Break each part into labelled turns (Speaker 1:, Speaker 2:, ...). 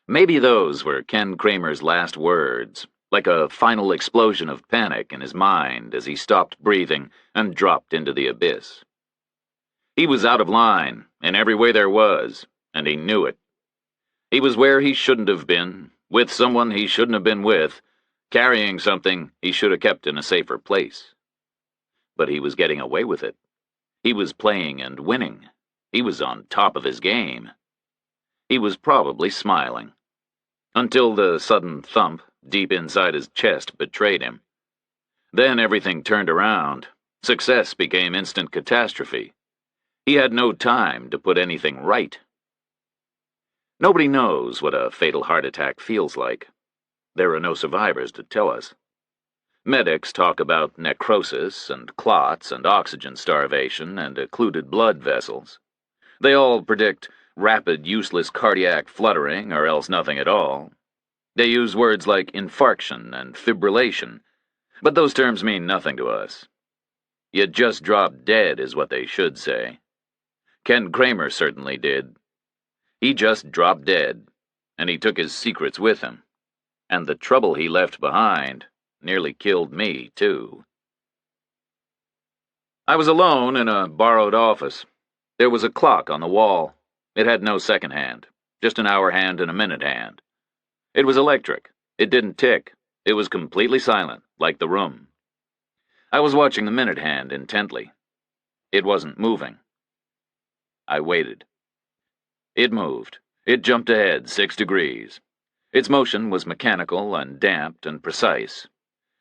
Speaker 1: Maybe those were Ken Kramer's last words, like a final explosion of panic in his mind as he stopped breathing and dropped into the abyss. He was out of line in every way there was, and he knew it. He was where he shouldn't have been, with someone he shouldn't have been with, carrying something he should have kept in a safer place. But he was getting away with it. He was playing and winning. He was on top of his game. He was probably smiling. Until the sudden thump deep inside his chest betrayed him. Then everything turned around. Success became instant catastrophe. He had no time to put anything right. Nobody knows what a fatal heart attack feels like. There are no survivors to tell us. Medics talk about necrosis and clots and oxygen starvation and occluded blood vessels. They all predict rapid, useless cardiac fluttering or else nothing at all. They use words like infarction and fibrillation, but those terms mean nothing to us. You just dropped dead is what they should say. Ken Kramer certainly did. He just dropped dead, and he took his secrets with him. And the trouble he left behind nearly killed me, too. I was alone in a borrowed office. There was a clock on the wall. It had no second hand, just an hour hand and a minute hand. It was electric. It didn't tick. It was completely silent, like the room. I was watching the minute hand intently. It wasn't moving. I waited. It moved. It jumped ahead 6 degrees. Its motion was mechanical and damped and precise.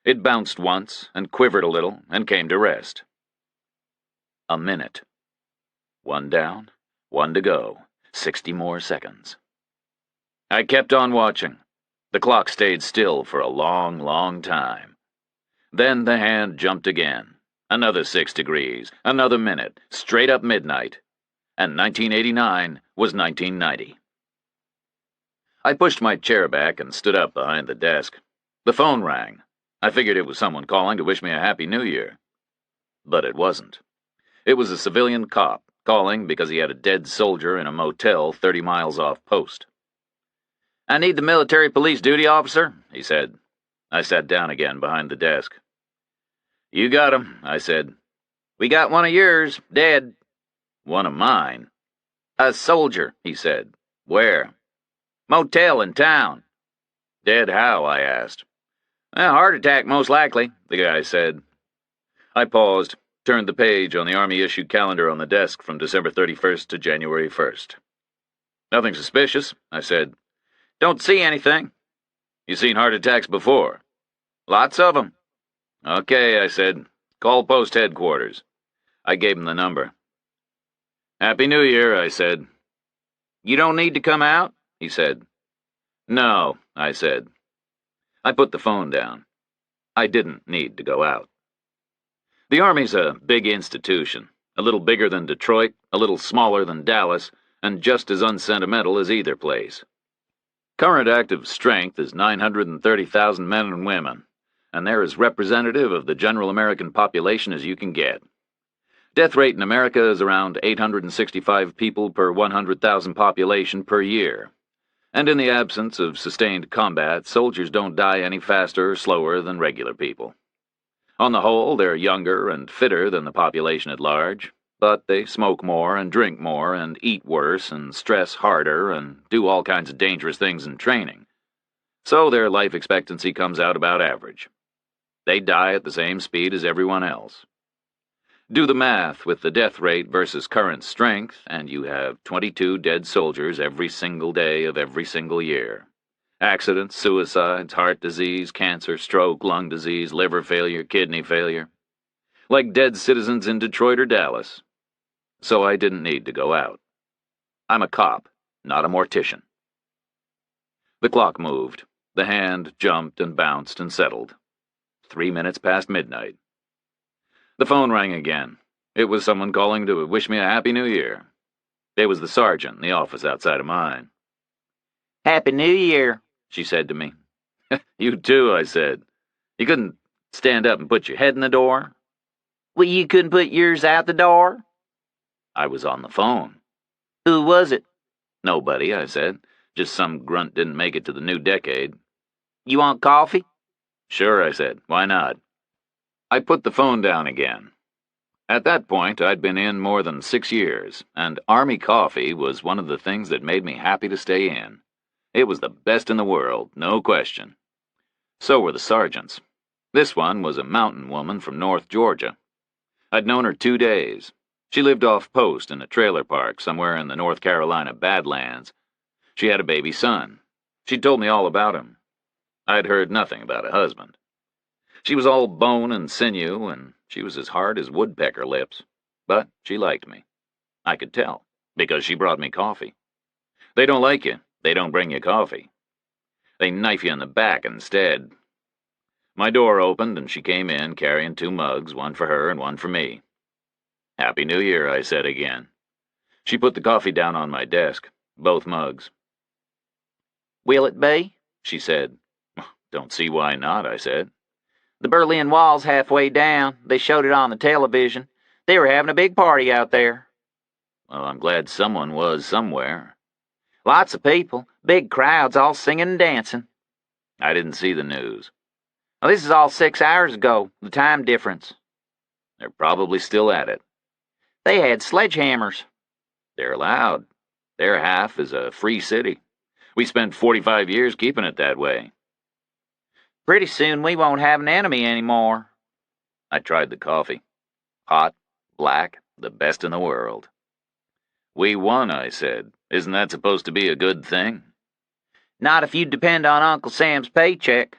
Speaker 1: It bounced once and quivered a little and came to rest. A minute. 1 down, 1 to go, 60 more seconds. I kept on watching. The clock stayed still for a long, long time. Then the hand jumped again. Another 6 degrees, another minute, straight up midnight. And 1989 was 1990. I pushed my chair back and stood up behind the desk. The phone rang. I figured it was someone calling to wish me a Happy New Year. But it wasn't. It was a civilian cop calling because he had a dead soldier in a motel 30 miles off post. "I need the military police duty officer," he said. I sat down again behind the desk. "You got him," I said. "We got one of yours, dead." "One of mine?" "A soldier," he said. "Where?" "Motel in town." "Dead how?" I asked. "A heart attack, most likely," the guy said. I paused, turned the page on the Army-issued calendar on the desk from December 31st to January 1st. "Nothing suspicious," I said. "Don't see anything." "You seen heart attacks before?" "Lots of them." "Okay," I said. "Call post headquarters." I gave him the number. "Happy New Year," I said. "You don't need to come out?" he said. "No," I said. I put the phone down. I didn't need to go out. The Army's a big institution, a little bigger than Detroit, a little smaller than Dallas, and just as unsentimental as either place. Current active strength is 930,000 men and women, and they're as representative of the general American population as you can get. Death rate in America is around 865 people per 100,000 population per year. And in the absence of sustained combat, soldiers don't die any faster or slower than regular people. On the whole, they're younger and fitter than the population at large, but they smoke more and drink more and eat worse and stress harder and do all kinds of dangerous things in training. So their life expectancy comes out about average. They die at the same speed as everyone else. Do the math with the death rate versus current strength, and you have 22 dead soldiers every single day of every single year. Accidents, suicides, heart disease, cancer, stroke, lung disease, liver failure, kidney failure. Like dead citizens in Detroit or Dallas. So I didn't need to go out. I'm a cop, not a mortician. The clock moved. The hand jumped and bounced and settled. 3 minutes past midnight. The phone rang again. It was someone calling to wish me a Happy New Year. It was the sergeant in the office outside of mine. "Happy New Year," she said to me. "You too," I said. "You couldn't stand up and put your head in the door?" "Well, you couldn't put yours out the door?" I was on the phone. "Who was it?" "Nobody," I said. Just some grunt didn't make it to the new decade.
Speaker 2: You want coffee?
Speaker 1: Sure, I said. Why not? I put the phone down again. At that point, I'd been in more than 6 years, and Army coffee was one of the things that made me happy to stay in. It was the best in the world, no question. So were the sergeants. This one was a mountain woman from North Georgia. I'd known her 2 days. She lived off post in a trailer park somewhere in the North Carolina Badlands. She had a baby son. She'd told me all about him. I'd heard nothing about a husband. She was all bone and sinew, and she was as hard as woodpecker lips. But she liked me. I could tell, because she brought me coffee. They don't like you. They don't bring you coffee. They knife you in the back instead. My door opened, and she came in carrying 2 mugs, one for her and one for me. Happy New Year, I said again. She put the coffee down on my desk, both mugs.
Speaker 2: Will it be?
Speaker 1: She said. Don't see why not, I said.
Speaker 2: The Berlin Wall's halfway down. They showed it on the television. They were having a big party out there.
Speaker 1: Well, I'm glad someone was somewhere.
Speaker 2: Lots of people, big crowds, all singing and dancing.
Speaker 1: I didn't see the news.
Speaker 2: Well, this is all 6 hours ago, the time difference.
Speaker 1: They're probably still at it.
Speaker 2: They had sledgehammers.
Speaker 1: They're allowed. Their half is a free city. We spent 45 years keeping it that way.
Speaker 2: Pretty soon we won't have an enemy anymore.
Speaker 1: I tried the coffee. Hot, black, the best in the world. We won, I said. Isn't that supposed to be a good thing?
Speaker 2: Not if you depend on Uncle Sam's paycheck.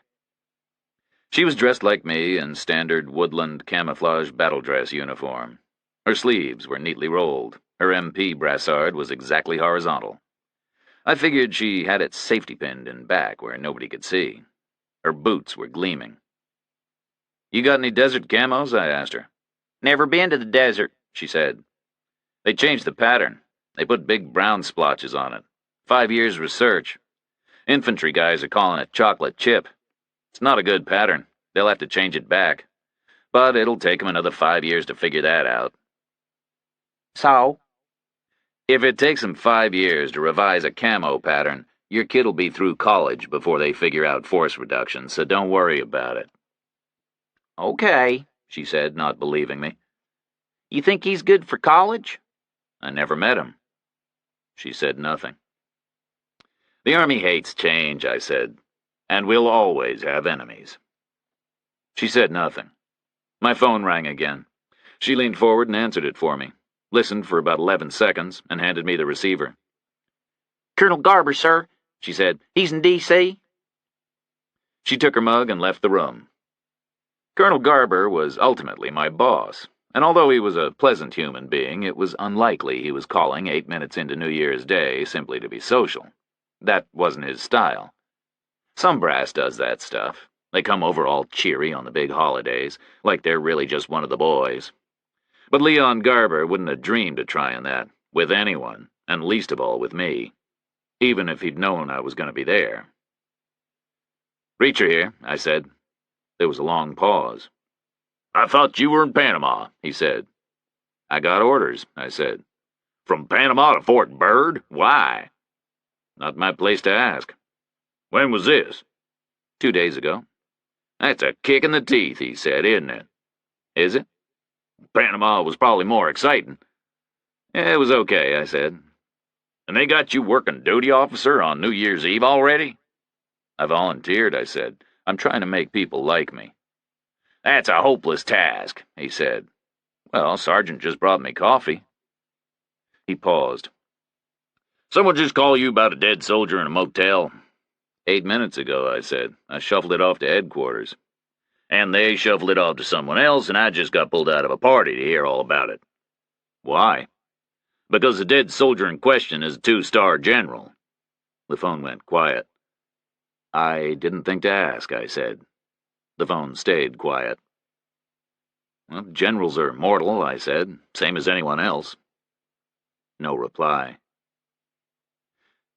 Speaker 1: She was dressed like me in standard woodland camouflage battle dress uniform. Her sleeves were neatly rolled. Her MP brassard was exactly horizontal. I figured she had it safety pinned in back where nobody could see. Her boots were gleaming. You got any desert camos? I asked her.
Speaker 2: Never been to the desert,
Speaker 1: she said. They changed the pattern. They put big brown splotches on it. 5 years research. Infantry guys are calling it chocolate chip. It's not a good pattern. They'll have to change it back. But it'll take them another 5 years to figure that out.
Speaker 2: So?
Speaker 1: If it takes them 5 years to revise a camo pattern, your kid'll be through college before they figure out force reduction, so don't worry about it.
Speaker 2: Okay,
Speaker 1: she said, not believing me.
Speaker 2: You think he's good for college?
Speaker 1: I never met him. She said nothing. The Army hates change, I said, and we'll always have enemies. She said nothing. My phone rang again. She leaned forward and answered it for me, listened for about 11 seconds, and handed me the receiver.
Speaker 2: Colonel Garber, sir, she said. He's in D.C.?
Speaker 1: She took her mug and left the room. Colonel Garber was ultimately my boss, and although he was a pleasant human being, it was unlikely he was calling 8 minutes into New Year's Day simply to be social. That wasn't his style. Some brass does that stuff. They come over all cheery on the big holidays, like they're really just one of the boys. But Leon Garber wouldn't have dreamed of trying that, with anyone, and least of all with me, even if he'd known I was going to be there. Reacher here, I said. There was a long pause. I thought you were in Panama, he said. I got orders, I said. From Panama to Fort Byrd? Why? Not my place to ask. When was this? 2 days ago. That's a kick in the teeth, he said, isn't it? Is it? Panama was probably more exciting. It was okay, I said. And they got you working duty officer on New Year's Eve already? I volunteered, I said. I'm trying to make people like me. That's a hopeless task, he said. Well, Sergeant just brought me coffee. He paused. Someone just call you about a dead soldier in a motel? 8 minutes ago, I said. I shuffled it off to headquarters. And they shuffled it off to someone else, and I just got pulled out of a party to hear all about it. Why? Because the dead soldier in question is a 2-star general. The phone went quiet. I didn't think to ask, I said. The phone stayed quiet. Well, generals are mortal, I said, same as anyone else. No reply.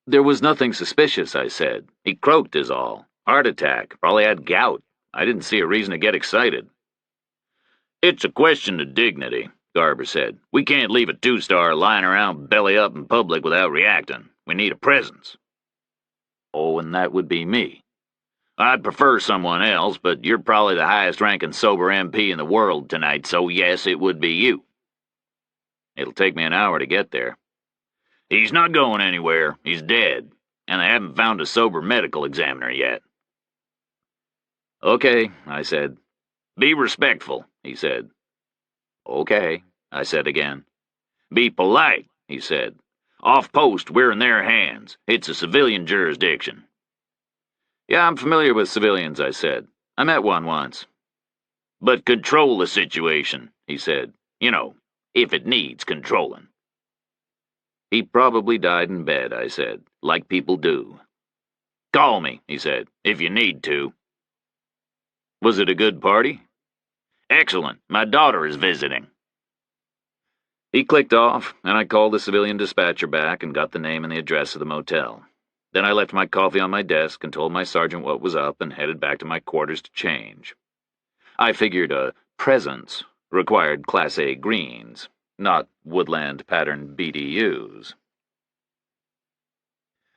Speaker 1: There was nothing suspicious, I said. He croaked is all. Heart attack, probably had gout. I didn't see a reason to get excited. It's a question of dignity, Garber said. We can't leave a 2-star lying around belly up in public without reacting. We need a presence. Oh, and that would be me. I'd prefer someone else, but you're probably the highest-ranking sober MP in the world tonight, so yes, it would be you. It'll take me an hour to get there. He's not going anywhere. He's dead, and they haven't found a sober medical examiner yet. Okay, I said. Be respectful, he said. Okay, I said again. Be polite, he said. Off post, we're in their hands. It's a civilian jurisdiction. Yeah, I'm familiar with civilians, I said. I met one once. But control the situation, he said. You know, if it needs controlling. He probably died in bed, I said, like people do. Call me, he said, if you need to. Was it a good party? Excellent. My daughter is visiting. He clicked off, and I called the civilian dispatcher back and got the name and the address of the motel. Then I left my coffee on my desk and told my sergeant what was up and headed back to my quarters to change. I figured a presence required Class A greens, not woodland-patterned BDUs.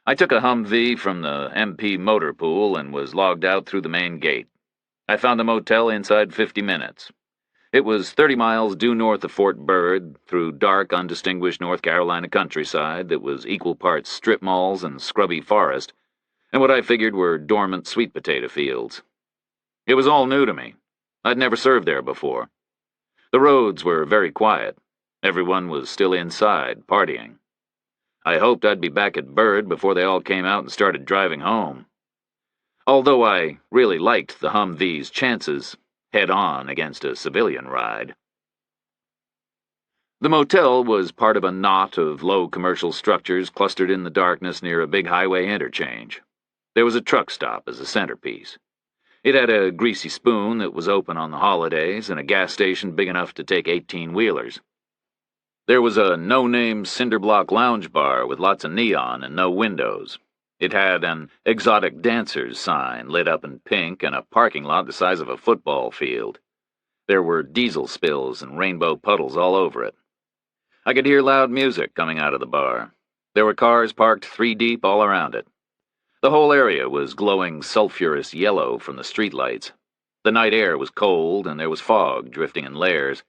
Speaker 1: I took a Humvee from the MP motor pool and was logged out through the main gate. I found the motel inside 50 minutes. It was 30 miles due north of Fort Byrd, through dark, undistinguished North Carolina countryside that was equal parts strip malls and scrubby forest, and what I figured were dormant sweet potato fields. It was all new to me. I'd never served there before. The roads were very quiet. Everyone was still inside, partying. I hoped I'd be back at Byrd before they all came out and started driving home. Although I really liked the Humvee's chances, head-on against a civilian ride. The motel was part of a knot of low commercial structures clustered in the darkness near a big highway interchange. There was a truck stop as a centerpiece. It had a greasy spoon that was open on the holidays and a gas station big enough to take 18-wheelers. There was a no-name cinder-block lounge bar with lots of neon and no windows. It had an exotic dancers sign lit up in pink and a parking lot the size of a football field. There were diesel spills and rainbow puddles all over it. I could hear loud music coming out of the bar. There were cars parked 3 deep all around it. The whole area was glowing sulphurous yellow from the streetlights. The night air was cold and there was fog drifting in layers.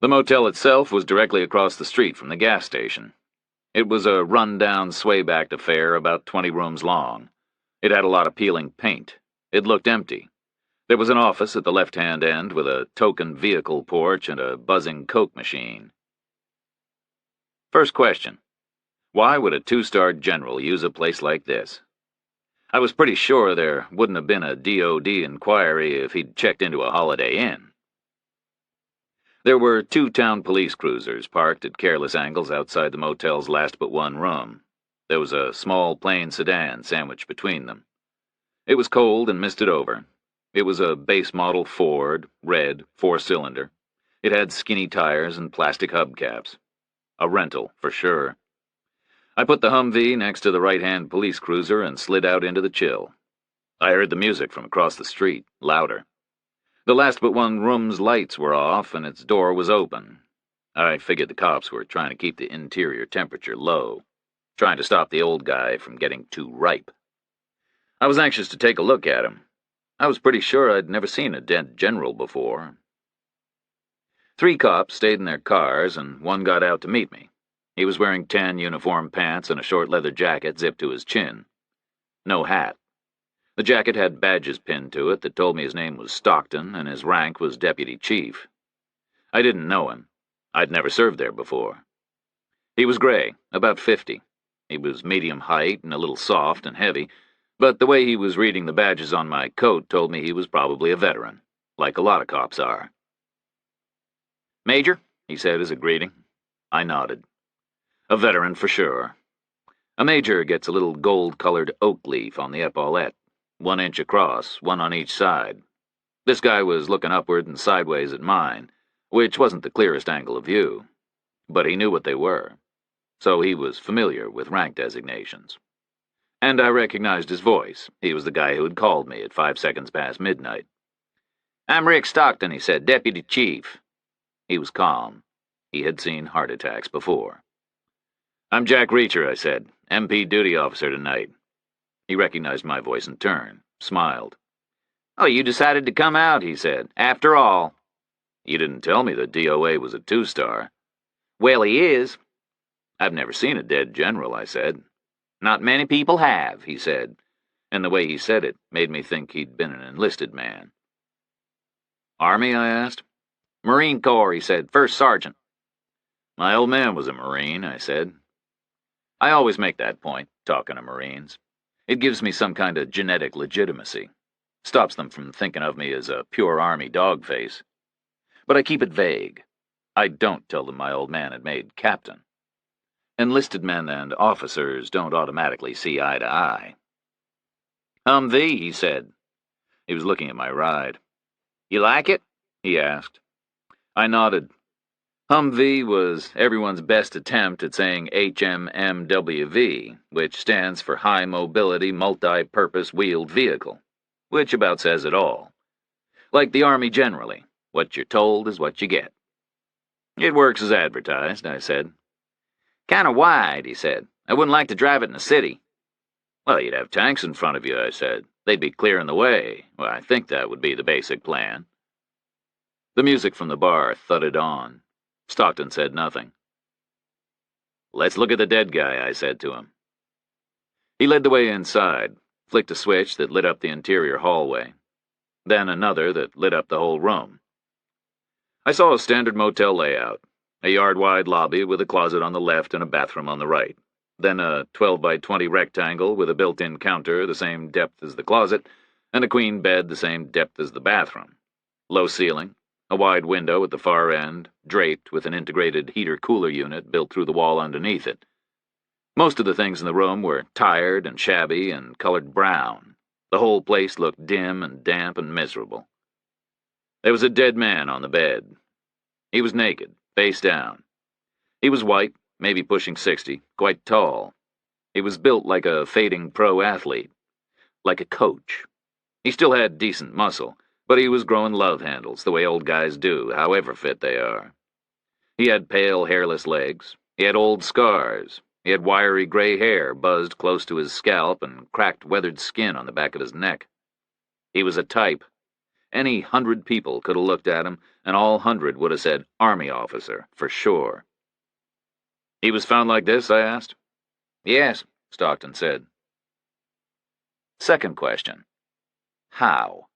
Speaker 1: The motel itself was directly across the street from the gas station. It was a run-down, sway-backed affair about 20 rooms long. It had a lot of peeling paint. It looked empty. There was an office at the left-hand end with a token vehicle porch and a buzzing Coke machine. First question. Why would a 2-star general use a place like this? I was pretty sure there wouldn't have been a DOD inquiry if he'd checked into a Holiday Inn. There were 2 town police cruisers parked at careless angles outside the motel's last but one room. There was a small plain sedan sandwiched between them. It was cold and misted over. It was a base model Ford, red, 4-cylinder. It had skinny tires and plastic hubcaps. A rental, for sure. I put the Humvee next to the right-hand police cruiser and slid out into the chill. I heard the music from across the street, louder. The last but one room's lights were off and its door was open. I figured the cops were trying to keep the interior temperature low, trying to stop the old guy from getting too ripe. I was anxious to take a look at him. I was pretty sure I'd never seen a dead general before. 3 cops stayed in their cars and one got out to meet me. He was wearing tan uniform pants and a short leather jacket zipped to his chin. No hat. The jacket had badges pinned to it that told me his name was Stockton and his rank was deputy chief. I didn't know him. I'd never served there before. He was gray, about 50. He was medium height and a little soft and heavy, but the way he was reading the badges on my coat told me he was probably a veteran, like a lot of cops are. "Major," he said as a greeting. I nodded. A veteran for sure. A major gets a little gold-colored oak leaf on the epaulette, 1 inch across, 1 on each side. This guy was looking upward and sideways at mine, which wasn't the clearest angle of view, but he knew what they were, so he was familiar with rank designations. And I recognized his voice. He was the guy who had called me at 5 seconds past midnight. "I'm Rick Stockton," he said, "deputy chief." He was calm. He had seen heart attacks before. "I'm Jack Reacher," I said, "MP duty officer tonight." He recognized my voice in turn, smiled.
Speaker 2: Oh, you decided to come out, he said. After all.
Speaker 1: You didn't tell me the DOA was a 2-star.
Speaker 2: Well, he is.
Speaker 1: I've never seen a dead general, I said.
Speaker 2: Not many people have, he said,
Speaker 1: and the way he said it made me think he'd been an enlisted man. Army, I asked.
Speaker 2: Marine Corps, he said. First sergeant.
Speaker 1: My old man was a Marine, I said. I always make that point, talking to Marines. It gives me some kind of genetic legitimacy. Stops them from thinking of me as a pure Army dogface. But I keep it vague. I don't tell them my old man had made captain. Enlisted men and officers don't automatically see eye to eye.
Speaker 2: Humvee, he said.
Speaker 1: He was looking at my ride.
Speaker 2: You like it?
Speaker 1: He asked. I nodded. Humvee was everyone's best attempt at saying HMMWV, which stands for High Mobility Multi-Purpose Wheeled Vehicle, which about says it all. Like the Army generally, what you're told is what you get. It works as advertised, I said.
Speaker 2: Kinda wide, he said. I wouldn't like to drive it in the city.
Speaker 1: Well, you'd have tanks in front of you, I said. They'd be clearing the way. Well, I think that would be the basic plan. The music from the bar thudded on. Stockton said nothing. Let's look at the dead guy, I said to him. He led the way inside, flicked a switch that lit up the interior hallway, then another that lit up the whole room. I saw a standard motel layout, a yard-wide lobby with a closet on the left and a bathroom on the right, then a 12 by 20 rectangle with a built-in counter the same depth as the closet, and a queen bed the same depth as the bathroom. Low ceiling, a wide window at the far end, draped with an integrated heater-cooler unit built through the wall underneath it. Most of the things in the room were tired and shabby and colored brown. The whole place looked dim and damp and miserable. There was a dead man on the bed. He was naked, face down. He was white, maybe pushing 60, quite tall. He was built like a fading pro athlete, like a coach. He still had decent muscle, but he was growing love handles the way old guys do, however fit they are. He had pale, hairless legs. He had old scars. He had wiry gray hair buzzed close to his scalp and cracked, weathered skin on the back of his neck. He was a type. Any 100 people could have looked at him, and all 100 would have said Army officer, for sure. He was found like this, I asked.
Speaker 2: Yes, Stockton said.
Speaker 1: Second question. How?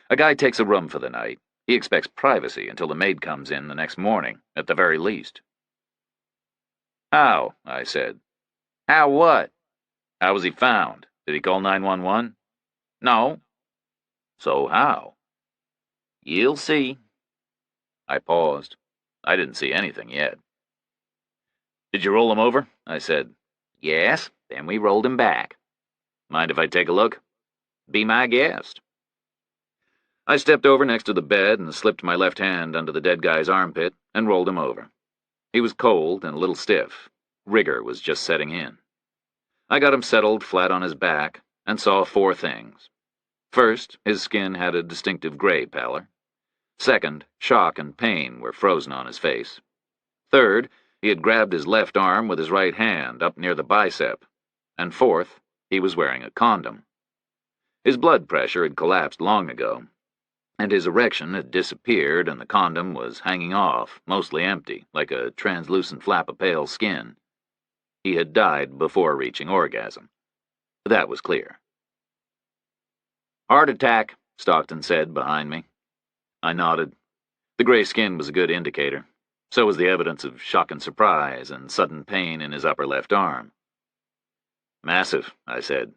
Speaker 1: A guy takes a room for the night. He expects privacy until the maid comes in the next morning, at the very least. How? I said.
Speaker 2: How what?
Speaker 1: How was he found? Did he call 911?
Speaker 2: No.
Speaker 1: So how?
Speaker 2: You'll see.
Speaker 1: I paused. I didn't see anything yet. Did you roll him over? I said.
Speaker 2: Yes, then we rolled him back.
Speaker 1: Mind if I take a look?
Speaker 2: Be my guest.
Speaker 1: I stepped over next to the bed and slipped my left hand under the dead guy's armpit and rolled him over. He was cold and a little stiff. Rigor was just setting in. I got him settled flat on his back and saw 4 things. First, his skin had a distinctive gray pallor. Second, shock and pain were frozen on his face. Third, he had grabbed his left arm with his right hand up near the bicep. And fourth, he was wearing a condom. His blood pressure had collapsed long ago, and his erection had disappeared and the condom was hanging off, mostly empty, like a translucent flap of pale skin. He had died before reaching orgasm. That was clear.
Speaker 2: Heart attack,
Speaker 1: Stockton said behind me. I nodded. The gray skin was a good indicator. So was the evidence of shock and surprise and sudden pain in his upper left arm. Massive, I said.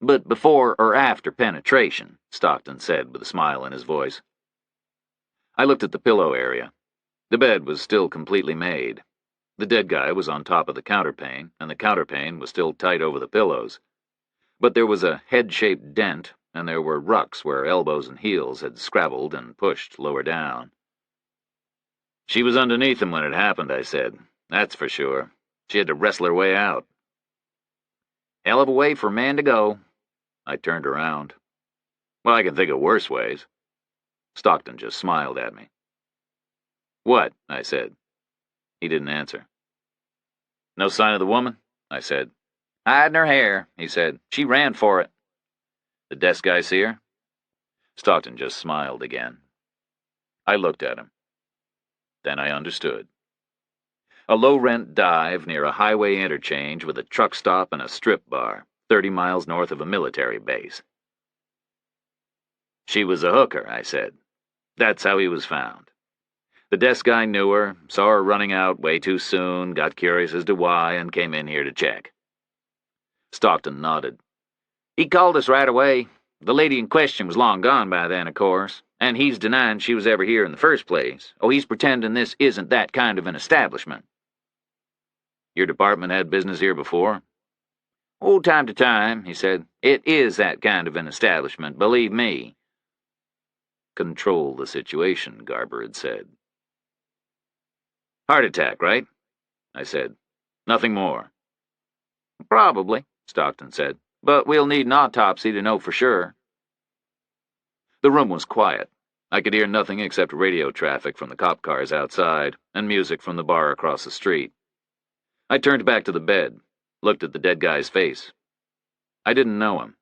Speaker 2: But before or after penetration, Stockton said with a smile in his voice.
Speaker 1: I looked at the pillow area. The bed was still completely made. The dead guy was on top of the counterpane, and the counterpane was still tight over the pillows. But there was a head-shaped dent, and there were rucks where elbows and heels had scrabbled and pushed lower down. She was underneath him when it happened, I said. That's for sure. She had to wrestle her way out.
Speaker 2: Hell of a way for a man to go.
Speaker 1: I turned around. Well, I can think of worse ways. Stockton just smiled at me. What? I said. He didn't answer. No sign of the woman? I said.
Speaker 2: Hiding her hair, he said. She ran for it.
Speaker 1: The desk guy see her? Stockton just smiled again. I looked at him. Then I understood. A low-rent dive near a highway interchange with a truck stop and a strip bar, 30 miles north of a military base. She was a hooker, I said. That's how he was found. The desk guy knew her, saw her running out way too soon, got curious as to why, and came in here to check. Stockton nodded.
Speaker 2: He called us right away. The lady in question was long gone by then, of course, and he's denying she was ever here in the first place. Oh, he's pretending this isn't that kind of an establishment.
Speaker 1: Your department had business here before?
Speaker 2: Oh, time to time, he said. It is that kind of an establishment, believe me.
Speaker 1: Control the situation, Garber had said. Heart attack, right? I said. Nothing more.
Speaker 2: Probably, Stockton said, but we'll need an autopsy to know for sure.
Speaker 1: The room was quiet. I could hear nothing except radio traffic from the cop cars outside and music from the bar across the street. I turned back to the bed, looked at the dead guy's face. I didn't know him.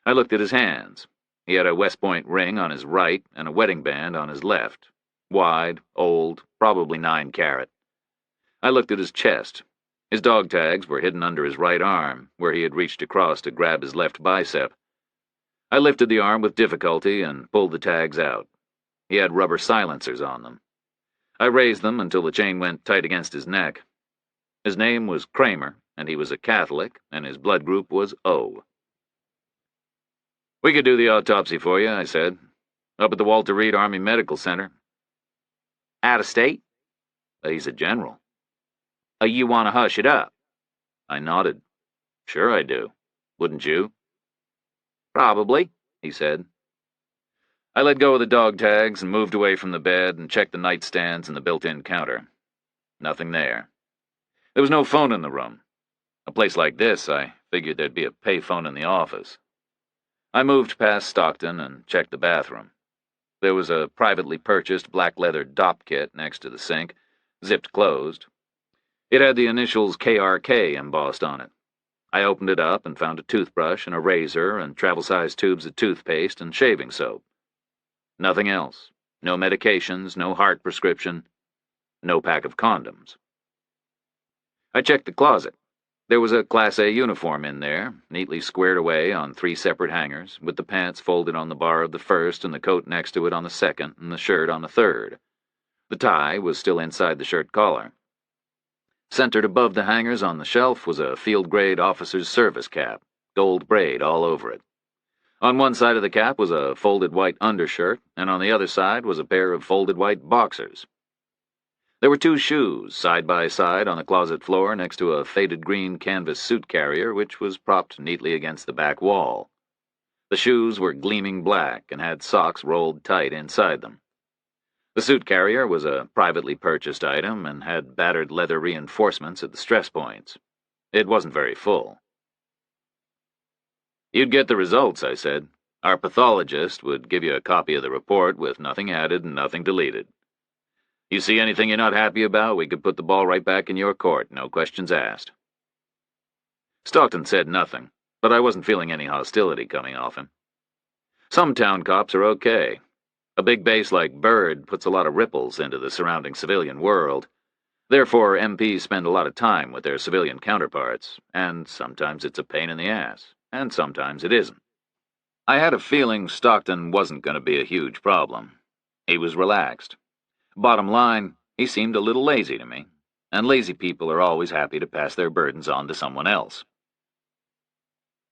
Speaker 1: I looked at his hands. He had a West Point ring on his right and a wedding band on his left. Wide, old, probably 9 carat. I looked at his chest. His dog tags were hidden under his right arm, where he had reached across to grab his left bicep. I lifted the arm with difficulty and pulled the tags out. He had rubber silencers on them. I raised them until the chain went tight against his neck. His name was Kramer, and he was a Catholic, and his blood group was O. We could do the autopsy for you, I said. Up at the Walter Reed Army Medical Center.
Speaker 2: Out of state?
Speaker 1: He's a general.
Speaker 2: You want to hush it up?
Speaker 1: I nodded. Sure I do. Wouldn't you?
Speaker 2: Probably,
Speaker 1: he said. I let go of the dog tags and moved away from the bed and checked the nightstands and the built-in counter. Nothing there. There was no phone in the room. A place like this, I figured there'd be a payphone in the office. I moved past Stockton and checked the bathroom. There was a privately purchased black leather DOP kit next to the sink, zipped closed. It had the initials KRK embossed on it. I opened it up and found a toothbrush and a razor and travel-sized tubes of toothpaste and shaving soap. Nothing else. No medications, no heart prescription, no pack of condoms. I checked the closet. There was a Class A uniform in there, neatly squared away on 3 separate hangers, with the pants folded on the bar of the first and the coat next to it on the second and the shirt on the third. The tie was still inside the shirt collar. Centered above the hangers on the shelf was a field-grade officer's service cap, gold braid all over it. On one side of the cap was a folded white undershirt, and on the other side was a pair of folded white boxers. There were 2 shoes, side by side on the closet floor next to a faded green canvas suit carrier which was propped neatly against the back wall. The shoes were gleaming black and had socks rolled tight inside them. The suit carrier was a privately purchased item and had battered leather reinforcements at the stress points. It wasn't very full. You'd get the results, I said. Our pathologist would give you a copy of the report with nothing added and nothing deleted. You see anything you're not happy about, we could put the ball right back in your court, no questions asked. Stockton said nothing, but I wasn't feeling any hostility coming off him. Some town cops are okay. A big base like Byrd puts a lot of ripples into the surrounding civilian world. Therefore, MPs spend a lot of time with their civilian counterparts, and sometimes it's a pain in the ass, and sometimes it isn't. I had a feeling Stockton wasn't going to be a huge problem. He was relaxed. Bottom line, he seemed a little lazy to me, and lazy people are always happy to pass their burdens on to someone else.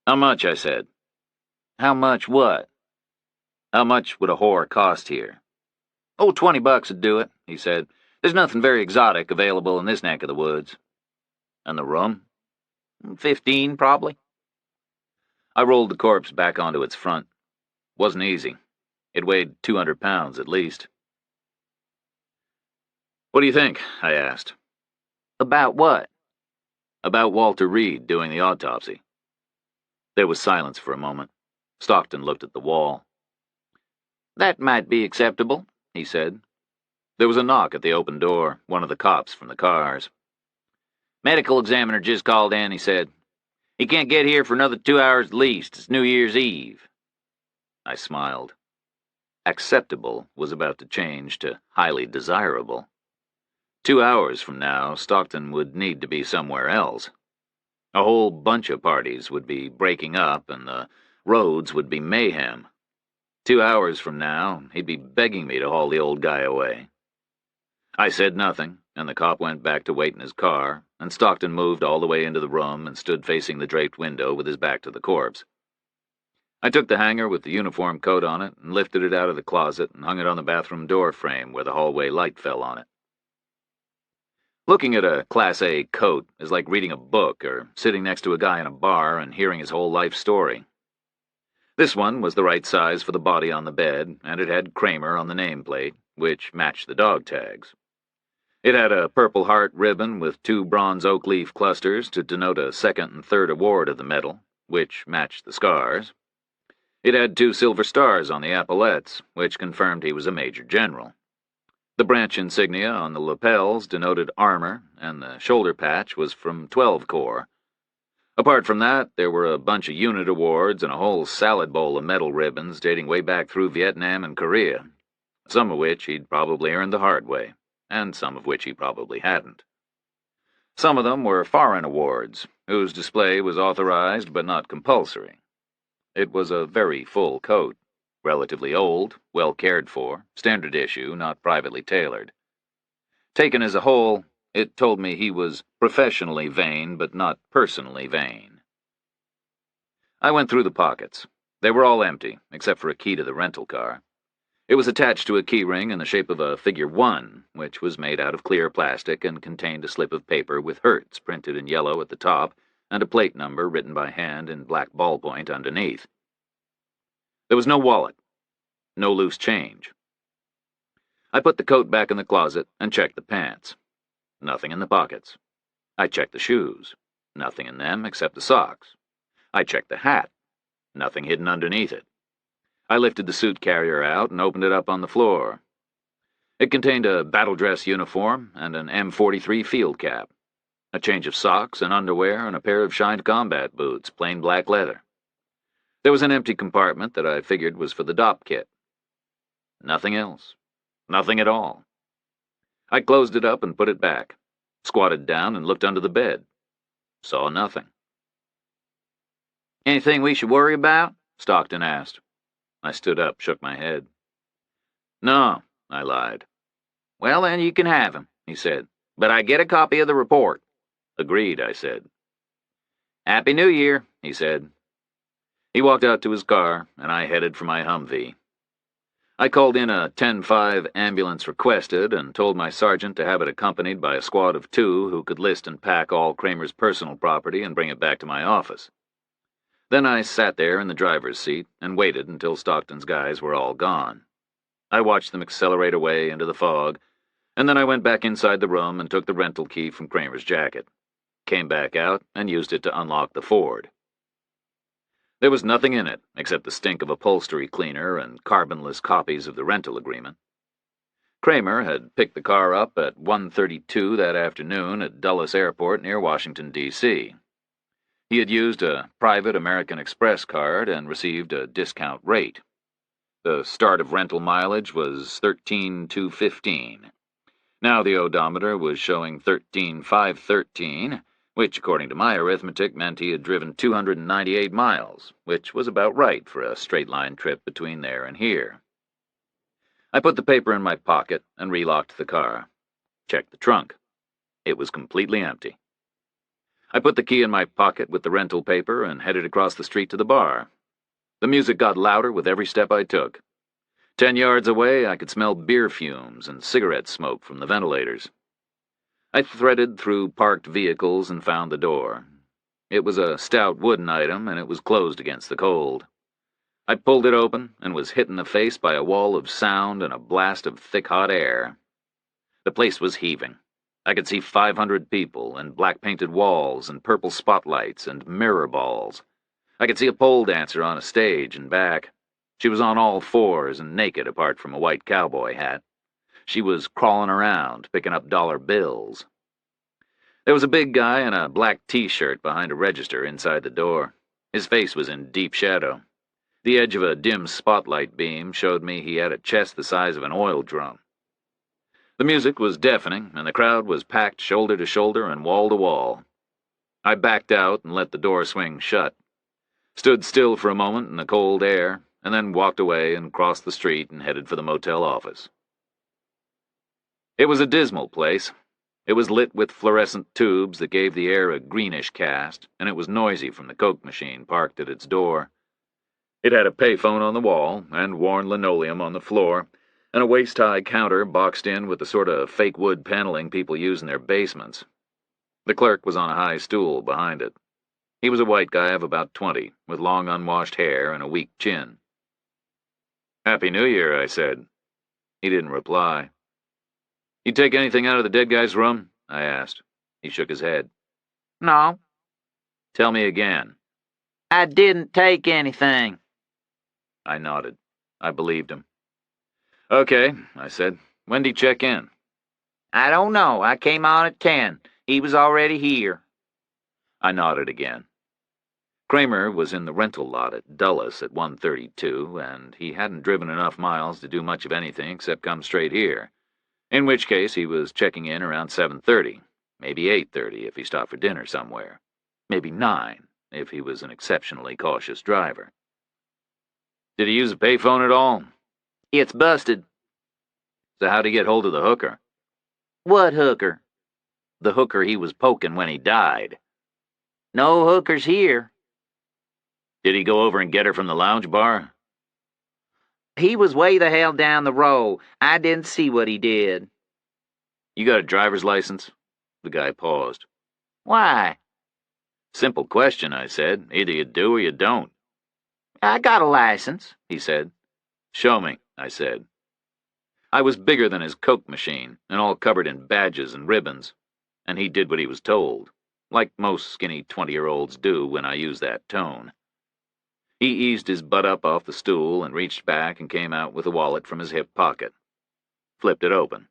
Speaker 1: How much, I said.
Speaker 2: How much what?
Speaker 1: How much would a whore cost here?
Speaker 2: Oh, $20 would do it, he said. There's nothing very exotic available in this neck of the woods.
Speaker 1: And the room?
Speaker 2: 15, probably.
Speaker 1: I rolled the corpse back onto its front. Wasn't easy. It weighed 200 pounds at least. What do you think? I asked.
Speaker 2: About what?
Speaker 1: About Walter Reed doing the autopsy. There was silence for a moment. Stockton looked at the wall.
Speaker 2: That might be acceptable, he said.
Speaker 1: There was a knock at the open door, one of the cops from the cars.
Speaker 2: Medical examiner just called in, he said. He can't get here for another 2 hours at least. It's New Year's Eve.
Speaker 1: I smiled. Acceptable was about to change to highly desirable. 2 hours from now, Stockton would need to be somewhere else. A whole bunch of parties would be breaking up, and the roads would be mayhem. 2 hours from now, he'd be begging me to haul the old guy away. I said nothing, and the cop went back to wait in his car, and Stockton moved all the way into the room and stood facing the draped window with his back to the corpse. I took the hanger with the uniform coat on it and lifted it out of the closet and hung it on the bathroom door frame where the hallway light fell on it. Looking at a Class A coat is like reading a book or sitting next to a guy in a bar and hearing his whole life story. This one was the right size for the body on the bed, and it had Kramer on the nameplate, which matched the dog tags. It had a Purple Heart ribbon with 2 bronze oak leaf clusters to denote a second and third award of the medal, which matched the scars. It had 2 silver stars on the epaulettes, which confirmed he was a major general. The branch insignia on the lapels denoted armor, and the shoulder patch was from 12 Corps. Apart from that, there were a bunch of unit awards and a whole salad bowl of medal ribbons dating way back through Vietnam and Korea, some of which he'd probably earned the hard way, and some of which he probably hadn't. Some of them were foreign awards, whose display was authorized but not compulsory. It was a very full coat, relatively old, well cared for, standard issue, not privately tailored. Taken as a whole, it told me he was professionally vain but not personally vain. I went through the pockets. They were all empty, except for a key to the rental car. It was attached to a key ring in the shape of a figure 1, which was made out of clear plastic and contained a slip of paper with Hertz printed in yellow at the top and a plate number written by hand in black ballpoint underneath. There was no wallet, no loose change. I put the coat back in the closet and checked the pants. Nothing in the pockets. I checked the shoes. Nothing in them except the socks. I checked the hat. Nothing hidden underneath it. I lifted the suit carrier out and opened it up on the floor. It contained a battle dress uniform and an M43 field cap, a change of socks and underwear, and a pair of shined combat boots, plain black leather. There was an empty compartment that I figured was for the DOP kit. Nothing else. Nothing at all. I closed it up and put it back, squatted down and looked under the bed. Saw nothing.
Speaker 2: Anything we should worry about? Stockton asked.
Speaker 1: I stood up, shook my head. No, I lied.
Speaker 2: Well, then you can have him, he said. But I get a copy of the report.
Speaker 1: Agreed, I said.
Speaker 2: Happy New Year, he said.
Speaker 1: He walked out to his car, and I headed for my Humvee. I called in a 10-5 ambulance requested and told my sergeant to have it accompanied by a squad of 2 who could list and pack all Kramer's personal property and bring it back to my office. Then I sat there in the driver's seat and waited until Stockton's guys were all gone. I watched them accelerate away into the fog, and then I went back inside the room and took the rental key from Kramer's jacket, came back out and used it to unlock the Ford. There was nothing in it except the stink of upholstery cleaner and carbonless copies of the rental agreement. Kramer had picked the car up at 1:32 that afternoon at Dulles Airport near Washington, D.C. He had used a private American Express card and received a discount rate. The start of rental mileage was 13,215. Now the odometer was showing 13,513, which, according to my arithmetic, meant he had driven 298 miles, which was about right for a straight-line trip between there and here. I put the paper in my pocket and relocked the car. Checked the trunk. It was completely empty. I put the key in my pocket with the rental paper and headed across the street to the bar. The music got louder with every step I took. 10 yards away, I could smell beer fumes and cigarette smoke from the ventilators. I threaded through parked vehicles and found the door. It was a stout wooden item, and it was closed against the cold. I pulled it open and was hit in the face by a wall of sound and a blast of thick, hot air. The place was heaving. I could see 500 people, and black-painted walls, and purple spotlights, and mirror balls. I could see a pole dancer on a stage and back. She was on all fours and naked apart from a white cowboy hat. She was crawling around, picking up dollar bills. There was a big guy in a black t-shirt behind a register inside the door. His face was in deep shadow. The edge of a dim spotlight beam showed me he had a chest the size of an oil drum. The music was deafening, and the crowd was packed shoulder to shoulder and wall to wall. I backed out and let the door swing shut, stood still for a moment in the cold air, and then walked away and crossed the street and headed for the motel office. It was a dismal place. It was lit with fluorescent tubes that gave the air a greenish cast, and it was noisy from the Coke machine parked at its door. It had a payphone on the wall, and worn linoleum on the floor, and a waist-high counter boxed in with the sort of fake wood paneling people use in their basements. The clerk was on a high stool behind it. He was a white guy of about 20, with long unwashed hair and a weak chin. "Happy New Year," I said. He didn't reply. "You take anything out of the dead guy's room?" I asked. He shook his head.
Speaker 2: No.
Speaker 1: "Tell me again."
Speaker 2: I didn't take anything.
Speaker 1: I nodded. I believed him. "Okay," I said. "When did he check in?"
Speaker 2: I don't know. I came on at 10. He was already here.
Speaker 1: I nodded again. Kramer was in the rental lot at Dulles at 1:32, and he hadn't driven enough miles to do much of anything except come straight here, in which case he was checking in around 7:30, maybe 8:30 if he stopped for dinner somewhere, maybe 9 if he was an exceptionally cautious driver. "Did he use a payphone at all?"
Speaker 2: It's busted.
Speaker 1: "So how'd he get hold of the hooker?"
Speaker 2: What hooker?
Speaker 1: "The hooker he was poking when he died."
Speaker 2: No hookers here.
Speaker 1: "Did he go over and get her from the lounge bar?"
Speaker 2: He was way the hell down the road. I didn't see what he did.
Speaker 1: "You got a driver's license?" The guy paused.
Speaker 2: Why?
Speaker 1: "Simple question," I said. "Either you do or you don't."
Speaker 2: I got a license, he said.
Speaker 1: "Show me," I said. I was bigger than his Coke machine, and all covered in badges and ribbons, and he did what he was told, like most skinny 20-year-olds do when I use that tone. He eased his butt up off the stool and reached back and came out with a wallet from his hip pocket. Flipped it open.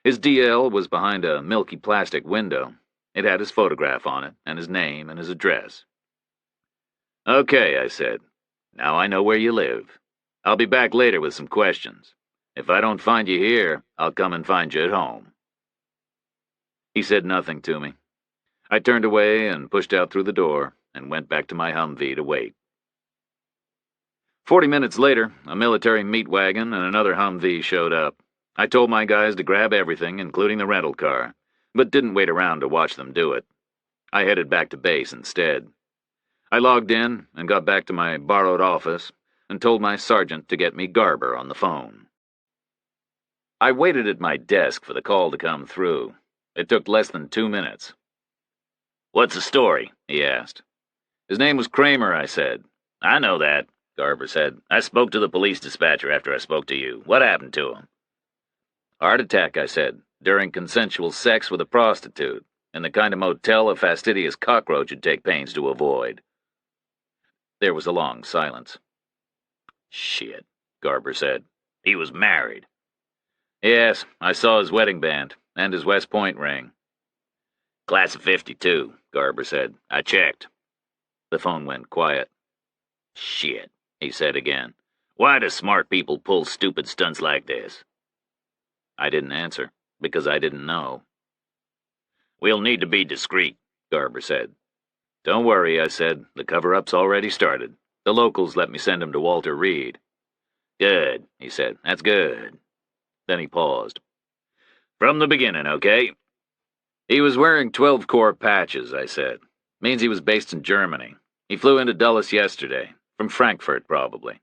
Speaker 1: His DL was behind a milky plastic window. It had his photograph on it, and his name and his address. "Okay," I said. "Now I know where you live. I'll be back later with some questions. If I don't find you here, I'll come and find you at home." He said nothing to me. I turned away and pushed out through the door and went back to my Humvee to wait. 40 minutes later, a military meat wagon and another Humvee showed up. I told my guys to grab everything, including the rental car, but didn't wait around to watch them do it. I headed back to base instead. I logged in and got back to my borrowed office and told my sergeant to get me Garber on the phone. I waited at my desk for the call to come through. It took less than 2 minutes. "What's the story?" he asked. "His name was Kramer," I said. "I know that," Garber said. "I spoke to the police dispatcher after I spoke to you. What happened to him?" "Heart attack," I said, "during consensual sex with a prostitute, in the kind of motel a fastidious cockroach would take pains to avoid." There was a long silence. "Shit," Garber said. "He was married." "Yes, I saw his wedding band, and his West Point ring." "Class of 52, Garber said. "I checked." The phone went quiet. "Shit," he said again. "Why do smart people pull stupid stunts like this?" I didn't answer, because I didn't know. "We'll need to be discreet," Garber said. "Don't worry," I said. "The cover-up's already started. The locals let me send him to Walter Reed." "Good," he said. "That's good." Then he paused. "From the beginning, okay?" "He was wearing 12-core patches," I said. "Means he was based in Germany. He flew into Dulles yesterday. From Frankfurt, probably.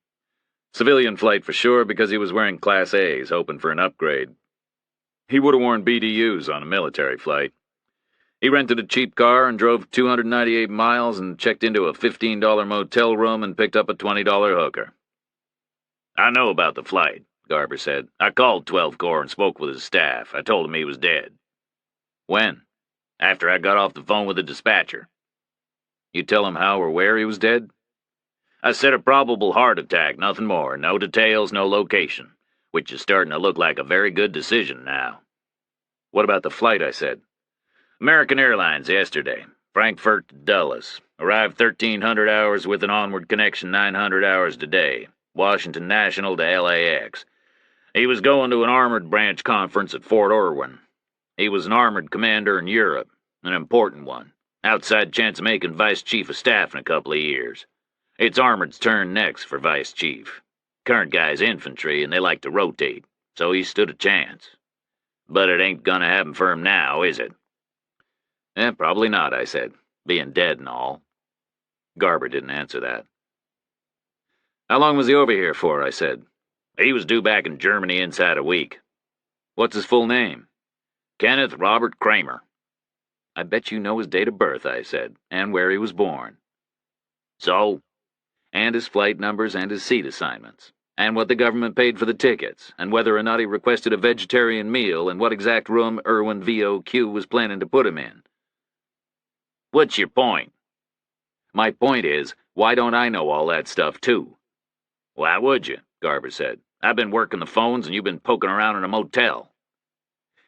Speaker 1: Civilian flight for sure, because he was wearing Class A's, hoping for an upgrade. He would have worn BDUs on a military flight. He rented a cheap car and drove 298 miles and checked into a $15 motel room and picked up a $20 hooker." "I know about the flight," Garber said. "I called 12 Corps and spoke with his staff. I told him he was dead." "When?" "After I got off the phone with the dispatcher." "You tell him how or where he was dead?" "I said a probable heart attack, nothing more. No details, no location. Which is starting to look like a very good decision now." "What about the flight?" I said. American Airlines yesterday. Frankfurt to Dulles. Arrived 1,300 hours with an onward connection 900 hours today. Washington National to LAX. He was going to an armored branch conference at Fort Irwin. He was an armored commander in Europe, an important one. Outside chance of making vice chief of staff in a couple of years. It's armored's turn next for vice chief. Current guy's infantry, and they like to rotate, so he stood a chance. But it ain't gonna happen for him now, is it? Probably not, I said, being dead and all. Garber didn't answer that. How long was he over here for, I said. He was due back in Germany inside a week. What's his full name? Kenneth Robert Kramer. I bet you know his date of birth, I said, and where he was born. So? And his flight numbers and his seat assignments, and what the government paid for the tickets, and whether or not he requested a vegetarian meal, and what exact room Irwin VOQ was planning to put him in. What's your point? My point is, why don't I know all that stuff, too? Why would you? Garber said. I've been working the phones and you've been poking around in a motel.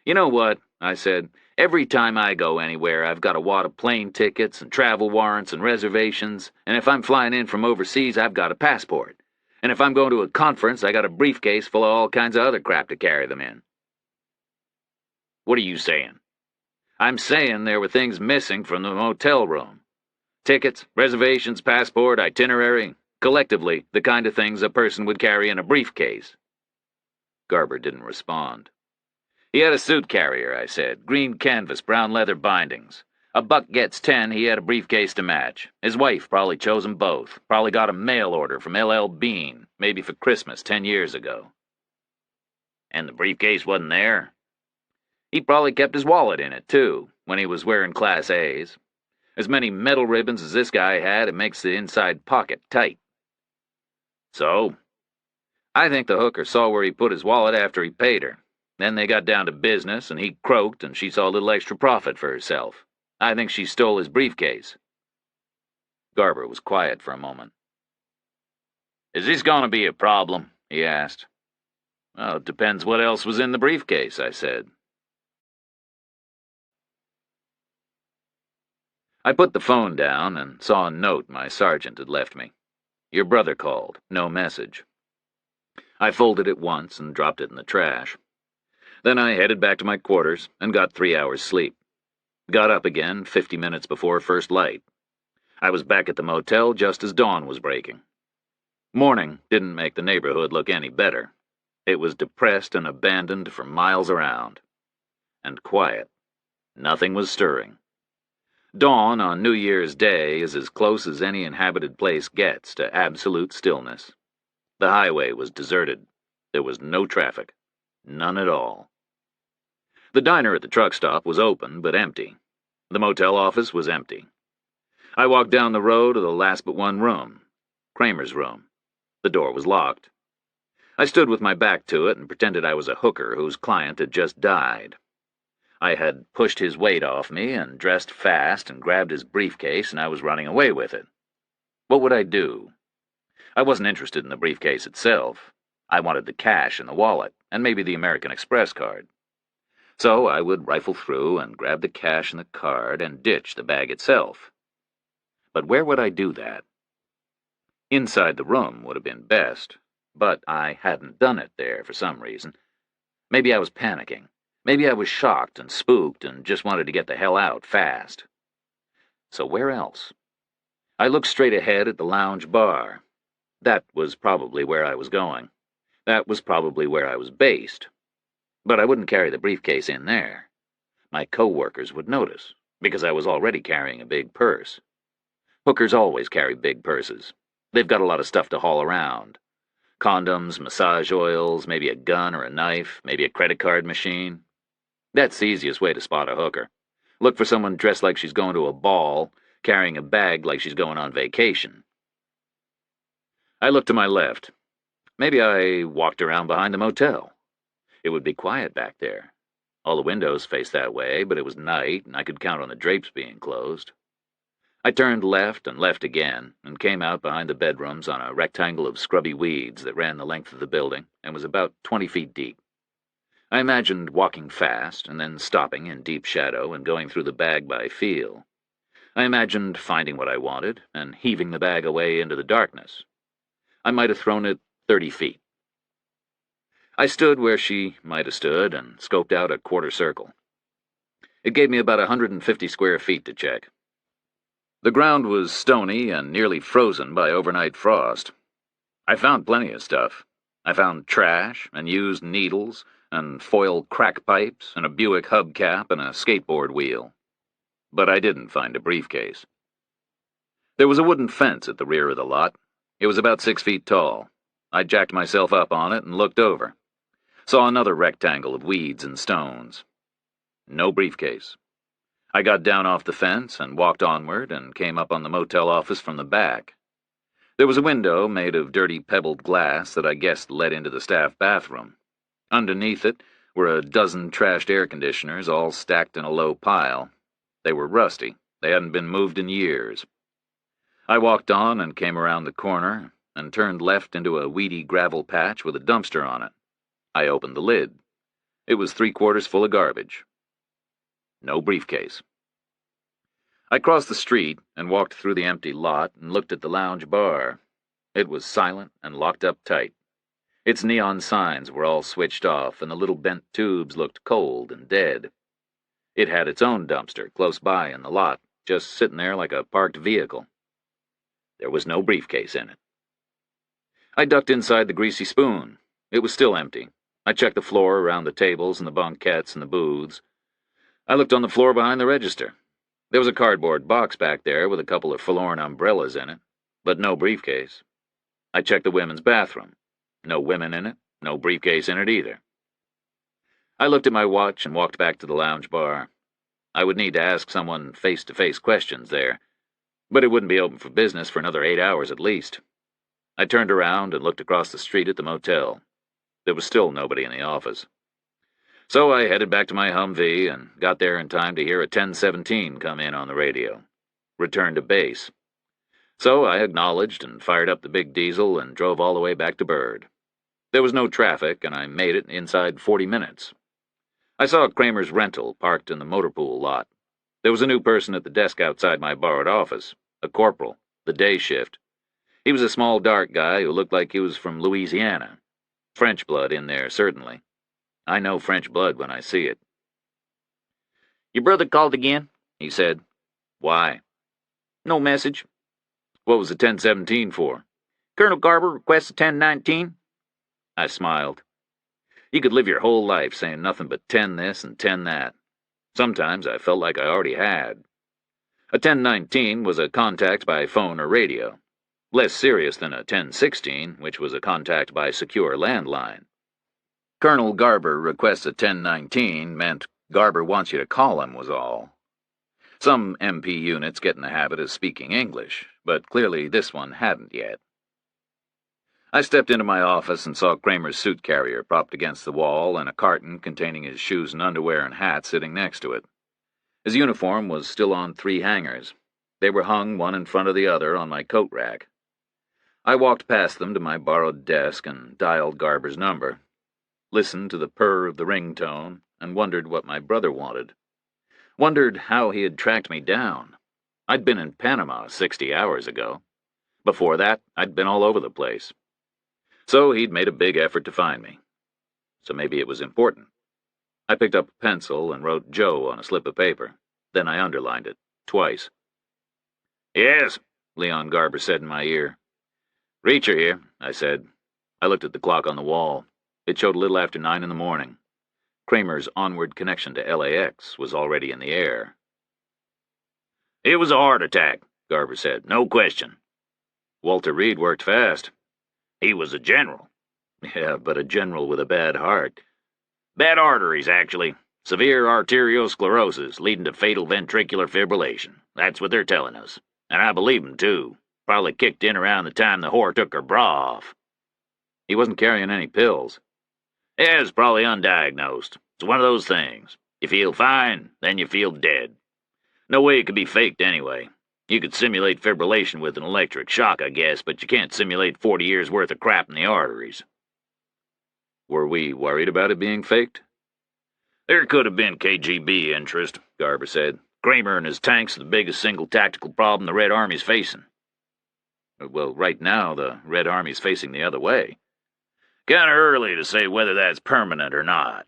Speaker 1: You know what? I said. Every time I go anywhere, I've got a wad of plane tickets and travel warrants and reservations, and if I'm flying in from overseas, I've got a passport. And if I'm going to a conference, I got a briefcase full of all kinds of other crap to carry them in. What are you saying? I'm saying there were things missing from the motel room. Tickets, reservations, passport, itinerary, collectively the kind of things a person would carry in a briefcase. Garber didn't respond. He had a suit carrier, I said, green canvas, brown leather bindings. A buck gets 10, he had a briefcase to match. His wife probably chose them both, probably got a mail order from L.L. Bean, maybe for Christmas 10 years ago. And the briefcase wasn't there? He probably kept his wallet in it, too, when he was wearing Class A's. As many metal ribbons as this guy had, it makes the inside pocket tight. So? I think the hooker saw where he put his wallet after he paid her. Then they got down to business, and he croaked, and she saw a little extra profit for herself. I think she stole his briefcase. Garber was quiet for a moment. Is this going to be a problem? He asked. Well, it depends what else was in the briefcase, I said. I put the phone down and saw a note my sergeant had left me. Your brother called, no message. I folded it once and dropped it in the trash. Then I headed back to my quarters and got 3 hours sleep. Got up again 50 minutes before first light. I was back at the motel just as dawn was breaking. Morning didn't make the neighborhood look any better. It was depressed and abandoned for miles around. And quiet. Nothing was stirring. Dawn on New Year's Day is as close as any inhabited place gets to absolute stillness. The highway was deserted. There was no traffic. None at all. The diner at the truck stop was open, but empty. The motel office was empty. I walked down the row to the last but one room, Kramer's room. The door was locked. I stood with my back to it and pretended I was a hooker whose client had just died. I had pushed his weight off me and dressed fast and grabbed his briefcase, and I was running away with it. What would I do? I wasn't interested in the briefcase itself. I wanted the cash in the wallet, and maybe the American Express card. So I would rifle through and grab the cash and the card and ditch the bag itself. But where would I do that? Inside the room would have been best, but I hadn't done it there for some reason. Maybe I was panicking. Maybe I was shocked and spooked and just wanted to get the hell out fast. So where else? I looked straight ahead at the lounge bar. That was probably where I was going. That was probably where I was based. But I wouldn't carry the briefcase in there. My co-workers would notice, because I was already carrying a big purse. Hookers always carry big purses. They've got a lot of stuff to haul around. Condoms, massage oils, maybe a gun or a knife, maybe a credit card machine. That's the easiest way to spot a hooker. Look for someone dressed like she's going to a ball, carrying a bag like she's going on vacation. I looked to my left. Maybe I walked around behind the motel. It would be quiet back there. All the windows faced that way, but it was night, and I could count on the drapes being closed. I turned left and left again, and came out behind the bedrooms on a rectangle of scrubby weeds that ran the length of the building and was about 20 feet deep. I imagined walking fast and then stopping in deep shadow and going through the bag by feel. I imagined finding what I wanted and heaving the bag away into the darkness. I might have thrown it 30 feet. I stood where she might have stood and scoped out a quarter circle. It gave me about 150 square feet to check. The ground was stony and nearly frozen by overnight frost. I found plenty of stuff. I found trash and used needles and foil crack pipes and a Buick hubcap and a skateboard wheel. But I didn't find a briefcase. There was a wooden fence at the rear of the lot. It was about 6 feet tall. I jacked myself up on it and looked over. Saw another rectangle of weeds and stones. No briefcase. I got down off the fence and walked onward and came up on the motel office from the back. There was a window made of dirty pebbled glass that I guessed led into the staff bathroom. Underneath it were a dozen trashed air conditioners all stacked in a low pile. They were rusty. They hadn't been moved in years. I walked on and came around the corner and turned left into a weedy gravel patch with a dumpster on it. I opened the lid. It was 3/4 full of garbage. No briefcase. I crossed the street and walked through the empty lot and looked at the lounge bar. It was silent and locked up tight. Its neon signs were all switched off and the little bent tubes looked cold and dead. It had its own dumpster close by in the lot, just sitting there like a parked vehicle. There was no briefcase in it. I ducked inside the Greasy Spoon. It was still empty. I checked the floor around the tables and the banquettes and the booths. I looked on the floor behind the register. There was a cardboard box back there with a couple of forlorn umbrellas in it, but no briefcase. I checked the women's bathroom. No women in it, no briefcase in it either. I looked at my watch and walked back to the lounge bar. I would need to ask someone face-to-face questions there, but it wouldn't be open for business for another 8 hours at least. I turned around and looked across the street at the motel. There was still nobody in the office. So I headed back to my Humvee and got there in time to hear a 1017 come in on the radio. Return to base. So I acknowledged and fired up the big diesel and drove all the way back to Bird. There was no traffic, and I made it inside 40 minutes. I saw Kramer's rental parked in the motor pool lot. There was a new person at the desk outside my borrowed office, a corporal, the day shift. He was a small, dark guy who looked like he was from Louisiana. French blood in there, certainly. I know French blood when I see it.
Speaker 2: "Your brother called again," he said.
Speaker 1: "Why?"
Speaker 2: "No message."
Speaker 1: "What was the 1017 for?"
Speaker 2: "Colonel Garber requests a 1019.
Speaker 1: I smiled. You could live your whole life saying nothing but 10 this and 10 that. Sometimes I felt like I already had. A 1019 was a contact by phone or radio. Less serious than a 1016, which was a contact by secure landline. Colonel Garber requests a 1019 meant Garber wants you to call him was all. Some MP units get in the habit of speaking English, but clearly this one hadn't yet. I stepped into my office and saw Kramer's suit carrier propped against the wall and a carton containing his shoes and underwear and hat sitting next to it. His uniform was still on 3 hangers. They were hung one in front of the other on my coat rack. I walked past them to my borrowed desk and dialed Garber's number, listened to the purr of the ringtone, and wondered what my brother wanted. Wondered how he had tracked me down. I'd been in Panama 60 hours ago. Before that, I'd been all over the place. So he'd made a big effort to find me. So maybe it was important. I picked up a pencil and wrote Joe on a slip of paper. Then I underlined it, twice. "Yes," Leon Garber said in my ear. "Reacher here," I said. I looked at the clock on the wall. It showed a little after 9 in the morning. Kramer's onward connection to LAX was already in the air. "It was a heart attack," Garber said. "No question." "Walter Reed worked fast." "He was a general." "Yeah, but a general with a bad heart." "Bad arteries, actually. Severe arteriosclerosis leading to fatal ventricular fibrillation. That's what they're telling us. And I believe them, too. Probably kicked in around the time the whore took her bra off." "He wasn't carrying any pills."
Speaker 2: "Yeah, it's probably undiagnosed. It's one of those things. You feel fine, then you feel dead. No way it could be faked anyway. You could simulate fibrillation with an electric shock, I guess, but you can't simulate 40 years' worth of crap in the arteries."
Speaker 1: "Were we worried about it being faked?"
Speaker 2: There could have been KGB interest, Garber said. Kramer and his tanks are the biggest single tactical problem the Red Army's facing.
Speaker 1: Well, right now, the Red Army's facing the other way.
Speaker 2: Kinda early to say whether that's permanent or not.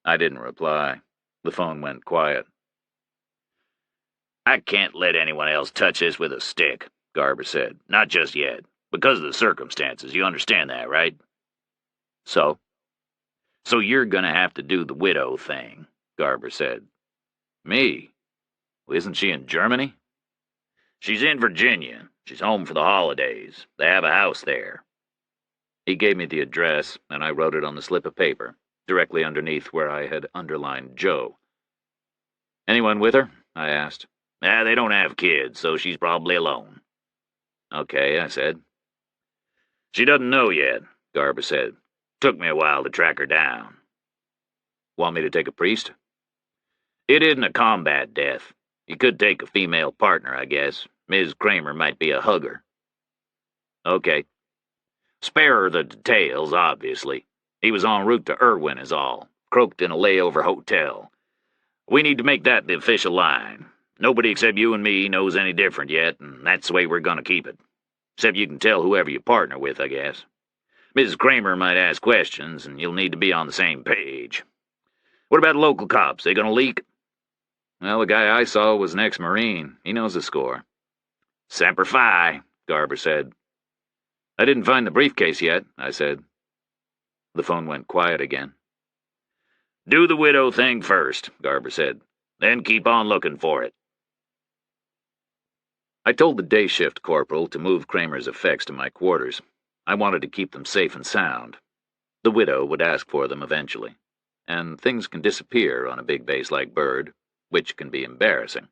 Speaker 1: I didn't reply. The phone went quiet.
Speaker 2: I can't let anyone else touch this with a stick, Garber said. Not just yet. Because of the circumstances, you understand that, right?
Speaker 1: So?
Speaker 2: So you're gonna have to do the widow thing, Garber said.
Speaker 1: Me? Well, isn't she in Germany?
Speaker 2: She's in Virginia. She's home for the holidays. They have a house there.
Speaker 1: He gave me the address, and I wrote it on the slip of paper, directly underneath where I had underlined Joe. Anyone with her? I asked.
Speaker 2: They don't have kids, so she's probably alone.
Speaker 1: Okay, I said.
Speaker 2: She doesn't know yet, Garber said. Took me a while to track her down.
Speaker 1: Want me to take a priest?
Speaker 2: It isn't a combat death. You could take a female partner, I guess. Ms. Kramer might be a hugger.
Speaker 1: Okay.
Speaker 2: Spare her the details, obviously. He was en route to Irwin is all. Croaked in a layover hotel. We need to make that the official line. Nobody except you and me knows any different yet, and that's the way we're gonna keep it. Except you can tell whoever you partner with, I guess. Mrs. Kramer might ask questions, and you'll need to be on the same page. What about the local cops? They gonna leak?
Speaker 1: Well, the guy I saw was an ex-Marine. He knows the score.
Speaker 2: Semper Fi, Garber said.
Speaker 1: I didn't find the briefcase yet, I said. The phone went quiet again.
Speaker 2: Do the widow thing first, Garber said. Then keep on looking for it.
Speaker 1: I told the day shift corporal to move Kramer's effects to my quarters. I wanted to keep them safe and sound. The widow would ask for them eventually. And things can disappear on a big base like Bird, which can be embarrassing.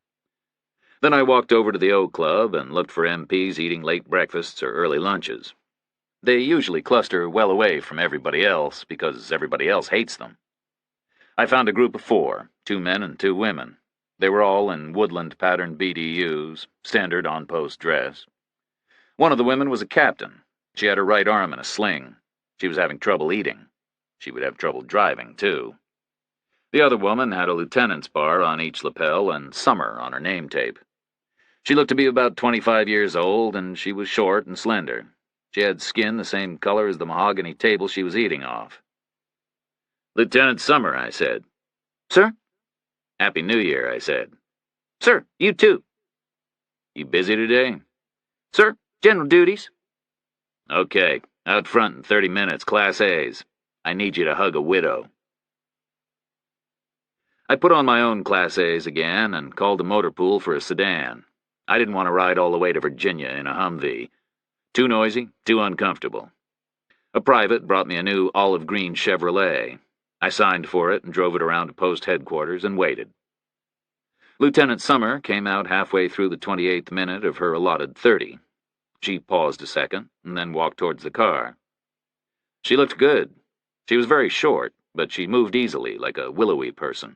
Speaker 1: Then I walked over to the O Club and looked for MPs eating late breakfasts or early lunches. They usually cluster well away from everybody else because everybody else hates them. I found a group of 4, 2 men and 2 women. They were all in woodland-patterned BDUs, standard on-post dress. One of the women was a captain. She had her right arm in a sling. She was having trouble eating. She would have trouble driving, too. The other woman had a lieutenant's bar on each lapel and Summer on her name tape. She looked to be about 25 years old, and she was short and slender. She had skin the same color as the mahogany table she was eating off.
Speaker 2: Lieutenant Summer, I said.
Speaker 3: Sir?
Speaker 2: Happy New Year, I said.
Speaker 3: Sir, you too.
Speaker 1: You busy today?
Speaker 3: Sir, general duties.
Speaker 1: Okay, out front in 30 minutes, Class A's. I need you to hug a widow. I put on my own Class A's again and called the motor pool for a sedan. I didn't want to ride all the way to Virginia in a Humvee. Too noisy, too uncomfortable. A private brought me a new olive green Chevrolet. I signed for it and drove it around to post headquarters and waited. Lieutenant Summer came out halfway through the 28th minute of her allotted 30. She paused a second and then walked towards the car. She looked good. She was very short, but she moved easily like a willowy person.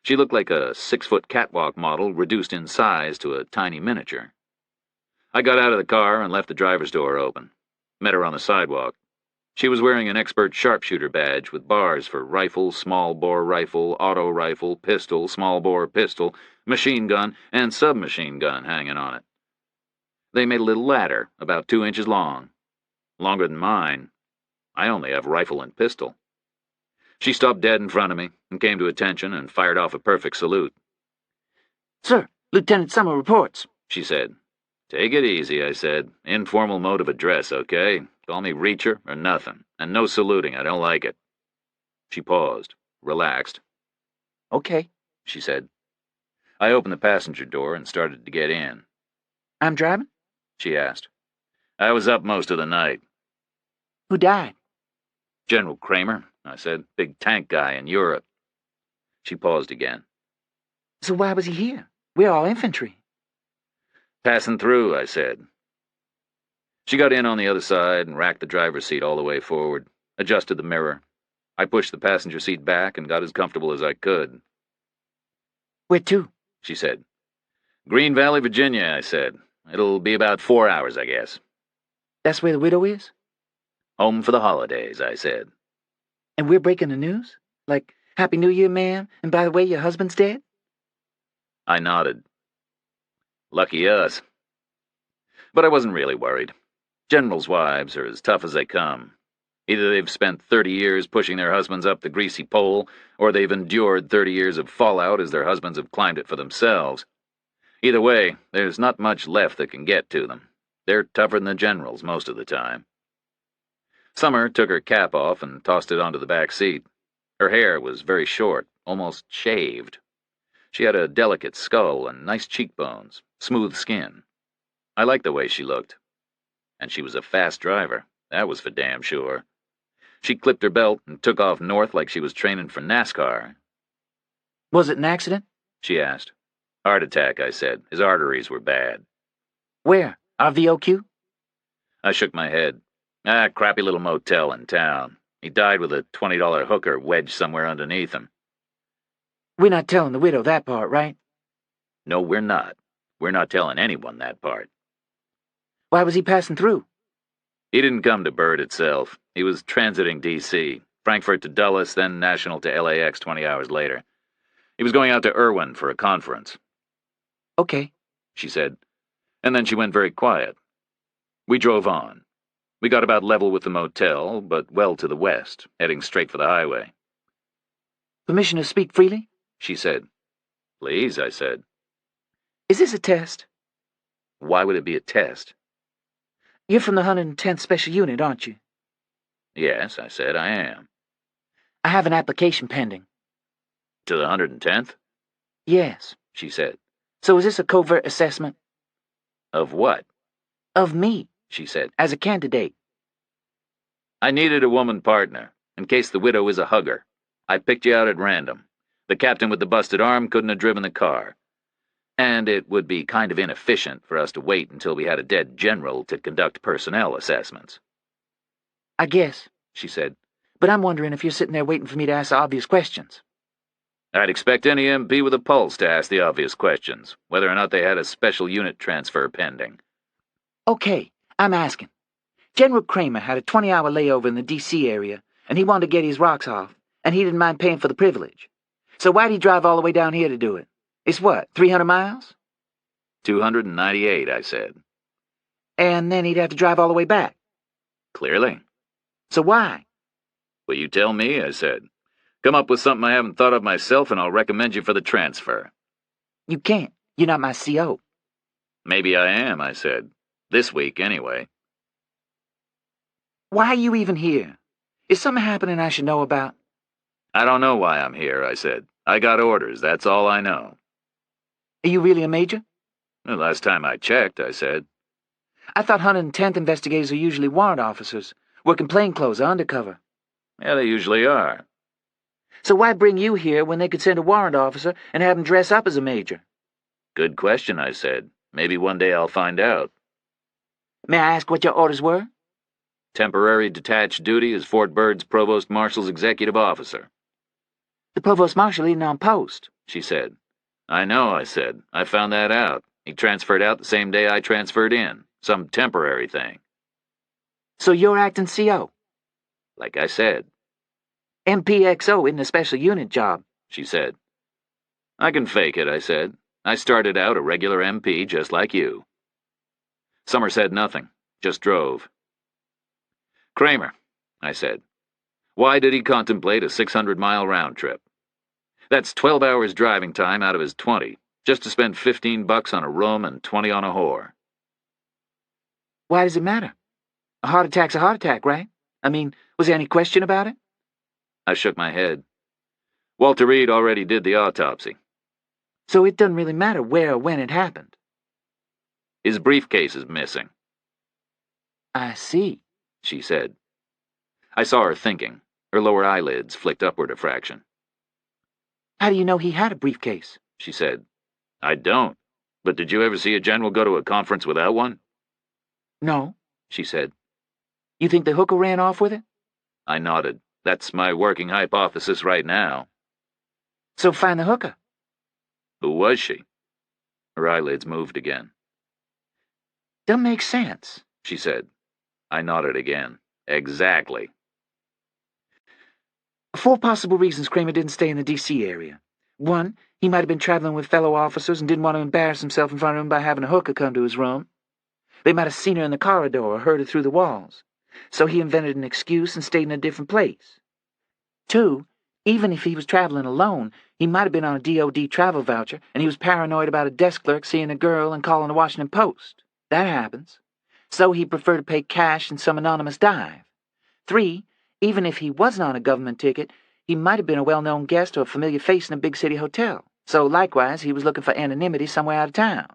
Speaker 1: She looked like a 6-foot catwalk model reduced in size to a tiny miniature. I got out of the car and left the driver's door open. Met her on the sidewalk. She was wearing an expert sharpshooter badge with bars for rifle, small-bore rifle, auto rifle, pistol, small-bore pistol, machine gun, and submachine gun hanging on it. They made a little ladder, about 2 inches long. Longer than mine. I only have rifle and pistol. She stopped dead in front of me and came to attention and fired off a perfect salute.
Speaker 3: Sir, Lieutenant Summer reports,
Speaker 1: she said. Take it easy, I said. Informal mode of address, okay? Call me Reacher or nothing. And no saluting, I don't like it. She paused, relaxed.
Speaker 3: Okay,
Speaker 1: she said. I opened the passenger door and started to get in.
Speaker 3: I'm driving?
Speaker 1: She asked. I was up most of the night.
Speaker 3: Who died?
Speaker 1: General Kramer, I said. Big tank guy in Europe. She paused again.
Speaker 3: So why was he here? We're all infantry.
Speaker 1: Passing through, I said. She got in on the other side and racked the driver's seat all the way forward, adjusted the mirror. I pushed the passenger seat back and got as comfortable as I could.
Speaker 3: Where to?
Speaker 1: She said. Green Valley, Virginia, I said. It'll be about 4 hours, I guess.
Speaker 3: That's where the widow is?
Speaker 1: Home for the holidays, I said.
Speaker 3: And we're breaking the news? Like Happy New Year, ma'am. And by the way, your husband's dead?
Speaker 1: I nodded. Lucky us. But I wasn't really worried. Generals' wives are as tough as they come. Either they've spent 30 years pushing their husbands up the greasy pole, or they've endured 30 years of fallout as their husbands have climbed it for themselves. Either way, there's not much left that can get to them. They're tougher than the generals most of the time. Summer took her cap off and tossed it onto the back seat. Her hair was very short, almost shaved. She had a delicate skull and nice cheekbones, smooth skin. I liked the way she looked. And she was a fast driver, that was for damn sure. She clipped her belt and took off north like she was training for NASCAR.
Speaker 3: Was it an accident?
Speaker 1: She asked. Heart attack, I said. His arteries were bad.
Speaker 3: Where? RVOQ?
Speaker 1: I shook my head. Crappy little motel in town. He died with a $20 hooker wedged somewhere underneath him.
Speaker 3: We're not telling the widow that part, right?
Speaker 1: No, we're not. We're not telling anyone that part.
Speaker 3: Why was he passing through?
Speaker 1: He didn't come to Bird itself. He was transiting D.C., Frankfurt to Dulles, then National to LAX 20 hours later. He was going out to Irwin for a conference.
Speaker 3: Okay,
Speaker 1: she said, and then she went very quiet. We drove on. We got about level with the motel, but well to the west, heading straight for the highway.
Speaker 3: Permission to speak freely?
Speaker 1: She said. Please, I said.
Speaker 3: Is this a test?
Speaker 1: Why would it be a test?
Speaker 3: You're from the 110th Special Unit, aren't you?
Speaker 1: Yes, I said, I am.
Speaker 3: I have an application pending.
Speaker 1: To the 110th?
Speaker 3: Yes,
Speaker 1: she said.
Speaker 3: So is this a covert assessment?
Speaker 1: Of what?
Speaker 3: Of me,
Speaker 1: she said,
Speaker 3: as a candidate.
Speaker 1: I needed a woman partner, in case the widow is a hugger. I picked you out at random. The captain with the busted arm couldn't have driven the car. And it would be kind of inefficient for us to wait until we had a dead general to conduct personnel assessments.
Speaker 3: I guess,
Speaker 1: she said.
Speaker 3: But I'm wondering if you're sitting there waiting for me to ask the obvious questions.
Speaker 1: I'd expect any MP with a pulse to ask the obvious questions, whether or not they had a special unit transfer pending.
Speaker 3: Okay, I'm asking. General Kramer had a 20-hour layover in the D.C. area, and he wanted to get his rocks off, and he didn't mind paying for the privilege. So why'd he drive all the way down here to do it? It's what, 300 miles?
Speaker 1: 298, I said.
Speaker 3: And then he'd have to drive all the way back?
Speaker 1: Clearly.
Speaker 3: So why?
Speaker 1: Well, you tell me, I said. Come up with something I haven't thought of myself, and I'll recommend you for the transfer.
Speaker 3: You can't. You're not my CO.
Speaker 1: Maybe I am, I said. This week, anyway.
Speaker 3: Why are you even here? Is something happening I should know about?
Speaker 1: I don't know why I'm here, I said. I got orders, that's all I know.
Speaker 3: Are you really a major?
Speaker 1: The last time I checked, I said.
Speaker 3: I thought 110th investigators are usually warrant officers, working plainclothes or undercover.
Speaker 1: Yeah, they usually are.
Speaker 3: So why bring you here when they could send a warrant officer and have him dress up as a major?
Speaker 1: Good question, I said. Maybe one day I'll find out.
Speaker 3: May I ask what your orders were?
Speaker 1: Temporary detached duty as Fort Bird's Provost Marshal's executive officer.
Speaker 3: The Provost Marshal isn't on post,
Speaker 1: she said. I know, I said. I found that out. He transferred out the same day I transferred in. Some temporary thing.
Speaker 3: So you're acting CO?
Speaker 1: Like I said.
Speaker 3: MPXO isn't a special unit job,
Speaker 1: she said. I can fake it, I said. I started out a regular MP just like you. Summer said nothing, just drove. Kramer, I said. Why did he contemplate a 600-mile round trip? That's 12 hours driving time out of his 20, just to spend $15 on a room and 20 on a whore.
Speaker 3: Why does it matter? A heart attack's a heart attack, right? I mean, was there any question about it?
Speaker 1: I shook my head. Walter Reed already did the autopsy.
Speaker 3: So it doesn't really matter where or when it happened.
Speaker 1: His briefcase is missing.
Speaker 3: I see,
Speaker 1: she said. I saw her thinking. Her lower eyelids flicked upward a fraction.
Speaker 3: How do you know he had a briefcase?
Speaker 1: She said. I don't. But did you ever see a general go to a conference without one?
Speaker 3: No,
Speaker 1: she said.
Speaker 3: You think the hooker ran off with it?
Speaker 1: I nodded. That's my working hypothesis right now.
Speaker 3: So find the hooker.
Speaker 1: Who was she? Her eyelids moved again.
Speaker 3: Doesn't make sense,
Speaker 1: she said. I nodded again. Exactly.
Speaker 3: 4 possible reasons Kramer didn't stay in the D.C. area. 1, he might have been traveling with fellow officers and didn't want to embarrass himself in front of them by having a hooker come to his room. They might have seen her in the corridor or heard her through the walls. So he invented an excuse and stayed in a different place. 2, even if he was traveling alone, he might have been on a DOD travel voucher and he was paranoid about a desk clerk seeing a girl and calling the Washington Post. That happens. So he preferred to pay cash in some anonymous dive. 3, even if he wasn't on a government ticket, he might have been a well-known guest or a familiar face in a big city hotel. So likewise, he was looking for anonymity somewhere out of town.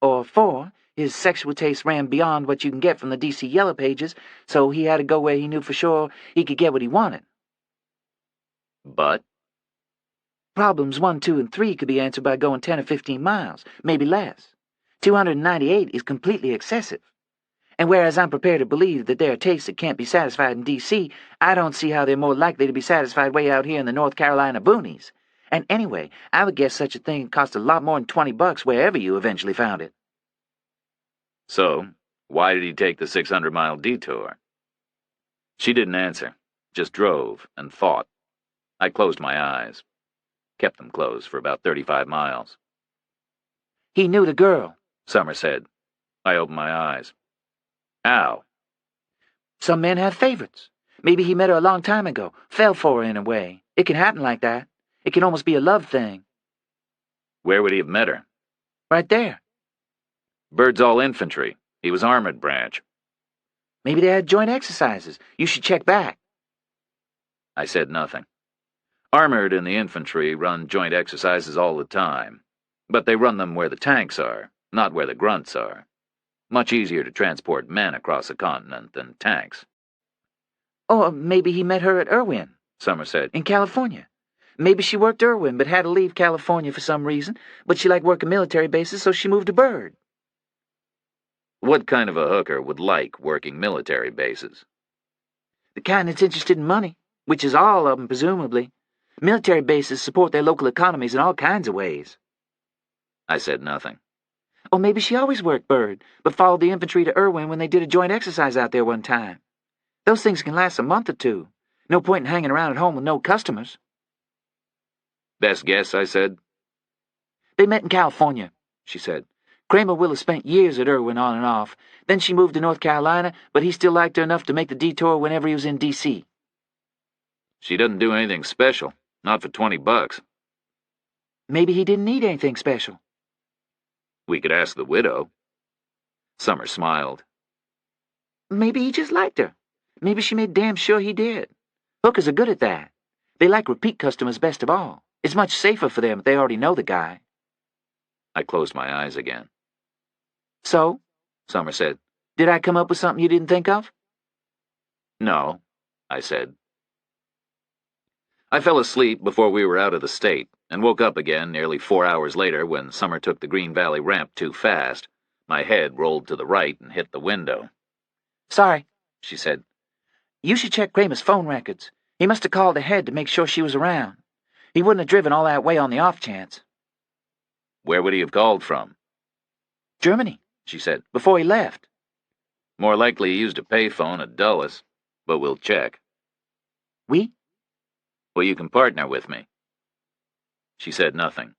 Speaker 3: Or 4, his sexual taste ran beyond what you can get from the D.C. Yellow Pages, so he had to go where he knew for sure he could get what he wanted.
Speaker 1: But?
Speaker 3: Problems 1, 2, and 3 could be answered by going 10 or 15 miles, maybe less. 298 is completely excessive. And whereas I'm prepared to believe that there are tastes that can't be satisfied in D.C., I don't see how they're more likely to be satisfied way out here in the North Carolina boonies. And anyway, I would guess such a thing cost a lot more than $20 wherever you eventually found it.
Speaker 1: So, why did he take the 600-mile detour? She didn't answer, just drove and thought. I closed my eyes. Kept them closed for about 35 miles.
Speaker 3: He knew the girl,
Speaker 1: Summer said. I opened my eyes. How?
Speaker 3: Some men have favorites. Maybe he met her a long time ago, fell for her in a way. It can happen like that. It can almost be a love thing.
Speaker 1: Where would he have met her?
Speaker 3: Right there.
Speaker 1: Bird's all infantry. He was armored branch.
Speaker 3: Maybe they had joint exercises. You should check back.
Speaker 1: I said nothing. Armored and the infantry run joint exercises all the time, but they run them where the tanks are, not where the grunts are. Much easier to transport men across a continent than tanks.
Speaker 3: Or maybe he met her at Irwin,
Speaker 1: Summer said.
Speaker 3: in California. Maybe she worked Irwin but had to leave California for some reason, but she liked working military bases, so she moved to Bird.
Speaker 1: What kind of a hooker would like working military bases?
Speaker 3: The kind that's interested in money, which is all of them, presumably. Military bases support their local economies in all kinds of ways.
Speaker 1: I said nothing.
Speaker 3: Or maybe she always worked Bird, but followed the infantry to Irwin when they did a joint exercise out there one time. Those things can last a month or two. No point in hanging around at home with no customers.
Speaker 1: Best guess, I said.
Speaker 3: They met in California, she said. Kramer will have spent years at Irwin on and off. Then she moved to North Carolina, but he still liked her enough to make the detour whenever he was in D.C.
Speaker 1: She doesn't do anything special, not for $20.
Speaker 3: Maybe he didn't need anything special.
Speaker 1: We could ask the widow. Summer smiled.
Speaker 3: Maybe he just liked her. Maybe she made damn sure he did. Hookers are good at that. They like repeat customers best of all. It's much safer for them if they already know the guy.
Speaker 1: I closed my eyes again.
Speaker 3: So,
Speaker 1: Summer said.
Speaker 3: Did I come up with something you didn't think of?
Speaker 1: No, I said. I fell asleep before we were out of the state, and woke up again nearly 4 hours later when Summer took the Green Valley ramp too fast. My head rolled to the right and hit the window.
Speaker 3: Sorry, she said. You should check Kramer's phone records. He must have called ahead to make sure she was around. He wouldn't have driven all that way on the off chance.
Speaker 1: Where would he have called from?
Speaker 3: Germany, she said, before he left.
Speaker 1: More likely he used a payphone at Dulles, but we'll check.
Speaker 3: We?
Speaker 1: Well, you can partner with me. She said nothing.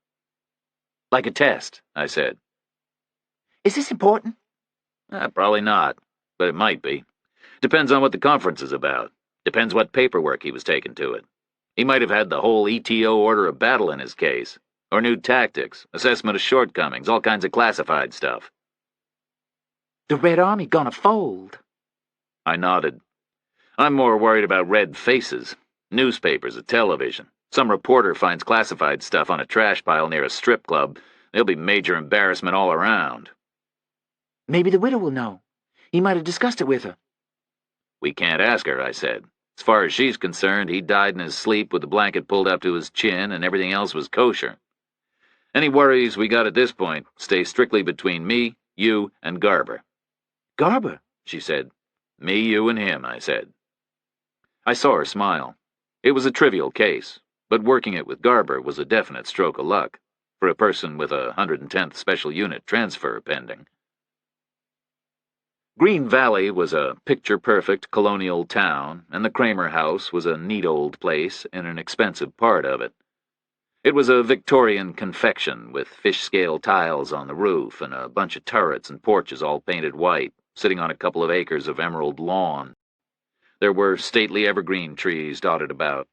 Speaker 1: Like a test, I said.
Speaker 3: Is this important?
Speaker 1: Probably not, but it might be. Depends on what the conference is about. Depends what paperwork he was taking to it. He might have had the whole ETO order of battle in his case, or new tactics, assessment of shortcomings, all kinds of classified stuff.
Speaker 3: The Red Army gonna fold.
Speaker 1: I nodded. I'm more worried about red faces, newspapers, or television. Some reporter finds classified stuff on a trash pile near a strip club. There'll be major embarrassment all around.
Speaker 3: Maybe the widow will know. He might have discussed it with her.
Speaker 1: We can't ask her, I said. As far as she's concerned, he died in his sleep with the blanket pulled up to his chin and everything else was kosher. Any worries we got at this point stay strictly between me, you, and Garber.
Speaker 3: Garber,
Speaker 1: she said. Me, you, and him, I said. I saw her smile. It was a trivial case, but working it with Garber was a definite stroke of luck for a person with a 110th Special Unit transfer pending. Green Valley was a picture-perfect colonial town, and the Kramer house was a neat old place in an expensive part of it. It was a Victorian confection with fish-scale tiles on the roof and a bunch of turrets and porches all painted white, sitting on a couple of acres of emerald lawn. There were stately evergreen trees dotted about.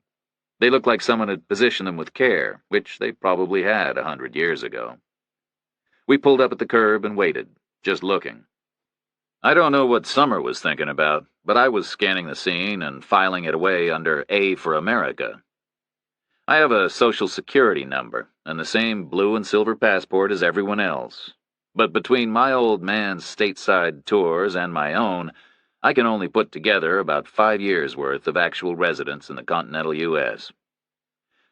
Speaker 1: They looked like someone had positioned them with care, which they probably had 100 years ago. We pulled up at the curb and waited, just looking. I don't know what Summer was thinking about, but I was scanning the scene and filing it away under A for America. I have a Social Security number and the same blue and silver passport as everyone else, but between my old man's stateside tours and my own, I can only put together about 5 years' worth of actual residence in the continental U.S.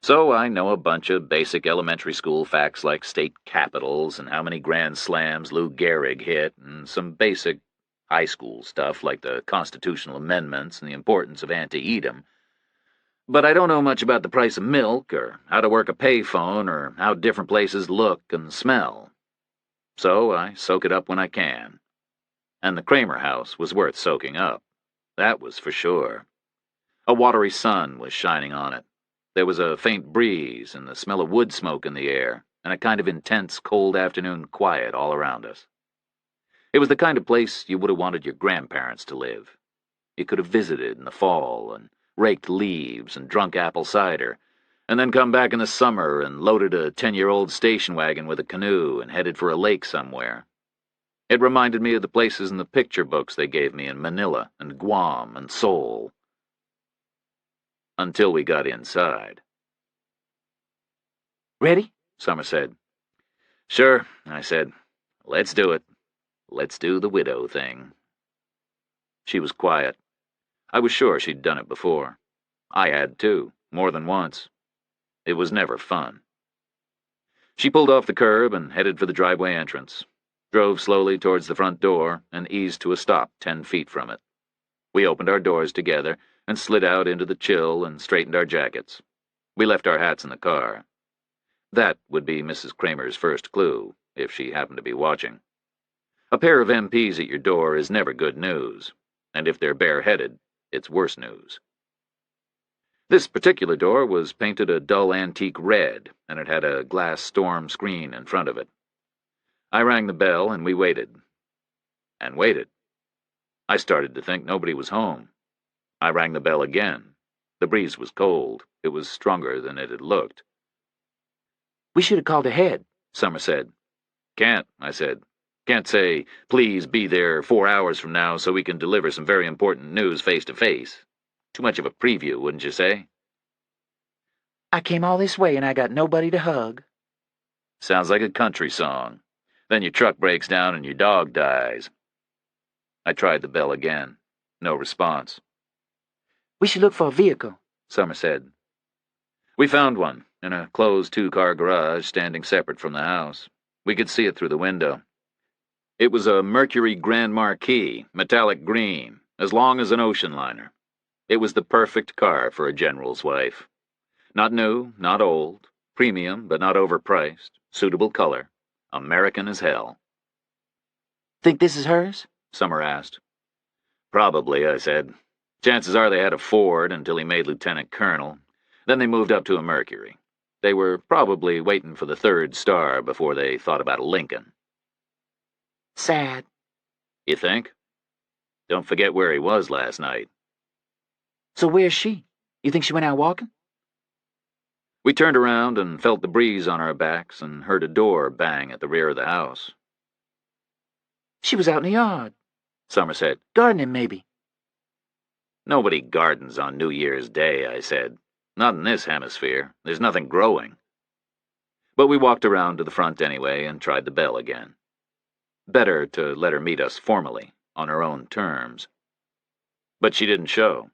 Speaker 1: So I know a bunch of basic elementary school facts like state capitals and how many grand slams Lou Gehrig hit, and some basic high school stuff like the constitutional amendments and the importance of Antietam. But I don't know much about the price of milk, or how to work a payphone, or how different places look and smell. So I soak it up when I can. And the Kramer house was worth soaking up. That was for sure. A watery sun was shining on it. There was a faint breeze and the smell of wood smoke in the air, and a kind of intense cold afternoon quiet all around us. It was the kind of place you would have wanted your grandparents to live. You could have visited in the fall and raked leaves and drunk apple cider, and then come back in the summer and loaded a 10-year-old station wagon with a canoe and headed for a lake somewhere. It reminded me of the places in the picture books they gave me in Manila and Guam and Seoul. Until we got inside.
Speaker 3: Ready?
Speaker 1: Summer said. Sure, I said. Let's do it. Let's do the widow thing. She was quiet. I was sure she'd done it before. I had too, more than once. It was never fun. She pulled off the curb and headed for the driveway entrance, drove slowly towards the front door, and eased to a stop 10 feet from it. We opened our doors together and slid out into the chill and straightened our jackets. We left our hats in the car. That would be Mrs. Kramer's first clue, if she happened to be watching. A pair of MPs at your door is never good news, and if they're bareheaded, it's worse news. This particular door was painted a dull antique red, and it had a glass storm screen in front of it. I rang the bell, and we waited. And waited. I started to think nobody was home. I rang the bell again. The breeze was cold. It was stronger than it had looked.
Speaker 3: We should have called ahead,
Speaker 1: Summer said. Can't, I said. Can't say, please be there 4 hours from now so we can deliver some very important news face to face. Too much of a preview, wouldn't you say?
Speaker 3: I came all this way and I got nobody to hug.
Speaker 1: Sounds like a country song. Then your truck breaks down and your dog dies. I tried the bell again. No response.
Speaker 3: We should look for a vehicle,
Speaker 1: Summer said. We found one, in a closed 2-car garage standing separate from the house. We could see it through the window. It was a Mercury Grand Marquis, metallic green, as long as an ocean liner. It was the perfect car for a general's wife. Not new, not old, premium but not overpriced, suitable color, American as hell.
Speaker 3: Think this is hers?
Speaker 1: Summer asked. Probably, I said. Chances are they had a Ford until he made lieutenant colonel. Then they moved up to a Mercury. They were probably waiting for the 3rd star before they thought about a Lincoln.
Speaker 3: Sad.
Speaker 1: You think? Don't forget where he was last night.
Speaker 3: So where's she? You think she went out walking?
Speaker 1: We turned around and felt the breeze on our backs and heard a door bang at the rear of the house.
Speaker 3: She was out in the yard,
Speaker 1: Summer said.
Speaker 3: gardening maybe.
Speaker 1: Nobody gardens on New Year's Day, I said. Not in this hemisphere. There's nothing growing. But we walked around to the front anyway and tried the bell again. Better to let her meet us formally, on her own terms. But she didn't show.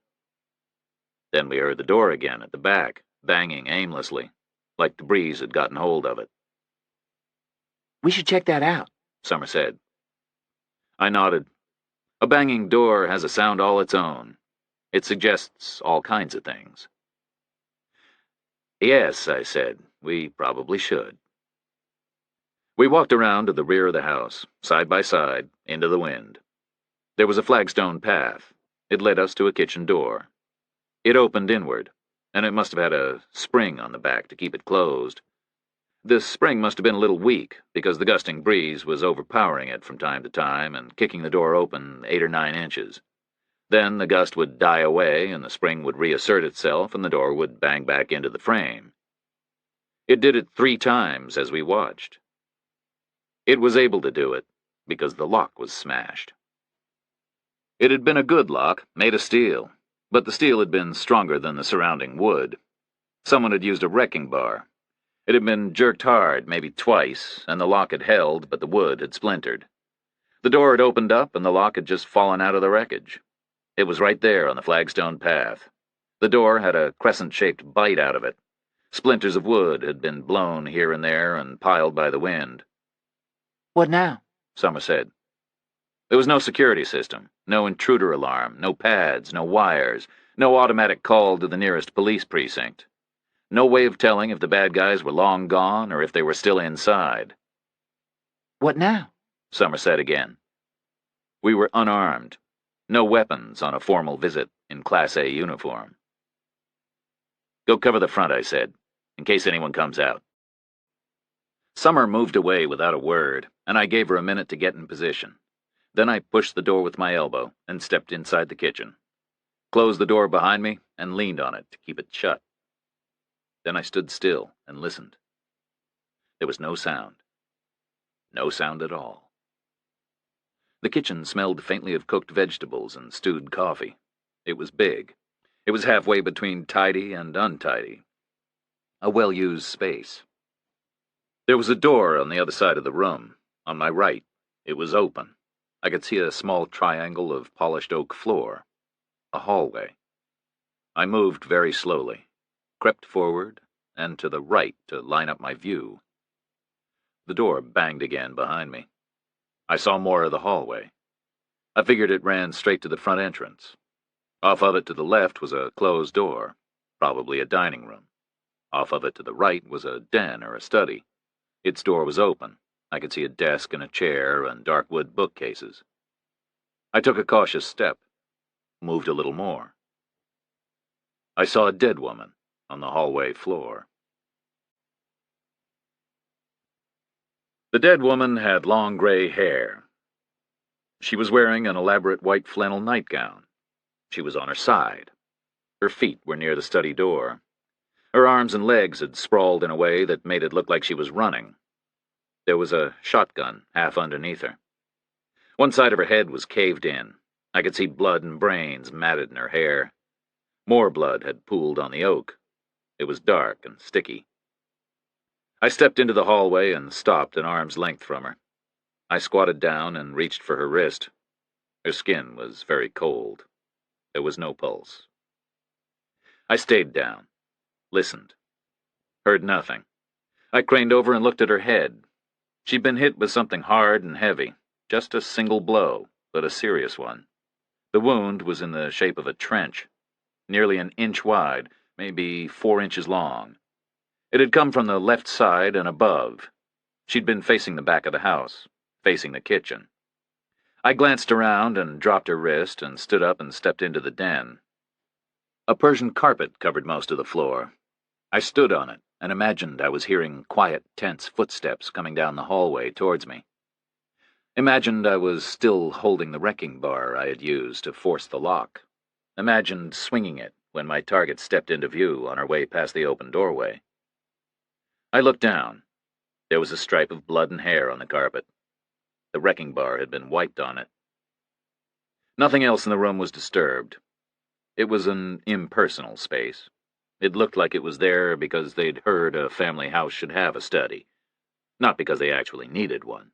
Speaker 1: Then we heard the door again at the back, banging aimlessly, like the breeze had gotten hold of it.
Speaker 3: We should check that out,
Speaker 1: Summer said. I nodded. A banging door has a sound all its own. It suggests all kinds of things. Yes, I said, we probably should. We walked around to the rear of the house, side by side, into the wind. There was a flagstone path. It led us to a kitchen door. It opened inward, and it must have had a spring on the back to keep it closed. This spring must have been a little weak, because the gusting breeze was overpowering it from time to time and kicking the door open 8 or 9 inches. Then the gust would die away, and the spring would reassert itself, and the door would bang back into the frame. It did it 3 times as we watched. It was able to do it because the lock was smashed. It had been a good lock, made of steel, but the steel had been stronger than the surrounding wood. Someone had used a wrecking bar. It had been jerked hard, maybe twice, and the lock had held, but the wood had splintered. The door had opened up, and the lock had just fallen out of the wreckage. It was right there on the flagstone path. The door had a crescent-shaped bite out of it. Splinters of wood had been blown here and there and piled by the wind.
Speaker 3: What now?
Speaker 1: Summer said. There was no security system, no intruder alarm, no pads, no wires, no automatic call to the nearest police precinct. No way of telling if the bad guys were long gone or if they were still inside.
Speaker 3: What now?
Speaker 1: Summer said again. We were unarmed. No weapons on a formal visit in Class A uniform. Go cover the front, I said, in case anyone comes out. Summer moved away without a word, and I gave her a minute to get in position. Then I pushed the door with my elbow and stepped inside the kitchen, closed the door behind me, and leaned on it to keep it shut. Then I stood still and listened. There was no sound. No sound at all. The kitchen smelled faintly of cooked vegetables and stewed coffee. It was big. It was halfway between tidy and untidy. A well-used space. There was a door on the other side of the room. On my right, it was open. I could see a small triangle of polished oak floor. A hallway. I moved very slowly, crept forward, and to the right to line up my view. The door banged again behind me. I saw more of the hallway. I figured it ran straight to the front entrance. Off of it to the left was a closed door, probably a dining room. Off of it to the right was a den or a study. Its door was open. I could see a desk and a chair and dark wood bookcases. I took a cautious step, moved a little more. I saw a dead woman on the hallway floor. The dead woman had long gray hair. She was wearing an elaborate white flannel nightgown. She was on her side. Her feet were near the study door. Her arms and legs had sprawled in a way that made it look like she was running. There was a shotgun half underneath her. One side of her head was caved in. I could see blood and brains matted in her hair. More blood had pooled on the oak. It was dark and sticky. I stepped into the hallway and stopped an arm's length from her. I squatted down and reached for her wrist. Her skin was very cold. There was no pulse. I stayed down, listened, heard nothing. I craned over and looked at her head. She'd been hit with something hard and heavy, just a single blow, but a serious one. The wound was in the shape of a trench, nearly an inch wide, maybe 4 inches long. It had come from the left side and above. She'd been facing the back of the house, facing the kitchen. I glanced around and dropped her wrist and stood up and stepped into the den. A Persian carpet covered most of the floor. I stood on it and imagined I was hearing quiet, tense footsteps coming down the hallway towards me. Imagined I was still holding the wrecking bar I had used to force the lock. Imagined swinging it when my target stepped into view on her way past the open doorway. I looked down. There was a stripe of blood and hair on the carpet. The wrecking bar had been wiped on it. Nothing else in the room was disturbed. It was an impersonal space. It looked like it was there because they'd heard a family house should have a study, not because they actually needed one.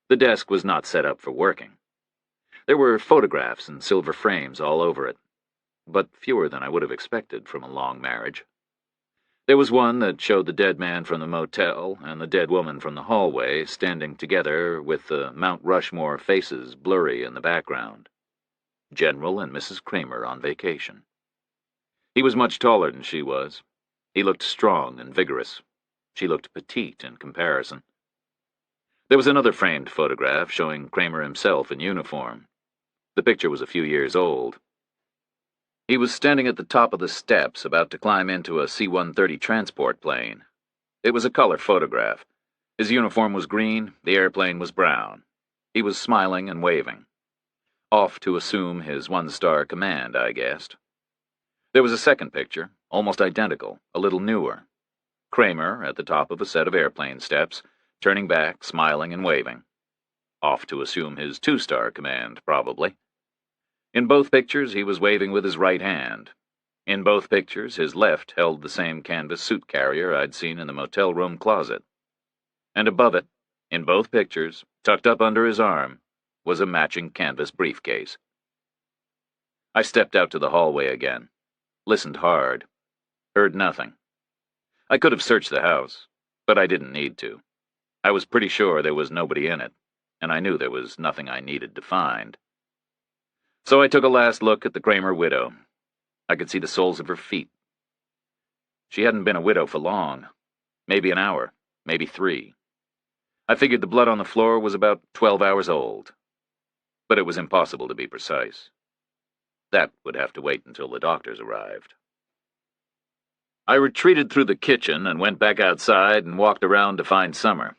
Speaker 1: The desk was not set up for working. There were photographs in silver frames all over it, but fewer than I would have expected from a long marriage. There was one that showed the dead man from the motel and the dead woman from the hallway standing together with the Mount Rushmore faces blurry in the background. General and Mrs. Kramer on vacation. He was much taller than she was. He looked strong and vigorous. She looked petite in comparison. There was another framed photograph showing Kramer himself in uniform. The picture was a few years old. He was standing at the top of the steps, about to climb into a C-130 transport plane. It was a color photograph. His uniform was green, the airplane was brown. He was smiling and waving. Off to assume his one-star command, I guessed. There was a second picture, almost identical, a little newer. Kramer at the top of a set of airplane steps, turning back, smiling and waving. Off to assume his two-star command, probably. In both pictures, he was waving with his right hand. In both pictures, his left held the same canvas suit carrier I'd seen in the motel room closet. And above it, in both pictures, tucked up under his arm, was a matching canvas briefcase. I stepped out to the hallway again, listened hard, heard nothing. I could have searched the house, but I didn't need to. I was pretty sure there was nobody in it, and I knew there was nothing I needed to find. So I took a last look at the Kramer widow. I could see the soles of her feet. She hadn't been a widow for long, maybe an hour, maybe 3. I figured the blood on the floor was about 12 hours old, but it was impossible to be precise. That would have to wait until the doctors arrived. I retreated through the kitchen and went back outside and walked around to find Summer.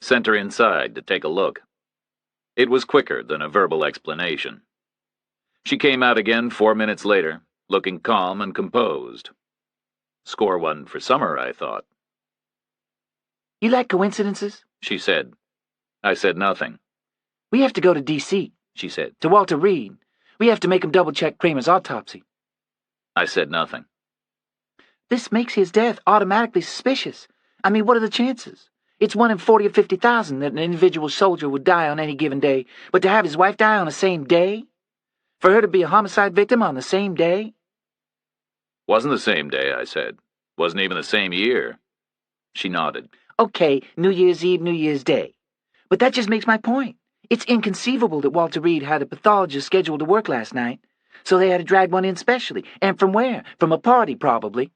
Speaker 1: Sent her inside to take a look. It was quicker than a verbal explanation. She came out again 4 minutes later, looking calm and composed. Score one for Summer, I thought.
Speaker 3: You like coincidences?
Speaker 1: She said. I said nothing.
Speaker 3: We have to go to D.C., she said, to Walter Reed. We have to make him double-check Kramer's autopsy.
Speaker 1: I said nothing.
Speaker 3: This makes his death automatically suspicious. I mean, what are the chances? It's 1 in 40 or 50,000 that an individual soldier would die on any given day, but to have his wife die on the same day? For her to be a homicide victim on the same day?
Speaker 1: Wasn't the same day, I said. Wasn't even the same year. She nodded.
Speaker 3: Okay, New Year's Eve, New Year's Day. But that just makes my point. It's inconceivable that Walter Reed had a pathologist scheduled to work last night, so they had to drag one in specially. And from where? From a party, probably.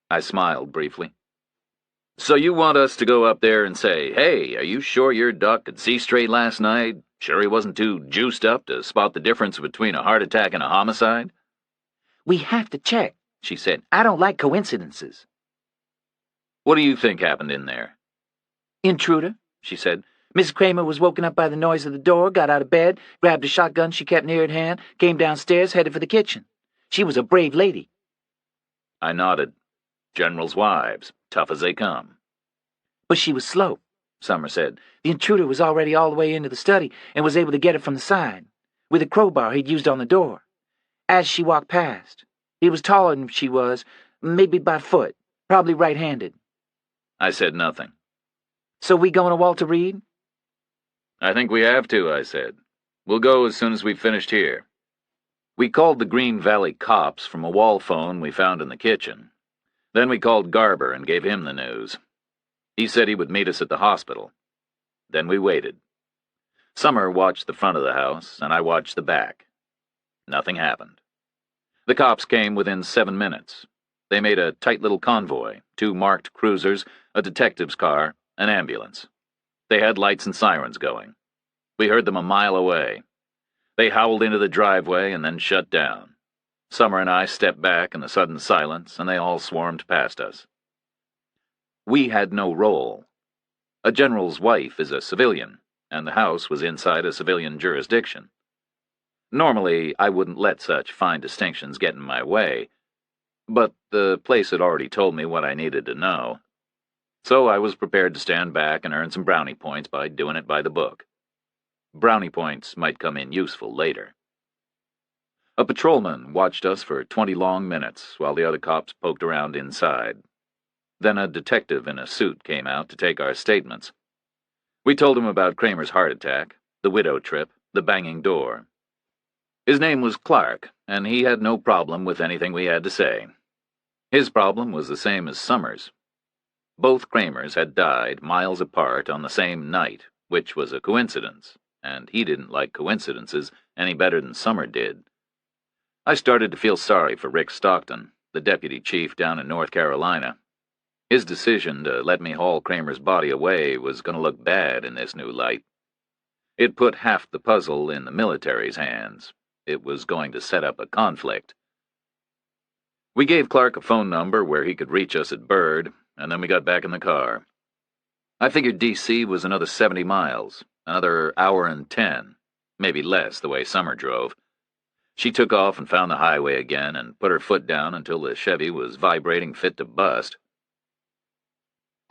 Speaker 1: I smiled briefly. So you want us to go up there and say, hey, are you sure your doc could see straight last night? Sure he wasn't too juiced up to spot the difference between a heart attack and a homicide?
Speaker 3: We have to check, she said. I don't like coincidences.
Speaker 1: What do you think happened in there?
Speaker 3: Intruder, she said. Mrs. Kramer was woken up by the noise of the door, got out of bed, grabbed a shotgun she kept near at hand, came downstairs, headed for the kitchen. She was a brave lady.
Speaker 1: I nodded. Generals' wives, tough as they come.
Speaker 3: But she was slow, Summer said. The intruder was already all the way into the study and was able to get it from the side, with a crowbar he'd used on the door. As she walked past, he was taller than she was, maybe by a foot, probably right-handed.
Speaker 1: I said nothing.
Speaker 3: So we going to Walter Reed?
Speaker 1: I think we have to, I said. We'll go as soon as we've finished here. We called the Green Valley cops from a wall phone we found in the kitchen. Then we called Garber and gave him the news. He said he would meet us at the hospital. Then we waited. Summer watched the front of the house, and I watched the back. Nothing happened. The cops came within 7 minutes. They made a tight little convoy, 2 marked cruisers, a detective's car, an ambulance. They had lights and sirens going. We heard them a mile away. They howled into the driveway and then shut down. Summer and I stepped back in the sudden silence, and they all swarmed past us. We had no role. A general's wife is a civilian, and the house was inside a civilian jurisdiction. Normally, I wouldn't let such fine distinctions get in my way, but the place had already told me what I needed to know. So I was prepared to stand back and earn some brownie points by doing it by the book. Brownie points might come in useful later. A patrolman watched us for 20 long minutes while the other cops poked around inside. Then a detective in a suit came out to take our statements. We told him about Kramer's heart attack, the widow trip, the banging door. His name was Clark, and he had no problem with anything we had to say. His problem was the same as Summers. Both Kramers had died miles apart on the same night, which was a coincidence, and he didn't like coincidences any better than Summer did. I started to feel sorry for Rick Stockton, the deputy chief down in North Carolina. His decision to let me haul Kramer's body away was going to look bad in this new light. It put half the puzzle in the military's hands. It was going to set up a conflict. We gave Clark a phone number where he could reach us at Bird, and then we got back in the car. I figured D.C. was another 70 miles, another hour and 10, maybe less the way Summer drove. She took off and found the highway again and put her foot down until the Chevy was vibrating fit to bust.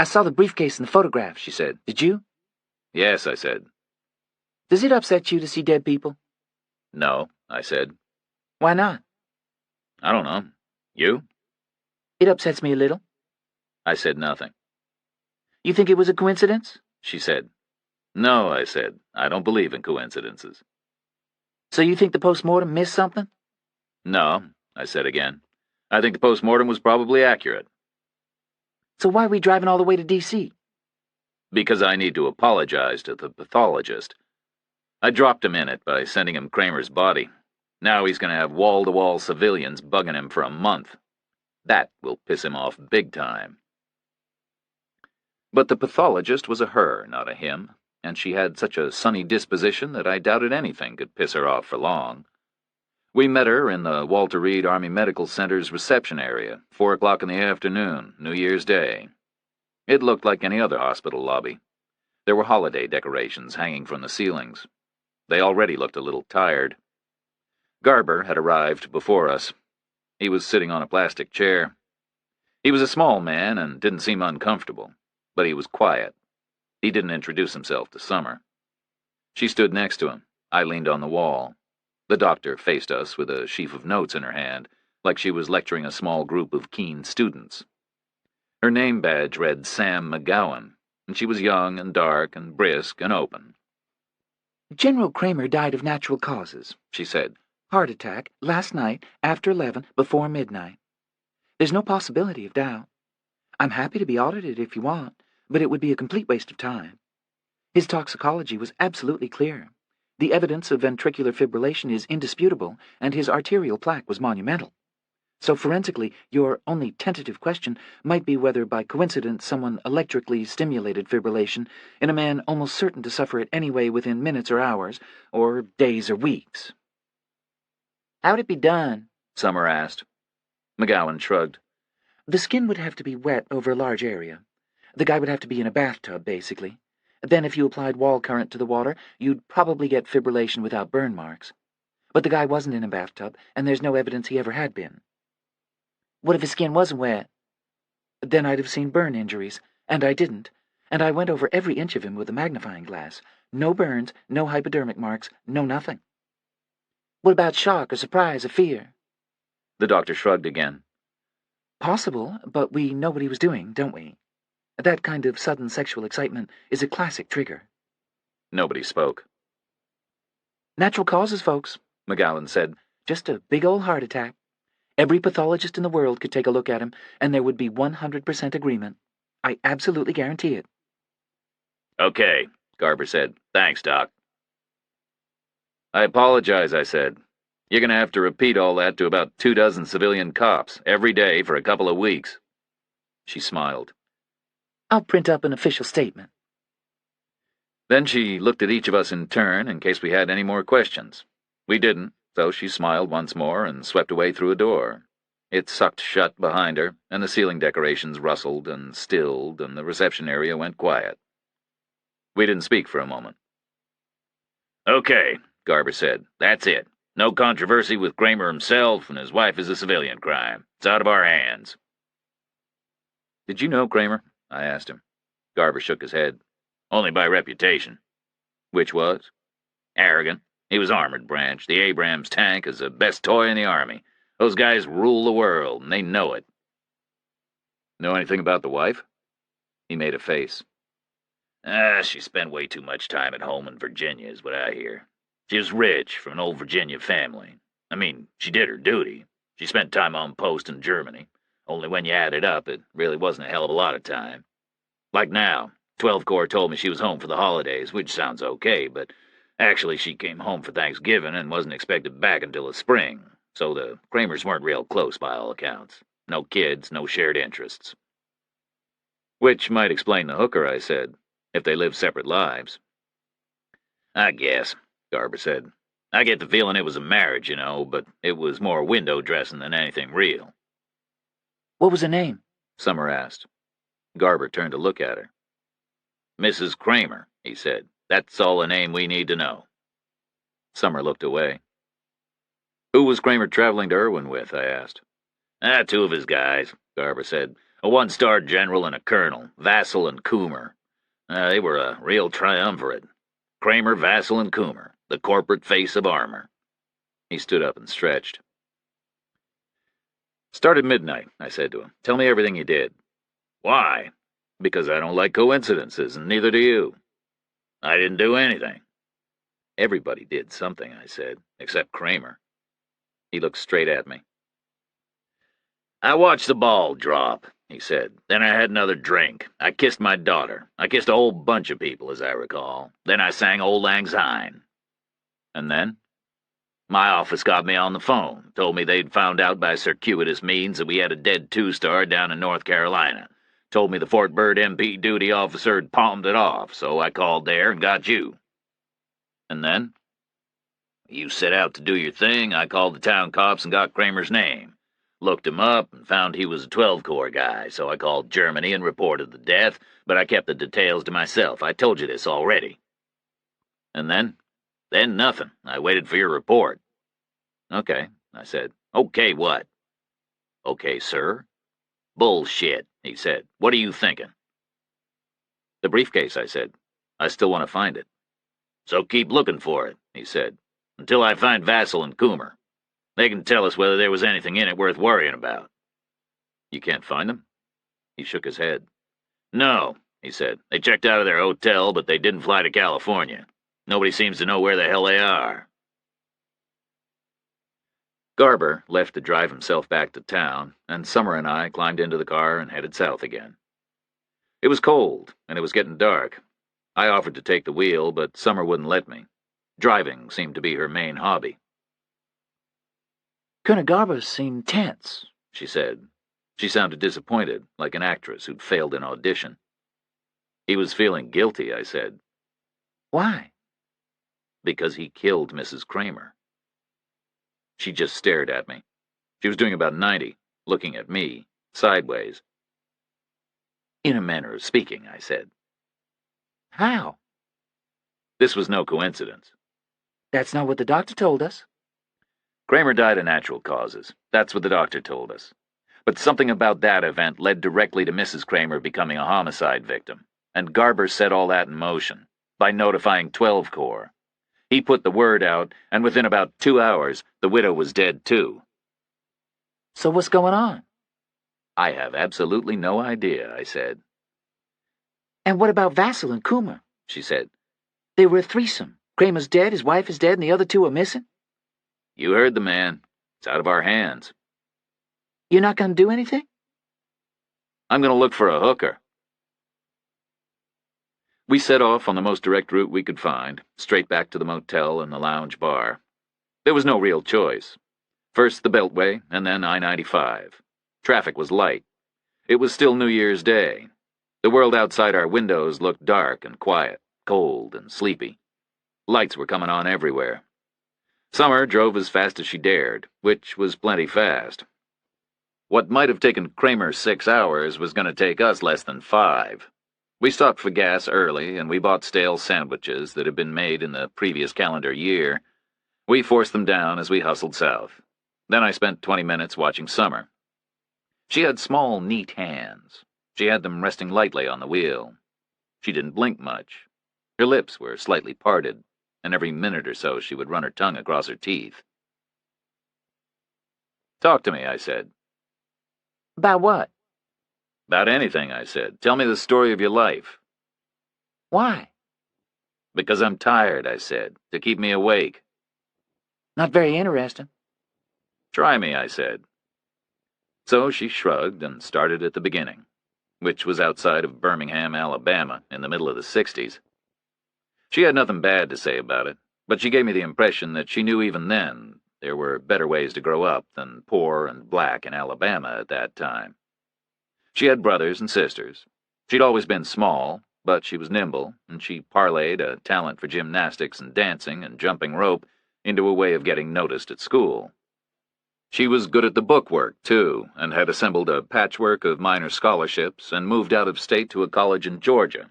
Speaker 3: I saw the briefcase in the photograph, she said. Did you?
Speaker 1: Yes, I said.
Speaker 3: Does it upset you to see dead people?
Speaker 1: No, I said.
Speaker 3: Why not?
Speaker 1: I don't know. You?
Speaker 3: It upsets me a little.
Speaker 1: I said nothing.
Speaker 3: You think it was a coincidence?
Speaker 1: She said. No, I said. I don't believe in coincidences.
Speaker 3: So you think the post-mortem missed something?
Speaker 1: No, I said again. I think the post-mortem was probably accurate.
Speaker 3: So why are we driving all the way to D.C.?
Speaker 1: Because I need to apologize to the pathologist. I dropped him in it by sending him Kramer's body. Now he's going to have wall-to-wall civilians bugging him for a month. That will piss him off big time. But the pathologist was a her, not a him, and she had such a sunny disposition that I doubted anything could piss her off for long. We met her in the Walter Reed Army Medical Center's reception area, 4 o'clock in the afternoon, New Year's Day. It looked like any other hospital lobby. There were holiday decorations hanging from the ceilings. They already looked a little tired. Garber had arrived before us. He was sitting on a plastic chair. He was a small man and didn't seem uncomfortable, but he was quiet. He didn't introduce himself to Summer. She stood next to him. I leaned on the wall. The doctor faced us with a sheaf of notes in her hand, like she was lecturing a small group of keen students. Her name badge read Sam McGowan, and she was young and dark and brisk and open.
Speaker 3: General Kramer died of natural causes, she said. Heart attack, last night, after 11, before midnight. There's no possibility of doubt. I'm happy to be audited if you want, but it would be a complete waste of time. His toxicology was absolutely clear. The evidence of ventricular fibrillation is indisputable, and his arterial plaque was monumental. So forensically, your only tentative question might be whether by coincidence someone electrically stimulated fibrillation in a man almost certain to suffer it anyway within minutes or hours, or days or weeks. How'd it be done? Summer asked. McGowan shrugged. The skin would have to be wet over a large area. The guy would have to be in a bathtub, basically. Then if you applied wall current to the water, you'd probably get fibrillation without burn marks. But the guy wasn't in a bathtub, and there's no evidence he ever had been. What if his skin wasn't wet? Then I'd have seen burn injuries, and I didn't, and I went over every inch of him with a magnifying glass. No burns, no hypodermic marks, no nothing. What about shock or surprise or fear? The doctor shrugged again. Possible, but we know what he was doing, don't we? That kind of sudden sexual excitement is a classic trigger. Nobody spoke. Natural causes, folks, McGowan said. Just a big old heart attack. Every pathologist in the world could take a look at him, and there would be 100% agreement. I absolutely guarantee it.
Speaker 1: Okay, Garber said. Thanks, Doc. I apologize, I said. You're going to have to repeat all that to about 24 civilian cops, every day for a couple of weeks. She smiled.
Speaker 3: I'll print up an official statement.
Speaker 1: Then she looked at each of us in turn in case we had any more questions. We didn't, so she smiled once more and swept away through a door. It sucked shut behind her, and the ceiling decorations rustled and stilled, and the reception area went quiet. We didn't speak for a moment. Okay, Garber said. That's it. No controversy with Kramer himself, and his wife is a civilian crime. It's out of our hands. Did you know Kramer? I asked him. Garber shook his head. Only by reputation. Which was? Arrogant. He was armored branch. The Abrams tank is the best toy in the Army. Those guys rule the world, and they know it. Know anything about the wife? He made a face. She spent way too much time at home in Virginia, is what I hear. She was rich, from an old Virginia family. I mean, she did her duty. She spent time on post in Germany. Only when you add it up, it really wasn't a hell of a lot of time. Like now, 12 Corps told me she was home for the holidays, which sounds okay, but actually she came home for Thanksgiving and wasn't expected back until the spring, so the Kramers weren't real close by all accounts. No kids, no shared interests. Which might explain the hooker, I said, if they live separate lives.
Speaker 2: I guess, Garber said. I get the feeling it was a marriage, but it was more window dressing than anything real.
Speaker 3: What was her name?
Speaker 1: Summer asked. Garber turned to look at her.
Speaker 2: Mrs. Kramer, he said. That's all the name we need to know.
Speaker 1: Summer looked away. Who was Kramer traveling to Irwin with? I asked.
Speaker 2: Two of his guys, Garber said. A one-star general and a colonel, Vassell and Coomer. They were a real triumvirate. Kramer, Vassell, and Coomer, the corporate face of armor.
Speaker 1: He stood up and stretched. Start at midnight, I said to him. Tell me everything you did.
Speaker 2: Why?
Speaker 1: Because I don't like coincidences, and neither do you.
Speaker 2: I didn't do anything.
Speaker 1: Everybody did something, I said, except Kramer. He looked straight at me.
Speaker 2: I watched the ball drop, he said. Then I had another drink. I kissed my daughter. I kissed a whole bunch of people, as I recall. Then I sang Old Lang Syne.
Speaker 1: And then?
Speaker 2: My office got me on the phone, told me they'd found out by circuitous means that we had a dead two-star down in North Carolina. Told me the Fort Byrd MP duty officer had palmed it off, so I called there and got you.
Speaker 1: And then?
Speaker 2: You set out to do your thing. I called the town cops and got Kramer's name. Looked him up and found he was a 12-Corps guy, so I called Germany and reported the death, but I kept the details to myself. I told you this already.
Speaker 1: And then?
Speaker 2: Then nothing. I waited for your report.
Speaker 1: Okay, I said.
Speaker 2: Okay, what?
Speaker 1: Okay, sir.
Speaker 2: Bullshit, he said. What are you thinking?
Speaker 1: The briefcase, I said. I still want to find it.
Speaker 2: So keep looking for it, he said, until I find Vassell and Coomer. They can tell us whether there was anything in it worth worrying about.
Speaker 1: You can't find them? He shook his head.
Speaker 2: No, he said. They checked out of their hotel, but they didn't fly to California. Nobody seems to know where the hell they are.
Speaker 1: Garber left to drive himself back to town, and Summer and I climbed into the car and headed south again. It was cold, and it was getting dark. I offered to take the wheel, but Summer wouldn't let me. Driving seemed to be her main hobby.
Speaker 3: Colonel Garber seemed tense,
Speaker 1: she said. She sounded disappointed, like an actress who'd failed an audition. He was feeling guilty, I said.
Speaker 3: Why?
Speaker 1: Because he killed Mrs. Kramer. She just stared at me. She was doing about 90, looking at me, sideways. In a manner of speaking, I said.
Speaker 3: How?
Speaker 1: This was no coincidence.
Speaker 3: That's not what the doctor told us.
Speaker 1: Kramer died of natural causes. That's what the doctor told us. But something about that event led directly to Mrs. Kramer becoming a homicide victim, and Garber set all that in motion by notifying 12 Corps. He put the word out, and within about 2 hours, the widow was dead too.
Speaker 3: So what's going on?
Speaker 1: I have absolutely no idea, I said.
Speaker 3: And what about Vassell and Coomer?
Speaker 1: She said.
Speaker 3: They were a threesome. Kramer's dead, his wife is dead, and the other two are missing?
Speaker 1: You heard the man. It's out of our hands.
Speaker 3: You're not going to do anything?
Speaker 1: I'm going to look for a hooker. We set off on the most direct route we could find, straight back to the motel and the lounge bar. There was no real choice. First the Beltway, and then I-95. Traffic was light. It was still New Year's Day. The world outside our windows looked dark and quiet, cold and sleepy. Lights were coming on everywhere. Summer drove as fast as she dared, which was plenty fast. What might have taken Kramer 6 hours was going to take us less than 5. We stopped for gas early, and we bought stale sandwiches that had been made in the previous calendar year. We forced them down as we hustled south. Then I spent 20 minutes watching Summer. She had small, neat hands. She had them resting lightly on the wheel. She didn't blink much. Her lips were slightly parted, and every minute or so she would run her tongue across her teeth. Talk to me, I said.
Speaker 3: About what?
Speaker 1: About anything, I said. Tell me the story of your life.
Speaker 3: Why?
Speaker 1: Because I'm tired, I said, to keep me awake.
Speaker 3: Not very interesting.
Speaker 1: Try me, I said. So she shrugged and started at the beginning, which was outside of Birmingham, Alabama, in the middle of the 60s. She had nothing bad to say about it, but she gave me the impression that she knew even then there were better ways to grow up than poor and black in Alabama at that time. She had brothers and sisters. She'd always been small, but she was nimble, and she parlayed a talent for gymnastics and dancing and jumping rope into a way of getting noticed at school. She was good at the bookwork, too, and had assembled a patchwork of minor scholarships and moved out of state to a college in Georgia.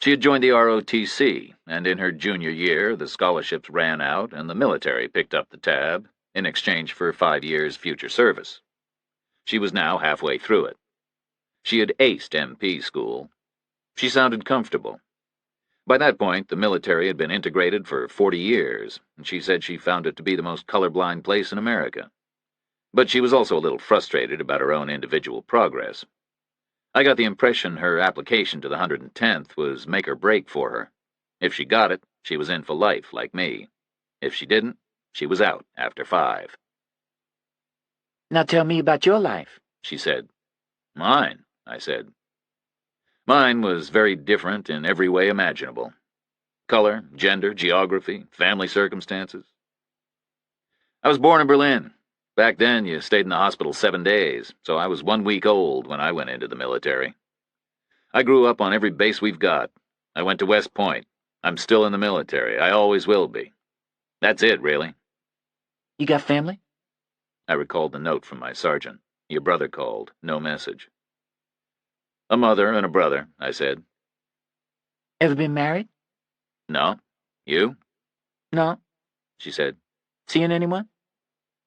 Speaker 1: She had joined the ROTC, and in her junior year the scholarships ran out and the military picked up the tab in exchange for 5 years' future service. She was now halfway through it. She had aced MP school. She sounded comfortable. By that point, the military had been integrated for 40 years, and she said she found it to be the most colorblind place in America. But she was also a little frustrated about her own individual progress. I got the impression her application to the 110th was make or break for her. If she got it, she was in for life, like me. If she didn't, she was out after 5.
Speaker 3: Now tell me about your life,
Speaker 1: she said. Mine, I said. Mine was very different in every way imaginable. Color, gender, geography, family circumstances. I was born in Berlin. Back then, you stayed in the hospital 7 days, so I was 1 week old when I went into the military. I grew up on every base we've got. I went to West Point. I'm still in the military. I always will be. That's it, really.
Speaker 3: You got family?
Speaker 1: I recalled the note from my sergeant. Your brother called. No message. A mother and a brother, I said.
Speaker 3: Ever been married?
Speaker 1: No. You?
Speaker 3: No,
Speaker 1: She said.
Speaker 3: seeing anyone?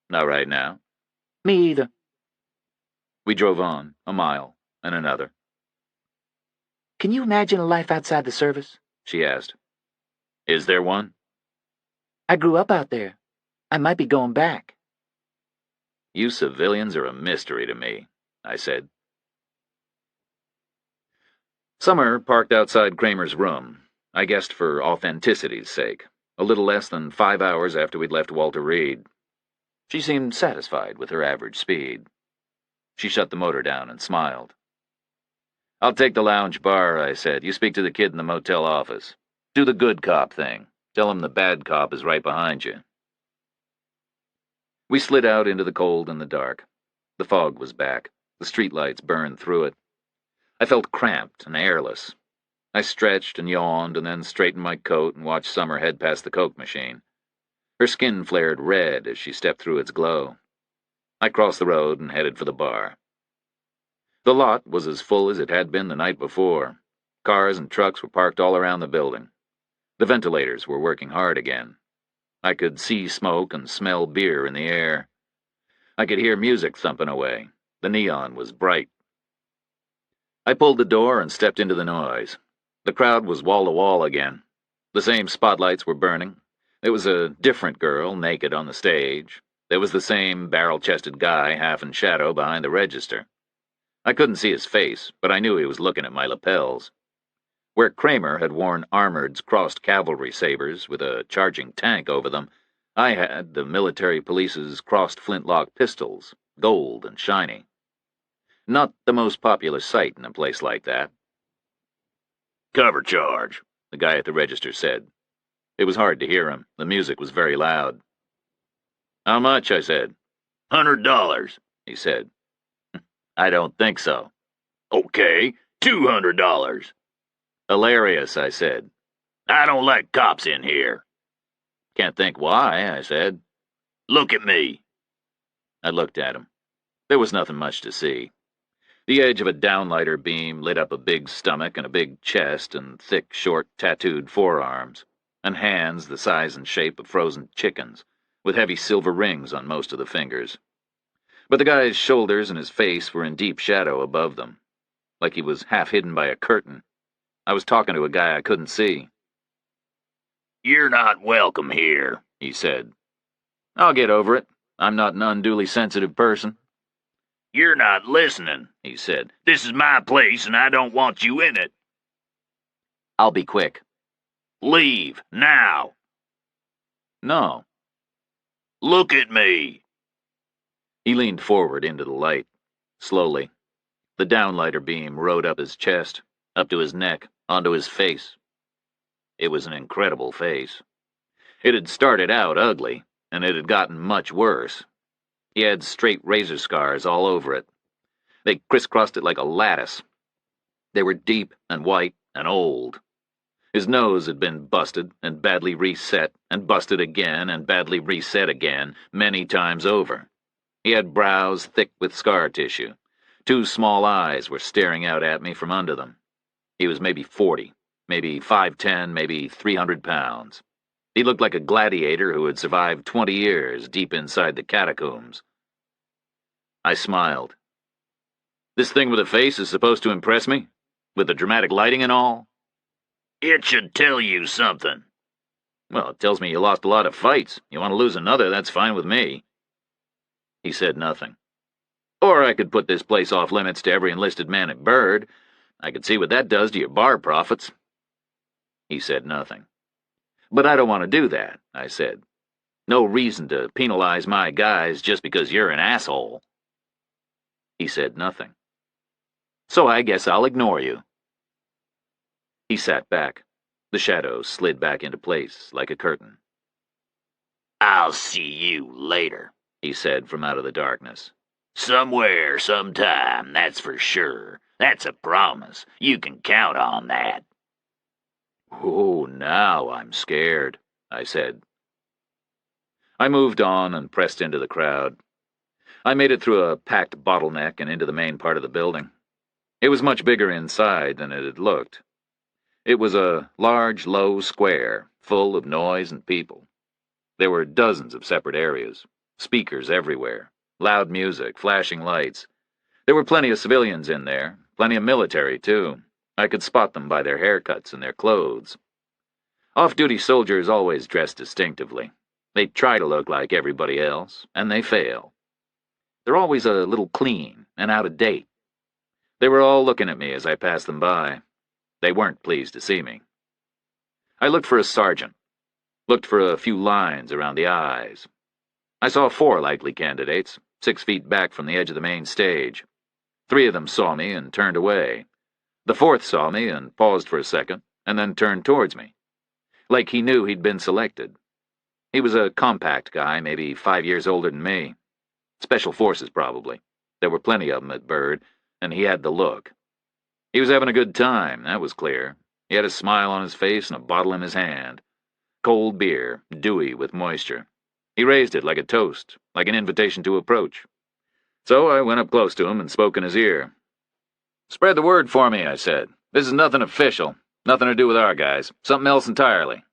Speaker 1: Not right now.
Speaker 3: Me either.
Speaker 1: We drove on, a mile, and another.
Speaker 3: Can you imagine a life outside the service?
Speaker 1: She asked. Is there one?
Speaker 3: I grew up out there. I might be going back.
Speaker 1: You civilians are a mystery to me, I said. Summer parked outside Kramer's room, I guessed for authenticity's sake, a little less than 5 hours after we'd left Walter Reed. She seemed satisfied with her average speed. She shut the motor down and smiled. I'll take the lounge bar, I said. You speak to the kid in the motel office. Do the good cop thing. Tell him the bad cop is right behind you. We slid out into the cold and the dark. The fog was back. The streetlights burned through it. I felt cramped and airless. I stretched and yawned and then straightened my coat and watched Summer head past the Coke machine. Her skin flared red as she stepped through its glow. I crossed the road and headed for the bar. The lot was as full as it had been the night before. Cars and trucks were parked all around the building. The ventilators were working hard again. I could see smoke and smell beer in the air. I could hear music thumping away. The neon was bright. I pulled the door and stepped into the noise. The crowd was wall-to-wall again. The same spotlights were burning. There was a different girl naked on the stage. There was the same barrel-chested guy half in shadow behind the register. I couldn't see his face, but I knew he was looking at my lapels. Where Kramer had worn Armored's crossed cavalry sabers with a charging tank over them, I had the military police's crossed flintlock pistols, gold and shiny. Not the most popular sight in a place like that.
Speaker 2: Cover charge,
Speaker 1: the guy at the register said. It was hard to hear him. The music was very loud. How much? I said.
Speaker 2: $100,
Speaker 1: he said. I don't think so.
Speaker 2: Okay, $200.
Speaker 1: Hilarious, I said.
Speaker 2: I don't let cops in here.
Speaker 1: Can't think why, I said.
Speaker 2: Look at me.
Speaker 1: I looked at him. There was nothing much to see. The edge of a downlighter beam lit up a big stomach and a big chest and thick, short, tattooed forearms, and hands the size and shape of frozen chickens, with heavy silver rings on most of the fingers. But the guy's shoulders and his face were in deep shadow above them, like he was half hidden by a curtain. I was talking to a guy I couldn't see.
Speaker 2: You're not welcome here,
Speaker 1: he said. I'll get over it. I'm not an unduly sensitive person.
Speaker 2: You're not listening, he said. This is my place and I don't want you in it.
Speaker 1: I'll be quick.
Speaker 2: Leave, now.
Speaker 1: No.
Speaker 2: Look at me.
Speaker 1: He leaned forward into the light, slowly. The downlighter beam rode up his chest, up to his neck, onto his face. It was an incredible face. It had started out ugly, and it had gotten much worse. He had straight razor scars all over it. They crisscrossed it like a lattice. They were deep and white and old. His nose had been busted and badly reset and busted again and badly reset again many times over. He had brows thick with scar tissue. Two small eyes were staring out at me from under them. He was maybe 40, maybe 5'10", maybe 300 pounds. He looked like a gladiator who had survived 20 years deep inside the catacombs. I smiled. This thing with a face is supposed to impress me? With the dramatic lighting and all?
Speaker 2: It should tell you something.
Speaker 1: Well, it tells me you lost a lot of fights. You want to lose another, that's fine with me. He said nothing. Or I could put this place off limits to every enlisted man at Bird. I could see what that does to your bar profits. He said nothing. But I don't want to do that, I said. No reason to penalize my guys just because you're an asshole. He said nothing. So I guess I'll ignore you. He sat back. The shadows slid back into place like a curtain.
Speaker 2: I'll see you later,
Speaker 1: he said from out of the darkness.
Speaker 2: Somewhere, sometime, that's for sure. That's a promise. You can count on that.
Speaker 1: Oh, now I'm scared, I said. I moved on and pressed into the crowd. I made it through a packed bottleneck and into the main part of the building. It was much bigger inside than it had looked. It was a large, low square, full of noise and people. There were dozens of separate areas, speakers everywhere, loud music, flashing lights. There were plenty of civilians in there, plenty of military, too. I could spot them by their haircuts and their clothes. Off-duty soldiers always dress distinctively. They try to look like everybody else, and they fail. They're always a little clean and out of date. They were all looking at me as I passed them by. They weren't pleased to see me. I looked for a sergeant, looked for a few lines around the eyes. I saw 4 likely candidates, 6 feet back from the edge of the main stage. 3 of them saw me and turned away. The 4th saw me and paused for a second, and then turned towards me, like he knew he'd been selected. He was a compact guy, maybe 5 years older than me. Special Forces, probably. There were plenty of them at Bird, and he had the look. He was having a good time, that was clear. He had a smile on his face and a bottle in his hand. Cold beer, dewy with moisture. He raised it like a toast, like an invitation to approach. So I went up close to him and spoke in his ear. "Spread the word for me," I said. "This is nothing official. Nothing to do with our guys. Something else entirely."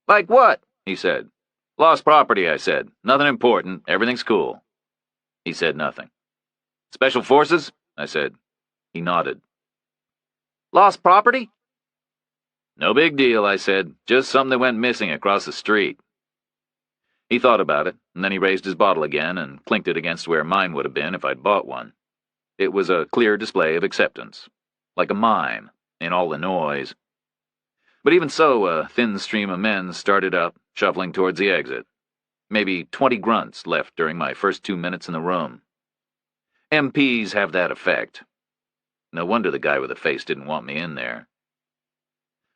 Speaker 1: "Like what?" he said. "Lost property," I said. "Nothing important. Everything's cool." He said nothing. "Special Forces?" I said. He nodded. "Lost property?" "No big deal," I said. "Just something that went missing across the street." He thought about it, and then he raised his bottle again and clinked it against where mine would have been if I'd bought one. It was a clear display of acceptance, like a mime, in all the noise. But even so, a thin stream of men started up, shuffling towards the exit. Maybe 20 grunts left during my first 2 minutes in the room. MPs have that effect. No wonder the guy with the face didn't want me in there.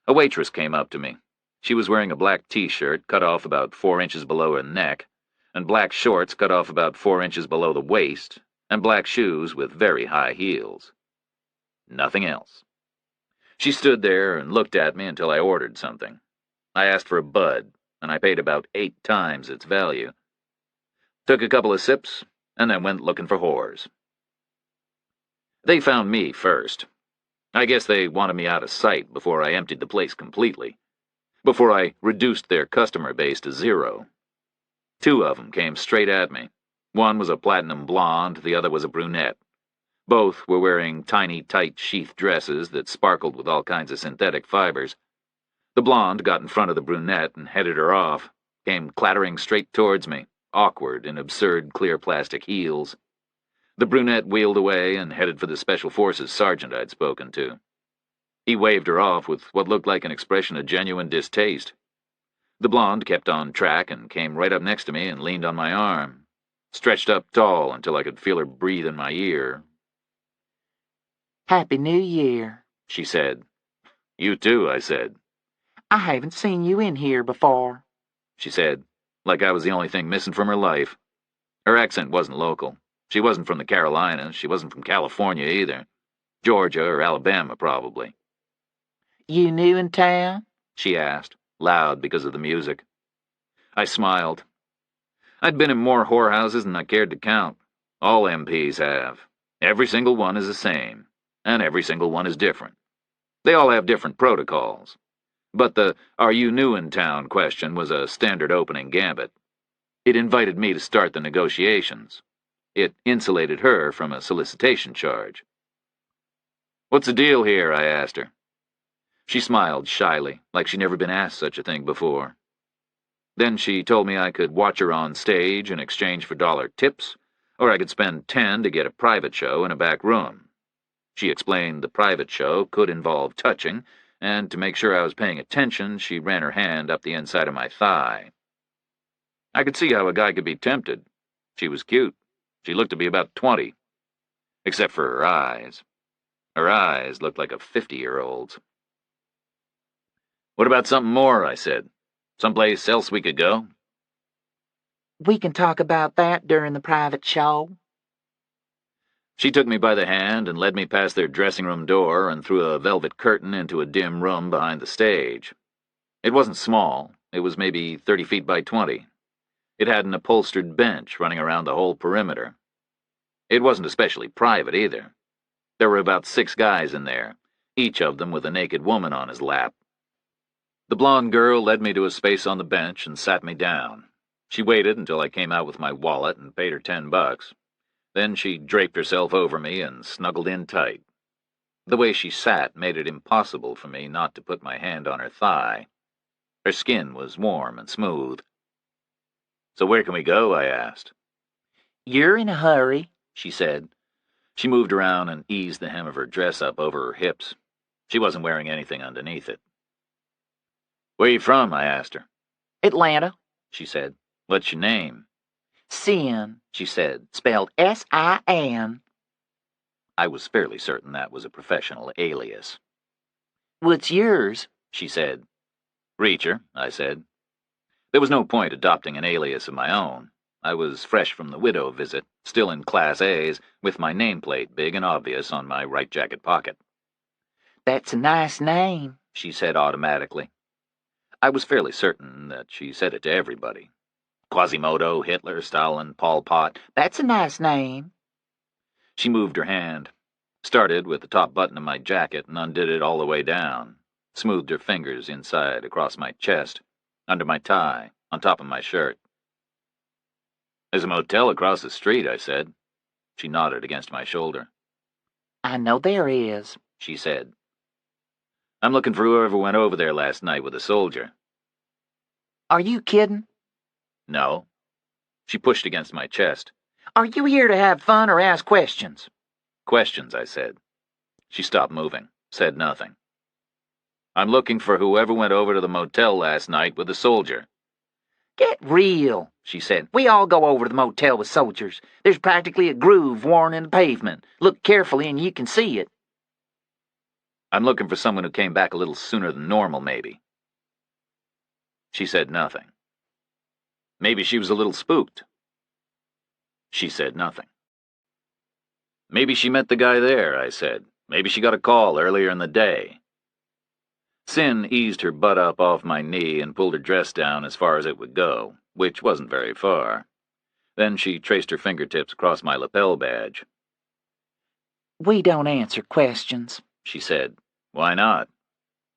Speaker 1: A waitress came up to me. She was wearing a black t-shirt cut off about 4 inches below her neck, and black shorts cut off about 4 inches below the waist, and black shoes with very high heels. Nothing else. She stood there and looked at me until I ordered something. I asked for a bud, and I paid about 8 times its value. Took a couple of sips, and then went looking for whores. They found me first. I guess they wanted me out of sight before I emptied the place completely, before I reduced their customer base to 0. 2 of them came straight at me. One was a platinum blonde, the other was a brunette. Both were wearing tiny, tight sheath dresses that sparkled with all kinds of synthetic fibers. The blonde got in front of the brunette and headed her off, came clattering straight towards me, awkward in absurd clear plastic heels. The brunette wheeled away and headed for the Special Forces sergeant I'd spoken to. He waved her off with what looked like an expression of genuine distaste. The blonde kept on track and came right up next to me and leaned on my arm, stretched up tall until I could feel her breathe in my ear.
Speaker 3: "Happy New Year,"
Speaker 1: she said. "You too," I said.
Speaker 3: "I haven't seen you in here before,"
Speaker 1: she said, like I was the only thing missing from her life. Her accent wasn't local. She wasn't from the Carolinas. She wasn't from California either. Georgia or Alabama, probably.
Speaker 3: You new in town?
Speaker 1: She asked, loud because of the music. I smiled. I'd been in more whorehouses than I cared to count. All MPs have. Every single one is the same, and every single one is different. They all have different protocols. But the "Are you new in town?" question was a standard opening gambit. It invited me to start the negotiations. It insulated her from a solicitation charge. "What's the deal here?" I asked her. She smiled shyly, like she'd never been asked such a thing before. Then she told me I could watch her on stage in exchange for dollar tips, or I could spend 10 to get a private show in a back room. She explained the private show could involve touching, and to make sure I was paying attention, she ran her hand up the inside of my thigh. I could see how a guy could be tempted. She was cute. She looked to be about 20. Except for her eyes. Her eyes looked like a 50-year-old's. "What about something more?" I said. "Someplace else we could go?"
Speaker 3: We can talk about that during the private show.
Speaker 1: She took me by the hand and led me past their dressing room door and through a velvet curtain into a dim room behind the stage. It wasn't small. It was maybe 30 feet by 20. It had an upholstered bench running around the whole perimeter. It wasn't especially private either. There were about 6 guys in there, each of them with a naked woman on his lap. The blonde girl led me to a space on the bench and sat me down. She waited until I came out with my wallet and paid her $10. Then she draped herself over me and snuggled in tight. The way she sat made it impossible for me not to put my hand on her thigh. Her skin was warm and smooth. "So where can we go?" I asked.
Speaker 3: You're in a hurry,
Speaker 1: She said. She moved around and eased the hem of her dress up over her hips. She wasn't wearing anything underneath it. "Where you from?" I asked her.
Speaker 3: Atlanta.
Speaker 1: She said. "What's your name?"
Speaker 3: Sin, she said, spelled S-I-N.
Speaker 1: I was fairly certain that was a professional alias.
Speaker 3: What's yours?
Speaker 1: She said. "Reacher," I said. There was no point adopting an alias of my own. I was fresh from the widow visit, still in Class A's, with my nameplate big and obvious on my right jacket pocket.
Speaker 3: That's a nice name,
Speaker 1: she said automatically. I was fairly certain that she said it to everybody. Quasimodo, Hitler, Stalin, Pol Pot.
Speaker 3: That's a nice name.
Speaker 1: She moved her hand, started with the top button of my jacket and undid it all the way down, smoothed her fingers inside across my chest, under my tie, on top of my shirt. "There's a motel across the street," I said. She nodded against my shoulder.
Speaker 3: I know there is,
Speaker 1: she said. "I'm looking for whoever went over there last night with a soldier."
Speaker 3: Are you kidding?
Speaker 1: "No." She pushed against my chest.
Speaker 3: Are you here to have fun or ask questions?
Speaker 1: "Questions," I said. She stopped moving, said nothing. "I'm looking for whoever went over to the motel last night with a soldier."
Speaker 3: Get real, she said. We all go over to the motel with soldiers. There's practically a groove worn in the pavement. Look carefully and you can see it.
Speaker 1: "I'm looking for someone who came back a little sooner than normal, maybe." She said nothing. "Maybe she was a little spooked." She said nothing. "Maybe she met the guy there," I said. "Maybe she got a call earlier in the day." Sin eased her butt up off my knee and pulled her dress down as far as it would go, which wasn't very far. Then she traced her fingertips across my lapel badge.
Speaker 3: We don't answer questions,
Speaker 1: she said. "Why not?"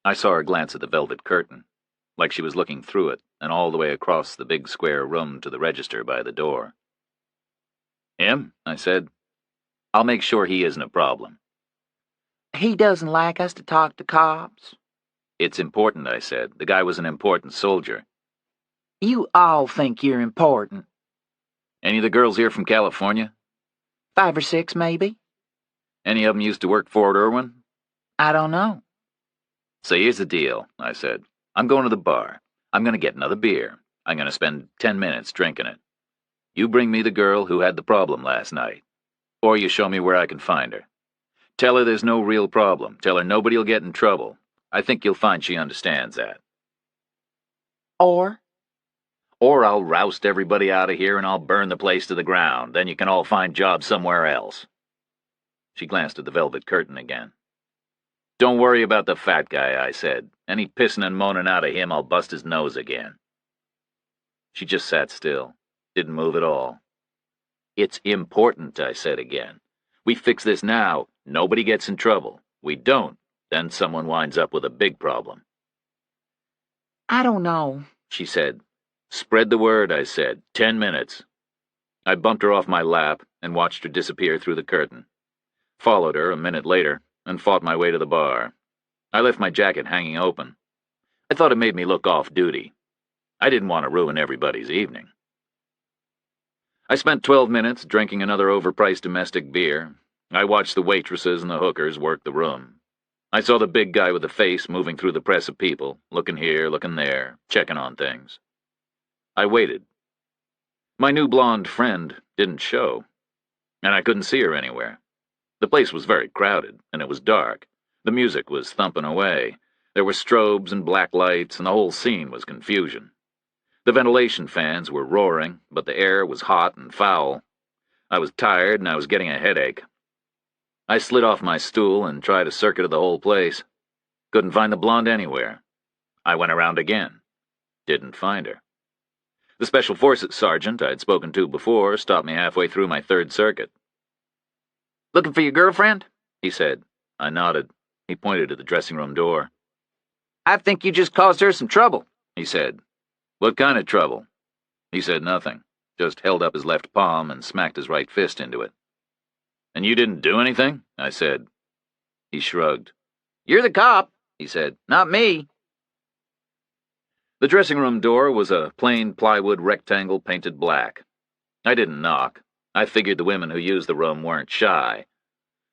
Speaker 1: I saw her glance at the velvet curtain, like she was looking through it and all the way across the big square room to the register by the door. "Him?" I said. "I'll make sure he isn't a problem."
Speaker 3: He doesn't like us to talk to cops.
Speaker 1: "It's important," I said. "The guy was an important soldier."
Speaker 3: You all think you're important.
Speaker 1: "Any of the girls here from California?"
Speaker 3: 5 or 6, maybe.
Speaker 1: "Any of them used to work Fort Irwin?"
Speaker 3: I don't know.
Speaker 1: "So here's the deal," I said. "I'm going to the bar. I'm going to get another beer. I'm going to spend 10 minutes drinking it. You bring me the girl who had the problem last night. Or you show me where I can find her. Tell her there's no real problem. Tell her nobody'll get in trouble. I think you'll find she understands that."
Speaker 3: Or
Speaker 1: "Or I'll roust everybody out of here and I'll burn the place to the ground. Then you can all find jobs somewhere else." She glanced at the velvet curtain again. Don't worry about the fat guy, I said. Any pissing and moaning out of him, I'll bust his nose again. She just sat still, didn't move at all. It's important, I said again. We fix this now, nobody gets in trouble. We don't, then someone winds up with a big problem.
Speaker 3: I don't know,
Speaker 1: she said. Spread the word, I said. 10 minutes. I bumped her off my lap and watched her disappear through the curtain. Followed her a minute later and fought my way to the bar. I left my jacket hanging open. I thought it made me look off-duty. I didn't want to ruin everybody's evening. I spent 12 minutes drinking another overpriced domestic beer. I watched the waitresses and the hookers work the room. I saw the big guy with the face moving through the press of people, looking here, looking there, checking on things. I waited. My new blonde friend didn't show, and I couldn't see her anywhere. The place was very crowded, and it was dark. The music was thumping away. There were strobes and black lights, and the whole scene was confusion. The ventilation fans were roaring, but the air was hot and foul. I was tired, and I was getting a headache. I slid off my stool and tried a circuit of the whole place. Couldn't find the blonde anywhere. I went around again. Didn't find her. The Special Forces sergeant I'd spoken to before stopped me halfway through my third circuit.
Speaker 3: Looking for your girlfriend?
Speaker 1: He said. I nodded. He pointed to the dressing room door.
Speaker 3: I think you just caused her some trouble,
Speaker 1: he said. What kind of trouble? He said nothing, just held up his left palm and smacked his right fist into it. And you didn't do anything? I said. He shrugged.
Speaker 3: You're the cop, he said, not me.
Speaker 1: The dressing room door was a plain plywood rectangle painted black. I didn't knock. I figured the women who used the room weren't shy.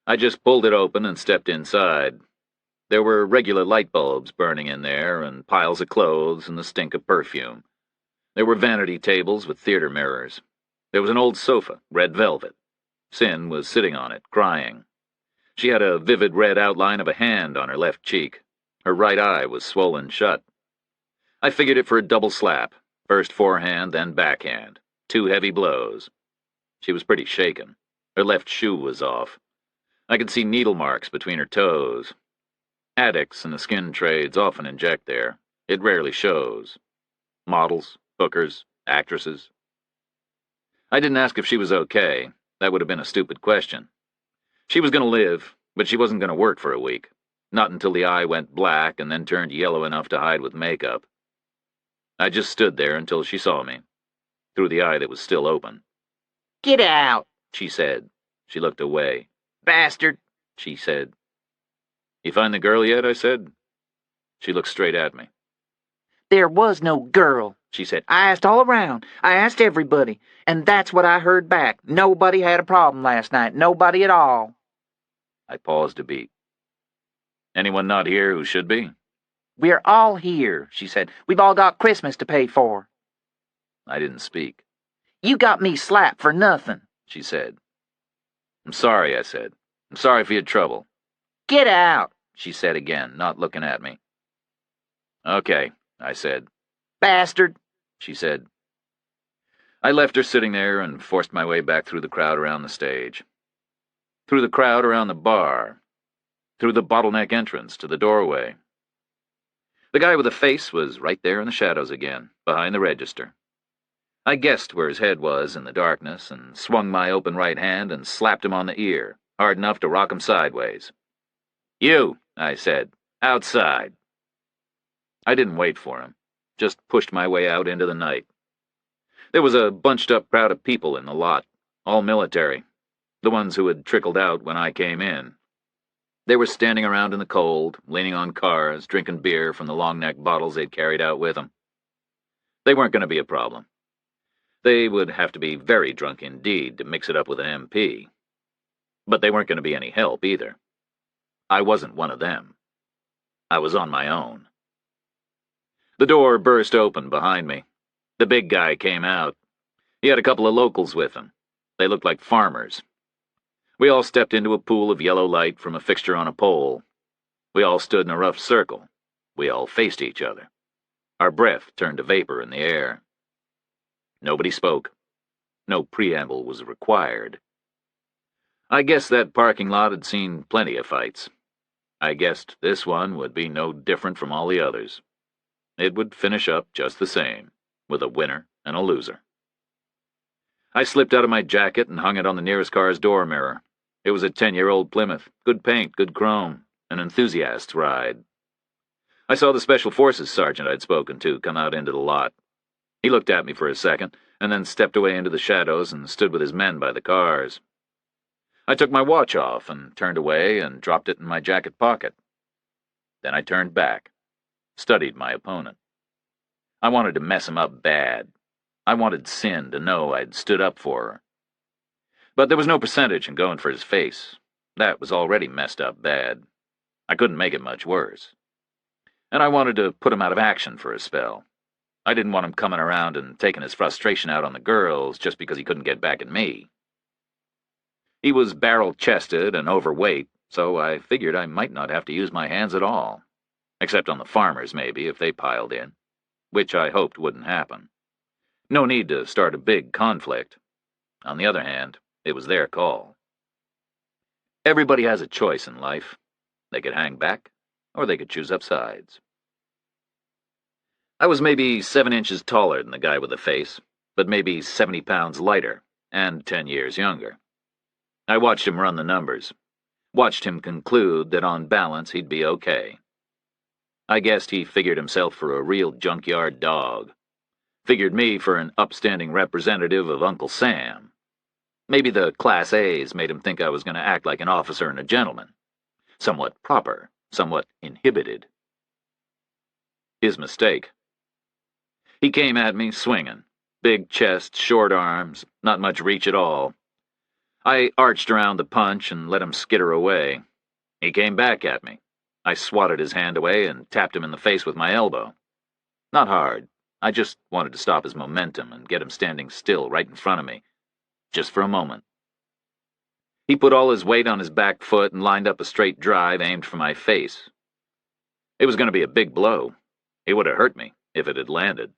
Speaker 1: I just pulled it open and stepped inside. There were regular light bulbs burning in there, and piles of clothes and the stink of perfume. There were vanity tables with theater mirrors. There was an old sofa, red velvet. Sin was sitting on it, crying. She had a vivid red outline of a hand on her left cheek. Her right eye was swollen shut. I figured it for a double slap, first forehand, then backhand. 2 heavy blows. She was pretty shaken. Her left shoe was off. I could see needle marks between her toes. Addicts in the skin trades often inject there. It rarely shows. Models, hookers, actresses. I didn't ask if she was okay. That would have been a stupid question. She was going to live, but she wasn't going to work for a week. Not until the eye went black and then turned yellow enough to hide with makeup. I just stood there until she saw me, through the eye that was still open.
Speaker 3: Get out,
Speaker 1: she said. She looked away.
Speaker 3: Bastard,
Speaker 1: she said. You find the girl yet? I said. She looked straight at me.
Speaker 3: There was no girl, she said. I asked all around. I asked everybody, and that's what I heard back. Nobody had a problem last night. Nobody at all.
Speaker 1: I paused a beat. Anyone not here who should be?
Speaker 3: We're all here, she said. We've all got Christmas to pay for.
Speaker 1: I didn't speak.
Speaker 3: You got me slapped for nothing,
Speaker 1: she said. I'm sorry, I said. I'm sorry for your trouble.
Speaker 3: Get out,
Speaker 1: she said again, not looking at me. Okay, I said.
Speaker 3: Bastard,
Speaker 1: she said. I left her sitting there and forced my way back through the crowd around the stage. Through the crowd around the bar. Through the bottleneck entrance to the doorway. The guy with the face was right there in the shadows again, behind the register. I guessed where his head was in the darkness and swung my open right hand and slapped him on the ear, hard enough to rock him sideways. You, I said, outside. I didn't wait for him, just pushed my way out into the night. There was a bunched-up crowd of people in the lot, all military, the ones who had trickled out when I came in. They were standing around in the cold, leaning on cars, drinking beer from the long-neck bottles they'd carried out with them. They weren't going to be a problem. They would have to be very drunk indeed to mix it up with an MP. But they weren't going to be any help either. I wasn't one of them. I was on my own. The door burst open behind me. The big guy came out. He had a couple of locals with him. They looked like farmers. We all stepped into a pool of yellow light from a fixture on a pole. We all stood in a rough circle. We all faced each other. Our breath turned to vapor in the air. Nobody spoke. No preamble was required. I guess that parking lot had seen plenty of fights. I guessed this one would be no different from all the others. It would finish up just the same, with a winner and a loser. I slipped out of my jacket and hung it on the nearest car's door mirror. It was a 10-year-old Plymouth, good paint, good chrome, an enthusiast's ride. I saw the Special Forces sergeant I'd spoken to come out into the lot. He looked at me for a second, and then stepped away into the shadows and stood with his men by the cars. I took my watch off and turned away and dropped it in my jacket pocket. Then I turned back, studied my opponent. I wanted to mess him up bad. I wanted Sin to know I'd stood up for her. But there was no percentage in going for his face. That was already messed up bad. I couldn't make it much worse. And I wanted to put him out of action for a spell. I didn't want him coming around and taking his frustration out on the girls just because he couldn't get back at me. He was barrel-chested and overweight, so I figured I might not have to use my hands at all. Except on the farmers, maybe, if they piled in. Which I hoped wouldn't happen. No need to start a big conflict. On the other hand, it was their call. Everybody has a choice in life. They could hang back, or they could choose up sides. I was maybe 7 inches taller than the guy with the face, but maybe 70 pounds lighter, and 10 years younger. I watched him run the numbers. Watched him conclude that on balance he'd be okay. I guessed he figured himself for a real junkyard dog. Figured me for an upstanding representative of Uncle Sam. Maybe the Class A's made him think I was going to act like an officer and a gentleman. Somewhat proper, somewhat inhibited. His mistake. He came at me swinging. Big chest, short arms, not much reach at all. I arched around the punch and let him skitter away. He came back at me. I swatted his hand away and tapped him in the face with my elbow. Not hard. I just wanted to stop his momentum and get him standing still right in front of me. Just for a moment. He put all his weight on his back foot and lined up a straight drive aimed for my face. It was going to be a big blow. It would have hurt me if it had landed.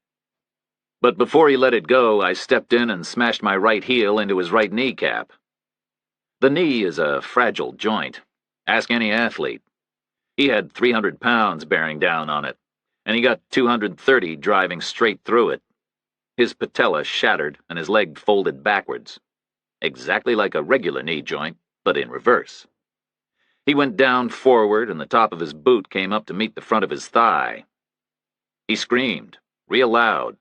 Speaker 1: But before he let it go, I stepped in and smashed my right heel into his right kneecap. The knee is a fragile joint. Ask any athlete. He had 300 pounds bearing down on it, and he got 230 driving straight through it. His patella shattered and his leg folded backwards. Exactly like a regular knee joint, but in reverse. He went down forward and the top of his boot came up to meet the front of his thigh. He screamed, real loud.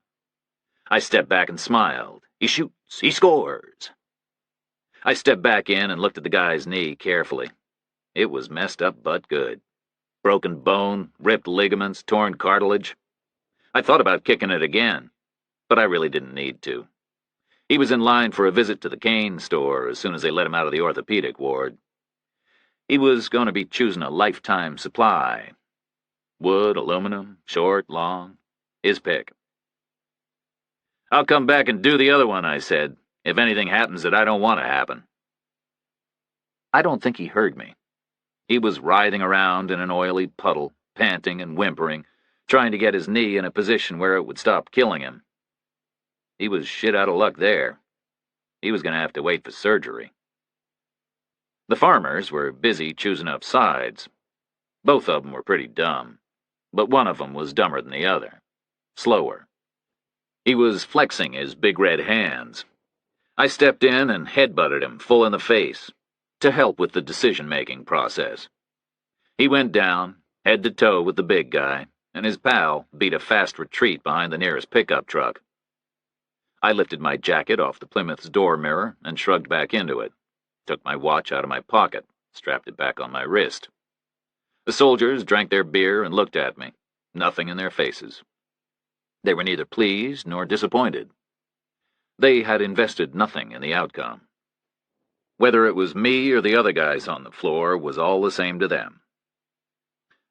Speaker 1: I stepped back and smiled. He shoots. He scores. I stepped back in and looked at the guy's knee carefully. It was messed up but good. Broken bone, ripped ligaments, torn cartilage. I thought about kicking it again, but I really didn't need to. He was in line for a visit to the cane store as soon as they let him out of the orthopedic ward. He was going to be choosing a lifetime supply. Wood, aluminum, short, long, his pick. I'll come back and do the other one, I said, if anything happens that I don't want to happen. I don't think he heard me. He was writhing around in an oily puddle, panting and whimpering, trying to get his knee in a position where it would stop killing him. He was shit out of luck there. He was going to have to wait for surgery. The farmers were busy choosing up sides. Both of them were pretty dumb, but one of them was dumber than the other. Slower. He was flexing his big red hands. I stepped in and headbutted him full in the face, to help with the decision-making process. He went down, head to toe with the big guy, and his pal beat a fast retreat behind the nearest pickup truck. I lifted my jacket off the Plymouth's door mirror and shrugged back into it, took my watch out of my pocket, strapped it back on my wrist. The soldiers drank their beer and looked at me, nothing in their faces. They were neither pleased nor disappointed. They had invested nothing in the outcome. Whether it was me or the other guys on the floor was all the same to them.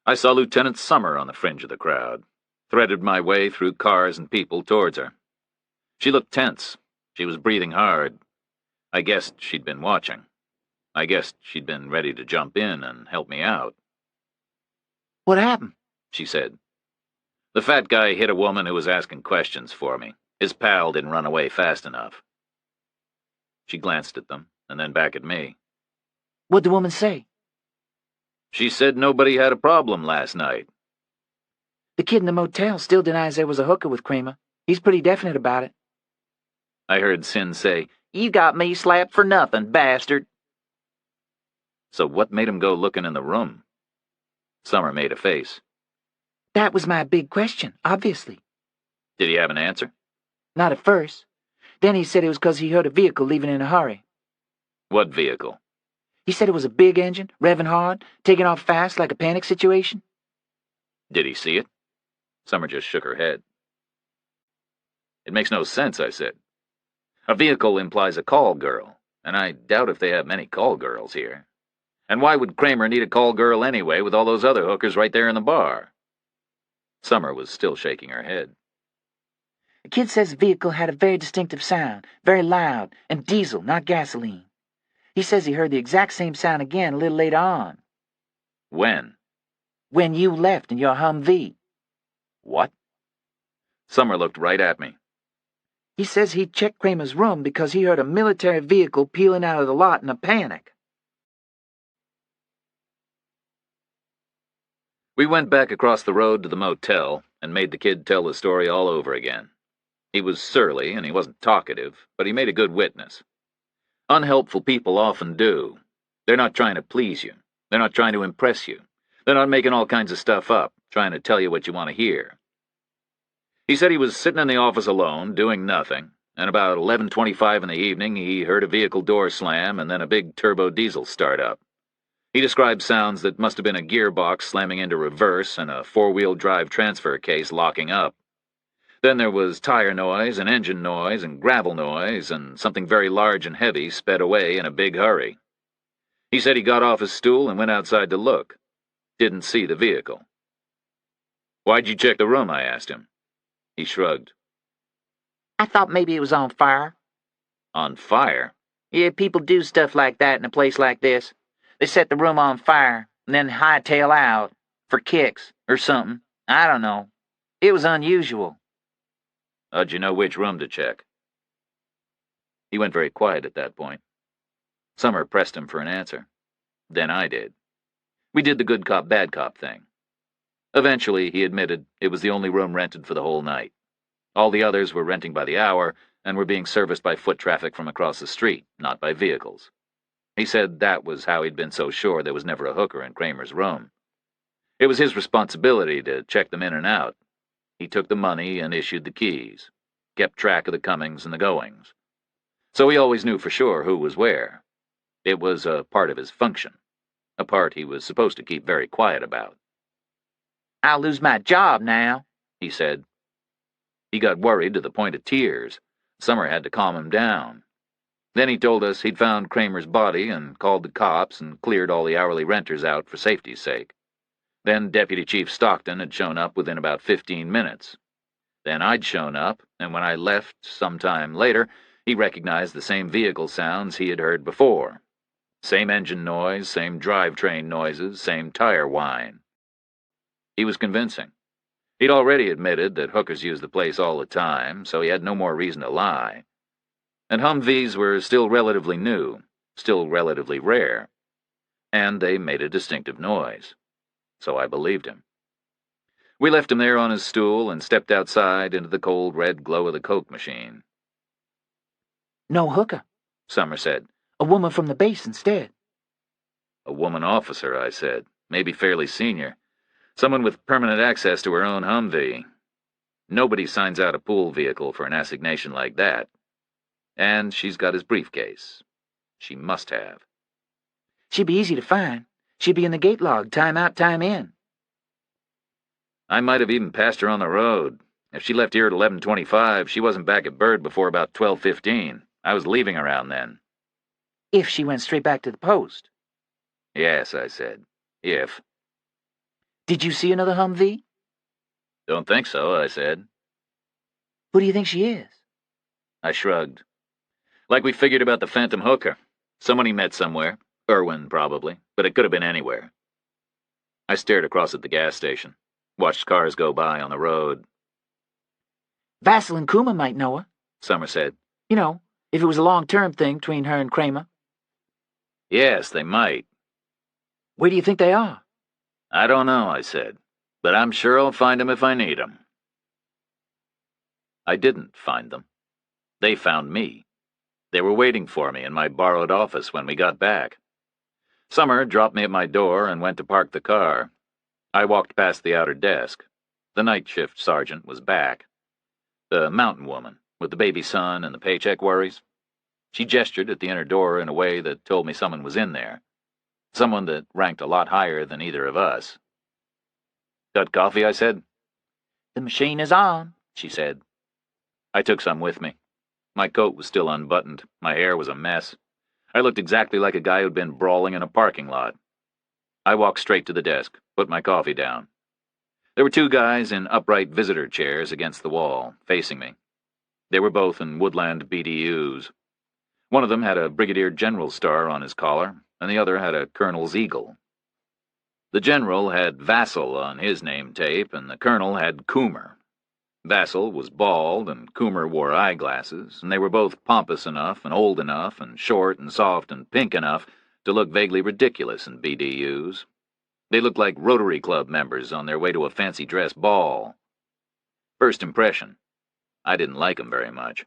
Speaker 1: I saw Lieutenant Summer on the fringe of the crowd, threaded my way through cars and people towards her. She looked tense. She was breathing hard. I guessed she'd been watching. I guessed she'd been ready to jump in and help me out.
Speaker 3: What happened?
Speaker 1: She said. The fat guy hit a woman who was asking questions for me. His pal didn't run away fast enough. She glanced at them, and then back at me.
Speaker 3: What'd the woman say?
Speaker 1: She said nobody had a problem last night.
Speaker 3: The kid in the motel still denies there was a hooker with Kramer. He's pretty definite about it.
Speaker 1: I heard Sin say,
Speaker 3: "You got me slapped for nothing, bastard."
Speaker 1: "So what made him go looking in the room?" Summer made a face.
Speaker 3: That was my big question, obviously.
Speaker 1: Did he have an answer?
Speaker 3: Not at first. Then he said it was 'cause he heard a vehicle leaving in a hurry.
Speaker 1: What vehicle?
Speaker 3: He said it was a big engine, revving hard, taking off fast like a panic situation.
Speaker 1: Did he see it? Summer just shook her head. It makes no sense, I said. A vehicle implies a call girl, and I doubt if they have many call girls here. And why would Kramer need a call girl anyway with all those other hookers right there in the bar? Summer was still shaking her head.
Speaker 3: The kid says the vehicle had a very distinctive sound, very loud, and diesel, not gasoline. He says he heard the exact same sound again a little later on.
Speaker 1: When?
Speaker 3: When you left in your Humvee.
Speaker 1: What? Summer looked right at me.
Speaker 3: He says he checked Kramer's room because he heard a military vehicle peeling out of the lot in a panic.
Speaker 1: We went back across the road to the motel and made the kid tell the story all over again. He was surly and he wasn't talkative, but he made a good witness. Unhelpful people often do. They're not trying to please you. They're not trying to impress you. They're not making all kinds of stuff up, trying to tell you what you want to hear. He said he was sitting in the office alone, doing nothing, and about 11:25 in the evening he heard a vehicle door slam and then a big turbo diesel start up. He described sounds that must have been a gearbox slamming into reverse and a four-wheel drive transfer case locking up. Then there was tire noise and engine noise and gravel noise, and something very large and heavy sped away in a big hurry. He said he got off his stool and went outside to look. Didn't see the vehicle. "Why'd you check the room?" I asked him. He shrugged.
Speaker 3: "I thought maybe it was on fire."
Speaker 1: "On fire?"
Speaker 3: "Yeah, people do stuff like that in a place like this. They set the room on fire, and then hightail out, for kicks, or something. I don't know. It was unusual."
Speaker 1: "How'd you know which room to check?" He went very quiet at that point. Summer pressed him for an answer. Then I did. We did the good cop, bad cop thing. Eventually, he admitted it was the only room rented for the whole night. All the others were renting by the hour and were being serviced by foot traffic from across the street, not by vehicles. He said that was how he'd been so sure there was never a hooker in Kramer's room. It was his responsibility to check them in and out. He took the money and issued the keys, kept track of the comings and the goings. So he always knew for sure who was where. It was a part of his function, a part he was supposed to keep very quiet about.
Speaker 3: "I'll lose my job now,"
Speaker 1: he said. He got worried to the point of tears. Summer had to calm him down. Then he told us he'd found Kramer's body and called the cops and cleared all the hourly renters out for safety's sake. Then Deputy Chief Stockton had shown up within about 15 minutes. Then I'd shown up, and when I left sometime later, he recognized the same vehicle sounds he had heard before. Same engine noise, same drivetrain noises, same tire whine. He was convincing. He'd already admitted that hookers use the place all the time, so he had no more reason to lie. And Humvees were still relatively new, still relatively rare. And they made a distinctive noise. So I believed him. We left him there on his stool and stepped outside into the cold red glow of the Coke machine.
Speaker 3: "No hooker,"
Speaker 1: Summer said.
Speaker 3: "A woman from the base instead."
Speaker 1: "A woman officer," I said. "Maybe fairly senior. Someone with permanent access to her own Humvee. Nobody signs out a pool vehicle for an assignation like that. And she's got his briefcase. She must have."
Speaker 3: "She'd be easy to find. She'd be in the gate log, time out, time in."
Speaker 1: "I might have even passed her on the road. If she left here at 11:25, she wasn't back at Bird before about 12:15. I was leaving around then."
Speaker 3: "If she went straight back to the post."
Speaker 1: "Yes," I said. "If."
Speaker 3: "Did you see another Humvee?"
Speaker 1: "Don't think so," I said.
Speaker 3: "Who do you think she is?"
Speaker 1: I shrugged. "Like we figured about the Phantom Hooker. Someone he met somewhere. Irwin, probably, but it could have been anywhere." I stared across at the gas station, watched cars go by on the road.
Speaker 3: "Vassal and Kuma might know her,"
Speaker 1: Summer said.
Speaker 3: "You know, if it was a long-term thing between her and Kramer."
Speaker 1: "Yes, they might."
Speaker 3: "Where do you think they are?"
Speaker 1: I don't know, I said, but I'm sure I'll find 'em if I need 'em. I didn't find them. They found me. They were waiting for me in my borrowed office when we got back. Summer dropped me at my door and went to park the car. I walked past the outer desk. The night shift sergeant was back. The mountain woman, with the baby son and the paycheck worries. She gestured at the inner door in a way that told me someone was in there. Someone that ranked a lot higher than either of us. Got coffee, I said.
Speaker 3: The machine is on, she said.
Speaker 1: I took some with me. My coat was still unbuttoned. My hair was a mess. I looked exactly like a guy who'd been brawling in a parking lot. I walked straight to the desk, put my coffee down. There were two guys in upright visitor chairs against the wall, facing me. They were both in Woodland BDUs. One of them had a Brigadier General's star on his collar, and the other had a Colonel's eagle. The General had Vassal on his name tape, and the Colonel had Coomer. Vassal was bald, and Coomer wore eyeglasses, and they were both pompous enough and old enough and short and soft and pink enough to look vaguely ridiculous in BDUs. They looked like Rotary Club members on their way to a fancy dress ball. First impression, I didn't like 'em very much.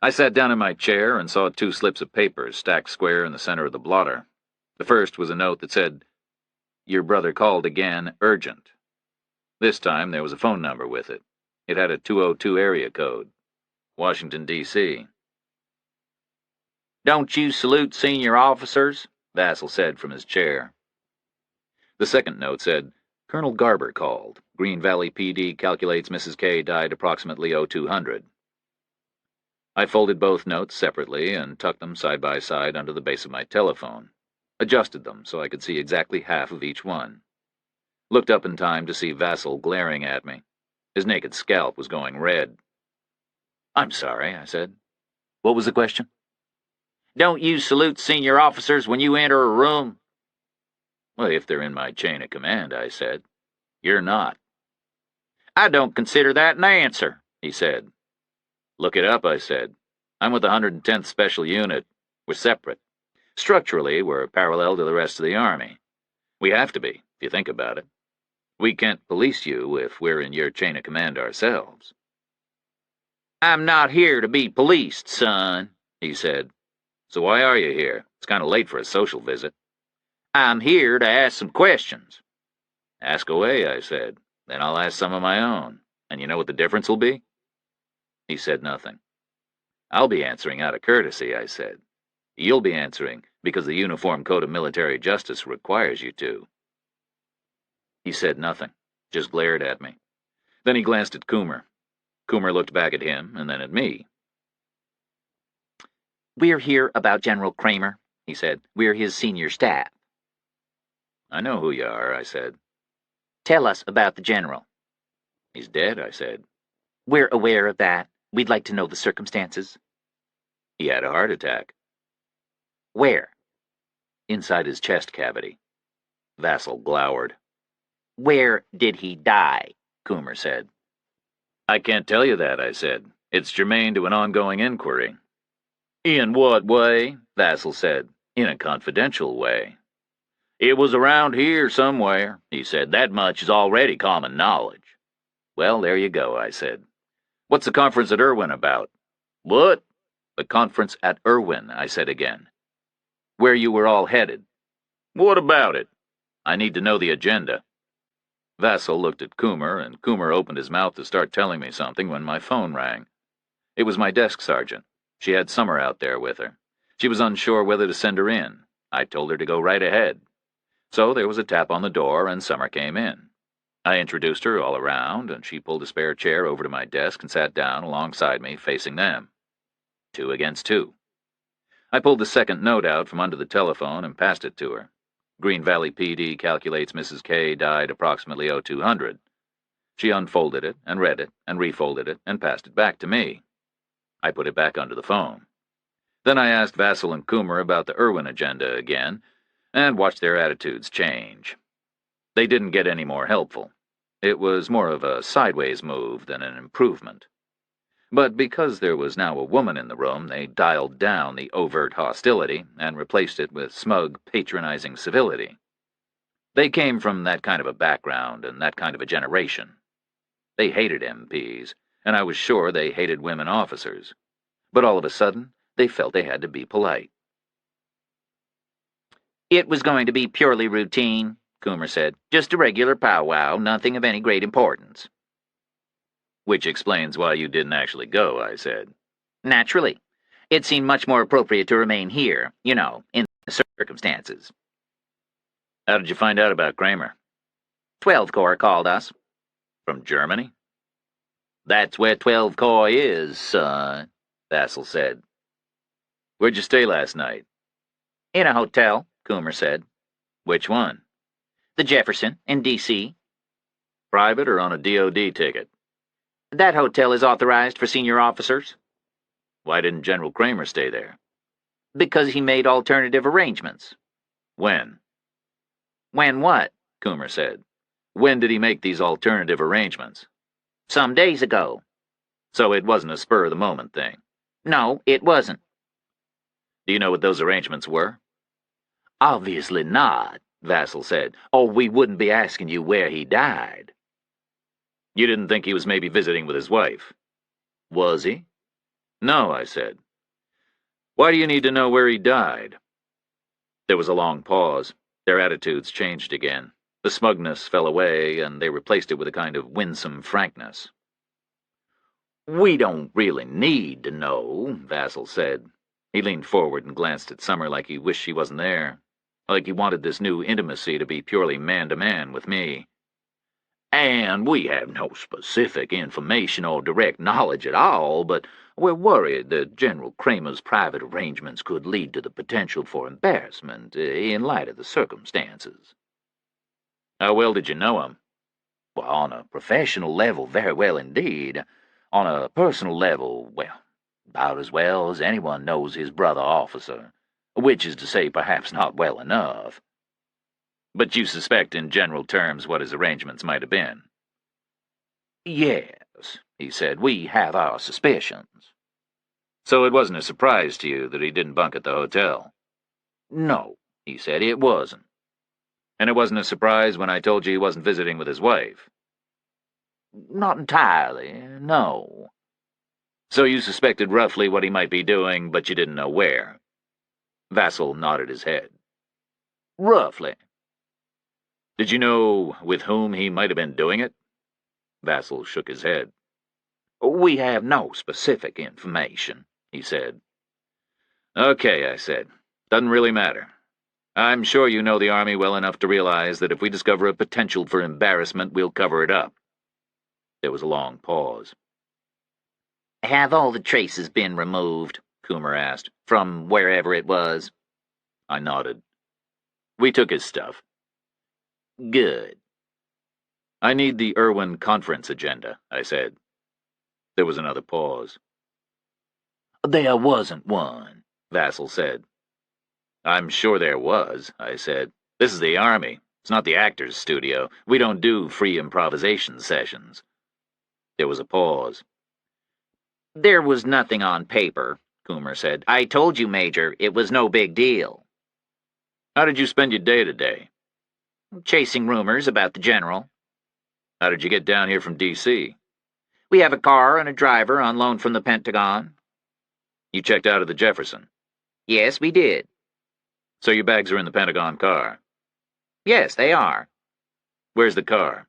Speaker 1: I sat down in my chair and saw two slips of paper stacked square in the center of the blotter. The first was a note that said, "Your brother called again, urgent." This time there was a phone number with it. It had a 202 area code. Washington, D.C.
Speaker 3: "Don't you salute senior officers?"
Speaker 1: Vassal said from his chair. The second note said, "Colonel Garber called. Green Valley PD calculates Mrs. K died approximately 0200. I folded both notes separately and tucked them side by side under the base of my telephone. Adjusted them so I could see exactly half of each one. Looked up in time to see Vassal glaring at me. His naked scalp was going red. "I'm sorry," I said. "What was the question?"
Speaker 3: "Don't you salute senior officers when you enter a room?"
Speaker 1: "Well, if they're in my chain of command," I said. "You're not."
Speaker 3: "I don't consider that an answer," he said.
Speaker 1: "Look it up," I said. "I'm with the 110th Special Unit. We're separate. Structurally, we're parallel to the rest of the Army. We have to be, if you think about it. We can't police you if we're in your chain of command ourselves."
Speaker 3: "I'm not here to be policed, son," he said.
Speaker 1: "So why are you here? It's kind of late for a social visit."
Speaker 3: "I'm here to ask some questions."
Speaker 1: "Ask away," I said. "Then I'll ask some of my own. And you know what the difference will be?" He said nothing. "I'll be answering out of courtesy," I said. "You'll be answering because the Uniform Code of Military Justice requires you to." He said nothing, just glared at me. Then he glanced at Coomer. Coomer looked back at him and then at me.
Speaker 3: "We're here about General Kramer," he said. "We're his senior staff."
Speaker 1: "I know who you are," I said.
Speaker 3: "Tell us about the General."
Speaker 1: "He's dead," I said.
Speaker 3: "We're aware of that. We'd like to know the circumstances."
Speaker 1: "He had a heart attack."
Speaker 3: "Where?"
Speaker 1: "Inside his chest cavity." Vassal glowered.
Speaker 3: "Where did he die?" Coomer said.
Speaker 1: "I can't tell you that," I said. "It's germane to an ongoing inquiry."
Speaker 3: "In what way?"
Speaker 1: Vassal said. "In a confidential way."
Speaker 3: "It was around here somewhere," he said. "That much is already common knowledge."
Speaker 1: "Well, there you go," I said. "What's the conference at Irwin about?"
Speaker 3: "What?"
Speaker 1: "The conference at Irwin," I said again. "Where you were all headed."
Speaker 3: "What about it?"
Speaker 1: "I need to know the agenda." Vassal looked at Coomer, and Coomer opened his mouth to start telling me something when my phone rang. It was my desk sergeant. She had Summer out there with her. She was unsure whether to send her in. I told her to go right ahead. So there was a tap on the door, and Summer came in. I introduced her all around, and she pulled a spare chair over to my desk and sat down alongside me, facing them. 2 against 2. I pulled the second note out from under the telephone and passed it to her. Green Valley PD calculates Mrs. K died approximately 0200. She unfolded it and read it and refolded it and passed it back to me. I put it back under the phone. Then I asked Vassal and Coomer about the Irwin agenda again and watched their attitudes change. They didn't get any more helpful. It was more of a sideways move than an improvement. But because there was now a woman in the room, they dialed down the overt hostility and replaced it with smug, patronizing civility. They came from that kind of a background and that kind of a generation. They hated MPs, and I was sure they hated women officers. But all of a sudden, they felt they had to be polite.
Speaker 3: It was going to be purely routine, Coomer said. Just a regular powwow, nothing of any great importance.
Speaker 1: Which explains why you didn't actually go, I said.
Speaker 3: Naturally. It seemed much more appropriate to remain here, in the circumstances.
Speaker 1: How did you find out about Kramer?
Speaker 3: 12th Corps called us.
Speaker 1: From Germany?
Speaker 3: That's where 12th Corps is, son,
Speaker 1: Vassal said. Where'd you stay last night?
Speaker 3: In a hotel, Coomer said.
Speaker 1: Which one?
Speaker 3: The Jefferson, in D.C.
Speaker 1: Private or on a DOD ticket?
Speaker 3: That hotel is authorized for senior officers.
Speaker 1: Why didn't General Kramer stay there?
Speaker 3: Because he made alternative arrangements.
Speaker 1: When?
Speaker 3: When what?
Speaker 1: Coomer said. When did he make these alternative arrangements?
Speaker 3: Some days ago.
Speaker 1: So it wasn't a spur-of-the-moment thing?
Speaker 3: No, it wasn't.
Speaker 1: Do you know what those arrangements were?
Speaker 3: Obviously not, Vassal said, or we wouldn't be asking you where he died.
Speaker 1: You didn't think he was maybe visiting with his wife?
Speaker 3: Was he?
Speaker 1: No, I said. Why do you need to know where he died? There was a long pause. Their attitudes changed again. The smugness fell away, and they replaced it with a kind of winsome frankness.
Speaker 3: We don't really need to know, Vassal said.
Speaker 1: He leaned forward and glanced at Summer like he wished she wasn't there, like he wanted this new intimacy to be purely man-to-man with me.
Speaker 3: And we have no specific information or direct knowledge at all, but we're worried that General Kramer's private arrangements could lead to the potential for embarrassment in light of the circumstances.
Speaker 1: How well did you know him?
Speaker 3: Well, on a professional level, very well indeed. On a personal level, well, about as well as anyone knows his brother officer, which is to say perhaps not well enough.
Speaker 1: But you suspect in general terms what his arrangements might have been?
Speaker 3: Yes, he said, we have our suspicions.
Speaker 1: So it wasn't a surprise to you that he didn't bunk at the hotel?
Speaker 3: No, he said, it wasn't.
Speaker 1: And it wasn't a surprise when I told you he wasn't visiting with his wife?
Speaker 3: Not entirely, no.
Speaker 1: So you suspected roughly what he might be doing, but you didn't know where? Vassal nodded his head.
Speaker 3: Roughly.
Speaker 1: Did you know with whom he might have been doing it? Vassal shook his head.
Speaker 3: We have no specific information, he said.
Speaker 1: Okay, I said. Doesn't really matter. I'm sure you know the Army well enough to realize that if we discover a potential for embarrassment, we'll cover it up. There was a long pause.
Speaker 3: Have all the traces been removed? Coomer asked. From wherever it was?
Speaker 1: I nodded. We took his stuff.
Speaker 3: Good.
Speaker 1: I need the Irwin conference agenda, I said. There was another pause.
Speaker 3: There wasn't one,
Speaker 1: Vassal said. I'm sure there was, I said. This is the Army. It's not the actor's studio. We don't do free improvisation sessions. There was a pause.
Speaker 3: There was nothing on paper, Coomer said. I told you, Major, it was no big deal.
Speaker 1: How did you spend your day today?
Speaker 3: Chasing rumors about the General.
Speaker 1: How did you get down here from D.C.?
Speaker 3: We have a car and a driver on loan from the Pentagon.
Speaker 1: You checked out of the Jefferson?
Speaker 3: Yes, we did.
Speaker 1: So your bags are in the Pentagon car?
Speaker 3: Yes, they are.
Speaker 1: Where's the car?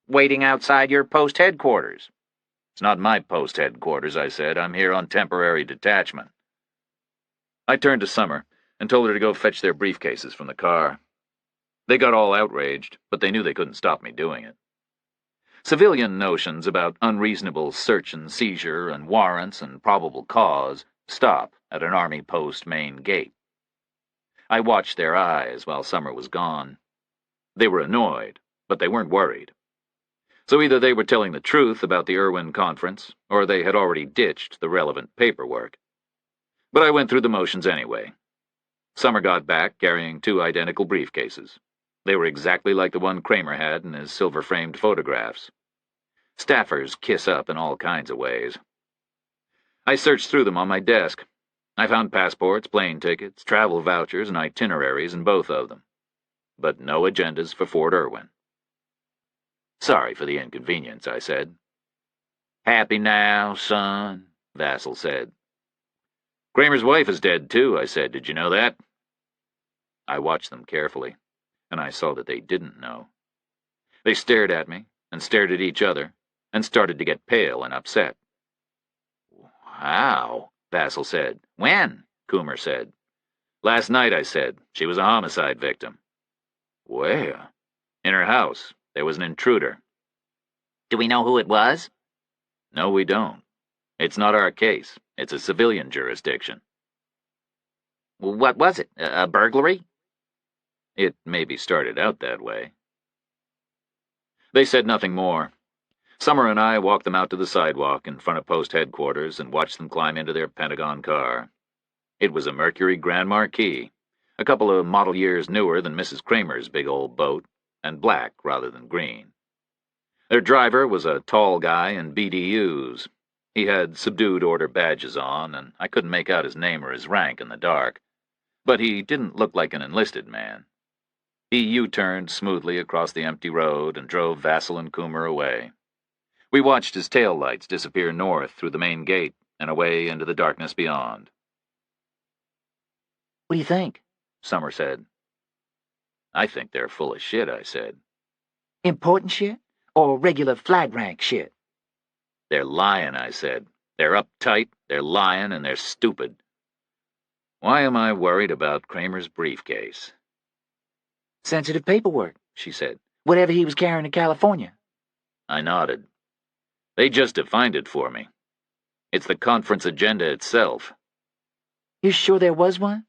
Speaker 3: Waiting outside your post headquarters.
Speaker 1: It's not my post headquarters, I said. I'm here on temporary detachment. I turned to Summer and told her to go fetch their briefcases from the car. They got all outraged, but they knew they couldn't stop me doing it. Civilian notions about unreasonable search and seizure and warrants and probable cause stop at an Army post main gate. I watched their eyes while Summer was gone. They were annoyed, but they weren't worried. So either they were telling the truth about the Irwin conference, or they had already ditched the relevant paperwork. But I went through the motions anyway. Summer got back carrying 2 identical briefcases. They were exactly like the one Kramer had in his silver-framed photographs. Staffers kiss up in all kinds of ways. I searched through them on my desk. I found passports, plane tickets, travel vouchers, and itineraries in both of them. but no agendas for Fort Irwin. Sorry for the inconvenience, I said.
Speaker 2: Happy now, son? Vassal said.
Speaker 1: Kramer's wife is dead, too, I said. Did you know that? I watched them carefully, and I saw that they didn't know. They stared at me, and stared at each other, and started to get pale and upset.
Speaker 2: Wow, Vassal said. When? Coomer said.
Speaker 1: Last night, I said. She was a homicide victim.
Speaker 2: Where?
Speaker 1: In her house. There was an intruder.
Speaker 3: Do we know who it was?
Speaker 1: No, we don't. It's not our case. It's a civilian jurisdiction.
Speaker 3: What was it? A burglary?
Speaker 1: It maybe started out that way. They said nothing more. Summer and I walked them out to the sidewalk in front of post headquarters and watched them climb into their Pentagon car. It was a Mercury Grand Marquis, a couple of model years newer than Mrs. Kramer's big old boat, and black rather than green. Their driver was a tall guy in BDUs. He had subdued order badges on, and I couldn't make out his name or his rank in the dark. But he didn't look like an enlisted man. He U-turned smoothly across the empty road and drove Vassal and Coomer away. We watched his tail lights disappear north through the main gate and away into the darkness beyond.
Speaker 3: What do you think?
Speaker 1: Summer said. I think they're full of shit, I said.
Speaker 3: Important shit? Or regular flag rank shit?
Speaker 1: They're lying, I said. They're uptight, they're lying, and they're stupid. Why am I worried about Kramer's briefcase?
Speaker 3: Sensitive paperwork,
Speaker 1: she said.
Speaker 3: Whatever he was carrying to California.
Speaker 1: I nodded. They just defined it for me. It's the conference agenda itself.
Speaker 3: You sure there was one?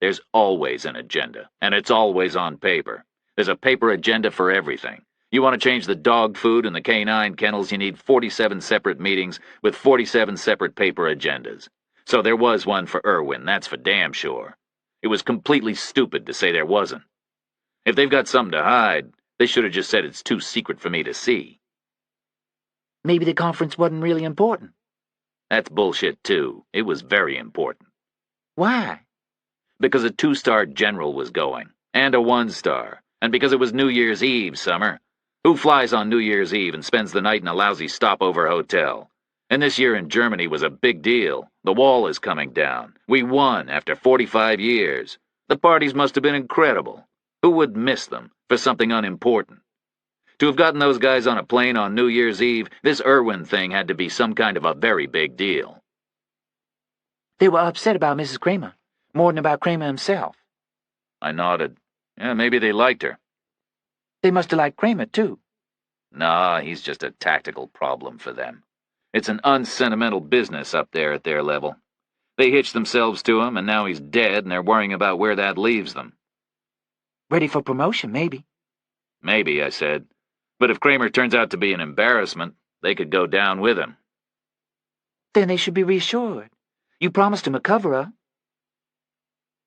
Speaker 1: There's always an agenda, and it's always on paper. There's a paper agenda for everything. You want to change the dog food and the canine kennels, you need 47 separate meetings with 47 separate paper agendas. So there was one for Irwin, that's for damn sure. It was completely stupid to say there wasn't. If they've got something to hide, they should have just said it's too secret for me to see.
Speaker 3: Maybe the conference wasn't really important.
Speaker 1: That's bullshit, too. It was very important.
Speaker 3: Why?
Speaker 1: Because a 2-star general was going, and a 1-star, and because it was New Year's Eve, Summer. Who flies on New Year's Eve and spends the night in a lousy stopover hotel? And this year in Germany was a big deal. The wall is coming down. We won after 45 years. The parties must have been incredible. Who would miss them for something unimportant? To have gotten those guys on a plane on New Year's Eve, this Irwin thing had to be some kind of a very big deal.
Speaker 3: They were upset about Mrs. Kramer, more than about Kramer himself.
Speaker 1: I nodded. Yeah, maybe they liked her.
Speaker 3: They must have liked Kramer, too.
Speaker 1: Nah, he's just a tactical problem for them. It's an unsentimental business up there at their level. They hitched themselves to him, and now he's dead, and they're worrying about where that leaves them.
Speaker 3: Ready for promotion, maybe.
Speaker 1: Maybe, I said. But if Kramer turns out to be an embarrassment, they could go down with him.
Speaker 3: Then they should be reassured. You promised him a cover-up.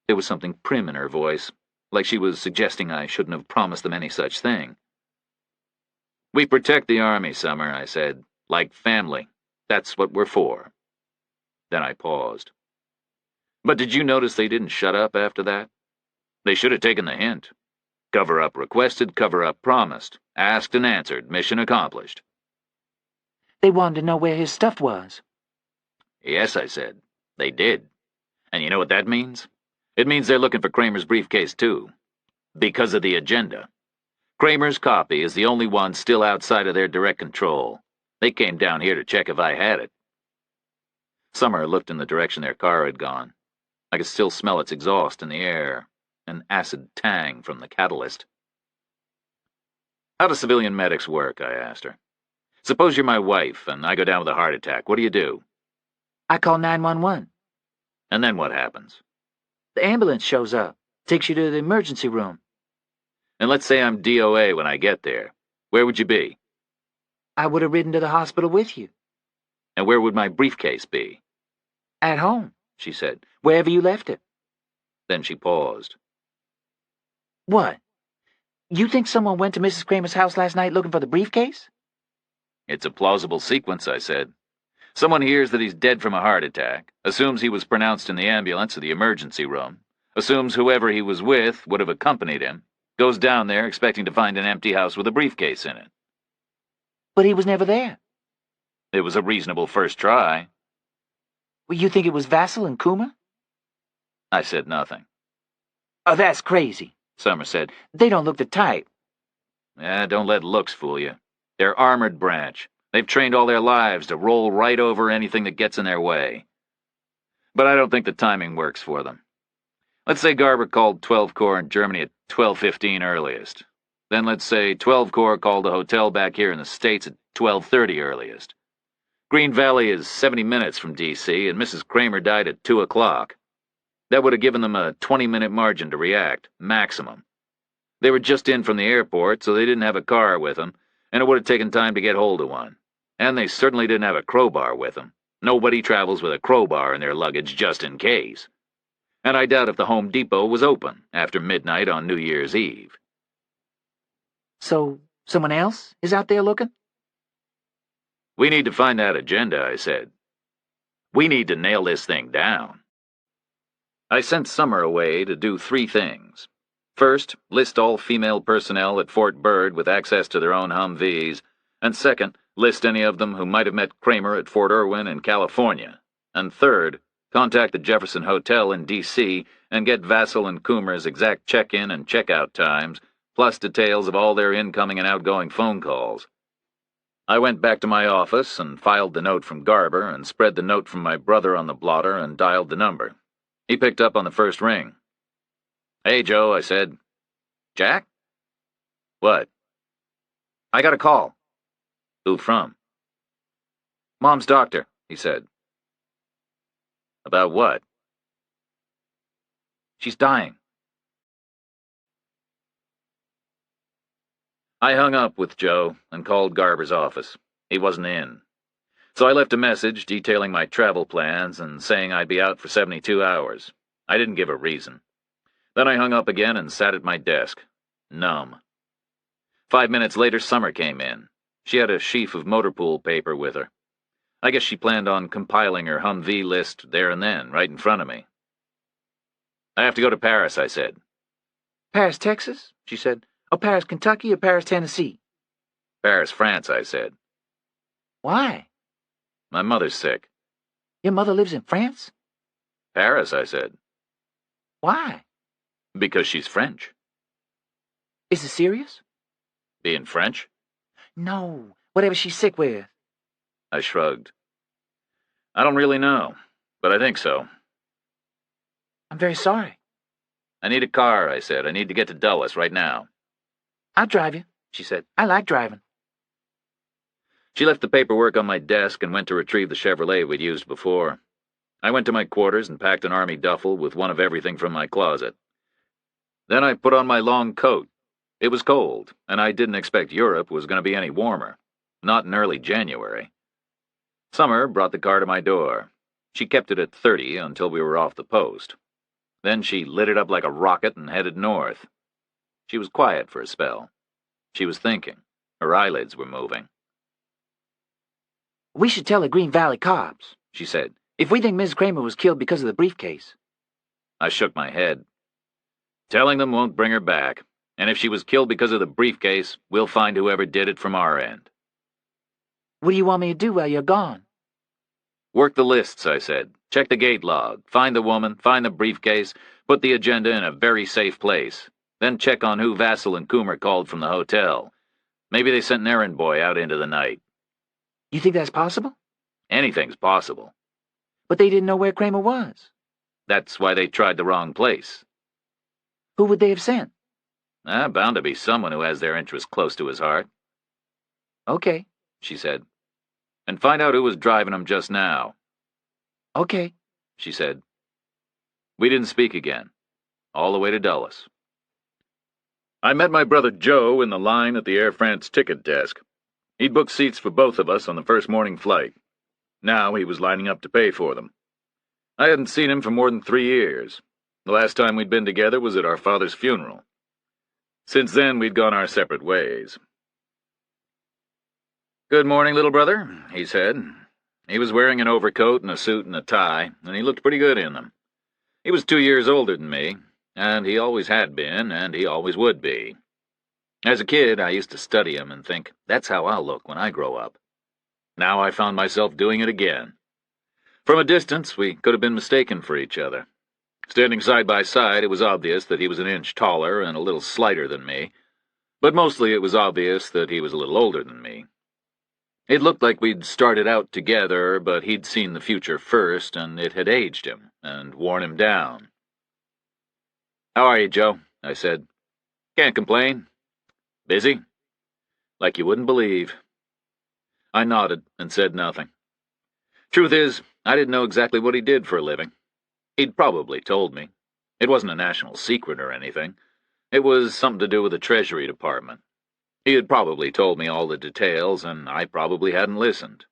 Speaker 1: There was something prim in her voice, like she was suggesting I shouldn't have promised them any such thing. We protect the Army, Summer, I said. Like family. That's what we're for. Then I paused. But did you notice they didn't shut up after that? They should have taken the hint. Cover-up requested, cover-up promised. Asked and answered, mission accomplished.
Speaker 3: They wanted to know where his stuff was.
Speaker 1: Yes, I said. They did. And you know what that means? It means they're looking for Kramer's briefcase, too. Because of the agenda. Kramer's copy is the only one still outside of their direct control. They came down here to check if I had it. Summer looked in the direction their car had gone. I could still smell its exhaust in the air, an acid tang from the catalyst. How do civilian medics work? I asked her. Suppose you're my wife, and I go down with a heart attack. What do?
Speaker 3: I call 911.
Speaker 1: And then what happens?
Speaker 3: The ambulance shows up, takes you to the emergency room.
Speaker 1: And let's say I'm DOA when I get there. Where would you be?
Speaker 3: I would have ridden to the hospital with you.
Speaker 1: And where would my briefcase be?
Speaker 3: At home,
Speaker 1: she said.
Speaker 3: Wherever you left it.
Speaker 1: Then she paused.
Speaker 3: What? You think someone went to Mrs. Kramer's house last night looking for the briefcase?
Speaker 1: It's a plausible sequence, I said. Someone hears that he's dead from a heart attack, assumes he was pronounced in the ambulance or the emergency room, assumes whoever he was with would have accompanied him, Goes down there expecting to find an empty house with a briefcase in it.
Speaker 3: But he was never there.
Speaker 1: It was a reasonable first try.
Speaker 3: Well, you think it was Vassal and Kuma?
Speaker 1: I said nothing.
Speaker 3: Oh, that's crazy,
Speaker 1: Summer said.
Speaker 3: They don't look the type.
Speaker 1: Don't let looks fool you. They're armored branch. They've trained all their lives to roll right over anything that gets in their way. But I don't think the timing works for them. Let's say Garber called 12 Corps in Germany at 12:15 earliest. Then let's say 12 Corps called the hotel back here in the States at 12:30 earliest. Green Valley is 70 minutes from D.C., and Mrs. Kramer died at 2 o'clock. That would have given them a 20-minute margin to react, maximum. They were just in from the airport, so they didn't have a car with them, and it would have taken time to get hold of one. And they certainly didn't have a crowbar with them. Nobody travels with a crowbar in their luggage just in case. And I doubt if the Home Depot was open after midnight on New Year's Eve.
Speaker 3: So, someone else is out there looking?
Speaker 1: We need to find that agenda, I said. We need to nail this thing down. I sent Summer away to do 3 things. First, list all female personnel at Fort Byrd with access to their own Humvees, and second, list any of them who might have met Kramer at Fort Irwin in California, and third, contact the Jefferson Hotel in D.C. and get Vassal and Coomer's exact check-in and check-out times, plus details of all their incoming and outgoing phone calls. I went back to my office and filed the note from Garber and spread the note from my brother on the blotter and dialed the number. He picked up on the first ring. "Hey, Joe," I said. "Jack?" "What?" "I got a call." "Who from?" "Mom's doctor," he said. "About what?" "She's dying." I hung up with Joe and called Garber's office. He wasn't in. So I left a message detailing my travel plans and saying I'd be out for 72 hours. I didn't give a reason. Then I hung up again and sat at my desk, numb. 5 minutes later, Summer came in. She had a sheaf of motor pool paper with her. I guess she planned on compiling her Humvee list there and then, right in front of me. "I have to go to Paris," I said.
Speaker 3: "Paris, Texas?" she said. "Or Paris, Kentucky, or Paris, Tennessee?"
Speaker 1: "Paris, France," I said.
Speaker 3: "Why?"
Speaker 1: "My mother's sick."
Speaker 3: "Your mother lives in France?"
Speaker 1: "Paris," I said.
Speaker 3: "Why?"
Speaker 1: "Because she's French."
Speaker 3: "Is it serious?"
Speaker 1: "Being French?"
Speaker 3: "No, whatever she's sick with."
Speaker 1: I shrugged. "I don't really know, but I think so."
Speaker 3: "I'm very sorry."
Speaker 1: "I need a car," I said. "I need to get to Dulles right now."
Speaker 3: "I'll drive you," she said. "I like driving."
Speaker 1: She left the paperwork on my desk and went to retrieve the Chevrolet we'd used before. I went to my quarters and packed an army duffel with one of everything from my closet. Then I put on my long coat. It was cold, and I didn't expect Europe was going to be any warmer. Not in early January. Summer brought the car to my door. She kept it at 30 until we were off the post. Then she lit it up like a rocket and headed north. She was quiet for a spell. She was thinking. Her eyelids were moving.
Speaker 3: "We should tell the Green Valley cops," she said, "if we think Ms. Kramer was killed because of the briefcase."
Speaker 1: I shook my head. "Telling them won't bring her back, and if she was killed because of the briefcase, we'll find whoever did it from our end."
Speaker 3: "What do you want me to do while you're gone?"
Speaker 1: "Work the lists," I said. "Check the gate log, find the woman, find the briefcase, put the agenda in a very safe place. Then check on who Vassal and Coomer called from the hotel. Maybe they sent an errand boy out into the night."
Speaker 3: "You think that's possible?"
Speaker 1: "Anything's possible."
Speaker 3: "But they didn't know where Kramer was."
Speaker 1: "That's why they tried the wrong place."
Speaker 3: "Who would they have sent?"
Speaker 1: Bound to be someone who has their interests close to his heart."
Speaker 3: "Okay,"
Speaker 1: she said. "And find out who was driving him just now."
Speaker 3: "Okay,"
Speaker 1: she said. We didn't speak again, all the way to Dulles. I met my brother Joe in the line at the Air France ticket desk. He'd booked seats for both of us on the first morning flight. Now he was lining up to pay for them. I hadn't seen him for more than 3 years. The last time we'd been together was at our father's funeral. Since then, we'd gone our separate ways. "Good morning, little brother," he said. He was wearing an overcoat and a suit and a tie, and he looked pretty good in them. He was 2 years older than me, and he always had been, and he always would be. As a kid, I used to study him and think, that's how I'll look when I grow up. Now I found myself doing it again. From a distance, we could have been mistaken for each other. Standing side by side, it was obvious that he was an inch taller and a little slighter than me, but mostly it was obvious that he was a little older than me. It looked like we'd started out together, but he'd seen the future first, and it had aged him and worn him down. "How are you, Joe?" I said. "Can't complain. Busy?" "Like you wouldn't believe." I nodded and said nothing. Truth is, I didn't know exactly what he did for a living. He'd probably told me. It wasn't a national secret or anything. It was something to do with the Treasury Department. He had probably told me all the details, and I probably hadn't listened.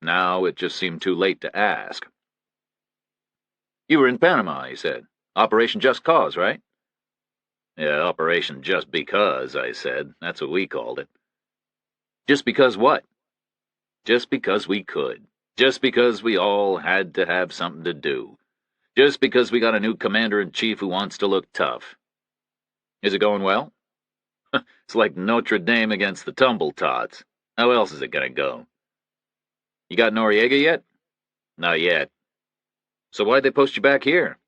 Speaker 1: Now it just seemed too late to ask. "You were in Panama," he said. "Operation Just Cause, right?" "Yeah, Operation Just Because," I said. "That's what we called it." "Just because what?" "Just because we could. Just because we all had to have something to do. Just because we got a new commander-in-chief who wants to look tough." "Is it going well?" "It's like Notre Dame against the Tumble Tots. How else is it gonna go?" "You got Noriega yet?" "Not yet." "So why'd they post you back here?"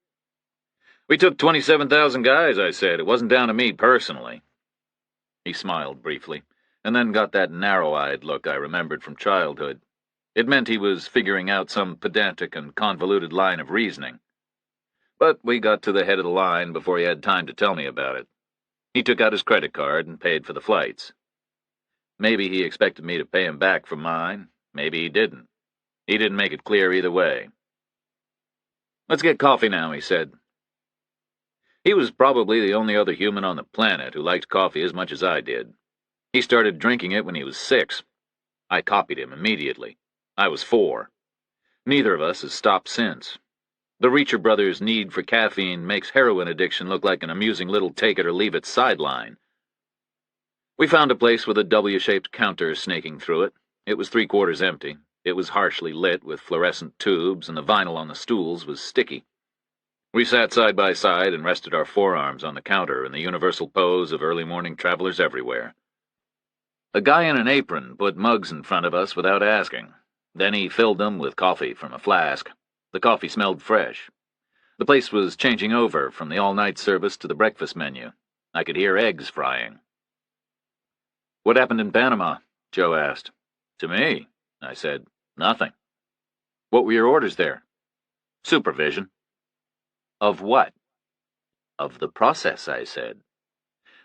Speaker 1: "We took 27,000 guys," I said. "It wasn't down to me personally." He smiled briefly, and then got that narrow-eyed look I remembered from childhood. It meant he was figuring out some pedantic and convoluted line of reasoning. But we got to the head of the line before he had time to tell me about it. He took out his credit card and paid for the flights. Maybe he expected me to pay him back for mine. Maybe he didn't. He didn't make it clear either way. "Let's get coffee now," he said. He was probably the only other human on the planet who liked coffee as much as I did. He started drinking it when he was 6. I copied him immediately. I was 4. Neither of us has stopped since. The Reacher brothers' need for caffeine makes heroin addiction look like an amusing little take-it-or-leave-it sideline. We found a place with a W-shaped counter snaking through it. It was 3/4 empty. It was harshly lit with fluorescent tubes, and the vinyl on the stools was sticky. We sat side by side and rested our forearms on the counter in the universal pose of early morning travelers everywhere. A guy in an apron put mugs in front of us without asking. Then he filled them with coffee from a flask. The coffee smelled fresh. The place was changing over from the all-night service to the breakfast menu. I could hear eggs frying. "What happened in Panama?" Joe asked. "To me," I said. "Nothing." "What were your orders there?" "Supervision." "Of what?" "Of the process," I said.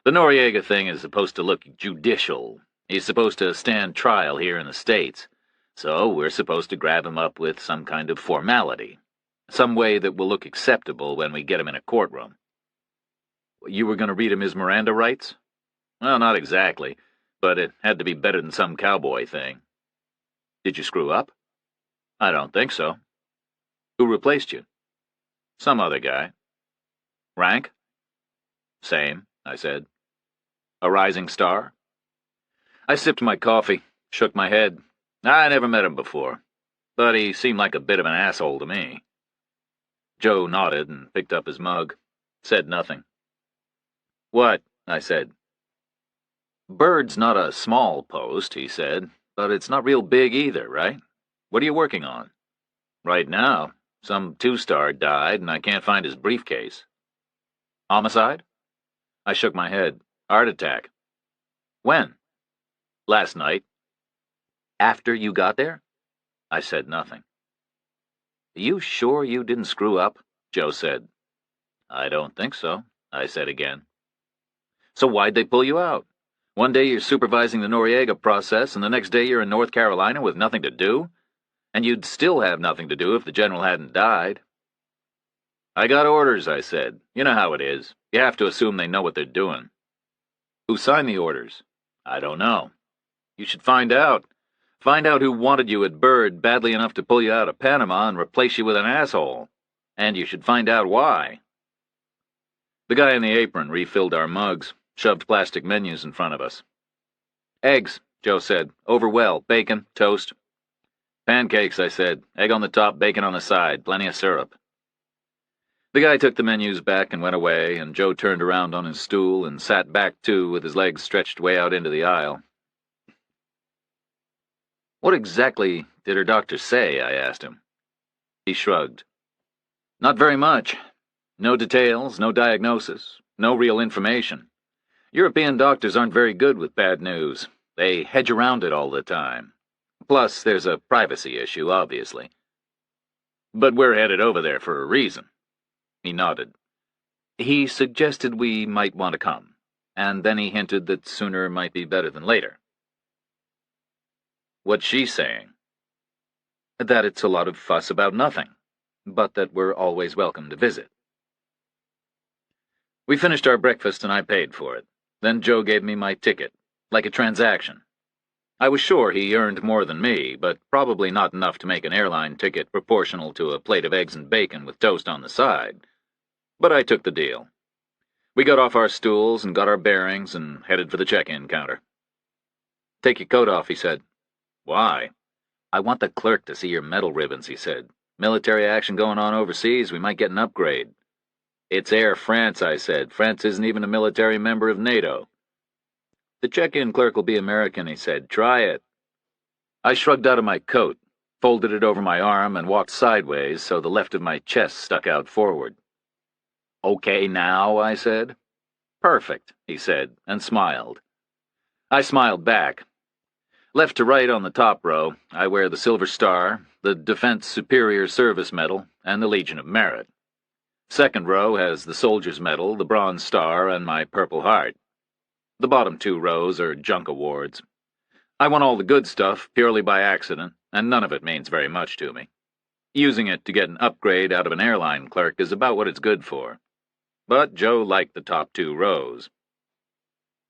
Speaker 1: "The Noriega thing is supposed to look judicial. He's supposed to stand trial here in the States. So we're supposed to grab him up with some kind of formality. Some way that will look acceptable when we get him in a courtroom." "You were going to read him his Miranda rights?" "Well, not exactly, but it had to be better than some cowboy thing." "Did you screw up?" "I don't think so." "Who replaced you?" "Some other guy." "Rank?" "Same," I said. "A rising star?" I sipped my coffee, shook my head. I never met him before, but he seemed like a bit of an asshole to me. Joe nodded and picked up his mug, said nothing. "What?" I said. "Bird's not a small post," he said, "but it's not real big either, right? What are you working on?" "Right now, some 2-star died and I can't find his briefcase." "Homicide?" I shook my head. "Heart attack." "When?" "Last night." "After you got there?" I said nothing. "Are you sure you didn't screw up?" Joe said. "I don't think so," I said again. "So why'd they pull you out? One day you're supervising the Noriega process, and the next day you're in North Carolina with nothing to do? And you'd still have nothing to do if the general hadn't died." "I got orders," I said. "You know how it is. You have to assume they know what they're doing." "Who signed the orders?" "I don't know." "You should find out. Find out who wanted you at Bird badly enough to pull you out of Panama and replace you with an asshole. And you should find out why." The guy in the apron refilled our mugs, shoved plastic menus in front of us. "Eggs," Joe said. "Over well. Bacon, toast." "Pancakes," I said. "Egg on the top, bacon on the side. Plenty of syrup." The guy took the menus back and went away, and Joe turned around on his stool and sat back too with his legs stretched way out into the aisle. "What exactly did her doctor say?" I asked him. He shrugged. "Not very much. No details, no diagnosis, no real information. European doctors aren't very good with bad news. They hedge around it all the time. Plus, there's a privacy issue, obviously. But we're headed over there for a reason." He nodded. "He suggested we might want to come, and then he hinted that sooner might be better than later." "What's she saying?" "That it's a lot of fuss about nothing, but that we're always welcome to visit." We finished our breakfast and I paid for it. Then Joe gave me my ticket, like a transaction. I was sure he earned more than me, but probably not enough to make an airline ticket proportional to a plate of eggs and bacon with toast on the side. But I took the deal. We got off our stools and got our bearings and headed for the check-in counter. "Take your coat off," he said. "Why?" "I want the clerk to see your medal ribbons," he said. "Military action going on overseas, we might get an upgrade." "It's Air France," I said. "France isn't even a military member of NATO." "The check-in clerk will be American," he said. "Try it." I shrugged out of my coat, folded it over my arm, and walked sideways so the left of my chest stuck out forward. "Okay now," I said. "Perfect," he said, and smiled. I smiled back. Left to right on the top row, I wear the Silver Star, the Defense Superior Service Medal, and the Legion of Merit. Second row has the Soldier's Medal, the Bronze Star, and my Purple Heart. The bottom two rows are junk awards. I won all the good stuff purely by accident, and none of it means very much to me. Using it to get an upgrade out of an airline clerk is about what it's good for. But Joe liked the top two rows.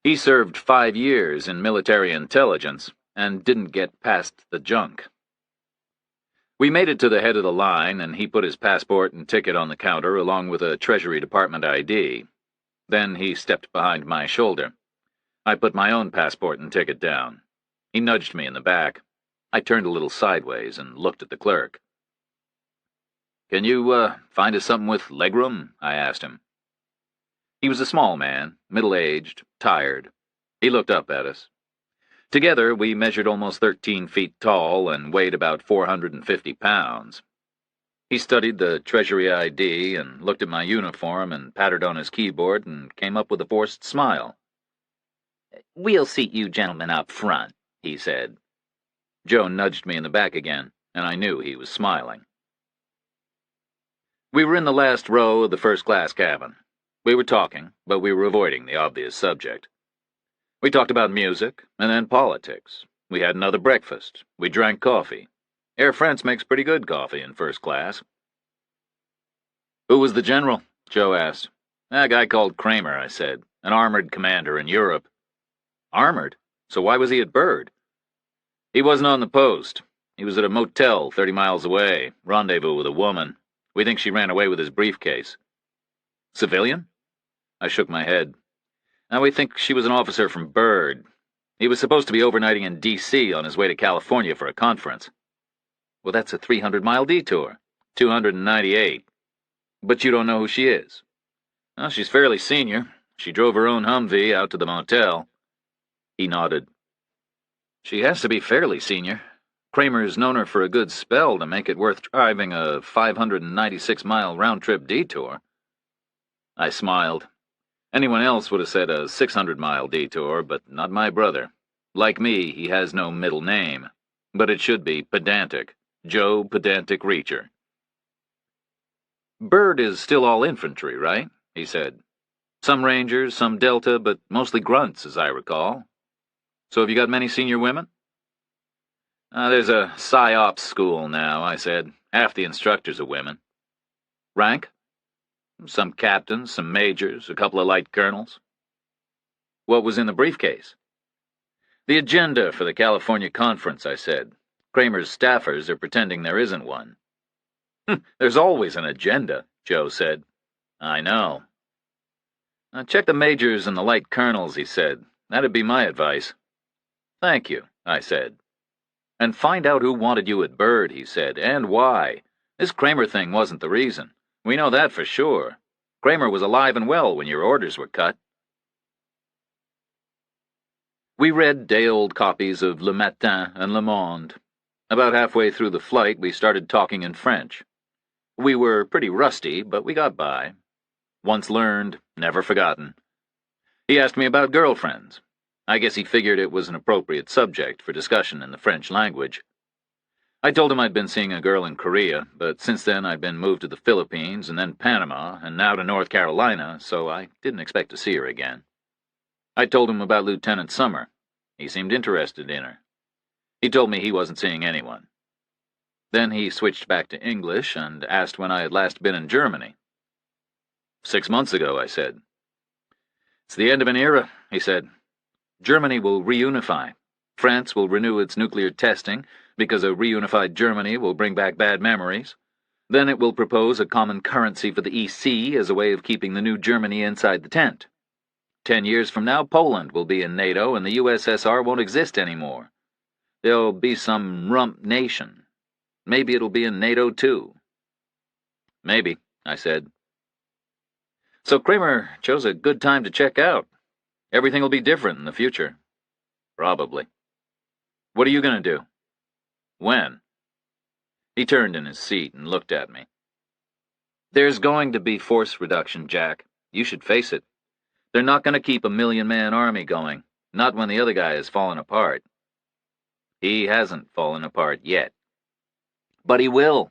Speaker 1: He served 5 years in military intelligence and didn't get past the junk. We made it to the head of the line, and he put his passport and ticket on the counter along with a Treasury Department ID. Then he stepped behind my shoulder. I put my own passport and ticket down. He nudged me in the back. I turned a little sideways and looked at the clerk. "Can you, find us something with legroom?" I asked him. He was a small man, middle-aged, tired. He looked up at us. Together, we measured almost 13 feet tall and weighed about 450 pounds. He studied the Treasury ID and looked at my uniform and pattered on his keyboard and came up with a forced smile. "We'll seat you gentlemen up front," he said. Joe nudged me in the back again, and I knew he was smiling. We were in the last row of the first-class cabin. We were talking, but we were avoiding the obvious subject. We talked about music, and then politics. We had another breakfast. We drank coffee. Air France makes pretty good coffee in first class. "Who was the general?" Joe asked. "A guy called Kramer," I said. "An armored commander in Europe." "Armored? So why was he at Byrd?" "He wasn't on the post. He was at a motel 30 miles away, rendezvous with a woman. We think she ran away with his briefcase." "Civilian?" I shook my head. "Now we think she was an officer from Byrd. He was supposed to be overnighting in D.C. on his way to California for a conference." "Well, that's a 300-mile detour." 298. "But you don't know who she is?" "Well, she's fairly senior. She drove her own Humvee out to the motel." He nodded. "She has to be fairly senior. Kramer's known her for a good spell to make it worth driving a 596-mile round-trip detour." I smiled. Anyone else would have said a 600-mile detour, but not my brother. Like me, he has no middle name, but it should be Pedantic. Joe Pedantic Reacher. "Byrd is still all infantry, right?" he said. "Some Rangers, some Delta, but mostly grunts, as I recall. So have you got many senior women?" There's a PSYOPs school now," I said. "Half the instructors are women." "Rank?" "Some captains, some majors, a couple of light colonels." "What was in the briefcase?" "The agenda for the California conference," I said. "Kramer's staffers are pretending there isn't one." "There's always an agenda," Joe said. "I know." "Check the majors and the light colonels," he said. "That'd be my advice." "Thank you," I said. "And find out who wanted you at Byrd," he said, "and why. This Kramer thing wasn't the reason. We know that for sure. Kramer was alive and well when your orders were cut. We read day-old copies of Le Matin and Le Monde. About halfway through the flight, we started talking in French. We were pretty rusty, but we got by. Once learned, never forgotten. He asked me about girlfriends. I guess he figured it was an appropriate subject for discussion in the French language. I told him I'd been seeing a girl in Korea, but since then I'd been moved to the Philippines and then Panama and now to North Carolina, so I didn't expect to see her again. I told him about Lieutenant Summer. He seemed interested in her. He told me he wasn't seeing anyone. Then he switched back to English and asked when I had last been in Germany. 6 months ago, I said. It's the end of an era, he said. Germany will reunify. France will renew its nuclear testing, because a reunified Germany will bring back bad memories. Then it will propose a common currency for the EC as a way of keeping the new Germany inside the tent. 10 years from now, Poland will be in NATO and the USSR won't exist anymore. There'll be some rump nation. Maybe it'll be in NATO too. Maybe, I said. So Kramer chose a good time to check out. Everything will be different in the future. Probably. What are you going to do? When? He turned in his seat and looked at me. There's going to be force reduction, Jack. You should face it. They're not going to keep a 1,000,000-man army going, not when the other guy has fallen apart. He hasn't fallen apart yet. But he will.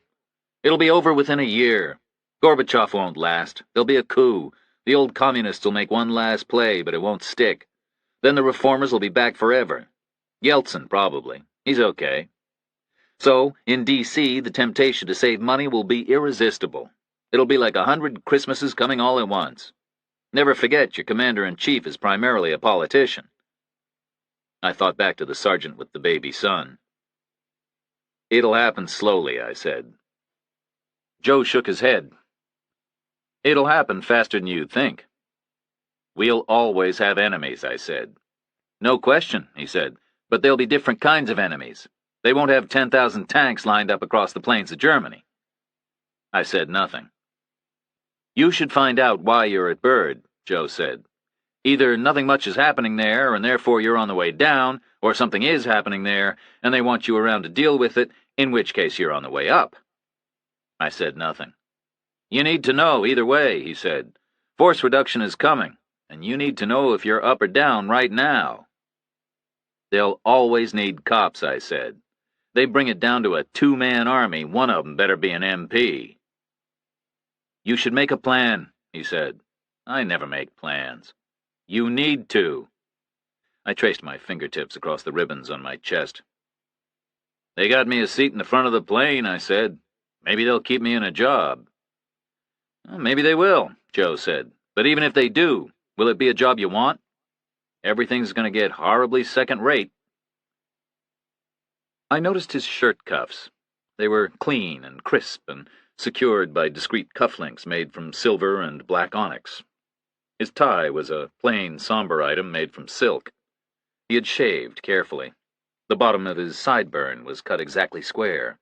Speaker 1: It'll be over within a year. Gorbachev won't last. There'll be a coup. The old communists will make one last play, but it won't stick. Then the reformers will be back forever. Yeltsin, probably. He's okay. So, in D.C., the temptation to save money will be irresistible. It'll be like 100 Christmases coming all at once. Never forget your commander-in-chief is primarily a politician. I thought back to the sergeant with the baby son. It'll happen slowly, I said. Joe shook his head. It'll happen faster than you'd think. We'll always have enemies, I said. No question, he said, but there'll be different kinds of enemies. They won't have 10,000 tanks lined up across the plains of Germany. I said nothing. You should find out why you're at Bird, Joe said. Either nothing much is happening there, and therefore you're on the way down, or something is happening there, and they want you around to deal with it, in which case you're on the way up. I said nothing. You need to know either way, he said. Force reduction is coming, and you need to know if you're up or down right now. They'll always need cops, I said. They bring it down to a 2-man army, one of them better be an MP. You should make a plan, he said. I never make plans. You need to. I traced my fingertips across the ribbons on my chest. They got me a seat in the front of the plane, I said. Maybe they'll keep me in a job. Well, maybe they will, Joe said. But even if they do, will it be a job you want? Everything's going to get horribly second-rate. I noticed his shirt cuffs. They were clean and crisp and secured by discreet cufflinks made from silver and black onyx. His tie was a plain, somber item made from silk. He had shaved carefully. The bottom of his sideburn was cut exactly square.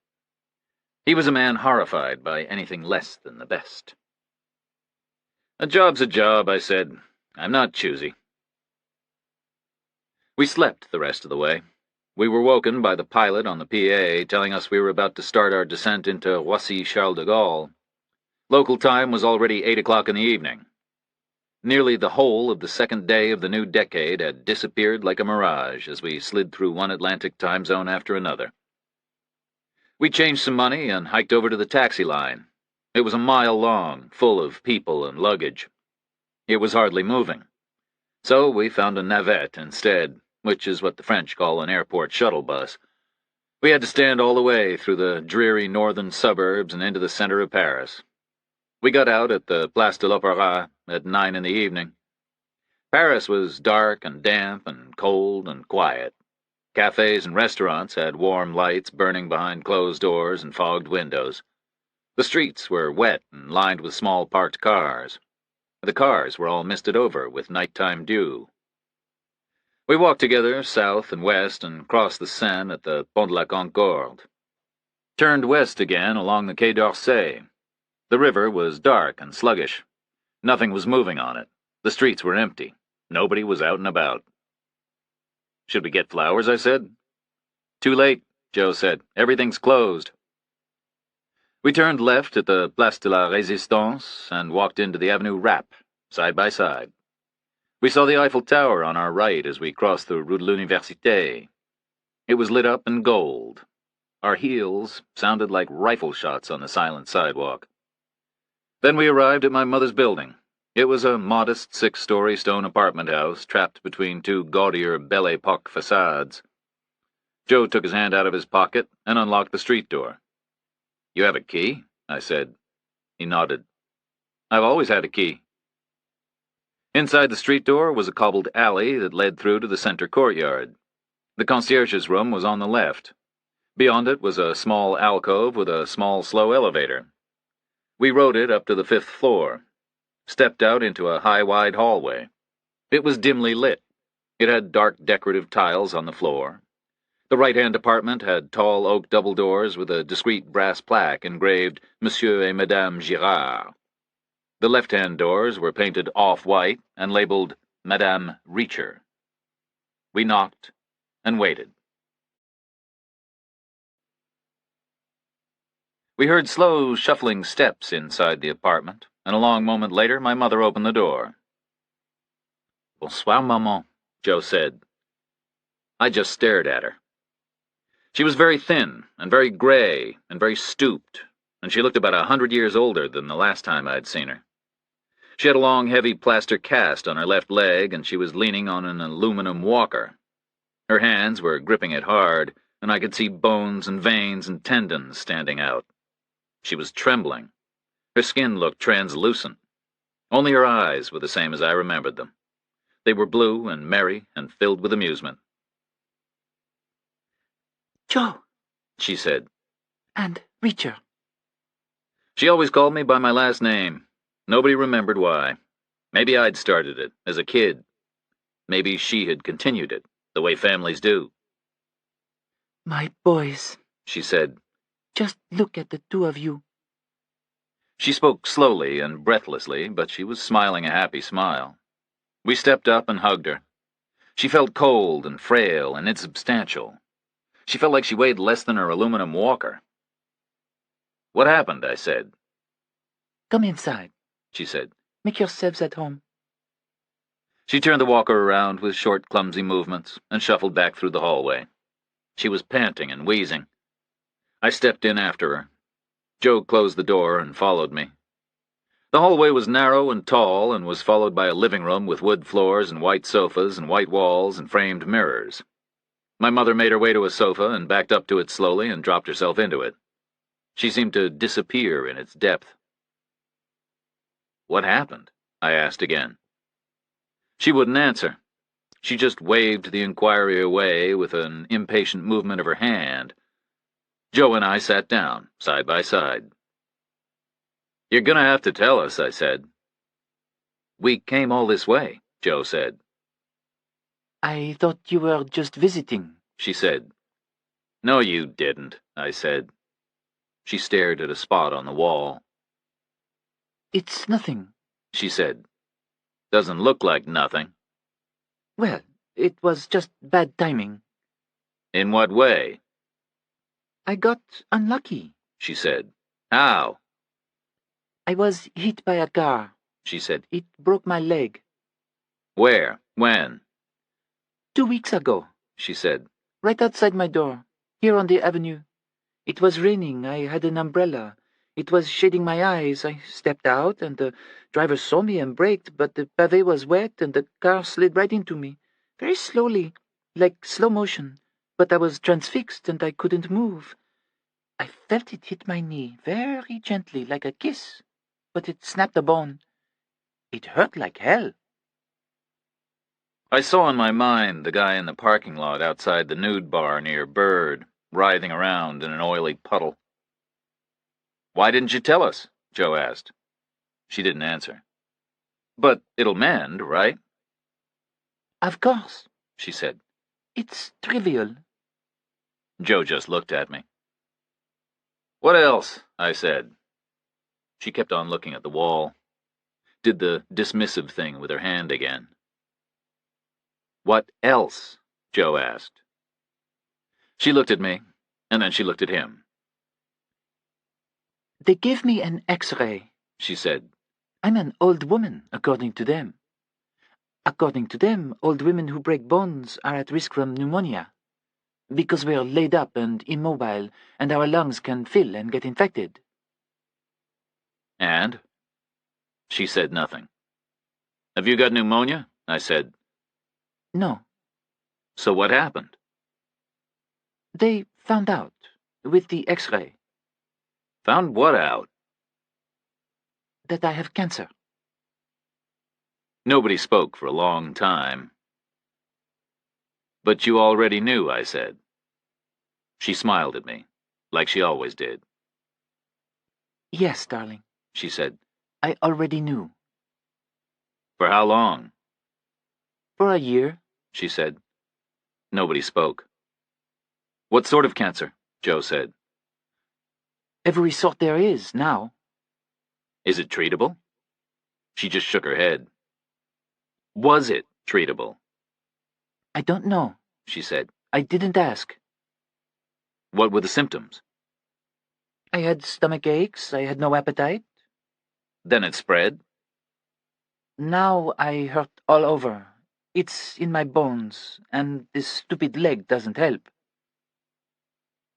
Speaker 1: He was a man horrified by anything less than the best. A job's a job, I said. I'm not choosy. We slept the rest of the way. We were woken by the pilot on the PA telling us we were about to start our descent into Roissy-Charles de Gaulle. Local time was already 8 o'clock in the evening. Nearly the whole of the second day of the new decade had disappeared like a mirage as we slid through one Atlantic time zone after another. We changed some money and hiked over to the taxi line. It was a mile long, full of people and luggage. It was hardly moving. So we found a navette instead, which is what the French call an airport shuttle bus. We had to stand all the way through the dreary northern suburbs and into the center of Paris. We got out at the Place de l'Opéra at 9 in the evening. Paris was dark and damp and cold and quiet. Cafes and restaurants had warm lights burning behind closed doors and fogged windows. The streets were wet and lined with small parked cars. The cars were all misted over with nighttime dew. We walked together south and west and crossed the Seine at the Pont de la Concorde. Turned west again along the Quai d'Orsay. The river was dark and sluggish. Nothing was moving on it. The streets were empty. Nobody was out and about. Should we get flowers? I said. Too late, Joe said. Everything's closed. We turned left at the Place de la Résistance and walked into the Avenue Rapp, side by side. We saw the Eiffel Tower on our right as we crossed the Rue de l'Université. It was lit up in gold. Our heels sounded like rifle shots on the silent sidewalk. Then we arrived at my mother's building. It was a modest 6-story stone apartment house trapped between two gaudier Belle Époque facades. Joe took his hand out of his pocket and unlocked the street door. "You have a key?" I said. He nodded. "I've always had a key." Inside the street door was a cobbled alley that led through to the center courtyard. The concierge's room was on the left. Beyond it was a small alcove with a small, slow elevator. We rode it up to the 5th floor, stepped out into a high, wide hallway. It was dimly lit. It had dark decorative tiles on the floor. The right-hand apartment had tall oak double doors with a discreet brass plaque engraved Monsieur et Madame Girard. The left-hand doors were painted off-white and labeled Madame Reacher. We knocked and waited. We heard slow, shuffling steps inside the apartment, and a long moment later my mother opened the door. "Bonsoir, maman," Joe said. I just stared at her. She was very thin and very gray and very stooped, and she looked about 100 years older than the last time I'd seen her. She had a long, heavy plaster cast on her left leg, and she was leaning on an aluminum walker. Her hands were gripping it hard, and I could see bones and veins and tendons standing out. She was trembling. Her skin looked translucent. Only her eyes were the same as I remembered them. They were blue and merry and filled with amusement.
Speaker 3: "Joe,"
Speaker 1: she said.
Speaker 3: "And Reacher."
Speaker 1: She always called me by my last name. Nobody remembered why. Maybe I'd started it, as a kid. Maybe she had continued it, the way families do.
Speaker 3: "My boys,"
Speaker 1: she said.
Speaker 3: "just look at the two of you."
Speaker 1: She spoke slowly and breathlessly, but she was smiling a happy smile. We stepped up and hugged her. She felt cold and frail and insubstantial. She felt like she weighed less than her aluminum walker. "What happened?" I said.
Speaker 3: "Come inside,"
Speaker 1: she said.
Speaker 3: "Make yourselves at home."
Speaker 1: She turned the walker around with short, clumsy movements and shuffled back through the hallway. She was panting and wheezing. I stepped in after her. Joe closed the door and followed me. The hallway was narrow and tall and was followed by a living room with wood floors and white sofas and white walls and framed mirrors. My mother made her way to a sofa and backed up to it slowly and dropped herself into it. She seemed to disappear in its depth. "What happened?" I asked again. She wouldn't answer. She just waved the inquiry away with an impatient movement of her hand. Joe and I sat down, side by side. "You're gonna have to tell us," I said. "We came all this way," Joe said.
Speaker 3: "I thought you were just visiting,"
Speaker 1: she said. "No, you didn't," I said. She stared at a spot on the wall.
Speaker 3: "It's nothing,"
Speaker 1: she said. "Doesn't look like nothing."
Speaker 3: "Well, it was just bad timing."
Speaker 1: "In what way?"
Speaker 3: "I got unlucky,"
Speaker 1: she said. "How?"
Speaker 3: "I was hit by a car,"
Speaker 1: she said.
Speaker 3: "It broke my leg."
Speaker 1: "Where? When?"
Speaker 3: 2 weeks ago,"
Speaker 1: she said.
Speaker 3: "right outside my door, here on the avenue. It was raining. I had an umbrella. It was shading my eyes. I stepped out, and the driver saw me and braked, but the pavé was wet, and the car slid right into me, very slowly, like slow motion, but I was transfixed, and I couldn't move. I felt it hit my knee, very gently, like a kiss, but it snapped a bone. It hurt like hell."
Speaker 1: I saw in my mind the guy in the parking lot outside the nude bar near Bird, writhing around in an oily puddle. "Why didn't you tell us?" Joe asked. She didn't answer. "But it'll mend, right?"
Speaker 3: "Of course,"
Speaker 1: she said.
Speaker 3: "It's trivial."
Speaker 1: Joe just looked at me. "What else?" I said. She kept on looking at the wall. Did the dismissive thing with her hand again. "What else?" Joe asked. She looked at me, and then she looked at him.
Speaker 3: They gave me an X-ray, she said. I'm an old woman, according to them. According to them, old women who break bones are at risk from pneumonia, because we're laid up and immobile, and our lungs can fill and get infected.
Speaker 1: And? She said nothing. "Have you got pneumonia?" I said.
Speaker 3: No.
Speaker 1: "So what happened?"
Speaker 3: They found out, with the X-ray.
Speaker 1: "Found what out?"
Speaker 3: That I have cancer.
Speaker 1: Nobody spoke for a long time. "But you already knew," I said. She smiled at me, like she always did.
Speaker 3: "Yes, darling," she said. "I already knew."
Speaker 1: "For how long?"
Speaker 3: "For a year," she said.
Speaker 1: Nobody spoke. "What sort of cancer?" Joe said.
Speaker 3: "Every sort there is, now."
Speaker 1: "Is it treatable?" She just shook her head. "Was it treatable?"
Speaker 3: "I don't know," she said. "I didn't ask."
Speaker 1: "What were the symptoms?"
Speaker 3: "I had stomach aches, I had no appetite."
Speaker 1: "Then it spread?"
Speaker 3: "Now I hurt all over. It's in my bones, and this stupid leg doesn't help."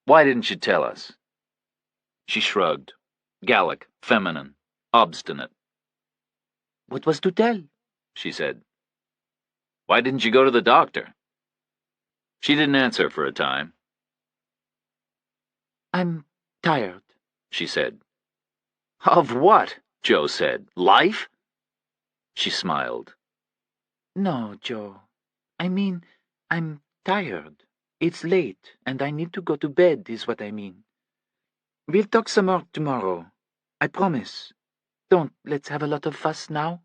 Speaker 1: "Why didn't you tell us?" She shrugged. Gallic, feminine, obstinate.
Speaker 3: "What was to tell?" she said.
Speaker 1: "Why didn't you go to the doctor?" She didn't answer for a time.
Speaker 3: "I'm tired," she said.
Speaker 1: "Of what?" Joe said. "Life?" She smiled.
Speaker 3: "No, Joe. I mean, I'm tired. It's late, and I need to go to bed, is what I mean. We'll talk some more tomorrow. I promise. Let's have a lot of fuss now."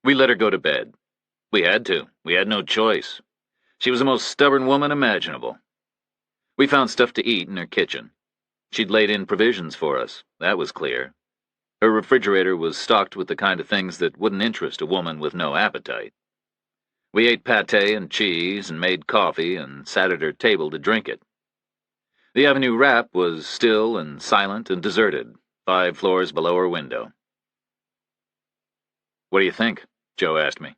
Speaker 1: We let her go to bed. We had to. We had no choice. She was the most stubborn woman imaginable. We found stuff to eat in her kitchen. She'd laid in provisions for us, that was clear. Her refrigerator was stocked with the kind of things that wouldn't interest a woman with no appetite. We ate pâté and cheese and made coffee and sat at her table to drink it. The Avenue Rap was still and silent and deserted, 5 floors below her window. "What do you think?" Joe asked me.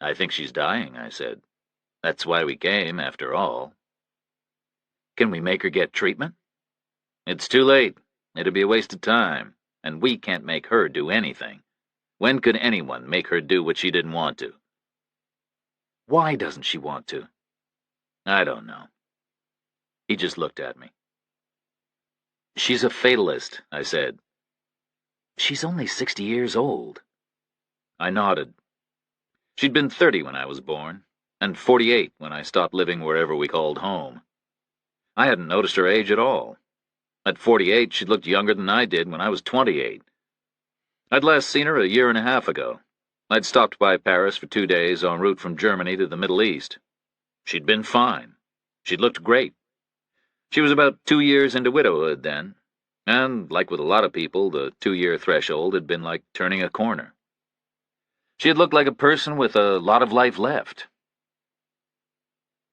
Speaker 1: "I think she's dying," I said. "That's why we came, after all." "Can we make her get treatment?" "It's too late. It'd be a waste of time, and we can't make her do anything. When could anyone make her do what she didn't want to?" "Why doesn't she want to?" "I don't know." He just looked at me. "She's a fatalist," I said. "She's only 60 years old." I nodded. She'd been 30 when I was born, and 48 when I stopped living wherever we called home. I hadn't noticed her age at all. At 48, she looked younger than I did when I was 28. I'd last seen her a year and a half ago. I'd stopped by Paris for 2 days en route from Germany to the Middle East. She'd been fine. She'd looked great. She was about 2 years into widowhood then, and, like with a lot of people, the 2-year threshold had been like turning a corner. She had looked like a person with a lot of life left.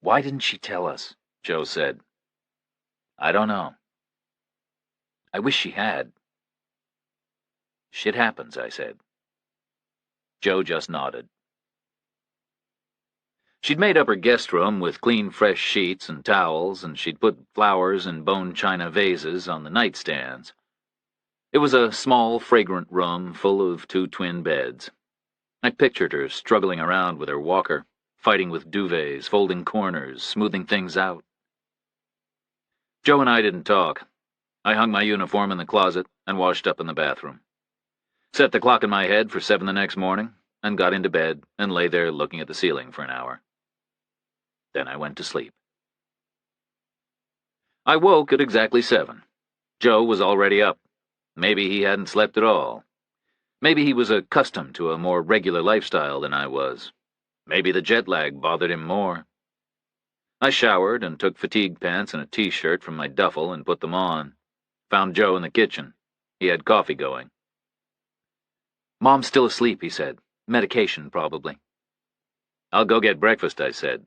Speaker 1: "Why didn't she tell us?" Joe said. "I don't know. I wish she had." "Shit happens," I said. Joe just nodded. She'd made up her guest room with clean, fresh sheets and towels, and she'd put flowers in bone china vases on the nightstands. It was a small, fragrant room full of 2 twin beds. I pictured her struggling around with her walker, fighting with duvets, folding corners, smoothing things out. Joe and I didn't talk. I hung my uniform in the closet and washed up in the bathroom. Set the clock in my head for 7 the next morning, and got into bed and lay there looking at the ceiling for an hour. Then I went to sleep. I woke at exactly 7. Joe was already up. Maybe he hadn't slept at all. Maybe he was accustomed to a more regular lifestyle than I was. Maybe the jet lag bothered him more. I showered and took fatigue pants and a t-shirt from my duffel and put them on. found Joe in the kitchen. He had coffee going.
Speaker 3: Mom's still asleep, he said. Medication, probably.
Speaker 1: I'll go get breakfast, I said.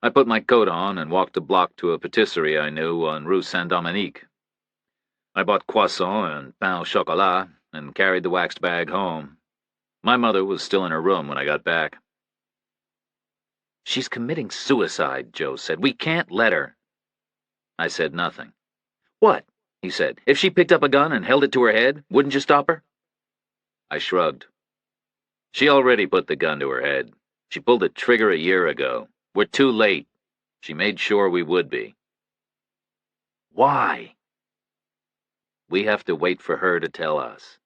Speaker 1: I put my coat on and walked a block to a patisserie I knew on Rue Saint-Dominique. I bought croissant and pain au chocolat and carried the waxed bag home. My mother was still in her room when I got back.
Speaker 3: She's committing suicide, Joe said. We can't let her.
Speaker 1: I said nothing.
Speaker 3: What? He said. If she picked up a gun and held it to her head, wouldn't you stop her?
Speaker 1: I shrugged. She already put the gun to her head. She pulled the trigger a year ago. We're too late. She made sure we would be.
Speaker 3: Why?
Speaker 1: We have to wait for her to tell us.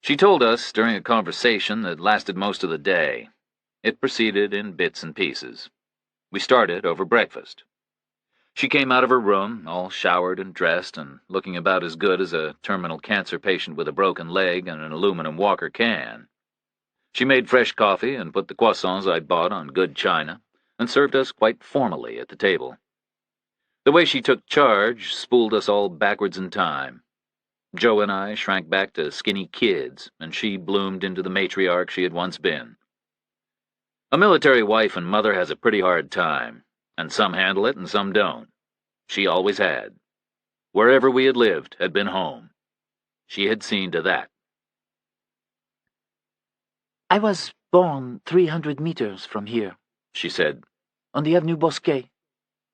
Speaker 1: She told us during a conversation that lasted most of the day. It proceeded in bits and pieces. We started over breakfast. She came out of her room, all showered and dressed, and looking about as good as a terminal cancer patient with a broken leg and an aluminum Walker can. She made fresh coffee and put the croissants I'd bought on good china, and served us quite formally at the table. The way she took charge spooled us all backwards in time. Joe and I shrank back to skinny kids, and she bloomed into the matriarch she had once been. A military wife and mother has a pretty hard time, and some handle it and some don't. She always had. Wherever we had lived had been home. She had seen to that.
Speaker 3: I was born 300 meters from here, she said, on the Avenue Bosquet.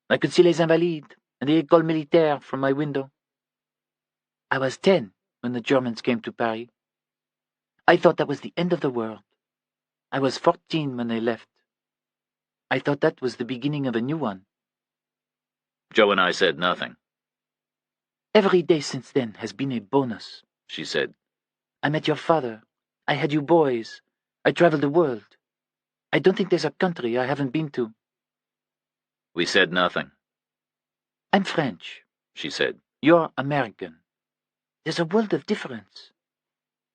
Speaker 3: I could see Les Invalides and the École Militaire from my window. I was 10 when the Germans came to Paris. I thought that was the end of the world. I was 14 when they left. I thought that was the beginning of a new one.
Speaker 1: Joe and I said nothing.
Speaker 3: Every day since then has been a bonus, she said. I met your father. I had you boys. I traveled the world. I don't think there's a country I haven't been to.
Speaker 1: We said nothing.
Speaker 3: I'm French, she said. You're American. There's a world of difference.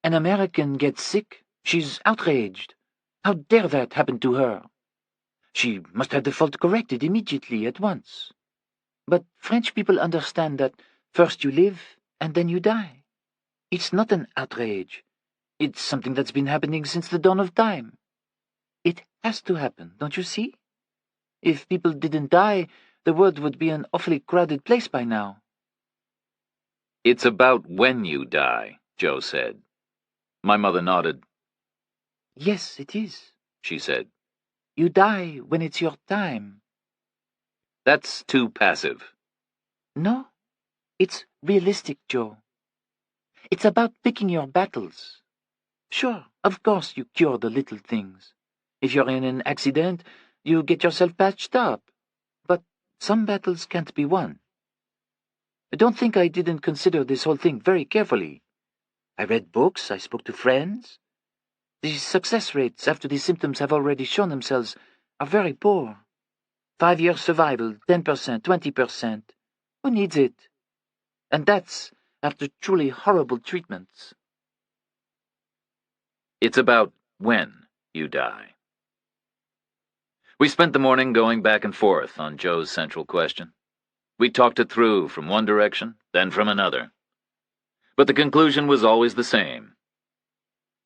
Speaker 3: An American gets sick. She's outraged. How dare that happen to her? She must have the fault corrected immediately, at once. But French people understand that first you live, and then you die. It's not an outrage. It's something that's been happening since the dawn of time. It has to happen, don't you see? If people didn't die, the world would be an awfully crowded place by now.
Speaker 1: It's about when you die, Joe said. My mother nodded.
Speaker 3: Yes, it is, she said. You die when it's your time.
Speaker 1: That's too passive.
Speaker 3: No, it's realistic, Joe. It's about picking your battles. Sure, of course you cure the little things. If you're in an accident, you get yourself patched up. But some battles can't be won. Don't think I didn't consider this whole thing very carefully. I read books, I spoke to friends. The success rates after the symptoms have already shown themselves are very poor. 5-year survival, 10%, 20%. Who needs it? And that's after truly horrible treatments.
Speaker 1: It's about when you die. We spent the morning going back and forth on Joe's central question. We talked it through from one direction, then from another. But the conclusion was always the same.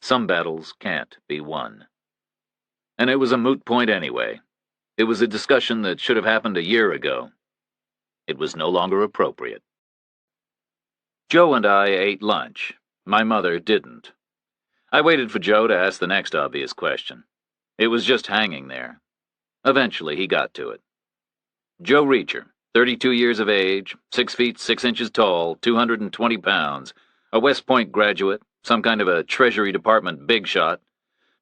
Speaker 1: Some battles can't be won. And it was a moot point anyway. It was a discussion that should have happened a year ago. It was no longer appropriate. Joe and I ate lunch. My mother didn't. I waited for Joe to ask the next obvious question. It was just hanging there. Eventually he got to it. Joe Reacher, 32 years of age, 6 feet 6 inches tall, 220 pounds, a West Point graduate, some kind of a Treasury Department big shot,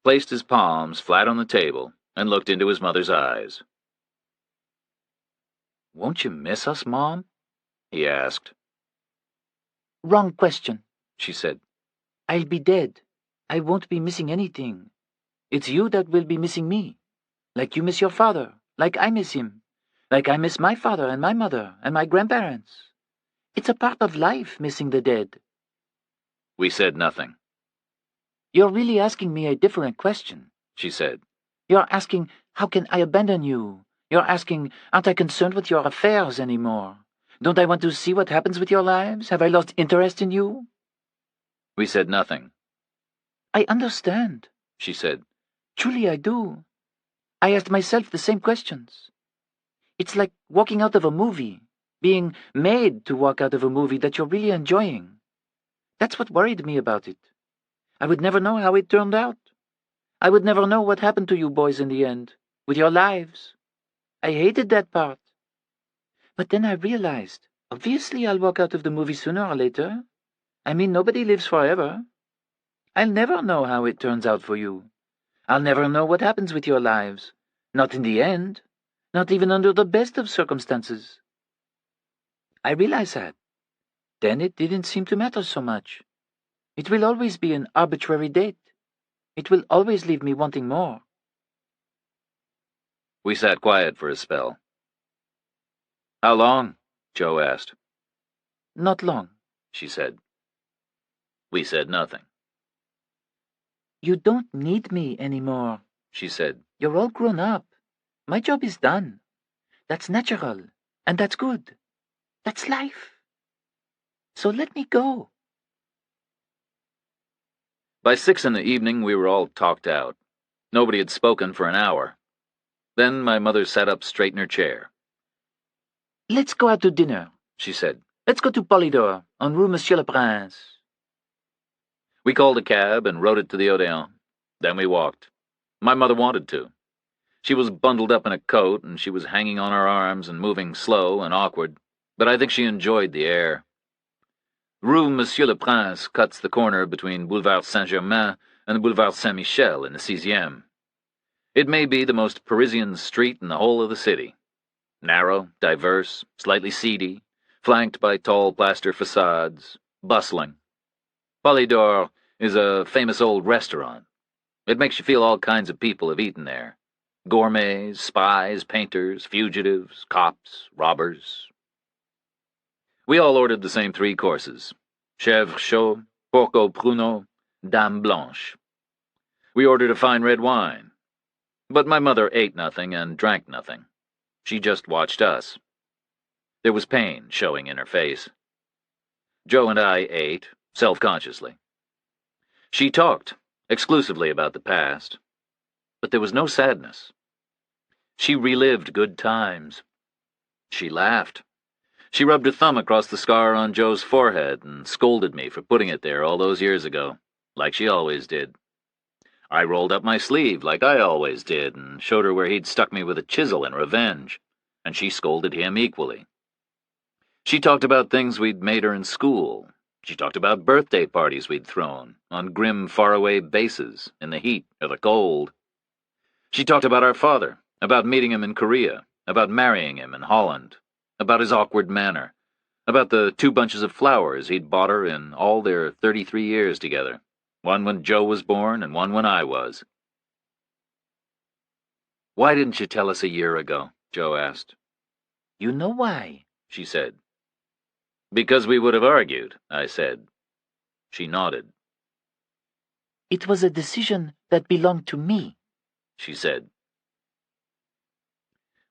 Speaker 1: placed his palms flat on the table and looked into his mother's eyes.
Speaker 3: "Won't you miss us, Mom?"
Speaker 1: he asked.
Speaker 3: "Wrong question," she said. "I'll be dead. I won't be missing anything. It's you that will be missing me. Like you miss your father, like I miss him, like I miss my father and my mother and my grandparents. It's a part of life, missing the dead."
Speaker 1: We said nothing.
Speaker 3: "You're really asking me a different question," she said. "You're asking, how can I abandon you? You're asking, aren't I concerned with your affairs anymore? Don't I want to see what happens with your lives? Have I lost interest in you?
Speaker 1: We said nothing.
Speaker 3: I understand, she said. Truly I do. I asked myself the same questions. It's like walking out of a movie, being made to walk out of a movie that you're really enjoying. That's what worried me about it. I would never know how it turned out. I would never know what happened to you boys in the end, with your lives. I hated that part. But then I realized, obviously I'll walk out of the movie sooner or later. I mean, nobody lives forever. I'll never know how it turns out for you. I'll never know what happens with your lives. Not in the end. Not even under the best of circumstances. I realized that. Then it didn't seem to matter so much. It will always be an arbitrary date. It will always leave me wanting more.
Speaker 1: We sat quiet for a spell. How long? Joe asked.
Speaker 3: Not long,
Speaker 1: she said. We said nothing.
Speaker 3: You don't need me anymore, she said. You're all grown up. My job is done. That's natural, and that's good. That's life. So let me go.
Speaker 1: By 6 in the evening, we were all talked out. Nobody had spoken for an hour. Then my mother sat up straight in her chair.
Speaker 3: Let's go out to dinner, she said. Let's go to Polydor, on Rue Monsieur le Prince.
Speaker 1: We called a cab and rode it to the Odeon. Then we walked. My mother wanted to. She was bundled up in a coat, and she was hanging on our arms and moving slow and awkward, but I think she enjoyed the air. Rue Monsieur le Prince cuts the corner between Boulevard Saint-Germain and Boulevard Saint-Michel in the 6e. It may be the most Parisian street in the whole of the city. Narrow, diverse, slightly seedy, flanked by tall plaster facades, bustling. Polydor is a famous old restaurant. It makes you feel all kinds of people have eaten there. Gourmets, spies, painters, fugitives, cops, robbers. We all ordered the same 3 courses: chèvre chaud, porco pruneau, dame blanche. We ordered a fine red wine. But my mother ate nothing and drank nothing. She just watched us. There was pain showing in her face. Joe and I ate, self-consciously. She talked, exclusively about the past. But there was no sadness. She relived good times. She laughed. She rubbed her thumb across the scar on Joe's forehead and scolded me for putting it there all those years ago, like she always did. I rolled up my sleeve like I always did and showed her where he'd stuck me with a chisel in revenge, and she scolded him equally. She talked about things we'd made her in school. She talked about birthday parties we'd thrown on grim, faraway bases in the heat or the cold. She talked about our father, about meeting him in Korea, about marrying him in Holland, about his awkward manner, about the 2 bunches of flowers he'd bought her in all their 33 years together, one when Joe was born and one when I was. "Why didn't you tell us a year ago?" Joe asked.
Speaker 3: You know why,
Speaker 1: she said. "Because we would have argued," I said. She nodded.
Speaker 3: It was a decision that belonged to me,
Speaker 1: she said.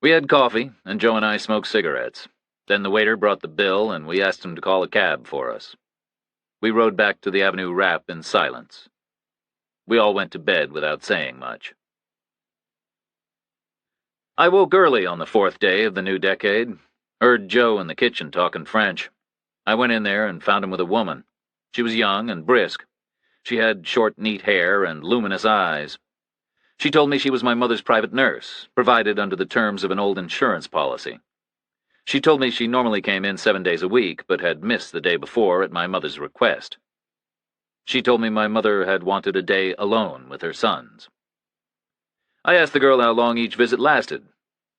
Speaker 1: We had coffee, and Joe and I smoked cigarettes. Then the waiter brought the bill, and we asked him to call a cab for us. We rode back to the Avenue Rap in silence. We all went to bed without saying much. I woke early on the 4th day of the new decade. Heard Joe in the kitchen talking French. I went in there and found him with a woman. She was young and brisk. She had short, neat hair and luminous eyes. She told me she was my mother's private nurse, provided under the terms of an old insurance policy. She told me she normally came in 7 days a week, but had missed the day before at my mother's request. She told me my mother had wanted a day alone with her sons. I asked the girl how long each visit lasted.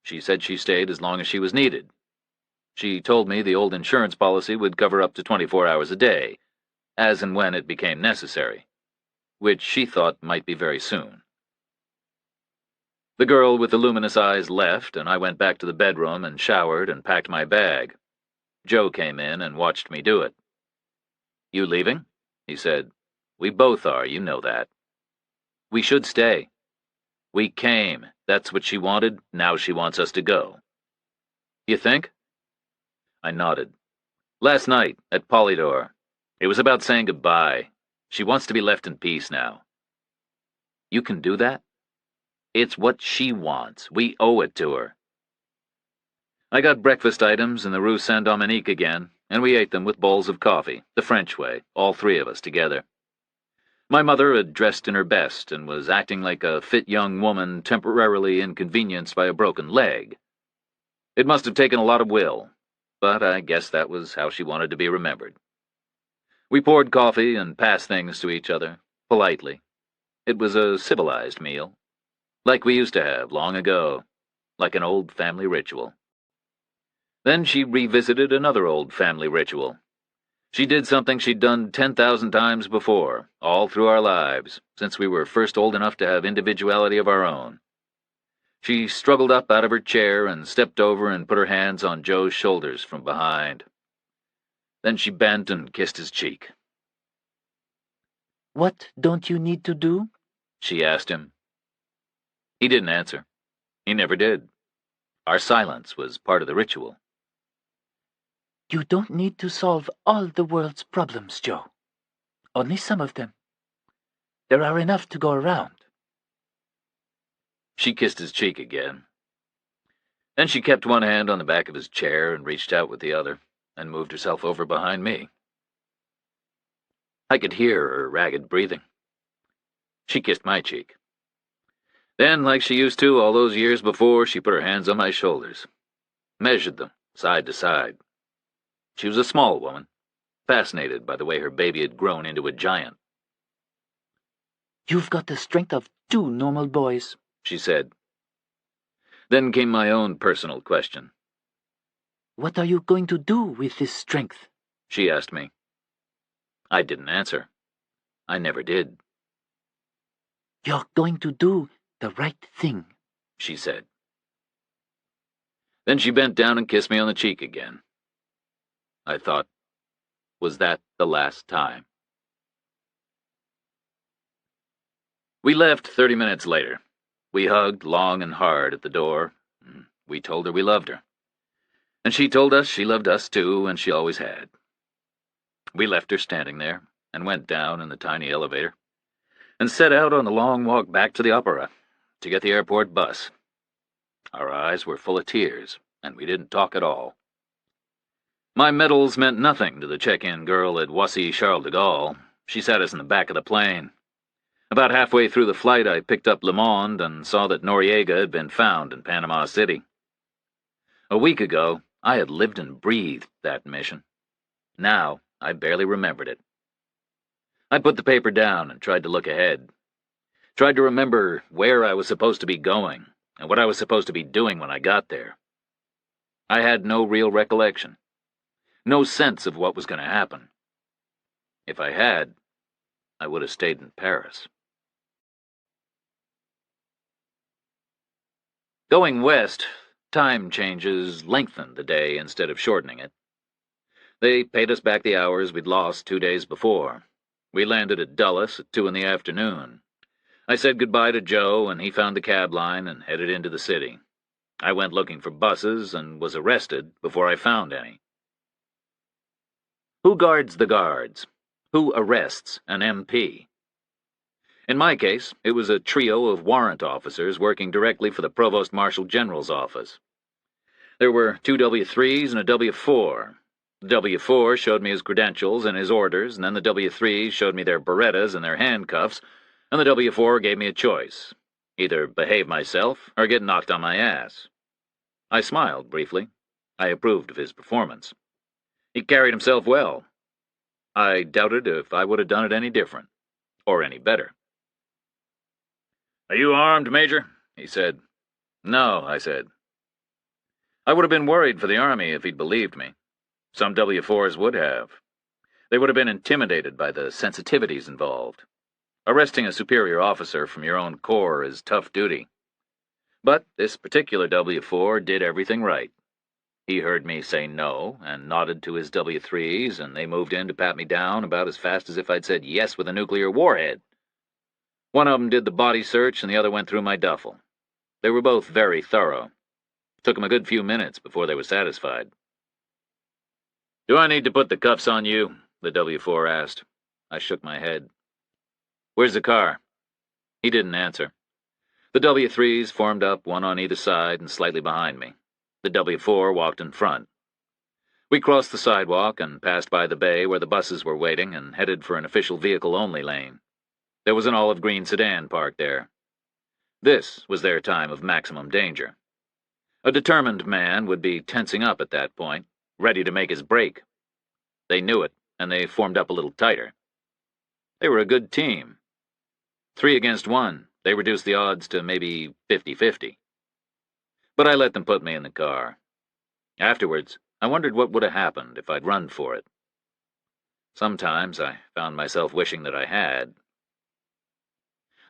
Speaker 1: She said she stayed as long as she was needed. She told me the old insurance policy would cover up to 24 hours a day, as and when it became necessary, which she thought might be very soon. The girl with the luminous eyes left, and I went back to the bedroom and showered and packed my bag. Joe came in and watched me do it. "You leaving?" he said. "We both are, you know that." "We should stay." "We came. That's what she wanted. Now she wants us to go." "You think?" I nodded. Last night, at Polydor. It was about saying goodbye. She wants to be left in peace now. You can do that? It's what she wants. We owe it to her. I got breakfast items in the Rue Saint-Dominique again, and we ate them with bowls of coffee, the French way, all three of us together. My mother had dressed in her best and was acting like a fit young woman temporarily inconvenienced by a broken leg. It must have taken a lot of will, but I guess that was how she wanted to be remembered. We poured coffee and passed things to each other, politely. It was a civilized meal, like we used to have long ago, like an old family ritual. Then she revisited another old family ritual. She did something she'd done 10,000 times before, all through our lives, since we were first old enough to have individuality of our own. She struggled up out of her chair and stepped over and put her hands on Joe's shoulders from behind. Then she bent and kissed his cheek.
Speaker 3: What don't you need to do?
Speaker 1: She asked him. He didn't answer. He never did. Our silence was part of the ritual.
Speaker 3: You don't need to solve all the world's problems, Joe. Only some of them. There are enough to go around.
Speaker 1: She kissed his cheek again. Then she kept one hand on the back of his chair and reached out with the other, and moved herself over behind me. I could hear her ragged breathing. She kissed my cheek. Then, like she used to all those years before, she put her hands on my shoulders, measured them side to side. She was a small woman, fascinated by the way her baby had grown into a giant.
Speaker 3: You've got the strength of 2 normal boys,
Speaker 1: she said. Then came my own personal question.
Speaker 3: What are you going to do with this strength?
Speaker 1: She asked me. I didn't answer. I never did.
Speaker 3: You're going to do the right thing,
Speaker 1: she said. Then she bent down and kissed me on the cheek again. I thought, was that the last time? We left 30 minutes later. We hugged long and hard at the door. We told her we loved her. And she told us she loved us too, and she always had. We left her standing there, and went down in the tiny elevator, and set out on the long walk back to the opera, to get the airport bus. Our eyes were full of tears, and we didn't talk at all. My medals meant nothing to the check-in girl at Roissy Charles de Gaulle. She sat us in the back of the plane. About halfway through the flight, I picked up Le Monde and saw that Noriega had been found in Panama City. A week ago, I had lived and breathed that mission. Now, I barely remembered it. I put the paper down and tried to look ahead. Tried to remember where I was supposed to be going and what I was supposed to be doing when I got there. I had no real recollection. No sense of what was going to happen. If I had, I would have stayed in Paris. Going west, time changes lengthened the day instead of shortening it. They paid us back the hours we'd lost 2 days before. We landed at Dulles at 2 in the afternoon. I said goodbye to Joe, and he found the cab line and headed into the city. I went looking for buses and was arrested before I found any. Who guards the guards? Who arrests an MP? In my case, it was a trio of warrant officers working directly for the Provost Marshal General's office. There were 2 W3s and a W4. The W4 showed me his credentials and his orders, and then the W3s showed me their Berettas and their handcuffs, and the W4 gave me a choice. Either behave myself or get knocked on my ass. I smiled briefly. I approved of his performance. He carried himself well. I doubted if I would have done it any different, or any better. "Are you armed, Major?" he said. "No," I said. I would have been worried for the Army if he'd believed me. Some W4s would have. They would have been intimidated by the sensitivities involved. Arresting a superior officer from your own corps is tough duty. But this particular W4 did everything right. He heard me say no, and nodded to his W3s, and they moved in to pat me down about as fast as if I'd said yes with a nuclear warhead. One of them did the body search, and the other went through my duffel. They were both very thorough. Took them a good few minutes before they were satisfied. "Do I need to put the cuffs on you?" the W4 asked. I shook my head. "Where's the car?" He didn't answer. The W3s formed up, one on either side and slightly behind me. The W4 walked in front. We crossed the sidewalk and passed by the bay where the buses were waiting and headed for an official vehicle-only lane. There was an olive green sedan parked there. This was their time of maximum danger. A determined man would be tensing up at that point, ready to make his break. They knew it, and they formed up a little tighter. They were a good team. 3 against 1, they reduced the odds to maybe 50-50. But I let them put me in the car. Afterwards, I wondered what would have happened if I'd run for it. Sometimes I found myself wishing that I had.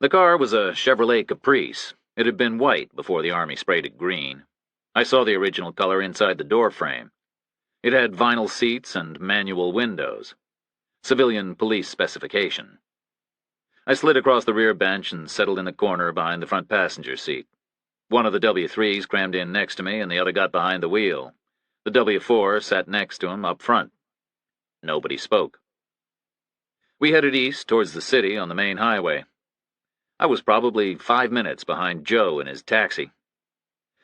Speaker 1: The car was a Chevrolet Caprice. It had been white before the Army sprayed it green. I saw the original color inside the door frame. It had vinyl seats and manual windows. Civilian police specification. I slid across the rear bench and settled in a corner behind the front passenger seat. One of the W3s crammed in next to me and the other got behind the wheel. The W4 sat next to him up front. Nobody spoke. We headed east towards the city on the main highway. I was probably 5 minutes behind Joe in his taxi.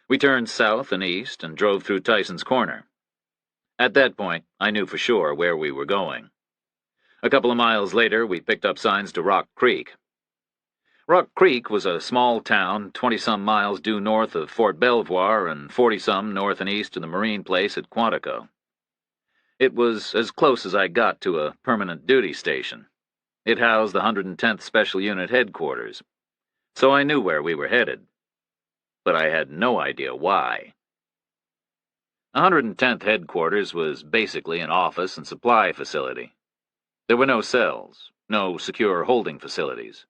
Speaker 1: We turned south and east and drove through Tyson's Corner. At that point, I knew for sure where we were going. A couple of miles later, we picked up signs to Rock Creek. Rock Creek was a small town 20-some miles due north of Fort Belvoir and 40-some north and east of the Marine place at Quantico. It was as close as I got to a permanent duty station. It housed the 110th Special Unit headquarters, so I knew where we were headed. But I had no idea why. The 110th headquarters was basically an office and supply facility. There were no cells, no secure holding facilities.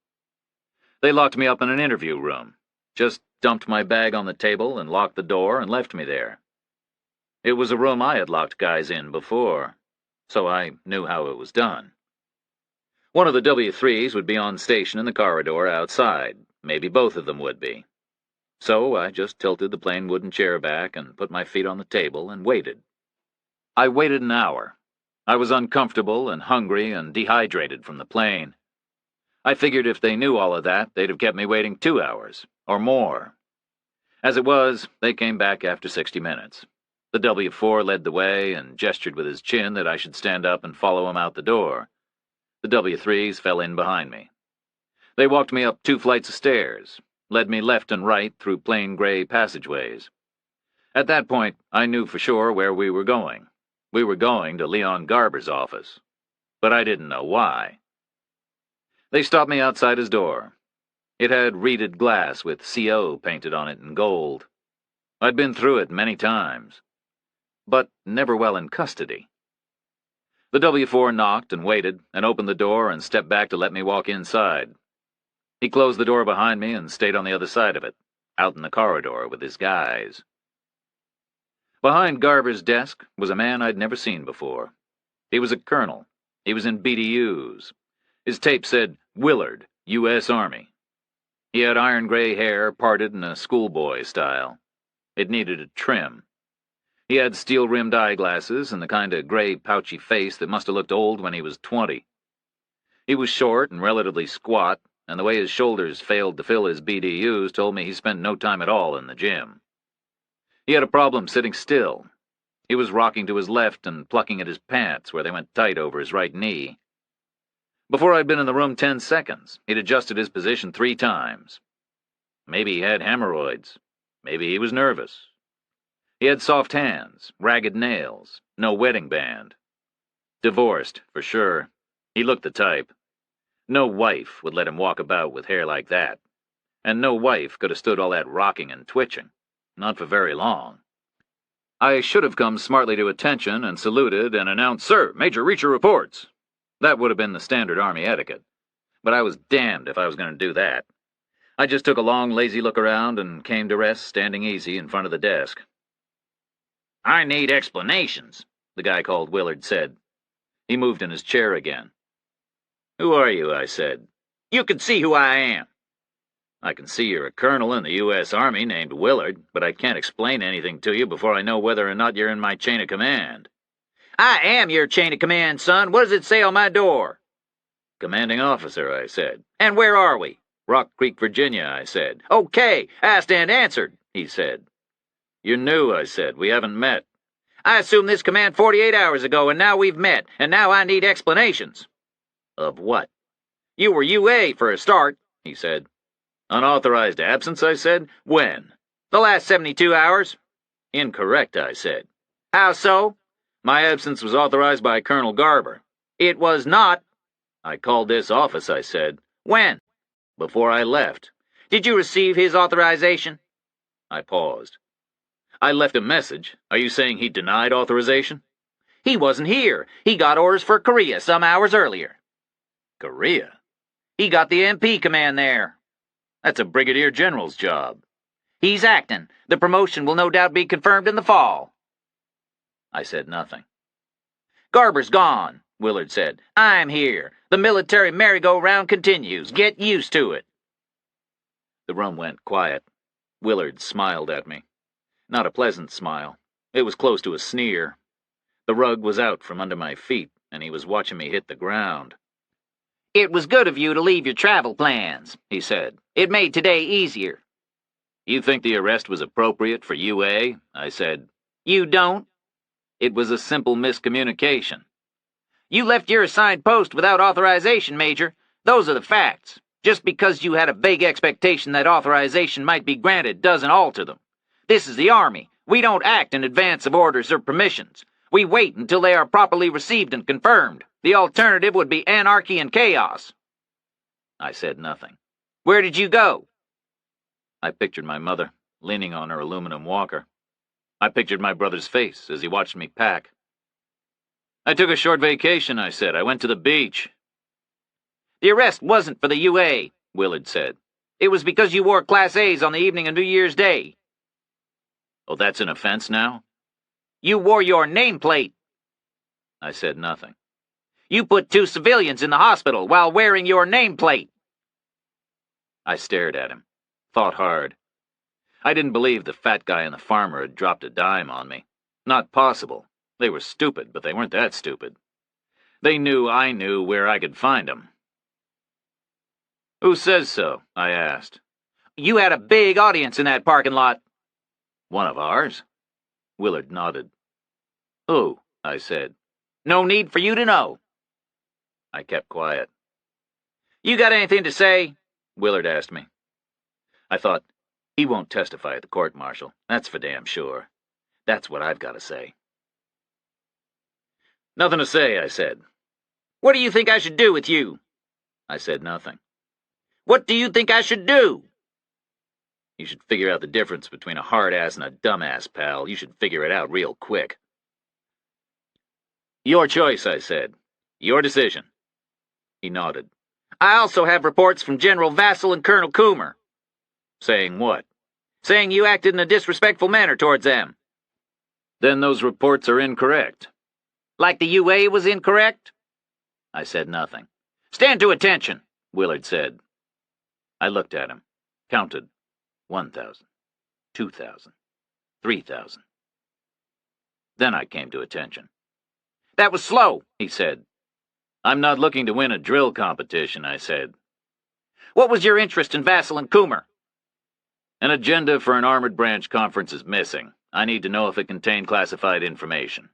Speaker 1: They locked me up in an interview room, just dumped my bag on the table and locked the door and left me there. It was a room I had locked guys in before, so I knew how it was done. One of the W3s would be on station in the corridor outside. Maybe both of them would be. So I just tilted the plain wooden chair back and put my feet on the table and waited. I waited an hour. I was uncomfortable and hungry and dehydrated from the plane. I figured if they knew all of that, they'd have kept me waiting 2 hours, or more. As it was, they came back after 60 minutes. The W4 led the way and gestured with his chin that I should stand up and follow him out the door. The W3s fell in behind me. They walked me up 2 flights of stairs, led me left and right through plain gray passageways. At that point, I knew for sure where we were going. We were going to Leon Garber's office. But I didn't know why. They stopped me outside his door. It had reeded glass with CO painted on it in gold. I'd been through it many times, but never well in custody. The W4 knocked and waited and opened the door and stepped back to let me walk inside. He closed the door behind me and stayed on the other side of it, out in the corridor with his guys. Behind Garber's desk was a man I'd never seen before. He was a colonel. He was in BDUs. His tape said, Willard, U.S. Army. He had iron-gray hair parted in a schoolboy style. It needed a trim. He had steel-rimmed eyeglasses and the kind of gray, pouchy face that must have looked old when he was 20. He was short and relatively squat, and the way his shoulders failed to fill his BDUs told me he spent no time at all in the gym. He had a problem sitting still. He was rocking to his left and plucking at his pants where they went tight over his right knee. Before I'd been in the room 10 seconds, he'd adjusted his position 3 times. Maybe he had hemorrhoids. Maybe he was nervous. He had soft hands, ragged nails, no wedding band. Divorced, for sure. He looked the type. No wife would let him walk about with hair like that. And no wife could have stood all that rocking and twitching. Not for very long. I should have come smartly to attention and saluted and announced, "Sir, Major Reacher reports." That would have been the standard Army etiquette. But I was damned if I was going to do that. I just took a long, lazy look around and came to rest standing easy in front of the desk.
Speaker 2: "I need explanations," the guy called Willard said.
Speaker 1: He moved in his chair again. "Who are you?" I said.
Speaker 2: "You can see who I am."
Speaker 1: "I can see you're a colonel in the U.S. Army named Willard, but I can't explain anything to you before I know whether or not you're in my chain of command."
Speaker 2: I am your chain of command, son. What does it say on my door?
Speaker 1: Commanding officer, I said.
Speaker 2: And where are we?
Speaker 1: Rock Creek, Virginia, I said.
Speaker 2: Okay, asked and answered, he said.
Speaker 1: You're new, I said. We haven't met.
Speaker 2: I assumed this command 48 hours ago, and now we've met, and now I need explanations.
Speaker 1: Of what?
Speaker 2: You were UA for a start, he said.
Speaker 1: Unauthorized absence, I said. When?
Speaker 2: The last 72 hours.
Speaker 1: Incorrect, I said.
Speaker 2: How so?
Speaker 1: My absence was authorized by Colonel Garber.
Speaker 2: It was not.
Speaker 1: I called this office, I said.
Speaker 2: When?
Speaker 1: Before I left.
Speaker 2: Did you receive his authorization?
Speaker 1: I paused. I left a message. Are you saying he denied authorization?
Speaker 2: He wasn't here. He got orders for Korea some hours earlier.
Speaker 1: Korea?
Speaker 2: He got the MP command there.
Speaker 1: That's a brigadier general's job.
Speaker 2: He's acting. The promotion will no doubt be confirmed in the fall.
Speaker 1: I said nothing.
Speaker 2: Garber's gone, Willard said. I'm here. The military merry-go-round continues. Get used to it.
Speaker 1: The room went quiet. Willard smiled at me. Not a pleasant smile. It was close to a sneer. The rug was out from under my feet, and he was watching me hit the ground.
Speaker 2: It was good of you to leave your travel plans, he said. It made today easier.
Speaker 1: You think the arrest was appropriate for UA? I said.
Speaker 2: You don't?
Speaker 1: It was a simple miscommunication.
Speaker 2: You left your assigned post without authorization, Major. Those are the facts. Just because you had a vague expectation that authorization might be granted doesn't alter them. This is the Army. We don't act in advance of orders or permissions. We wait until they are properly received and confirmed. The alternative would be anarchy and chaos.
Speaker 1: I said nothing.
Speaker 2: Where did you go?
Speaker 1: I pictured my mother, leaning on her aluminum walker. I pictured my brother's face as he watched me pack. I took a short vacation, I said. I went to the beach.
Speaker 2: The arrest wasn't for the UA, Willard said. It was because you wore Class A's on the evening of New Year's Day.
Speaker 1: Oh, that's an offense now?
Speaker 2: You wore your nameplate.
Speaker 1: I said nothing.
Speaker 2: You put 2 civilians in the hospital while wearing your nameplate.
Speaker 1: I stared at him, thought hard. I didn't believe the fat guy and the farmer had dropped a dime on me. Not possible. They were stupid, but they weren't that stupid. They knew I knew where I could find them. Who says so? I asked.
Speaker 2: You had a big audience in that parking lot.
Speaker 1: One of ours? Willard nodded. Who? I said.
Speaker 2: No need for you to know.
Speaker 1: I kept quiet.
Speaker 2: You got anything to say?
Speaker 1: Willard asked me. I thought, he won't testify at the court-martial. That's for damn sure. That's what I've got to say. Nothing to say, I said.
Speaker 2: What do you think I should do with you?
Speaker 1: I said nothing.
Speaker 2: What do you think I should do?
Speaker 1: You should figure out the difference between a hard-ass and a dumbass, pal. You should figure it out real quick. Your choice, I said. Your decision. He nodded.
Speaker 2: I also have reports from General Vassell and Colonel Coomer.
Speaker 1: Saying what?
Speaker 2: Saying you acted in a disrespectful manner towards them.
Speaker 1: Then those reports are incorrect.
Speaker 2: Like the UA was incorrect?
Speaker 1: I said nothing.
Speaker 2: Stand to attention,
Speaker 1: Willard said. I looked at him, counted. 1,000, 2,000, 3,000. Then I came to attention.
Speaker 2: That was slow, he said.
Speaker 1: I'm not looking to win a drill competition, I said.
Speaker 2: What was your interest in Vassell and Coomer?
Speaker 1: An agenda for an armored branch conference is missing. I need to know if it contained classified information.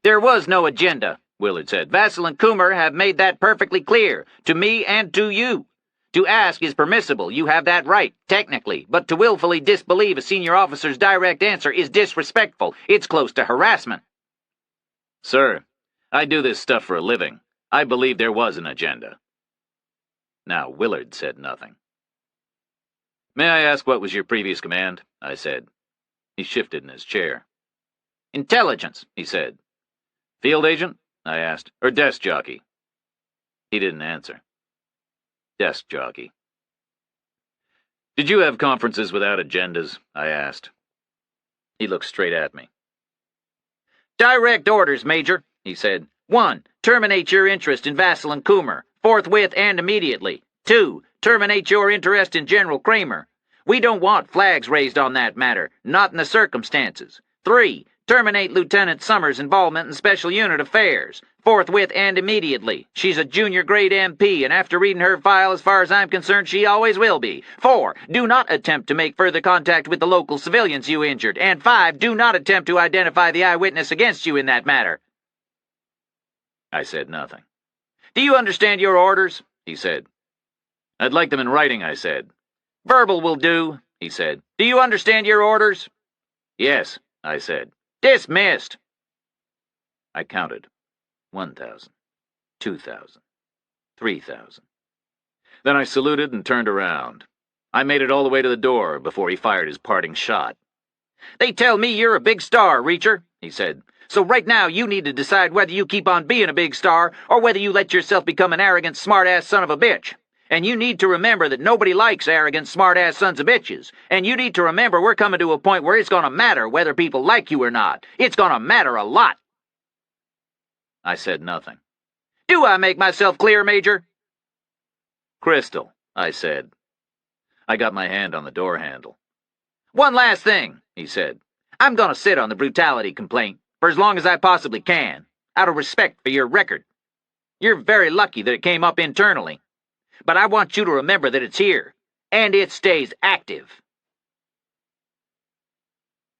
Speaker 2: There was no agenda, Willard said. Vassell and Coomer have made that perfectly clear, to me and to you. To ask is permissible, you have that right, technically, but to willfully disbelieve a senior officer's direct answer is disrespectful. It's close to harassment.
Speaker 1: Sir, I do this stuff for a living. I believe there was an agenda. Now, Willard said nothing. May I ask what was your previous command? I said. He shifted in his chair.
Speaker 2: Intelligence, he said.
Speaker 1: Field agent? I asked. Or desk jockey? He didn't answer. Desk jockey. Did you have conferences without agendas? I asked. He looked straight at me.
Speaker 2: Direct orders, Major, he said. 1. Terminate your interest in Vassell and Coomer, forthwith and immediately. 2. Terminate your interest in General Kramer. We don't want flags raised on that matter, not in the circumstances. 3.
Speaker 3: Terminate Lieutenant Summers' involvement in Special Unit affairs, forthwith and immediately. She's a junior grade MP, and after reading her file, as far as I'm concerned, she always will be. 4. Do not attempt to make further contact with the local civilians you injured. And 5. Do not attempt to identify the eyewitness against you in that matter.
Speaker 1: I said nothing.
Speaker 3: Do you understand your orders?
Speaker 1: He said. I'd like them in writing, I said.
Speaker 3: Verbal will do, he said. Do you understand your orders?
Speaker 1: Yes, I said.
Speaker 3: Dismissed.
Speaker 1: I counted. 1,000, 2,000, 3,000. Then I saluted and turned around. I made it all the way to the door before he fired his parting shot.
Speaker 3: They tell me you're a big star, Reacher, he said. So right now you need to decide whether you keep on being a big star or whether you let yourself become an arrogant, smart-ass son of a bitch. And you need to remember that nobody likes arrogant, smart-ass sons of bitches. And you need to remember we're coming to a point where it's going to matter whether people like you or not. It's going to matter a lot.
Speaker 1: I said nothing.
Speaker 3: Do I make myself clear, Major?
Speaker 1: Crystal, I said. I got my hand on the door handle.
Speaker 3: One last thing, he said. I'm going to sit on the brutality complaint for as long as I possibly can, out of respect for your record. You're very lucky that it came up internally. But I want you to remember that it's here, and it stays active.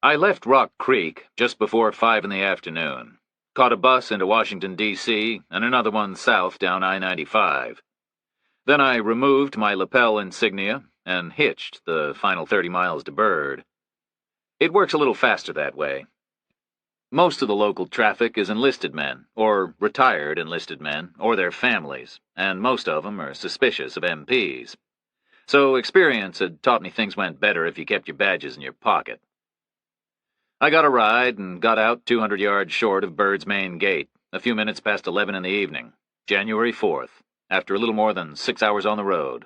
Speaker 1: I left Rock Creek just before 5 in the afternoon, caught a bus into Washington, D.C., and another one south down I-95. Then I removed my lapel insignia and hitched the final 30 miles to Bird. It works a little faster that way. Most of the local traffic is enlisted men, or retired enlisted men, or their families, and most of them are suspicious of MPs. So experience had taught me things went better if you kept your badges in your pocket. I got a ride and got out 200 yards short of Bird's main gate, a few minutes past 11 in the evening, January 4th, after a little more than 6 hours on the road.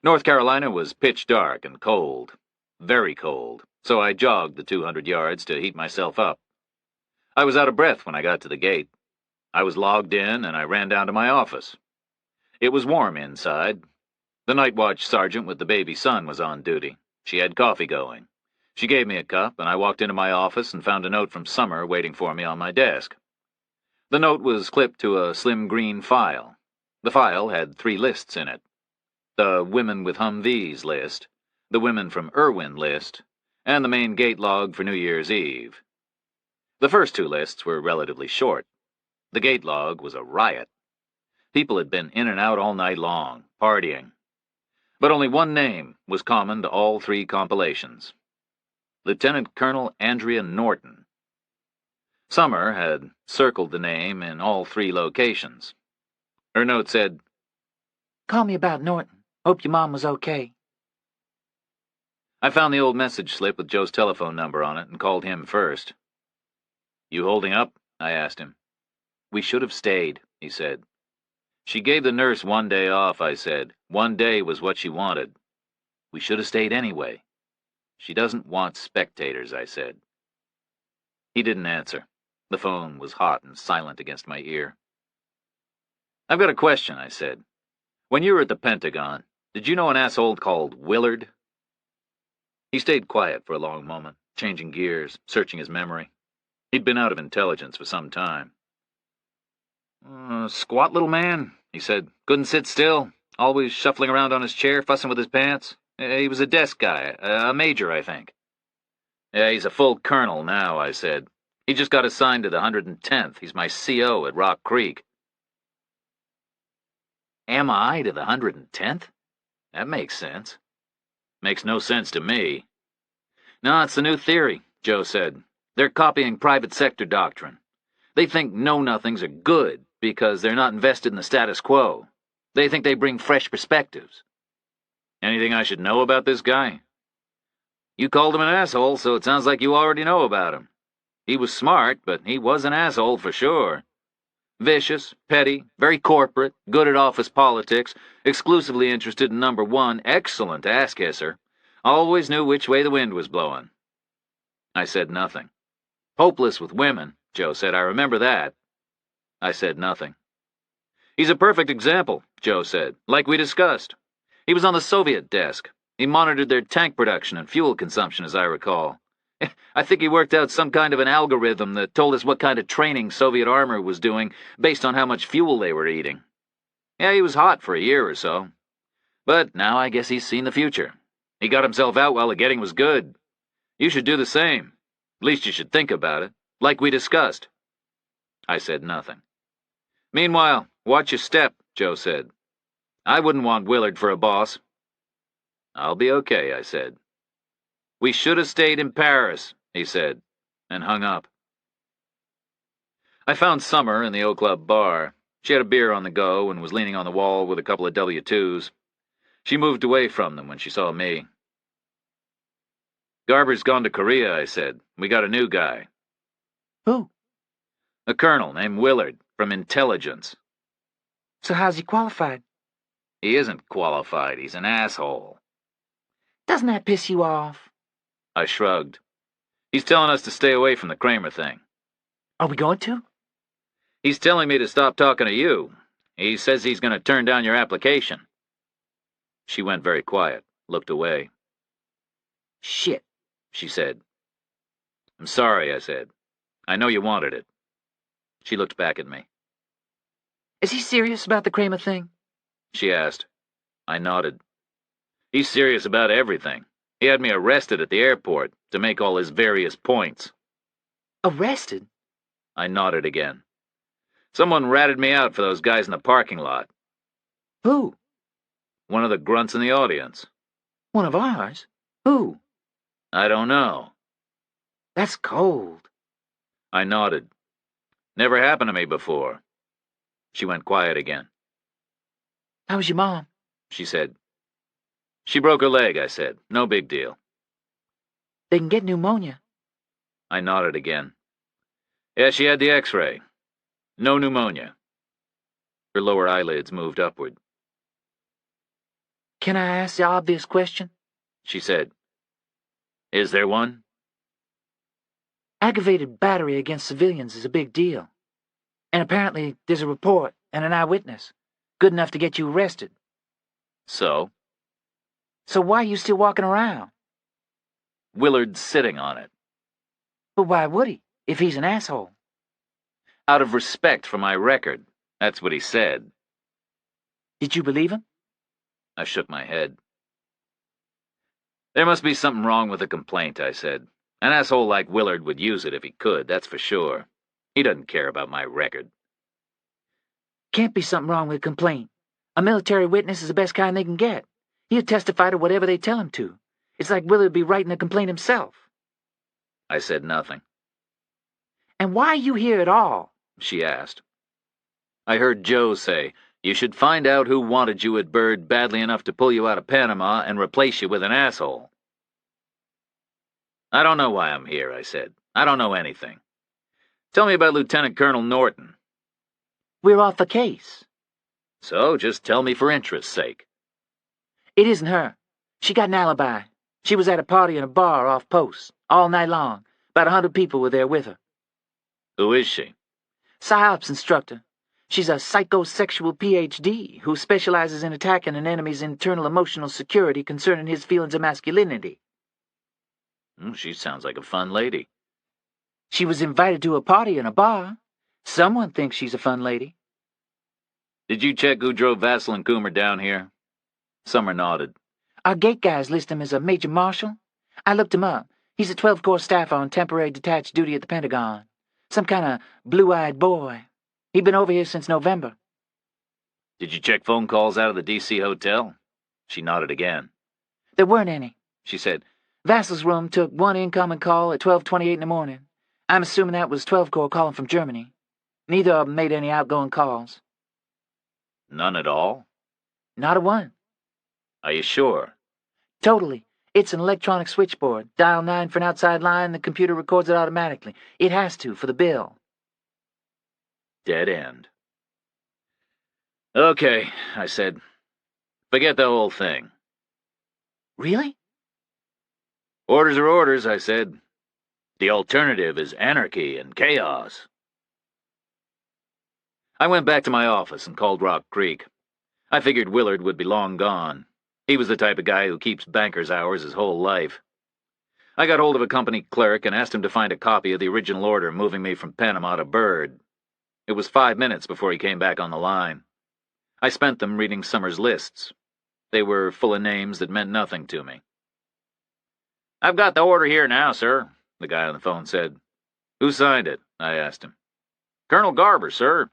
Speaker 1: North Carolina was pitch dark and cold, very cold, so I jogged the 200 yards to heat myself up. I was out of breath when I got to the gate. I was logged in, and I ran down to my office. It was warm inside. The night watch sergeant with the baby son was on duty. She had coffee going. She gave me a cup, and I walked into my office and found a note from Summer waiting for me on my desk. The note was clipped to a slim green file. The file had 3 lists in it. The Women with Humvees list, the Women from Irwin list, and the main gate log for New Year's Eve. The first 2 lists were relatively short. The gate log was a riot. People had been in and out all night long, partying. But only one name was common to all 3 compilations. Lieutenant Colonel Andrea Norton. Summer had circled the name in all 3 locations. Her note said,
Speaker 3: Call me about Norton. Hope your mom was okay.
Speaker 1: I found the old message slip with Joe's telephone number on it and called him first. You holding up? I asked him. We should have stayed, he said. She gave the nurse 1 day off, I said. 1 day was what she wanted. We should have stayed anyway. She doesn't want spectators, I said. He didn't answer. The phone was hot and silent against my ear. I've got a question, I said. When you were at the Pentagon, did you know an asshole called Willard? He stayed quiet for a long moment, changing gears, searching his memory. He'd been out of intelligence for some time. Squat little man, he said. Couldn't sit still, always shuffling around on his chair, fussing with his pants. He was a desk guy, a major, I think. Yeah, he's a full colonel now, I said. He just got assigned to the 110th. He's my CO at Rock Creek. Am I to the 110th? That makes sense. Makes no sense to me. No, it's the new theory, Joe said. They're copying private sector doctrine. They think know-nothings are good because they're not invested in the status quo. They think they bring fresh perspectives. Anything I should know about this guy? You called him an asshole, so it sounds like you already know about him. He was smart, but he was an asshole for sure. Vicious, petty, very corporate, good at office politics, exclusively interested in number 1, excellent ass-kisser. Always knew which way the wind was blowing. I said nothing. Hopeless with women, Joe said. I remember that. I said nothing. He's a perfect example, Joe said, like we discussed. He was on the Soviet desk. He monitored their tank production and fuel consumption, as I recall. I think he worked out some kind of an algorithm that told us what kind of training Soviet armor was doing based on how much fuel they were eating. Yeah, he was hot for a year or so. But now I guess he's seen the future. He got himself out while the getting was good. You should do the same. At least you should think about it, like we discussed. I said nothing. Meanwhile, watch your step, Joe said. I wouldn't want Willard for a boss. I'll be okay, I said. We should have stayed in Paris, he said, and hung up. I found Summer in the O Club bar. She had a beer on the go and was leaning on the wall with a couple of W-2s. She moved away from them when she saw me. Garber's gone to Korea, I said. We got a new guy.
Speaker 3: Who?
Speaker 1: A colonel named Willard, from intelligence.
Speaker 3: So how's he qualified?
Speaker 1: He isn't qualified. He's an asshole.
Speaker 3: Doesn't that piss you off?
Speaker 1: I shrugged. He's telling us to stay away from the Kramer thing.
Speaker 3: Are we going to?
Speaker 1: He's telling me to stop talking to you. He says he's going to turn down your application. She went very quiet, looked away.
Speaker 3: Shit,
Speaker 1: she said. I'm sorry, I said. I know you wanted it. She looked back at me.
Speaker 3: Is he serious about the Kramer thing?
Speaker 1: She asked. I nodded. He's serious about everything. He had me arrested at the airport to make all his various points.
Speaker 3: Arrested?
Speaker 1: I nodded again. Someone ratted me out for those guys in the parking lot.
Speaker 3: Who?
Speaker 1: One of the grunts in the audience.
Speaker 3: One of ours? Who?
Speaker 1: I don't know.
Speaker 3: That's cold.
Speaker 1: I nodded. Never happened to me before. She went quiet again.
Speaker 3: How was your mom?
Speaker 1: She said. She broke her leg, I said. No big deal.
Speaker 3: They can get pneumonia.
Speaker 1: I nodded again. Yeah, she had the x-ray. No pneumonia. Her lower eyelids moved upward.
Speaker 3: Can I ask the obvious question?
Speaker 1: She said. Is there one?
Speaker 3: Aggravated battery against civilians is a big deal. And apparently there's a report and an eyewitness. Good enough to get you arrested.
Speaker 1: So?
Speaker 3: So why are you still walking around?
Speaker 1: Willard's sitting on it.
Speaker 3: But why would he, if he's an asshole?
Speaker 1: Out of respect for my record. That's what he said.
Speaker 3: Did you believe him?
Speaker 1: I shook my head. There must be something wrong with the complaint, I said. An asshole like Willard would use it if he could, that's for sure. He doesn't care about my record.
Speaker 3: Can't be something wrong with a complaint. A military witness is the best kind they can get. He'll testify to whatever they tell him to. It's like Willard would be writing the complaint himself.
Speaker 1: I said nothing.
Speaker 3: And why are you here at all?
Speaker 1: She asked. I heard Joe say, you should find out who wanted you at Bird badly enough to pull you out of Panama and replace you with an asshole. I don't know why I'm here, I said. I don't know anything. Tell me about Lieutenant Colonel Norton.
Speaker 3: We're off the case.
Speaker 1: So just tell me for interest's sake.
Speaker 3: It isn't her. She got an alibi. She was at a party in a bar off post, all night long. About 100 people were there with her.
Speaker 1: Who is she?
Speaker 3: PsyOps instructor. She's a psychosexual PhD who specializes in attacking an enemy's internal emotional security concerning his feelings of masculinity.
Speaker 1: She sounds like a fun lady.
Speaker 3: She was invited to a party in a bar. Someone thinks she's a fun lady.
Speaker 1: Did you check who drove Vassal and Coomer down here? Summer nodded.
Speaker 3: Our gate guys list him as a major marshal. I looked him up. He's a 12th Corps staffer on temporary detached duty at the Pentagon. Some kind of blue-eyed boy. He'd been over here since November.
Speaker 1: Did you check phone calls out of the D.C. hotel? She nodded again.
Speaker 3: There weren't any,
Speaker 1: she said.
Speaker 3: Vassal's room took one incoming call at 12:28 in the morning. I'm assuming that was 12th Corps calling from Germany. Neither of them made any outgoing calls.
Speaker 1: None at all?
Speaker 3: Not a one.
Speaker 1: Are you sure?
Speaker 3: Totally. It's an electronic switchboard. Dial 9 for an outside line, the computer records it automatically. It has to, for the bill.
Speaker 1: Dead end. Okay, I said. Forget the whole thing.
Speaker 3: Really?
Speaker 1: Orders are orders, I said. The alternative is anarchy and chaos. I went back to my office and called Rock Creek. I figured Willard would be long gone. He was the type of guy who keeps banker's hours his whole life. I got hold of a company clerk and asked him to find a copy of the original order moving me from Panama to Bird. It was 5 minutes before he came back on the line. I spent them reading Summers' lists. They were full of names that meant nothing to me.
Speaker 2: "I've got the order here now, sir,"
Speaker 1: the guy on the phone said. Who signed it? I asked him.
Speaker 2: "Colonel Garber, sir."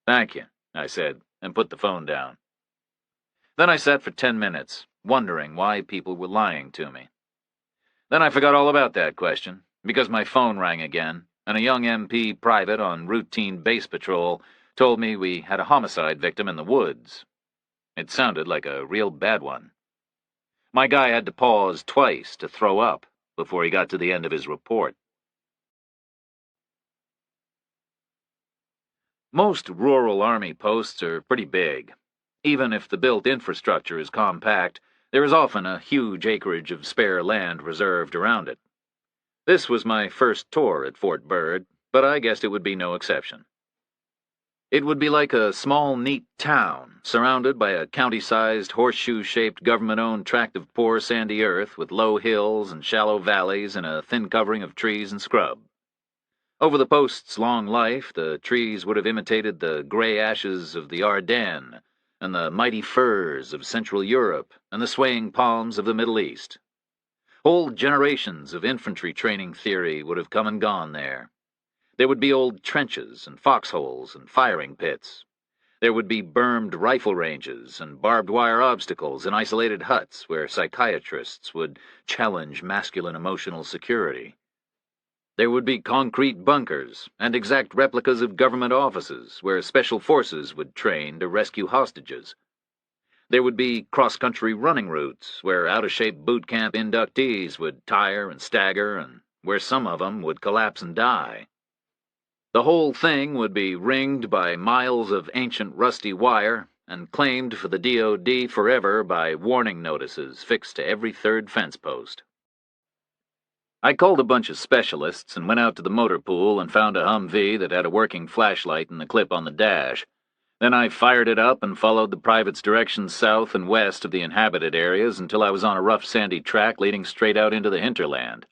Speaker 1: Thank you, I said, and put the phone down. Then I sat for 10 minutes, wondering why people were lying to me. Then I forgot all about that question, because my phone rang again, and a young MP private on routine base patrol told me we had a homicide victim in the woods. It sounded like a real bad one. My guy had to pause twice to throw up before he got to the end of his report. Most rural army posts are pretty big. Even if the built infrastructure is compact, there is often a huge acreage of spare land reserved around it. This was my first tour at Fort Bird, but I guessed it would be no exception. It would be like a small, neat town, surrounded by a county-sized, horseshoe-shaped, government-owned tract of poor, sandy earth with low hills and shallow valleys and a thin covering of trees and scrub. Over the post's long life, the trees would have imitated the gray ashes of the Ardennes, and the mighty firs of Central Europe, and the swaying palms of the Middle East. Whole generations of infantry training theory would have come and gone there. There would be old trenches and foxholes and firing pits. There would be bermed rifle ranges and barbed wire obstacles and isolated huts where psychiatrists would challenge masculine emotional security. There would be concrete bunkers and exact replicas of government offices where special forces would train to rescue hostages. There would be cross-country running routes where out-of-shape boot camp inductees would tire and stagger and where some of them would collapse and die. The whole thing would be ringed by miles of ancient rusty wire and claimed for the DOD forever by warning notices fixed to every third fence post. I called a bunch of specialists and went out to the motor pool and found a Humvee that had a working flashlight and the clip on the dash. Then I fired it up and followed the private's directions south and west of the inhabited areas until I was on a rough sandy track leading straight out into the hinterland.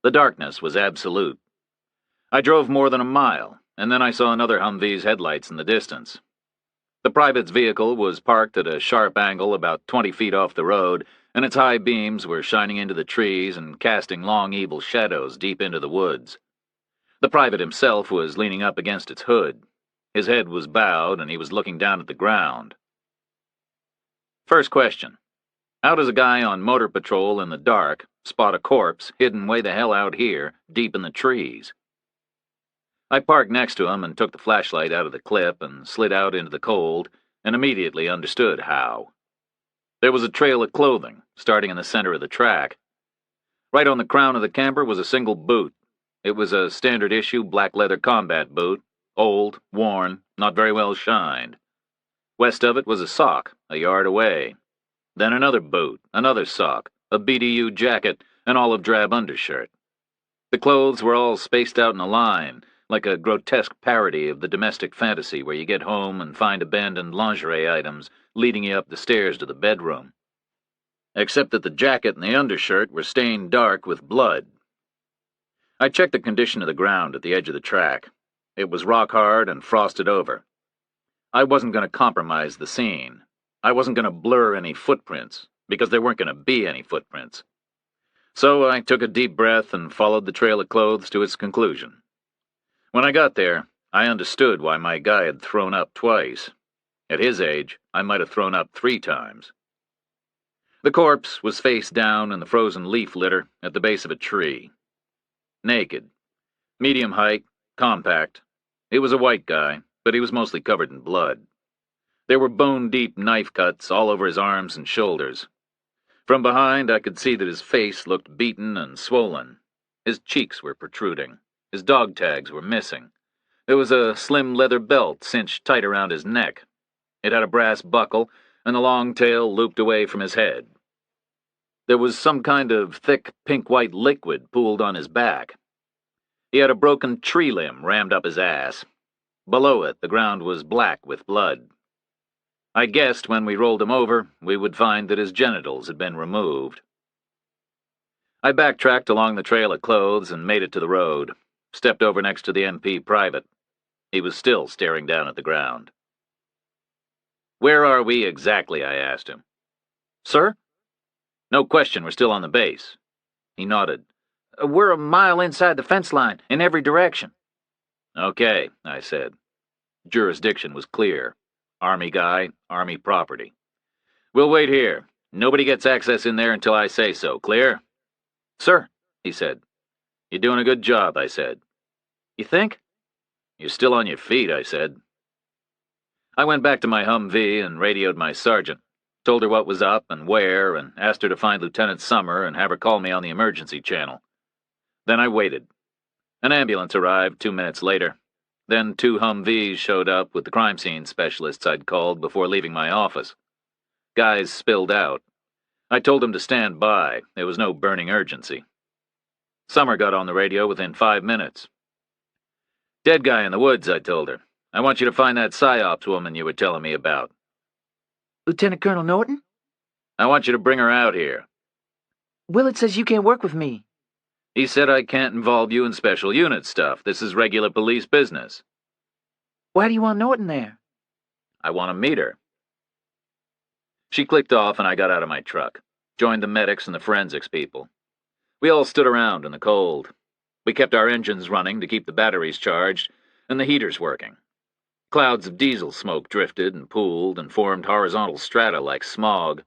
Speaker 1: The darkness was absolute. I drove more than a mile, and then I saw another Humvee's headlights in the distance. The private's vehicle was parked at a sharp angle about 20 feet off the road, and its high beams were shining into the trees and casting long evil shadows deep into the woods. The private himself was leaning up against its hood. His head was bowed, and he was looking down at the ground. First question. How does a guy on motor patrol in the dark spot a corpse hidden way the hell out here, deep in the trees? I parked next to him and took the flashlight out of the clip and slid out into the cold and immediately understood how. There was a trail of clothing starting in the center of the track. Right on the crown of the camper was a single boot. It was a standard-issue black leather combat boot, old, worn, not very well shined. West of it was a sock, a yard away. Then another boot, another sock, a BDU jacket, an olive drab undershirt. The clothes were all spaced out in a line, like a grotesque parody of the domestic fantasy where you get home and find abandoned lingerie items leading you up the stairs to the bedroom. Except that the jacket and the undershirt were stained dark with blood. I checked the condition of the ground at the edge of the track. It was rock hard and frosted over. I wasn't going to compromise the scene. I wasn't going to blur any footprints, because there weren't going to be any footprints. So I took a deep breath and followed the trail of clothes to its conclusion. When I got there, I understood why my guy had thrown up twice. At his age, I might have thrown up 3 times. The corpse was face down in the frozen leaf litter at the base of a tree. Naked. Medium height, compact. He was a white guy, but he was mostly covered in blood. There were bone-deep knife cuts all over his arms and shoulders. From behind, I could see that his face looked beaten and swollen. His cheeks were protruding. His dog tags were missing. There was a slim leather belt cinched tight around his neck. It had a brass buckle, and the long tail looped away from his head. There was some kind of thick pink-white liquid pooled on his back. He had a broken tree limb rammed up his ass. Below it, the ground was black with blood. I guessed when we rolled him over, we would find that his genitals had been removed. I backtracked along the trail of clothes and made it to the road, stepped over next to the MP private. He was still staring down at the ground. "Where are we exactly?" I asked him. "Sir?" "No question, we're still on the base." He nodded.
Speaker 3: "We're a mile inside the fence line, in every direction."
Speaker 1: "Okay," I said. Jurisdiction was clear. Army guy, Army property. "We'll wait here. Nobody gets access in there until I say so. Clear?"
Speaker 3: "Sir,"
Speaker 1: he said. "You're doing a good job," I said.
Speaker 3: "You think?"
Speaker 1: "You're still on your feet," I said. I went back to my Humvee and radioed my sergeant, told her what was up and where, and asked her to find Lieutenant Summer and have her call me on the emergency channel. Then I waited. An ambulance arrived 2 minutes later. Then 2 Humvees showed up with the crime scene specialists I'd called before leaving my office. Guys spilled out. I told them to stand by. There was no burning urgency. Summer got on the radio within 5 minutes. "Dead guy in the woods," I told her. "I want you to find that PSYOPs woman you were telling me about.
Speaker 3: "Lieutenant Colonel Norton?"
Speaker 1: I want you to bring her out here."
Speaker 3: "Willett says you can't work with me."
Speaker 1: "He said I can't involve you in special unit stuff. This is regular police business."
Speaker 3: "Why do you want Norton there?"
Speaker 1: "I want to meet her." She clicked off and I got out of my truck, joined the medics and the forensics people. We all stood around in the cold. We kept our engines running to keep the batteries charged and the heaters working. Clouds of diesel smoke drifted and pooled and formed horizontal strata like smog.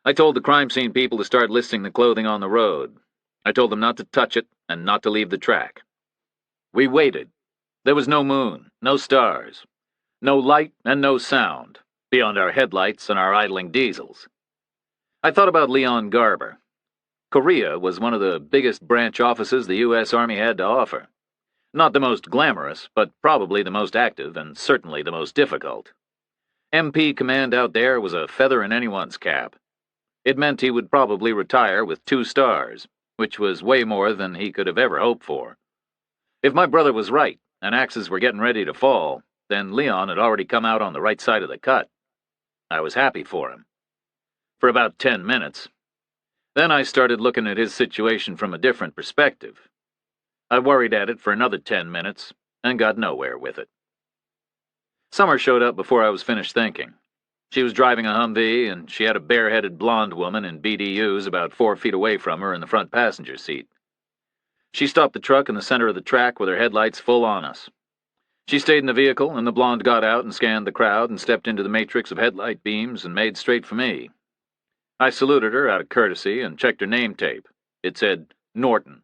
Speaker 1: I told the crime scene people to start listing the clothing on the road. I told them not to touch it and not to leave the track. We waited. There was no moon, no stars, no light and no sound, beyond our headlights and our idling diesels. I thought about Leon Garber. Korea was one of the biggest branch offices the U.S. Army had to offer. Not the most glamorous, but probably the most active and certainly the most difficult. MP command out there was a feather in anyone's cap. It meant he would probably retire with 2 stars, which was way more than he could have ever hoped for. If my brother was right, and axes were getting ready to fall, then Leon had already come out on the right side of the cut. I was happy for him. For about 10 minutes. Then I started looking at his situation from a different perspective. I worried at it for another 10 minutes, and got nowhere with it. Summer showed up before I was finished thinking. She was driving a Humvee, and she had a bareheaded blonde woman in BDUs about 4 feet away from her in the front passenger seat. She stopped the truck in the center of the track with her headlights full on us. She stayed in the vehicle, and the blonde got out and scanned the crowd and stepped into the matrix of headlight beams and made straight for me. I saluted her out of courtesy and checked her name tape. It said Norton.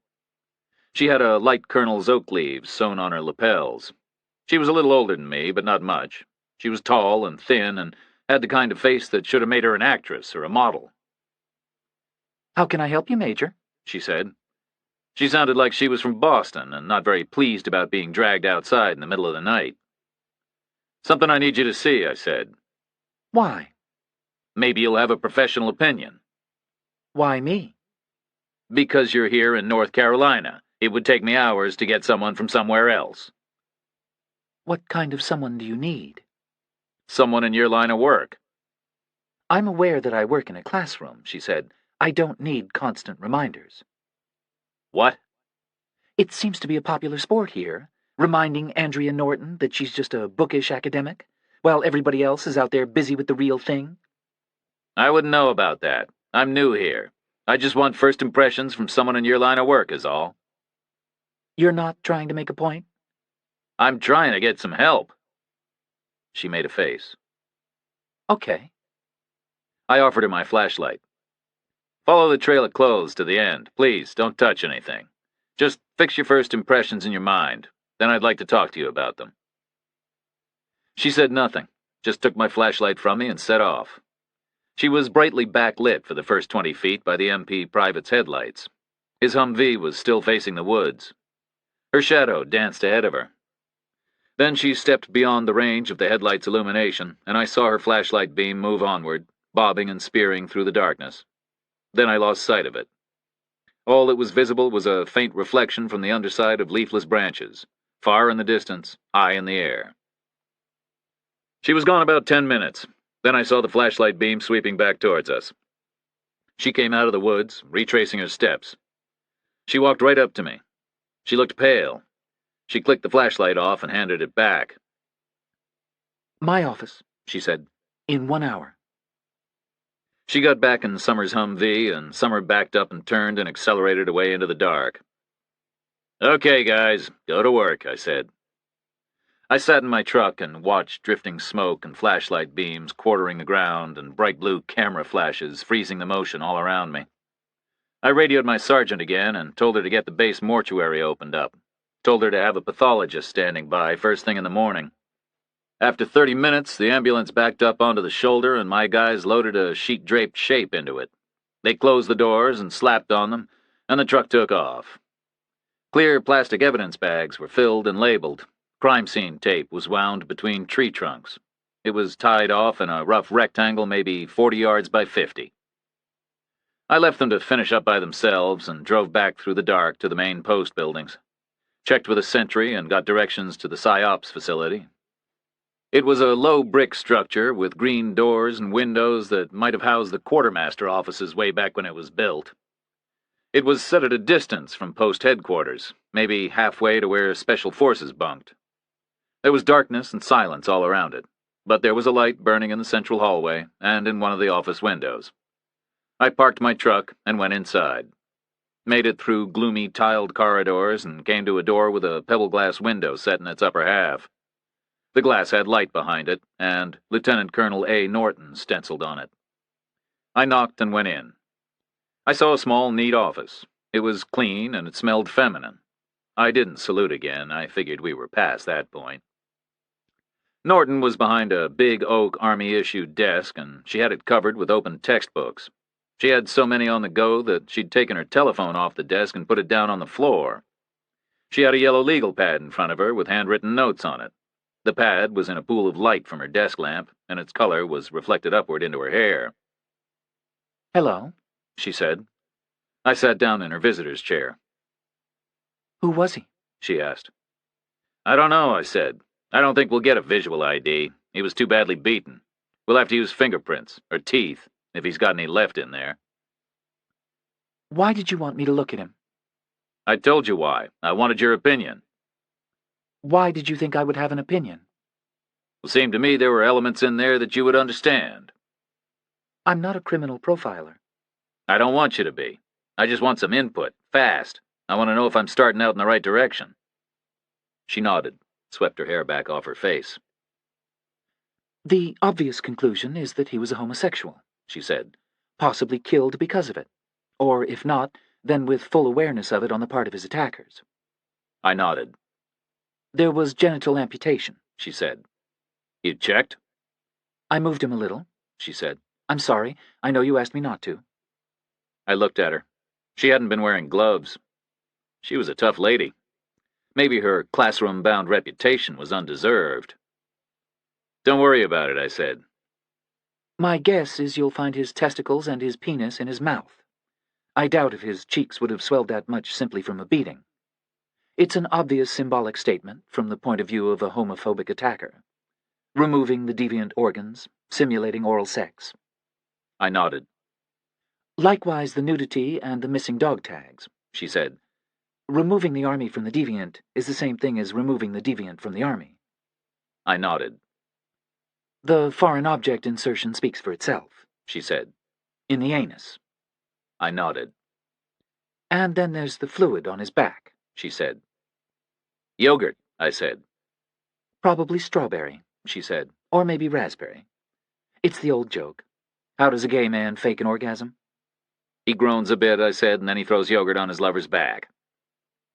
Speaker 1: She had a light colonel's oak leaves sewn on her lapels. She was a little older than me, but not much. She was tall and thin and had the kind of face that should have made her an actress or a model.
Speaker 3: "How can I help you, Major?"
Speaker 1: she said. She sounded like she was from Boston and not very pleased about being dragged outside in the middle of the night. "Something I need you to see," I said.
Speaker 3: "Why?"
Speaker 1: "Maybe you'll have a professional opinion."
Speaker 3: "Why me?"
Speaker 1: "Because you're here in North Carolina. It would take me hours to get someone from somewhere else."
Speaker 3: "What kind of someone do you need?"
Speaker 1: "Someone in your line of work."
Speaker 3: "I'm aware that I work in a classroom," she said. "I don't need constant reminders."
Speaker 1: "What?"
Speaker 3: "It seems to be a popular sport here, reminding Andrea Norton that she's just a bookish academic, while everybody else is out there busy with the real thing."
Speaker 1: "I wouldn't know about that. I'm new here. I just want first impressions from someone in your line of work is all."
Speaker 3: "You're not trying to make a point?"
Speaker 1: "I'm trying to get some help." She made a face.
Speaker 3: "Okay."
Speaker 1: I offered her my flashlight. "Follow the trail of clothes to the end. Please, don't touch anything. Just fix your first impressions in your mind. Then I'd like to talk to you about them." She said nothing, just took my flashlight from me and set off. She was brightly backlit for the first 20 feet by the MP private's headlights. His Humvee was still facing the woods. Her shadow danced ahead of her. Then she stepped beyond the range of the headlight's illumination, and I saw her flashlight beam move onward, bobbing and spearing through the darkness. Then I lost sight of it. All that was visible was a faint reflection from the underside of leafless branches, far in the distance, high in the air. She was gone about 10 minutes. Then I saw the flashlight beam sweeping back towards us. She came out of the woods, retracing her steps. She walked right up to me. She looked pale. She clicked the flashlight off and handed it back.
Speaker 3: My office,
Speaker 1: she said.
Speaker 3: In 1 hour.
Speaker 1: She got back in Summer's Humvee, and Summer backed up and turned and accelerated away into the dark. Okay, guys, go to work, I said. I sat in my truck and watched drifting smoke and flashlight beams quartering the ground and bright blue camera flashes freezing the motion all around me. I radioed my sergeant again and told her to get the base mortuary opened up. Told her to have a pathologist standing by first thing in the morning. After 30 minutes, the ambulance backed up onto the shoulder and my guys loaded a sheet-draped shape into it. They closed the doors and slapped on them, and the truck took off. Clear plastic evidence bags were filled and labeled. Crime scene tape was wound between tree trunks. It was tied off in a rough rectangle maybe 40 yards by 50. I left them to finish up by themselves and drove back through the dark to the main post buildings. Checked with a sentry and got directions to the PSYOPS facility. It was a low brick structure with green doors and windows that might have housed the quartermaster offices way back when it was built. It was set at a distance from post headquarters, maybe halfway to where Special Forces bunked. There was darkness and silence all around it, but there was a light burning in the central hallway and in one of the office windows. I parked my truck and went inside. Made it through gloomy tiled corridors and came to a door with a pebble glass window set in its upper half. The glass had light behind it, and Lieutenant Colonel A. Norton stenciled on it. I knocked and went in. I saw a small, neat office. It was clean and it smelled feminine. I didn't salute again. I figured we were past that point. Norton was behind a big oak Army-issued desk, and she had it covered with open textbooks. She had so many on the go that she'd taken her telephone off the desk and put it down on the floor. She had a yellow legal pad in front of her with handwritten notes on it. The pad was in a pool of light from her desk lamp, and its color was reflected upward into her hair.
Speaker 3: Hello,
Speaker 1: she said. I sat down in her visitor's chair.
Speaker 3: Who was he?
Speaker 1: She asked. I don't know, I said. I don't think we'll get a visual ID. He was too badly beaten. We'll have to use fingerprints, or teeth, if he's got any left in there.
Speaker 3: Why did you want me to look at him?
Speaker 1: I told you why. I wanted your opinion.
Speaker 3: Why did you think I would have an opinion?
Speaker 1: It seemed to me there were elements in there that you would understand.
Speaker 3: I'm not a criminal profiler.
Speaker 1: I don't want you to be. I just want some input, fast. I want to know if I'm starting out in the right direction. She nodded, swept her hair back off her face.
Speaker 3: The obvious conclusion is that he was a homosexual, she said, possibly killed because of it. Or, if not, then with full awareness of it on the part of his attackers.
Speaker 1: I nodded.
Speaker 3: There was genital amputation, she said.
Speaker 1: You checked?
Speaker 3: I moved him a little, she said. I'm sorry, I know you asked me not to.
Speaker 1: I looked at her. She hadn't been wearing gloves. She was a tough lady. Maybe her classroom-bound reputation was undeserved. Don't worry about it, I said.
Speaker 3: My guess is you'll find his testicles and his penis in his mouth. I doubt if his cheeks would have swelled that much simply from a beating. It's an obvious symbolic statement from the point of view of a homophobic attacker. Removing the deviant organs, simulating oral sex.
Speaker 1: I nodded.
Speaker 3: Likewise the nudity and the missing dog tags, she said. Removing the army from the deviant is the same thing as removing the deviant from the army.
Speaker 1: I nodded.
Speaker 3: The foreign object insertion speaks for itself, she said. In the anus.
Speaker 1: I nodded.
Speaker 3: And then there's the fluid on his back, she said.
Speaker 1: Yogurt, I said.
Speaker 3: Probably strawberry, she said, or maybe raspberry. It's the old joke. How does a gay man fake an orgasm?
Speaker 1: He groans a bit, I said, and then he throws yogurt on his lover's back.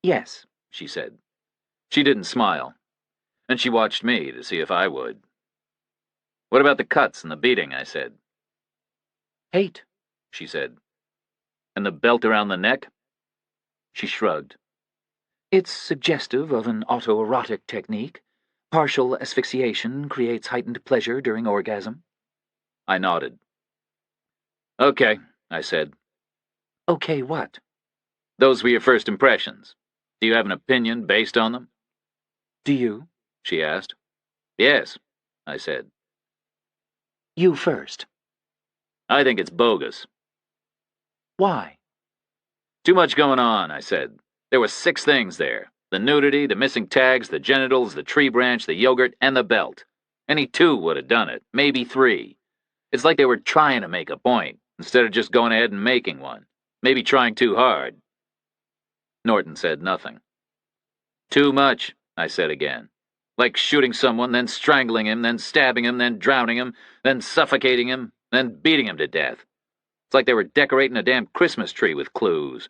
Speaker 3: Yes,
Speaker 1: she said. She didn't smile, and she watched me to see if I would. What about the cuts and the beating, I said.
Speaker 3: Hate,
Speaker 1: she said. And the belt around the neck? She shrugged.
Speaker 3: It's suggestive of an autoerotic technique. Partial asphyxiation creates heightened pleasure during orgasm.
Speaker 1: I nodded. Okay, I said.
Speaker 3: Okay, what?
Speaker 1: Those were your first impressions. Do you have an opinion based on them?
Speaker 3: Do you?
Speaker 1: She asked. Yes, I said.
Speaker 3: You first.
Speaker 1: I think it's bogus.
Speaker 3: Why?
Speaker 1: Too much going on, I said. There were 6 things there. The nudity, the missing tags, the genitals, the tree branch, the yogurt, and the belt. Any 2 would have done it, maybe 3. It's like they were trying to make a point, instead of just going ahead and making one. Maybe trying too hard. Norton said nothing. Too much, I said again. Like shooting someone, then strangling him, then stabbing him, then drowning him, then suffocating him, then beating him to death. It's like they were decorating a damn Christmas tree with clues.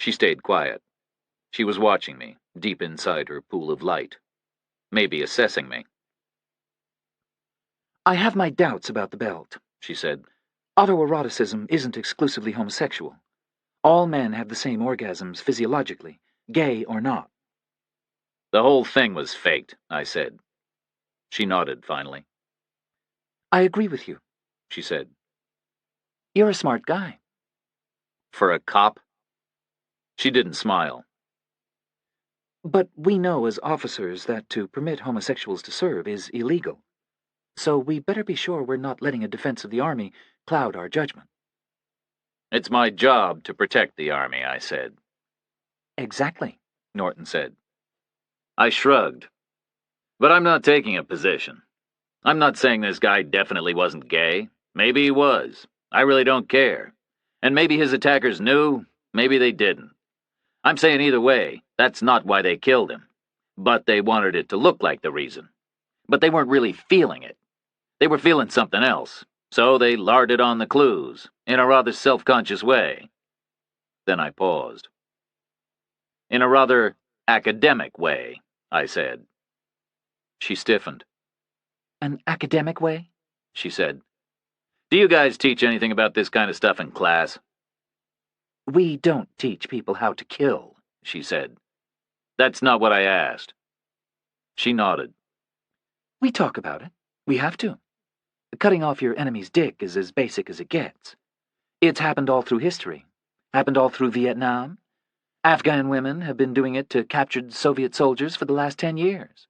Speaker 1: She stayed quiet. She was watching me, deep inside her pool of light. Maybe assessing me.
Speaker 3: I have my doubts about the belt, she said. Autoeroticism isn't exclusively homosexual. All men have the same orgasms physiologically, gay or not.
Speaker 1: The whole thing was faked, I said. She nodded finally.
Speaker 3: I agree with you, she said. You're a smart guy.
Speaker 1: For a cop? She didn't smile.
Speaker 3: But we know as officers that to permit homosexuals to serve is illegal. So we better be sure we're not letting a defense of the Army cloud our judgment.
Speaker 1: It's my job to protect the Army, I said.
Speaker 3: Exactly,
Speaker 1: Norton said. I shrugged. But I'm not taking a position. I'm not saying this guy definitely wasn't gay. Maybe he was. I really don't care. And maybe his attackers knew, maybe they didn't. I'm saying either way, that's not why they killed him. But they wanted it to look like the reason. But they weren't really feeling it. They were feeling something else, so they larded on the clues, in a rather self-conscious way. Then I paused. In a rather academic way, I said. She stiffened.
Speaker 3: An academic way?
Speaker 1: She said. Do you guys teach anything about this kind of stuff in class?
Speaker 3: We don't teach people how to kill,
Speaker 1: she said. That's not what I asked. She nodded.
Speaker 3: We talk about it. We have to. Cutting off your enemy's dick is as basic as it gets. It's happened all through history. Happened all through Vietnam. Afghan women have been doing it to captured Soviet soldiers for the last 10 years.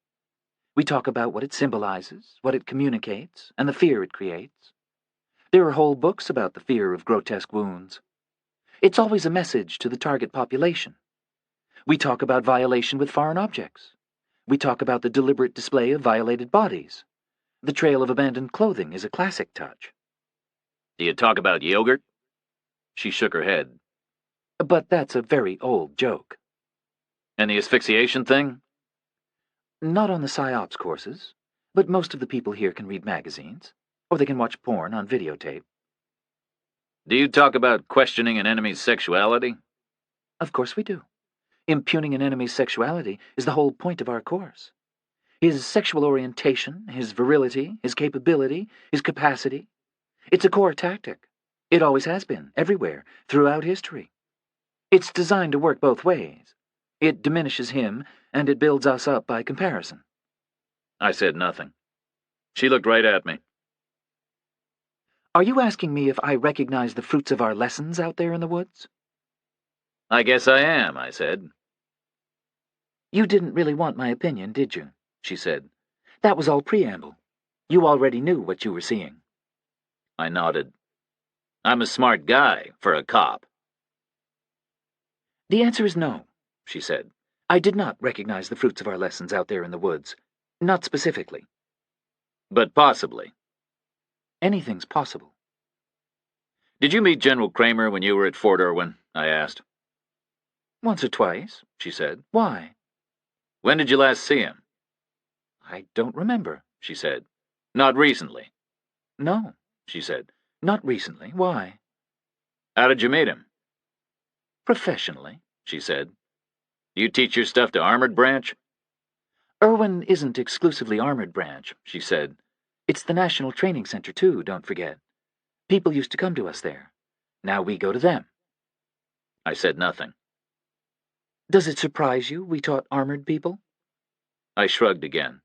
Speaker 3: We talk about what it symbolizes, what it communicates, and the fear it creates. There are whole books about the fear of grotesque wounds. It's always a message to the target population. We talk about violation with foreign objects. We talk about the deliberate display of violated bodies. The trail of abandoned clothing is a classic touch.
Speaker 1: Do you talk about yogurt? She shook her head.
Speaker 3: But that's a very old joke.
Speaker 1: And the asphyxiation thing?
Speaker 3: Not on the PsyOps courses, but most of the people here can read magazines, or they can watch porn on videotape.
Speaker 1: Do you talk about questioning an enemy's sexuality?
Speaker 3: Of course we do. Impugning an enemy's sexuality is the whole point of our course. His sexual orientation, his virility, his capability, his capacity. It's a core tactic. It always has been, everywhere, throughout history. It's designed to work both ways. It diminishes him, and it builds us up by comparison.
Speaker 1: I said nothing. She looked right at me.
Speaker 3: Are you asking me if I recognize the fruits of our lessons out there in the woods?
Speaker 1: I guess I am, I said.
Speaker 3: You didn't really want my opinion, did you? She said. That was all preamble. You already knew what you were seeing.
Speaker 1: I nodded. I'm a smart guy for a cop.
Speaker 3: The answer is no, she said. I did not recognize the fruits of our lessons out there in the woods. Not specifically.
Speaker 1: But possibly.
Speaker 3: Anything's possible.
Speaker 1: Did you meet General Kramer when you were at Fort Irwin? I asked.
Speaker 3: Once or twice, she said. Why?
Speaker 1: When did you last see him?
Speaker 3: I don't remember, she said.
Speaker 1: Not recently?
Speaker 3: No, she said. Not recently. Why?
Speaker 1: How did you meet him?
Speaker 3: Professionally, she said.
Speaker 1: Do you teach your stuff to Armored Branch?
Speaker 3: Irwin isn't exclusively Armored Branch, she said. It's the National Training Center, too, don't forget. People used to come to us there. Now we go to them.
Speaker 1: I said nothing.
Speaker 3: Does it surprise you we taught armored people?
Speaker 1: I shrugged again.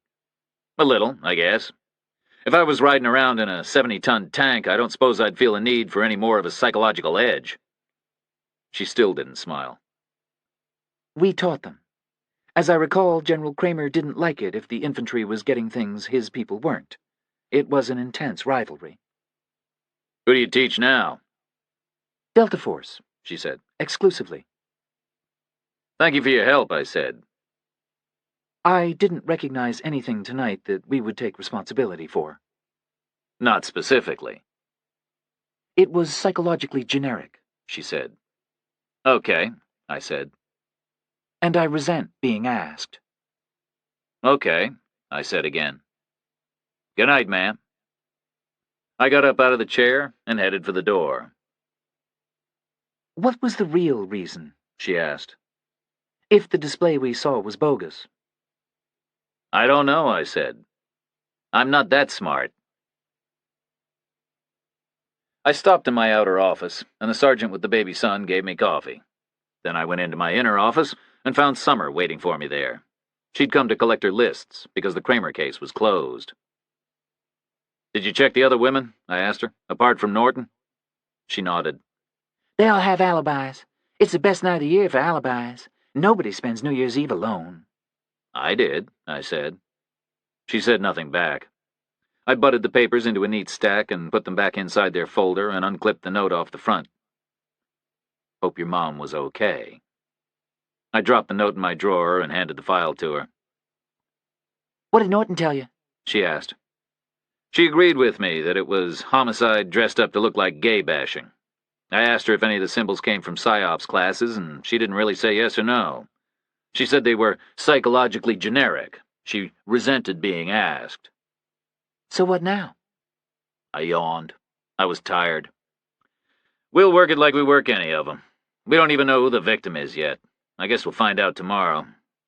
Speaker 1: A little, I guess. If I was riding around in a 70-ton tank, I don't suppose I'd feel a need for any more of a psychological edge. She still didn't smile.
Speaker 3: We taught them. As I recall, General Kramer didn't like it if the infantry was getting things his people weren't. It was an intense rivalry.
Speaker 1: Who do you teach now?
Speaker 3: Delta Force,
Speaker 1: she said.
Speaker 3: Exclusively.
Speaker 1: Thank you for your help, I said.
Speaker 3: I didn't recognize anything tonight that we would take responsibility for.
Speaker 1: Not specifically.
Speaker 3: It was psychologically generic,
Speaker 1: she said. Okay, I said.
Speaker 3: And I resent being asked.
Speaker 1: Okay, I said again. Good night, ma'am. I got up out of the chair and headed for the door.
Speaker 3: What was the real reason?
Speaker 1: She asked.
Speaker 3: If the display we saw was bogus.
Speaker 1: I don't know, I said. I'm not that smart. I stopped in my outer office, and the sergeant with the baby son gave me coffee. Then I went into my inner office and found Summer waiting for me there. She'd come to collect her lists because the Kramer case was closed. Did you check the other women? I asked her, apart from Norton. She nodded.
Speaker 3: They all have alibis. It's the best night of the year for alibis. Nobody spends New Year's Eve alone.
Speaker 1: I did, I said. She said nothing back. I butted the papers into a neat stack and put them back inside their folder and unclipped the note off the front. Hope your mom was okay. I dropped the note in my drawer and handed the file to her.
Speaker 3: What did Norton tell you?
Speaker 1: She asked. She agreed with me that it was homicide dressed up to look like gay bashing. I asked her if any of the symbols came from PSYOPs classes, and she didn't really say yes or no. She said they were psychologically generic. She resented being asked.
Speaker 3: So what now?
Speaker 1: I yawned. I was tired. We'll work it like we work any of them. We don't even know who the victim is yet. I guess we'll find out tomorrow.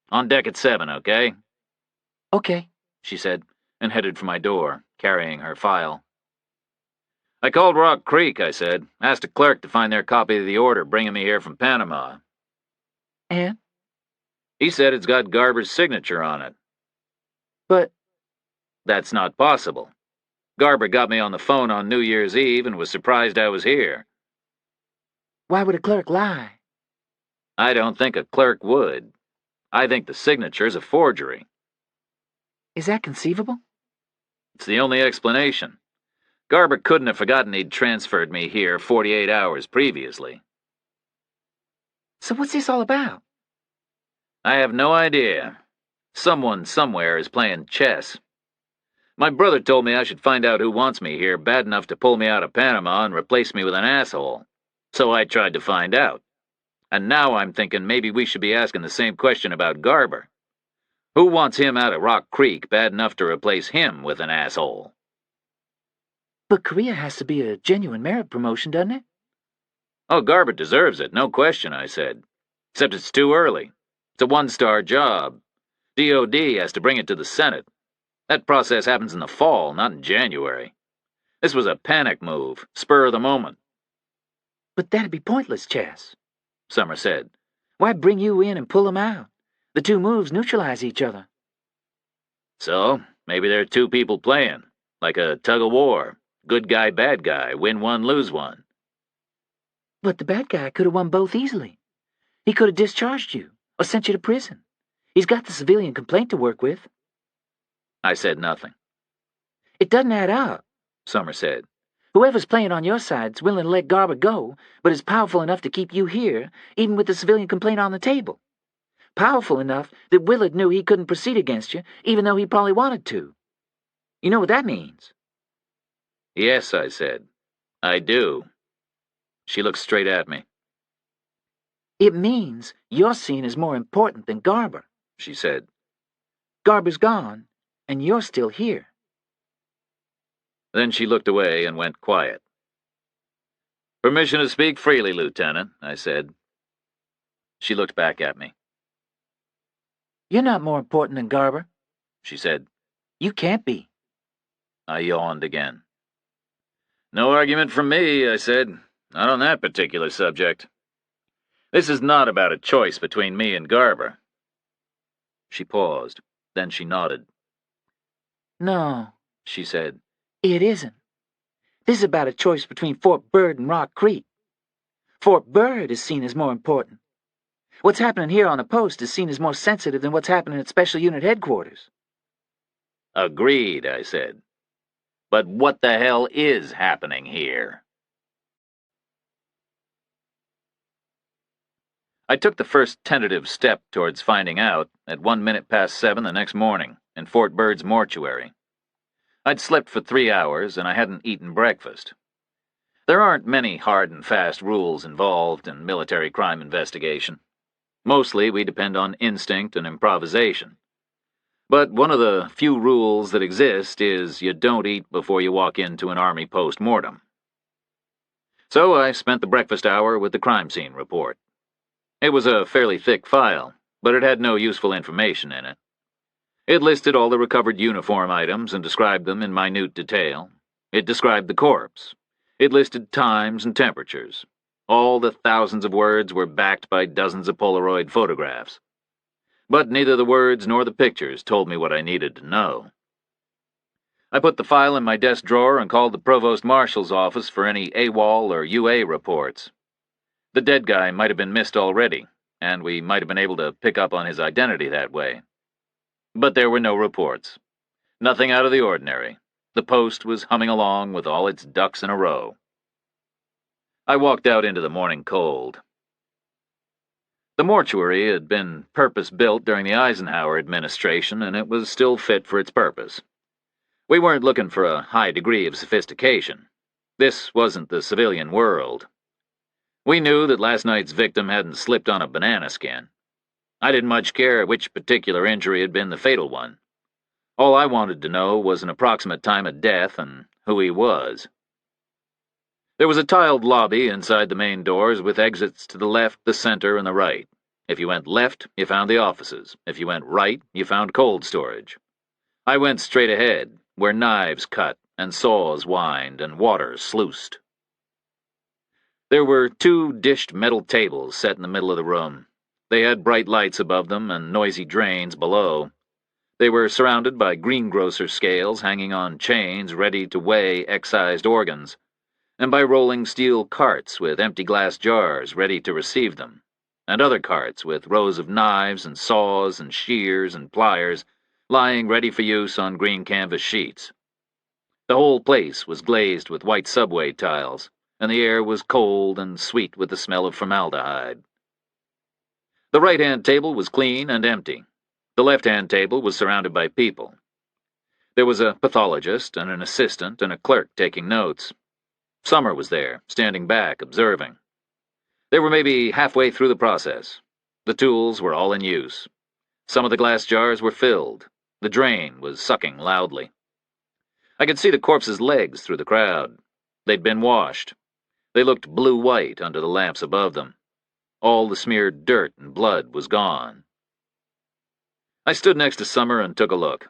Speaker 1: On deck at 7, okay?
Speaker 3: Okay,
Speaker 1: she said, and headed for my door, carrying her file. I called Rock Creek, I said. Asked a clerk to find their copy of the order bringing me here from Panama.
Speaker 3: And?
Speaker 1: He said it's got Garber's signature on it.
Speaker 3: But...
Speaker 1: That's not possible. Garber got me on the phone on New Year's Eve and was surprised I was here.
Speaker 3: Why would a clerk lie?
Speaker 1: I don't think a clerk would. I think the signature's a forgery.
Speaker 3: Is that conceivable?
Speaker 1: It's the only explanation. Garber couldn't have forgotten he'd transferred me here 48 hours previously.
Speaker 3: So what's this all about?
Speaker 1: I have no idea. Someone somewhere is playing chess. My brother told me I should find out who wants me here bad enough to pull me out of Panama and replace me with an asshole. So I tried to find out. And now I'm thinking maybe we should be asking the same question about Garber. Who wants him out of Rock Creek bad enough to replace him with an asshole?
Speaker 3: But Korea has to be a genuine merit promotion, doesn't it?
Speaker 1: Oh, Garber deserves it, no question, I said. Except it's too early. It's a one-star job. DOD has to bring it to the Senate. That process happens in the fall, not in January. This was a panic move, spur of the moment.
Speaker 3: But that'd be pointless, Chess,
Speaker 1: Summer said.
Speaker 3: Why bring you in and pull them out? The two moves neutralize each other.
Speaker 1: So, maybe there are two people playing, like a tug-of-war. Good guy, bad guy, win one, lose one.
Speaker 3: But the bad guy could have won both easily. He could have discharged you, or sent you to prison. He's got the civilian complaint to work with.
Speaker 1: I said nothing.
Speaker 3: It doesn't add up,
Speaker 1: Summer said.
Speaker 3: Whoever's playing on your side's willing to let Garber go, but is powerful enough to keep you here, even with the civilian complaint on the table. Powerful enough that Willard knew he couldn't proceed against you, even though he probably wanted to. You know what that means?
Speaker 1: Yes, I said. I do. She looked straight at me.
Speaker 3: It means you're seen as more important than Garber,
Speaker 1: she said.
Speaker 3: Garber's gone, and you're still here.
Speaker 1: Then she looked away and went quiet. Permission to speak freely, Lieutenant, I said. She looked back at me.
Speaker 3: You're not more important than Garber,
Speaker 1: she said.
Speaker 3: You can't be.
Speaker 1: I yawned again. No argument from me, I said. Not on that particular subject. This is not about a choice between me and Garber. She paused. Then she nodded.
Speaker 3: No,
Speaker 1: she said.
Speaker 3: It isn't. This is about a choice between Fort Bird and Rock Creek. Fort Bird is seen as more important. What's happening here on the post is seen as more sensitive than what's happening at Special Unit Headquarters.
Speaker 1: Agreed, I said. But what the hell is happening here? I took the first tentative step towards finding out at 7 the next morning in Fort Bird's mortuary. I'd slept for 3 hours and I hadn't eaten breakfast. There aren't many hard and fast rules involved in military crime investigation. Mostly we depend on instinct and improvisation. But one of the few rules that exist is you don't eat before you walk into an Army post-mortem. So I spent the breakfast hour with the crime scene report. It was a fairly thick file, but it had no useful information in it. It listed all the recovered uniform items and described them in minute detail. It described the corpse. It listed times and temperatures. All the thousands of words were backed by dozens of Polaroid photographs. But neither the words nor the pictures told me what I needed to know. I put the file in my desk drawer and called the Provost Marshal's office for any AWOL or UA reports. The dead guy might have been missed already, and we might have been able to pick up on his identity that way. But there were no reports. Nothing out of the ordinary. The post was humming along with all its ducks in a row. I walked out into the morning cold. The mortuary had been purpose-built during the Eisenhower administration, and it was still fit for its purpose. We weren't looking for a high degree of sophistication. This wasn't the civilian world. We knew that last night's victim hadn't slipped on a banana skin. I didn't much care which particular injury had been the fatal one. All I wanted to know was an approximate time of death and who he was. There was a tiled lobby inside the main doors with exits to the left, the center, and the right. If you went left, you found the offices. If you went right, you found cold storage. I went straight ahead, where knives cut and saws whined and water sluiced. There were 2 dished metal tables set in the middle of the room. They had bright lights above them and noisy drains below. They were surrounded by greengrocer scales hanging on chains ready to weigh excised organs, and by rolling steel carts with empty glass jars ready to receive them, and other carts with rows of knives and saws and shears and pliers lying ready for use on green canvas sheets. The whole place was glazed with white subway tiles, and the air was cold and sweet with the smell of formaldehyde. The right-hand table was clean and empty. The left-hand table was surrounded by people. There was a pathologist and an assistant and a clerk taking notes. Summer was there, standing back, observing. They were maybe halfway through the process. The tools were all in use. Some of the glass jars were filled. The drain was sucking loudly. I could see the corpse's legs through the crowd. They'd been washed. They looked blue-white under the lamps above them. All the smeared dirt and blood was gone. I stood next to Summer and took a look.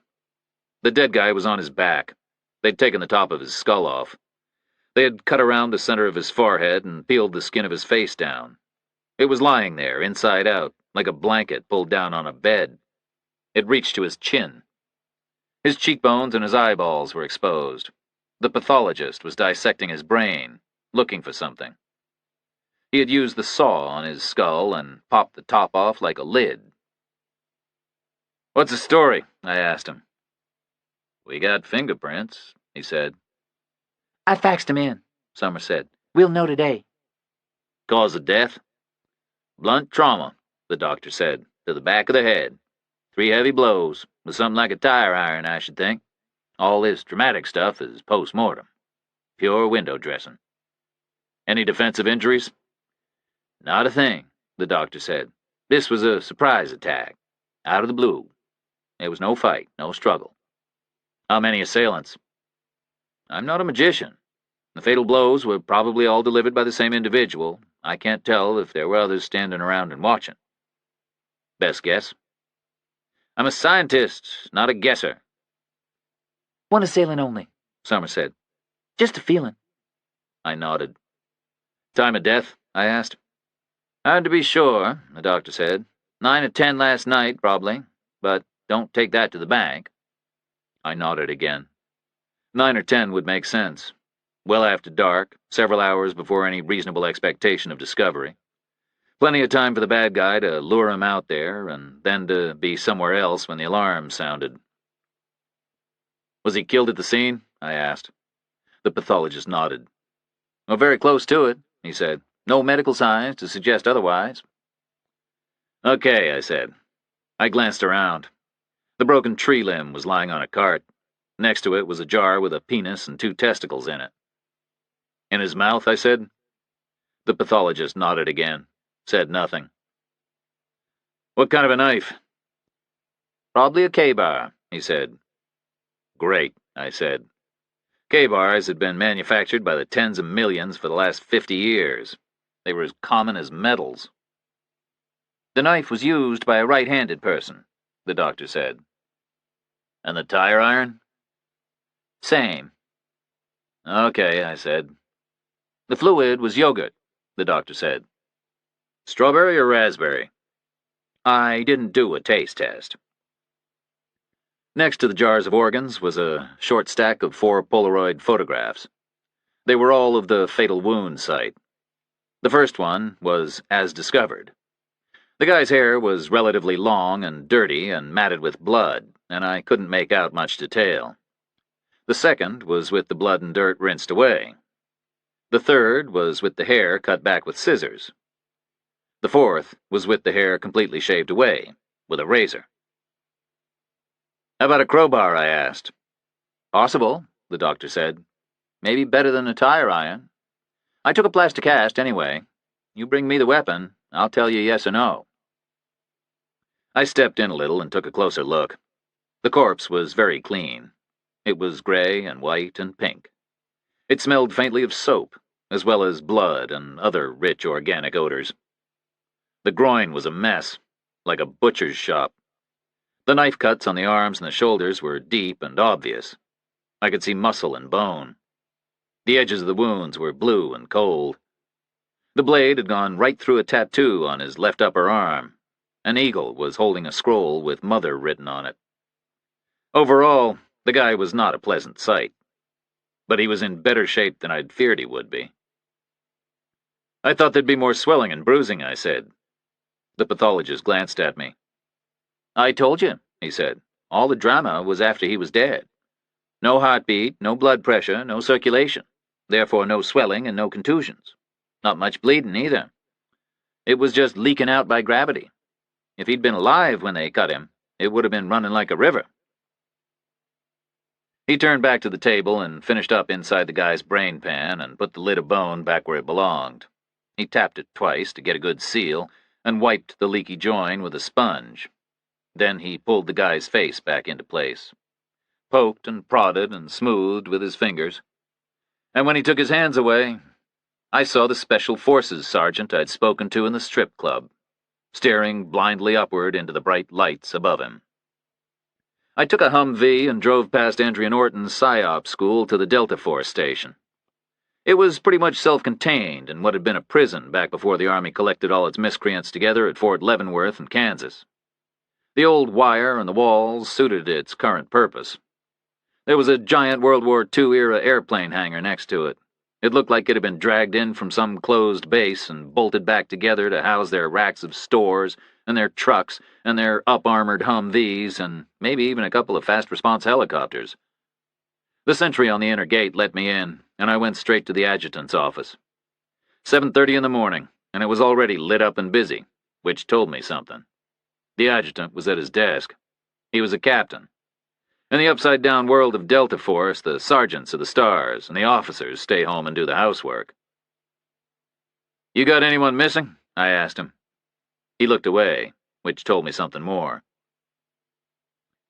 Speaker 1: The dead guy was on his back. They'd taken the top of his skull off. They had cut around the center of his forehead and peeled the skin of his face down. It was lying there, inside out, like a blanket pulled down on a bed. It reached to his chin. His cheekbones and his eyeballs were exposed. The pathologist was dissecting his brain, looking for something. He had used the saw on his skull and popped the top off like a lid. "What's the story?" I asked him. "We got fingerprints," he said.
Speaker 3: I faxed him in, Summer said. We'll know today.
Speaker 1: "Cause of death?" "Blunt trauma," the doctor said, "to the back of the head. 3 heavy blows, with something like a tire iron, I should think. All this dramatic stuff is post-mortem. Pure window dressing." "Any defensive injuries?" "Not a thing," the doctor said. "This was a surprise attack. Out of the blue. There was no fight, no struggle." "How many assailants?" "I'm not a magician. The fatal blows were probably all delivered by the same individual. I can't tell if there were others standing around and watching." "Best guess?" "I'm a scientist, not a guesser."
Speaker 3: One assailant only, Summer said. Just a feeling.
Speaker 1: I nodded. "Time of death?" I asked. "Hard to be sure," the doctor said. 9 or 10 last night, probably, but don't take that to the bank." I nodded again. 9 or 10 would make sense. Well after dark, several hours before any reasonable expectation of discovery. Plenty of time for the bad guy to lure him out there, and then to be somewhere else when the alarm sounded. "Was he killed at the scene?" I asked. The pathologist nodded. "Well, very close to it," he said. "No medical signs to suggest otherwise." Okay, I said. I glanced around. The broken tree limb was lying on a cart. Next to it was a jar with a penis and 2 testicles in it. In his mouth, I said. The pathologist nodded again, said nothing. What kind of a knife? Probably a K-bar, he said. Great, I said. K-bars had been manufactured by the tens of millions for the last 50 years. They were as common as metals. The knife was used by a right-handed person, the doctor said. And the tire iron? Same. Okay, I said. The fluid was yogurt, the doctor said. Strawberry or raspberry? I didn't do a taste test. Next to the jars of organs was a short stack of 4 Polaroid photographs. They were all of the fatal wound site. The first one was as discovered. The guy's hair was relatively long and dirty and matted with blood, and I couldn't make out much detail. The second was with the blood and dirt rinsed away. The third was with the hair cut back with scissors. The fourth was with the hair completely shaved away, with a razor. How about a crowbar, I asked. Possible, the doctor said. Maybe better than a tire iron. I took a plaster cast anyway. You bring me the weapon, I'll tell you yes or no. I stepped in a little and took a closer look. The corpse was very clean. It was gray and white and pink. It smelled faintly of soap, as well as blood and other rich organic odors. The groin was a mess, like a butcher's shop. The knife cuts on the arms and the shoulders were deep and obvious. I could see muscle and bone. The edges of the wounds were blue and cold. The blade had gone right through a tattoo on his left upper arm. An eagle was holding a scroll with Mother written on it. Overall, the guy was not a pleasant sight, but he was in better shape than I'd feared he would be. I thought there'd be more swelling and bruising, I said. The pathologist glanced at me. I told you, he said. All the drama was after he was dead. No heartbeat, no blood pressure, no circulation. Therefore no swelling and no contusions. Not much bleeding either. It was just leaking out by gravity. If he'd been alive when they cut him, it would have been running like a river. He turned back to the table and finished up inside the guy's brain pan and put the lid of bone back where it belonged. He tapped it twice to get a good seal and wiped the leaky join with a sponge. Then he pulled the guy's face back into place, poked and prodded and smoothed with his fingers. And when he took his hands away, I saw the Special Forces sergeant I'd spoken to in the strip club, staring blindly upward into the bright lights above him. I took a Humvee and drove past Andrea Norton's PSYOP school to the Delta Force station. It was pretty much self-contained in what had been a prison back before the Army collected all its miscreants together at Fort Leavenworth in Kansas. The old wire on the walls suited its current purpose. There was a giant World War II-era airplane hangar next to it. It looked like it had been dragged in from some closed base and bolted back together to house their racks of stores and their trucks and their up-armored Humvees and maybe even a couple of fast-response helicopters. The sentry on the inner gate let me in, and I went straight to the adjutant's office. 7:30 in the morning, and it was already lit up and busy, which told me something. The adjutant was at his desk. He was a captain. In the upside-down world of Delta Force, the sergeants are the stars, and the officers stay home and do the housework. You got anyone missing? I asked him. He looked away, which told me something more.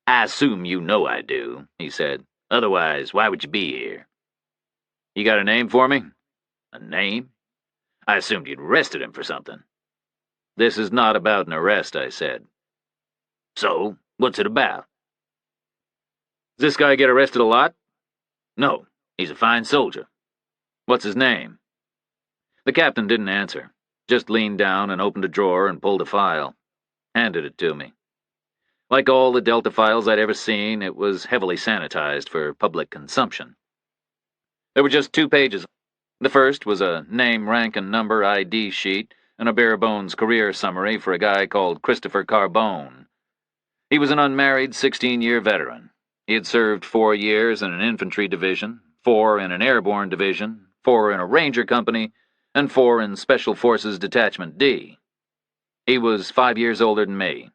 Speaker 1: I assume you know I do, he said. Otherwise, why would you be here? You got a name for me? A name? I assumed you'd arrested him for something. This is not about an arrest, I said. So, what's it about? Does this guy get arrested a lot? No, he's a fine soldier. What's his name? The captain didn't answer, just leaned down and opened a drawer and pulled a file. Handed it to me. Like all the Delta files I'd ever seen, it was heavily sanitized for public consumption. There were just 2 pages. The first was a name, rank, and number ID sheet and a bare-bones career summary for a guy called Christopher Carbone. He was an unmarried 16-year veteran. He had served 4 years in an infantry division, 4 in an airborne division, 4 in a ranger company, and 4 in Special Forces Detachment D. He was 5 years older than me.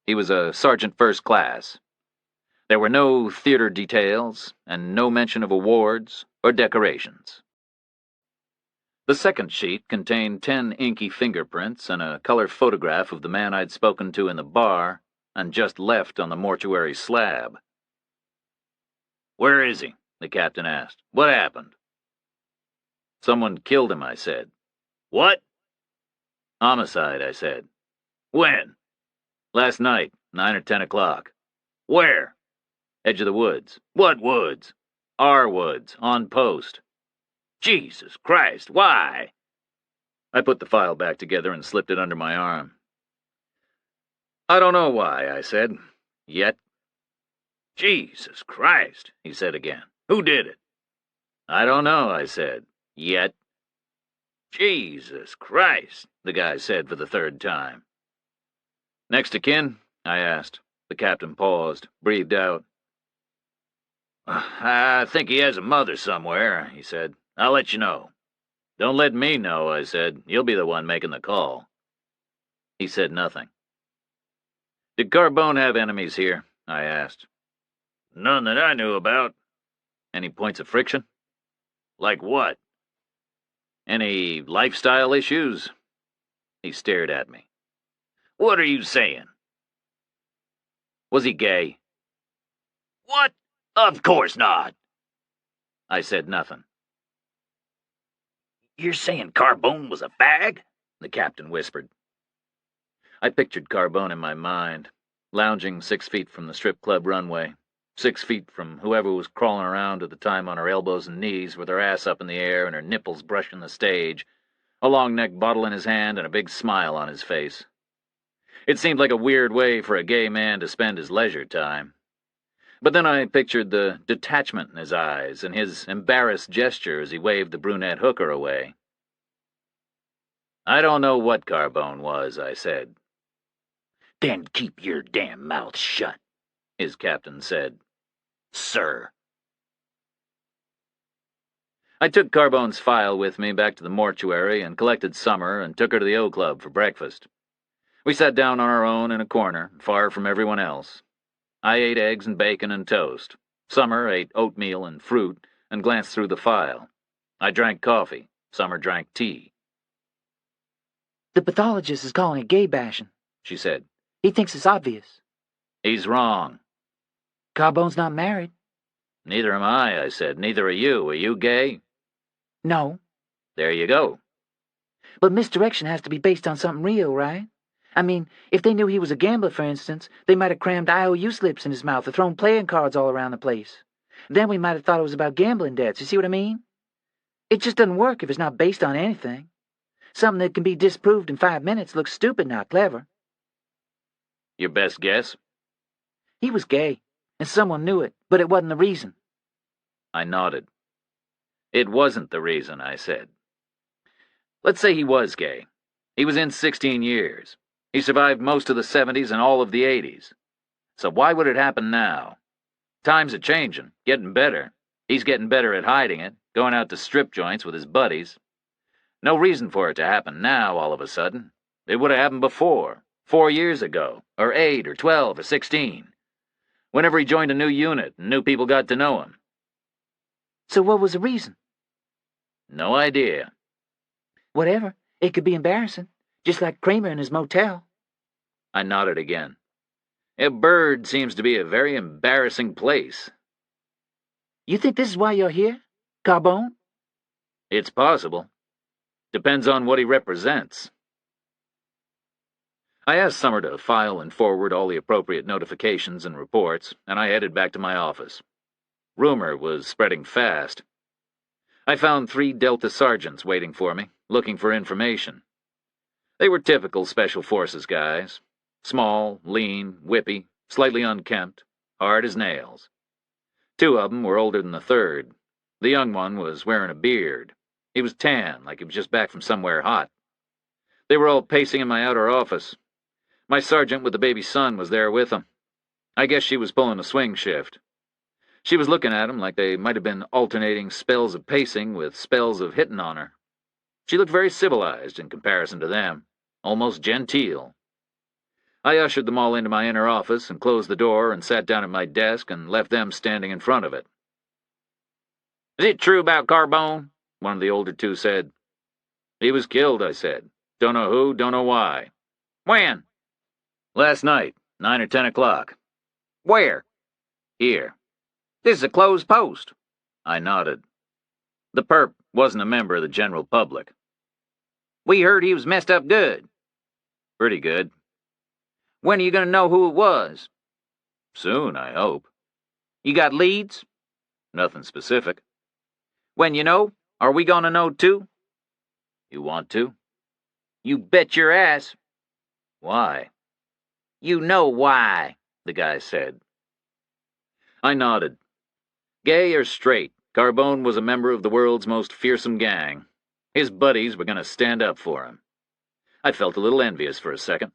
Speaker 1: He was a sergeant first class. There were no theater details, and no mention of awards or decorations. The second sheet contained 10 inky fingerprints and a color photograph of the man I'd spoken to in the bar and just left on the mortuary slab.
Speaker 2: "Where is he?" the captain asked. "What happened?"
Speaker 1: "Someone killed him," I said.
Speaker 2: "What?"
Speaker 1: "Homicide," I said.
Speaker 2: "When?"
Speaker 1: "Last night, 9 or 10 o'clock.
Speaker 2: "Where?"
Speaker 1: Edge of the woods."
Speaker 2: "What woods?"
Speaker 1: "Our woods, on post."
Speaker 2: "Jesus Christ, why?"
Speaker 1: I put the file back together and slipped it under my arm. "I don't know why," I said. "Yet."
Speaker 2: "Jesus Christ," he said again. "Who did it?"
Speaker 1: "I don't know," I said. "Yet."
Speaker 2: "Jesus Christ,"
Speaker 1: the guy said for the third time. "Next of kin?" I asked. The captain paused, breathed out.
Speaker 2: "I think he has a mother somewhere," he said. "I'll let you know."
Speaker 1: "Don't let me know," I said. "You'll be the one making the call." He said nothing. "Did Carbone have enemies here?" I asked.
Speaker 2: "None that I knew about."
Speaker 1: "Any points of friction?"
Speaker 2: "Like what?"
Speaker 1: "Any lifestyle issues?" He stared at me.
Speaker 2: "What are you saying?"
Speaker 1: "Was he gay?"
Speaker 2: "What? Of course not."
Speaker 1: I said nothing.
Speaker 2: "You're saying Carbone was a fag?"
Speaker 1: the captain whispered. I pictured Carbone in my mind, lounging 6 feet from the strip club runway, 6 feet from whoever was crawling around at the time on her elbows and knees with her ass up in the air and her nipples brushing the stage, a long-necked bottle in his hand and a big smile on his face. It seemed like a weird way for a gay man to spend his leisure time. But then I pictured the detachment in his eyes and his embarrassed gesture as he waved the brunette hooker away. "I don't know what Carbone was," I said.
Speaker 2: "Then keep your damn mouth shut,"
Speaker 1: his captain said.
Speaker 2: "Sir."
Speaker 1: I took Carbone's file with me back to the mortuary and collected Summer and took her to the O Club for breakfast. We sat down on our own in a corner, far from everyone else. I ate eggs and bacon and toast. Summer ate oatmeal and fruit and glanced through the file. I drank coffee. Summer drank tea.
Speaker 3: The pathologist is calling it gay bashing,
Speaker 1: she said.
Speaker 3: He thinks it's obvious.
Speaker 1: He's wrong.
Speaker 3: Carbone's not married.
Speaker 1: Neither am I said. Neither are you. Are you gay?
Speaker 3: No.
Speaker 1: There you go.
Speaker 3: But misdirection has to be based on something real, right? I mean, if they knew he was a gambler, for instance, they might have crammed IOU slips in his mouth or thrown playing cards all around the place. Then we might have thought it was about gambling debts, you see what I mean? It just doesn't work if it's not based on anything. Something that can be disproved in 5 minutes looks stupid, not clever.
Speaker 1: Your best guess?
Speaker 3: He was gay, and someone knew it, but it wasn't the reason.
Speaker 1: I nodded. It wasn't the reason, I said. Let's say he was gay. He was in 16 years. He survived most of the 70s and all of the 80s. So why would it happen now? Times are changing, getting better. He's getting better at hiding it, going out to strip joints with his buddies. No reason for it to happen now, all of a sudden. It would have happened before, 4 years ago, or 8, or 12, or 16. Whenever he joined a new unit and new people got to know him.
Speaker 3: So what was the reason?
Speaker 1: No idea.
Speaker 3: Whatever. It could be embarrassing, just like Kramer in his motel.
Speaker 1: I nodded again. A bird seems to be a very embarrassing place.
Speaker 3: You think this is why you're here? Carbone?
Speaker 1: It's possible. Depends on what he represents. I asked Summer to file and forward all the appropriate notifications and reports, and I headed back to my office. Rumor was spreading fast. I found 3 Delta sergeants waiting for me, looking for information. They were typical Special Forces guys. Small, lean, whippy, slightly unkempt, hard as nails. 2 of them were older than the 3rd. The young one was wearing a beard. He was tan, like he was just back from somewhere hot. They were all pacing in my outer office. My sergeant with the baby son was there with them. I guess she was pulling a swing shift. She was looking at him like they might have been alternating spells of pacing with spells of hitting on her. She looked very civilized in comparison to them. almost genteel. I ushered them all into my inner office and closed the door and sat down at my desk and left them standing in front of it.
Speaker 2: "Is it true about Carbone?"
Speaker 1: one of the older two said. "He was killed," I said. "Don't know who, don't know why."
Speaker 2: "When?"
Speaker 1: "Last night, 9 or 10 o'clock.
Speaker 2: "Where?"
Speaker 1: Here."
Speaker 2: "This is a closed post."
Speaker 1: I nodded. The perp wasn't a member of the general public.
Speaker 2: "We heard he was messed up good."
Speaker 1: Pretty good.
Speaker 2: "When are you going to know who it was?"
Speaker 1: Soon, I hope.
Speaker 2: "You got leads?"
Speaker 1: Nothing specific.
Speaker 2: "When you know, are we going to know too?"
Speaker 1: You want to?
Speaker 2: "You bet your ass."
Speaker 1: Why?"
Speaker 2: "You know why," the guy said.
Speaker 1: I nodded. Gay or straight, Carbone was a member of the world's most fearsome gang. His buddies were going to stand up for him. I felt a little envious for a second.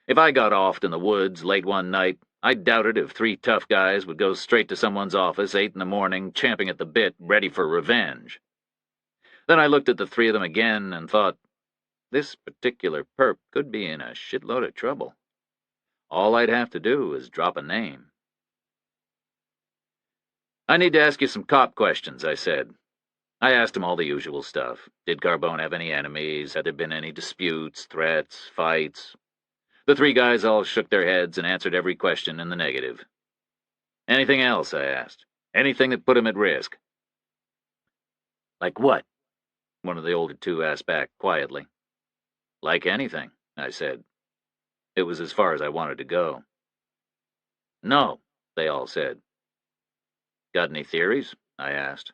Speaker 1: If I got offed in the woods late one night, I doubted if 3 tough guys would go straight to someone's office 8 in the morning, champing at the bit, ready for revenge. Then I looked at the 3 of them again and thought, this particular perp could be in a shitload of trouble. All I'd have to do is drop a name. "I need to ask you some cop questions," I said. I asked him all the usual stuff. Did Carbone have any enemies? Had there been any disputes, threats, fights? The 3 guys all shook their heads and answered every question in the negative. "Anything else?" I asked. "Anything that put him at risk?"
Speaker 2: "Like what?"
Speaker 1: one of the older 2 asked back quietly. "Like anything," I said. It was as far as I wanted to go. "No," they all said. "Got any theories?" I asked.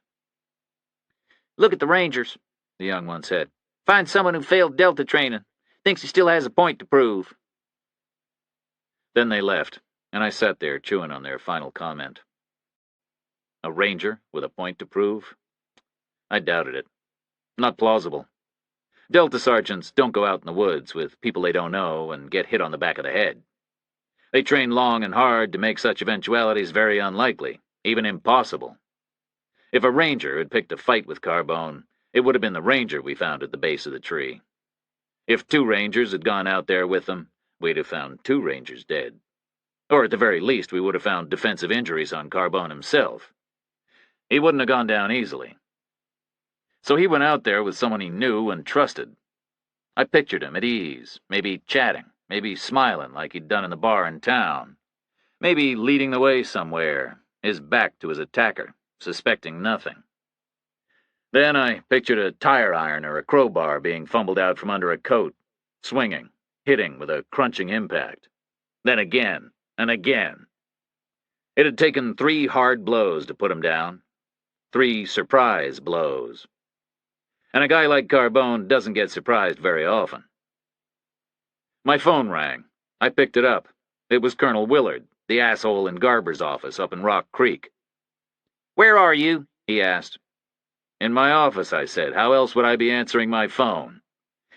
Speaker 2: "Look at the Rangers," the young one said. "Find someone who failed Delta training. Thinks he still has a point to prove."
Speaker 1: Then they left, and I sat there chewing on their final comment. A ranger with a point to prove? I doubted it. Not plausible. Delta sergeants don't go out in the woods with people they don't know and get hit on the back of the head. They train long and hard to make such eventualities very unlikely, even impossible. If a ranger had picked a fight with Carbone, it would have been the ranger we found at the base of the tree. If 2 rangers had gone out there with them, we'd have found 2 rangers dead. Or at the very least, we would have found defensive injuries on Carbone himself. He wouldn't have gone down easily. So he went out there with someone he knew and trusted. I pictured him at ease, maybe chatting, maybe smiling like he'd done in the bar in town, maybe leading the way somewhere, his back to his attacker, suspecting nothing. Then I pictured a tire iron or a crowbar being fumbled out from under a coat, swinging, hitting with a crunching impact. Then again, and again. It had taken 3 hard blows to put him down. 3 surprise blows. And a guy like Carbone doesn't get surprised very often. My phone rang. I picked it up. It was Colonel Willard, the asshole in Garber's office up in Rock Creek.
Speaker 2: "Where are you?" he asked.
Speaker 1: "In my office," I said. "How else would I be answering my phone?"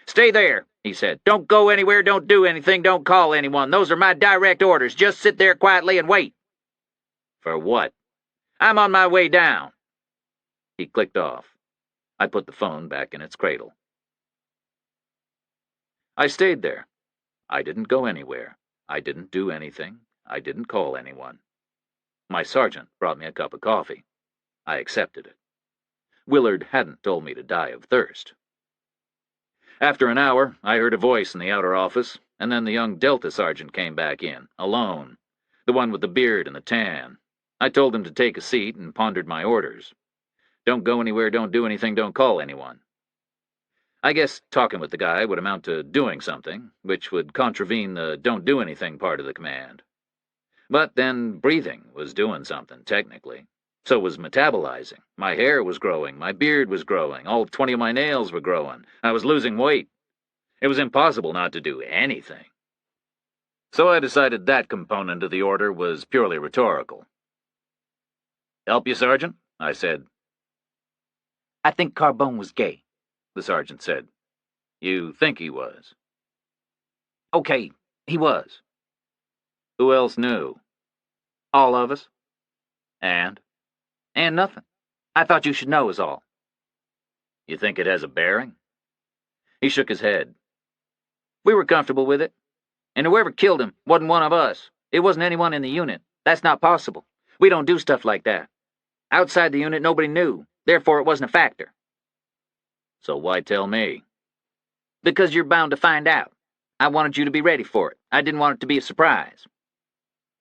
Speaker 2: "Stay there," he said. "Don't go anywhere, don't do anything, don't call anyone. Those are my direct orders. Just sit there quietly and wait."
Speaker 1: "For what?"
Speaker 2: "I'm on my way down."
Speaker 1: He clicked off. I put the phone back in its cradle. I stayed there. I didn't go anywhere. I didn't do anything. I didn't call anyone. My sergeant brought me a cup of coffee. I accepted it. Willard hadn't told me to die of thirst. After an hour, I heard a voice in the outer office, and then the young Delta sergeant came back in, alone, the one with the beard and the tan. I told him to take a seat and pondered my orders. Don't go anywhere, don't do anything, don't call anyone. I guess talking with the guy would amount to doing something, which would contravene the don't do anything part of the command. But then breathing was doing something, technically. So was metabolizing. My hair was growing, my beard was growing, all 20 of my nails were growing. I was losing weight. It was impossible not to do anything. So I decided that component of the order was purely rhetorical. "Help you, Sergeant?" I said.
Speaker 3: I think Carbone was gay,
Speaker 1: the sergeant said. "You think he was?"
Speaker 3: Okay, he was.
Speaker 1: "Who else knew?"
Speaker 3: All of us.
Speaker 1: "And?"
Speaker 3: And nothing. I thought you should know is all."
Speaker 1: "You think it has a bearing?" He shook his head.
Speaker 3: We were comfortable with it. And whoever killed him wasn't one of us. It wasn't anyone in the unit. That's not possible. We don't do stuff like that. Outside the unit, nobody knew. Therefore, it wasn't a factor.
Speaker 1: So why tell me?
Speaker 3: Because you're bound to find out. I wanted you to be ready for it. I didn't want it to be a surprise.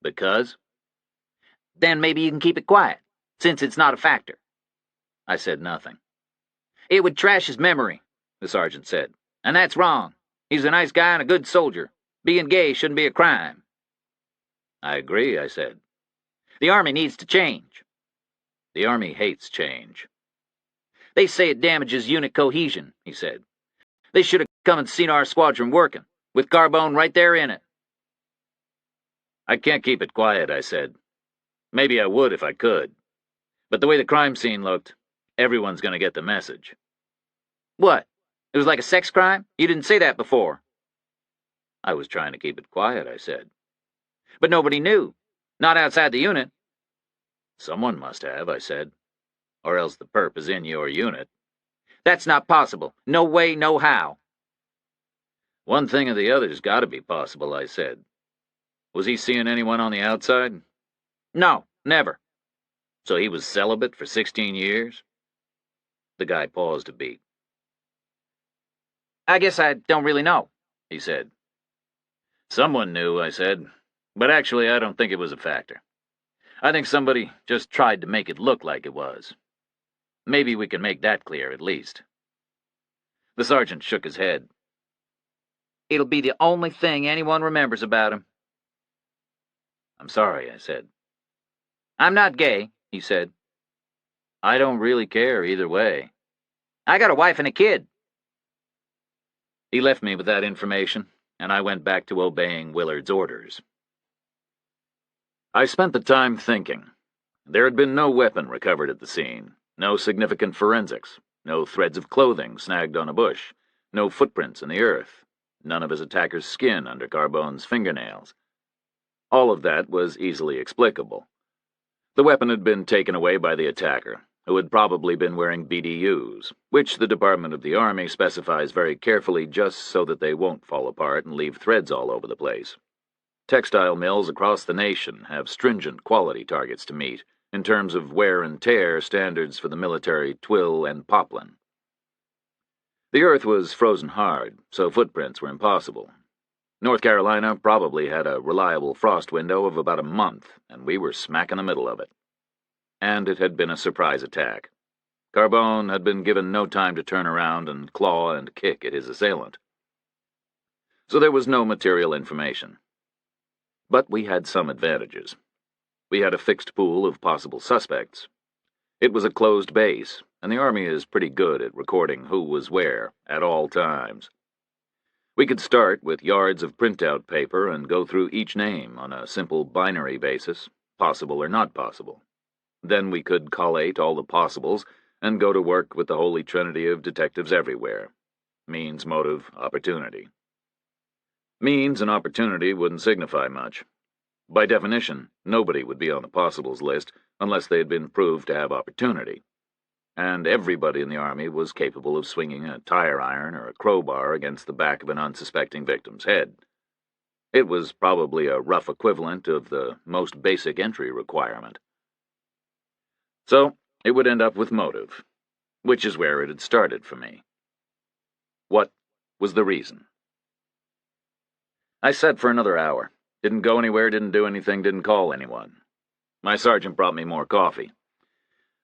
Speaker 1: Because?
Speaker 3: Then maybe you can keep it quiet, since it's not a factor.
Speaker 1: I said nothing.
Speaker 3: It would trash his memory, the sergeant said. And that's wrong. He's a nice guy and a good soldier. Being gay shouldn't be a crime.
Speaker 1: I agree, I said.
Speaker 3: The Army needs to change.
Speaker 1: The Army hates change.
Speaker 3: They say it damages unit cohesion, he said. They should have come and seen our squadron working, with Carbone right there in it.
Speaker 1: I can't keep it quiet, I said. Maybe I would if I could. But the way the crime scene looked, everyone's going to get the message.
Speaker 3: What? It was like a sex crime? You didn't say that before.
Speaker 1: I was trying to keep it quiet, I said.
Speaker 3: But nobody knew. Not outside the unit.
Speaker 1: Someone must have, I said. Or else the perp is in your unit.
Speaker 3: That's not possible. No way, no how.
Speaker 1: One thing or the other's got to be possible, I said. Was he seeing anyone on the outside?
Speaker 3: No, never.
Speaker 1: So he was celibate for 16 years? The guy paused a beat.
Speaker 3: I guess I don't really know, he said.
Speaker 1: Someone knew, I said. But actually, I don't think it was a factor. I think somebody just tried to make it look like it was. Maybe we can make that clear, at least. The sergeant shook his head.
Speaker 3: It'll be the only thing anyone remembers about him.
Speaker 1: I'm sorry, I said.
Speaker 3: I'm not gay, he said.
Speaker 1: I don't really care either way.
Speaker 3: I got a wife and a kid.
Speaker 1: He left me with that information, and I went back to obeying Willard's orders. I spent the time thinking. There had been no weapon recovered at the scene, no significant forensics, no threads of clothing snagged on a bush, no footprints in the earth, none of his attacker's skin under Carbone's fingernails. All of that was easily explicable. The weapon had been taken away by the attacker, who had probably been wearing BDUs, which the Department of the Army specifies very carefully just so that they won't fall apart and leave threads all over the place. Textile mills across the nation have stringent quality targets to meet in terms of wear and tear standards for the military twill and poplin. The earth was frozen hard, so footprints were impossible. North Carolina probably had a reliable frost window of about a month, and we were smack in the middle of it. And it had been a surprise attack. Carbone had been given no time to turn around and claw and kick at his assailant. So there was no material information. But we had some advantages. We had a fixed pool of possible suspects. It was a closed base, and the Army is pretty good at recording who was where at all times. We could start with yards of printout paper and go through each name on a simple binary basis, possible or not possible. Then we could collate all the possibles and go to work with the holy trinity of detectives everywhere. Means, motive, opportunity. Means and opportunity wouldn't signify much. By definition, nobody would be on the possibles list unless they had been proved to have opportunity. And everybody in the Army was capable of swinging a tire iron or a crowbar against the back of an unsuspecting victim's head. It was probably a rough equivalent of the most basic entry requirement. So, it would end up with motive, which is where it had started for me. What was the reason? I sat for another hour. Didn't go anywhere, didn't do anything, didn't call anyone. My sergeant brought me more coffee.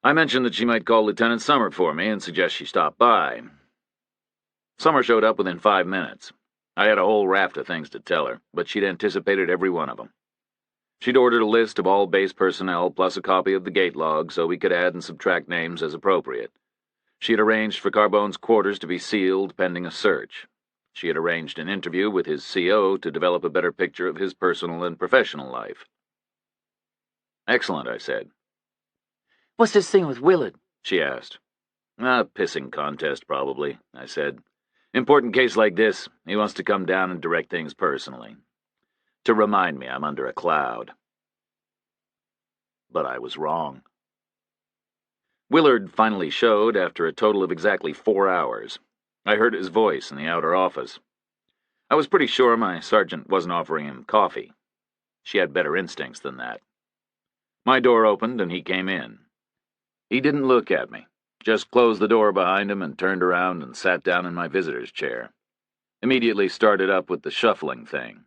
Speaker 1: I mentioned that she might call Lieutenant Summer for me and suggest she stop by. Summer showed up within 5 minutes. I had a whole raft of things to tell her, but she'd anticipated every one of them. She'd ordered a list of all base personnel plus a copy of the gate log so we could add and subtract names as appropriate. She had arranged for Carbone's quarters to be sealed pending a search. She had arranged an interview with his CO to develop a better picture of his personal and professional life. Excellent, I said.
Speaker 3: What's this thing with Willard?
Speaker 1: She asked. A pissing contest, probably, I said. Important case like this, he wants to come down and direct things personally. To remind me I'm under a cloud. But I was wrong. Willard finally showed after a total of exactly 4 hours. I heard his voice in the outer office. I was pretty sure my sergeant wasn't offering him coffee. She had better instincts than that. My door opened and he came in. He didn't look at me, just closed the door behind him and turned around and sat down in my visitor's chair. Immediately started up with the shuffling thing.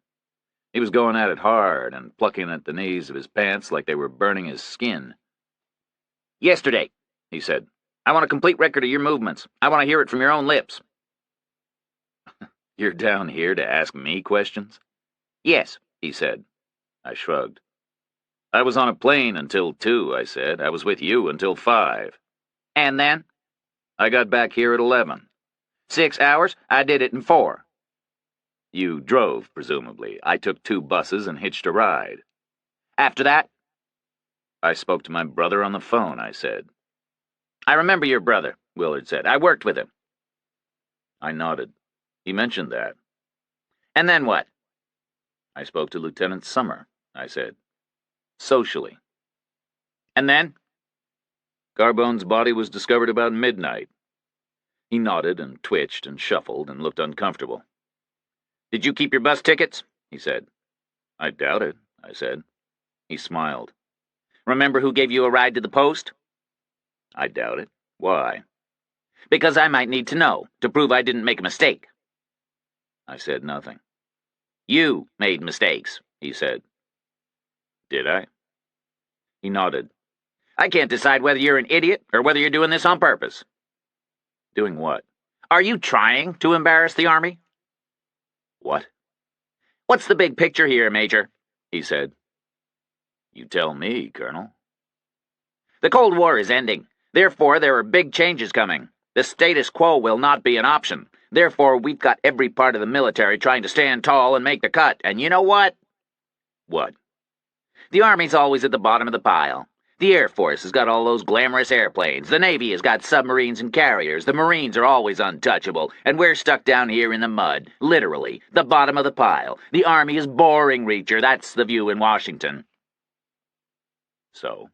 Speaker 1: He was going at it hard and plucking at the knees of his pants like they were burning his skin.
Speaker 3: Yesterday, he said. I want a complete record of your movements. I want to hear it from your own lips.
Speaker 1: You're down here to ask me questions?
Speaker 3: Yes,
Speaker 1: he said. I shrugged. I was on a plane until 2, I said. I was with you until 5.
Speaker 3: And then?
Speaker 1: I got back here at 11.
Speaker 3: 6 hours? I did it in 4.
Speaker 1: You drove, presumably. I took 2 buses and hitched a ride.
Speaker 3: After that?
Speaker 1: I spoke to my brother on the phone, I said.
Speaker 3: I remember your brother, Willard said. I worked with him.
Speaker 1: I nodded. He mentioned that.
Speaker 3: And then what?
Speaker 1: I spoke to Lieutenant Summer, I said. Socially.
Speaker 3: And then?
Speaker 1: Carbone's body was discovered about midnight. He nodded and twitched and shuffled and looked uncomfortable.
Speaker 3: Did you keep your bus tickets? He said.
Speaker 1: I doubt it, I said. He smiled.
Speaker 3: Remember who gave you a ride to the post?
Speaker 1: I doubt it. Why?
Speaker 3: Because I might need to know, to prove I didn't make a mistake.
Speaker 1: I said nothing.
Speaker 3: You made mistakes, he said.
Speaker 1: Did I? He nodded.
Speaker 3: I can't decide whether you're an idiot or whether you're doing this on purpose.
Speaker 1: Doing what?
Speaker 3: Are you trying to embarrass the Army?
Speaker 1: What?
Speaker 3: What's the big picture here, Major? He said.
Speaker 1: You tell me, Colonel.
Speaker 3: The Cold War is ending. Therefore, there are big changes coming. The status quo will not be an option. Therefore, we've got every part of the military trying to stand tall and make the cut. And you know what?
Speaker 1: What?
Speaker 3: The Army's always at the bottom of the pile. The Air Force has got all those glamorous airplanes. The Navy has got submarines and carriers. The Marines are always untouchable. And we're stuck down here in the mud. Literally, the bottom of the pile. The Army is boring, Reacher. That's the view in Washington.
Speaker 1: So?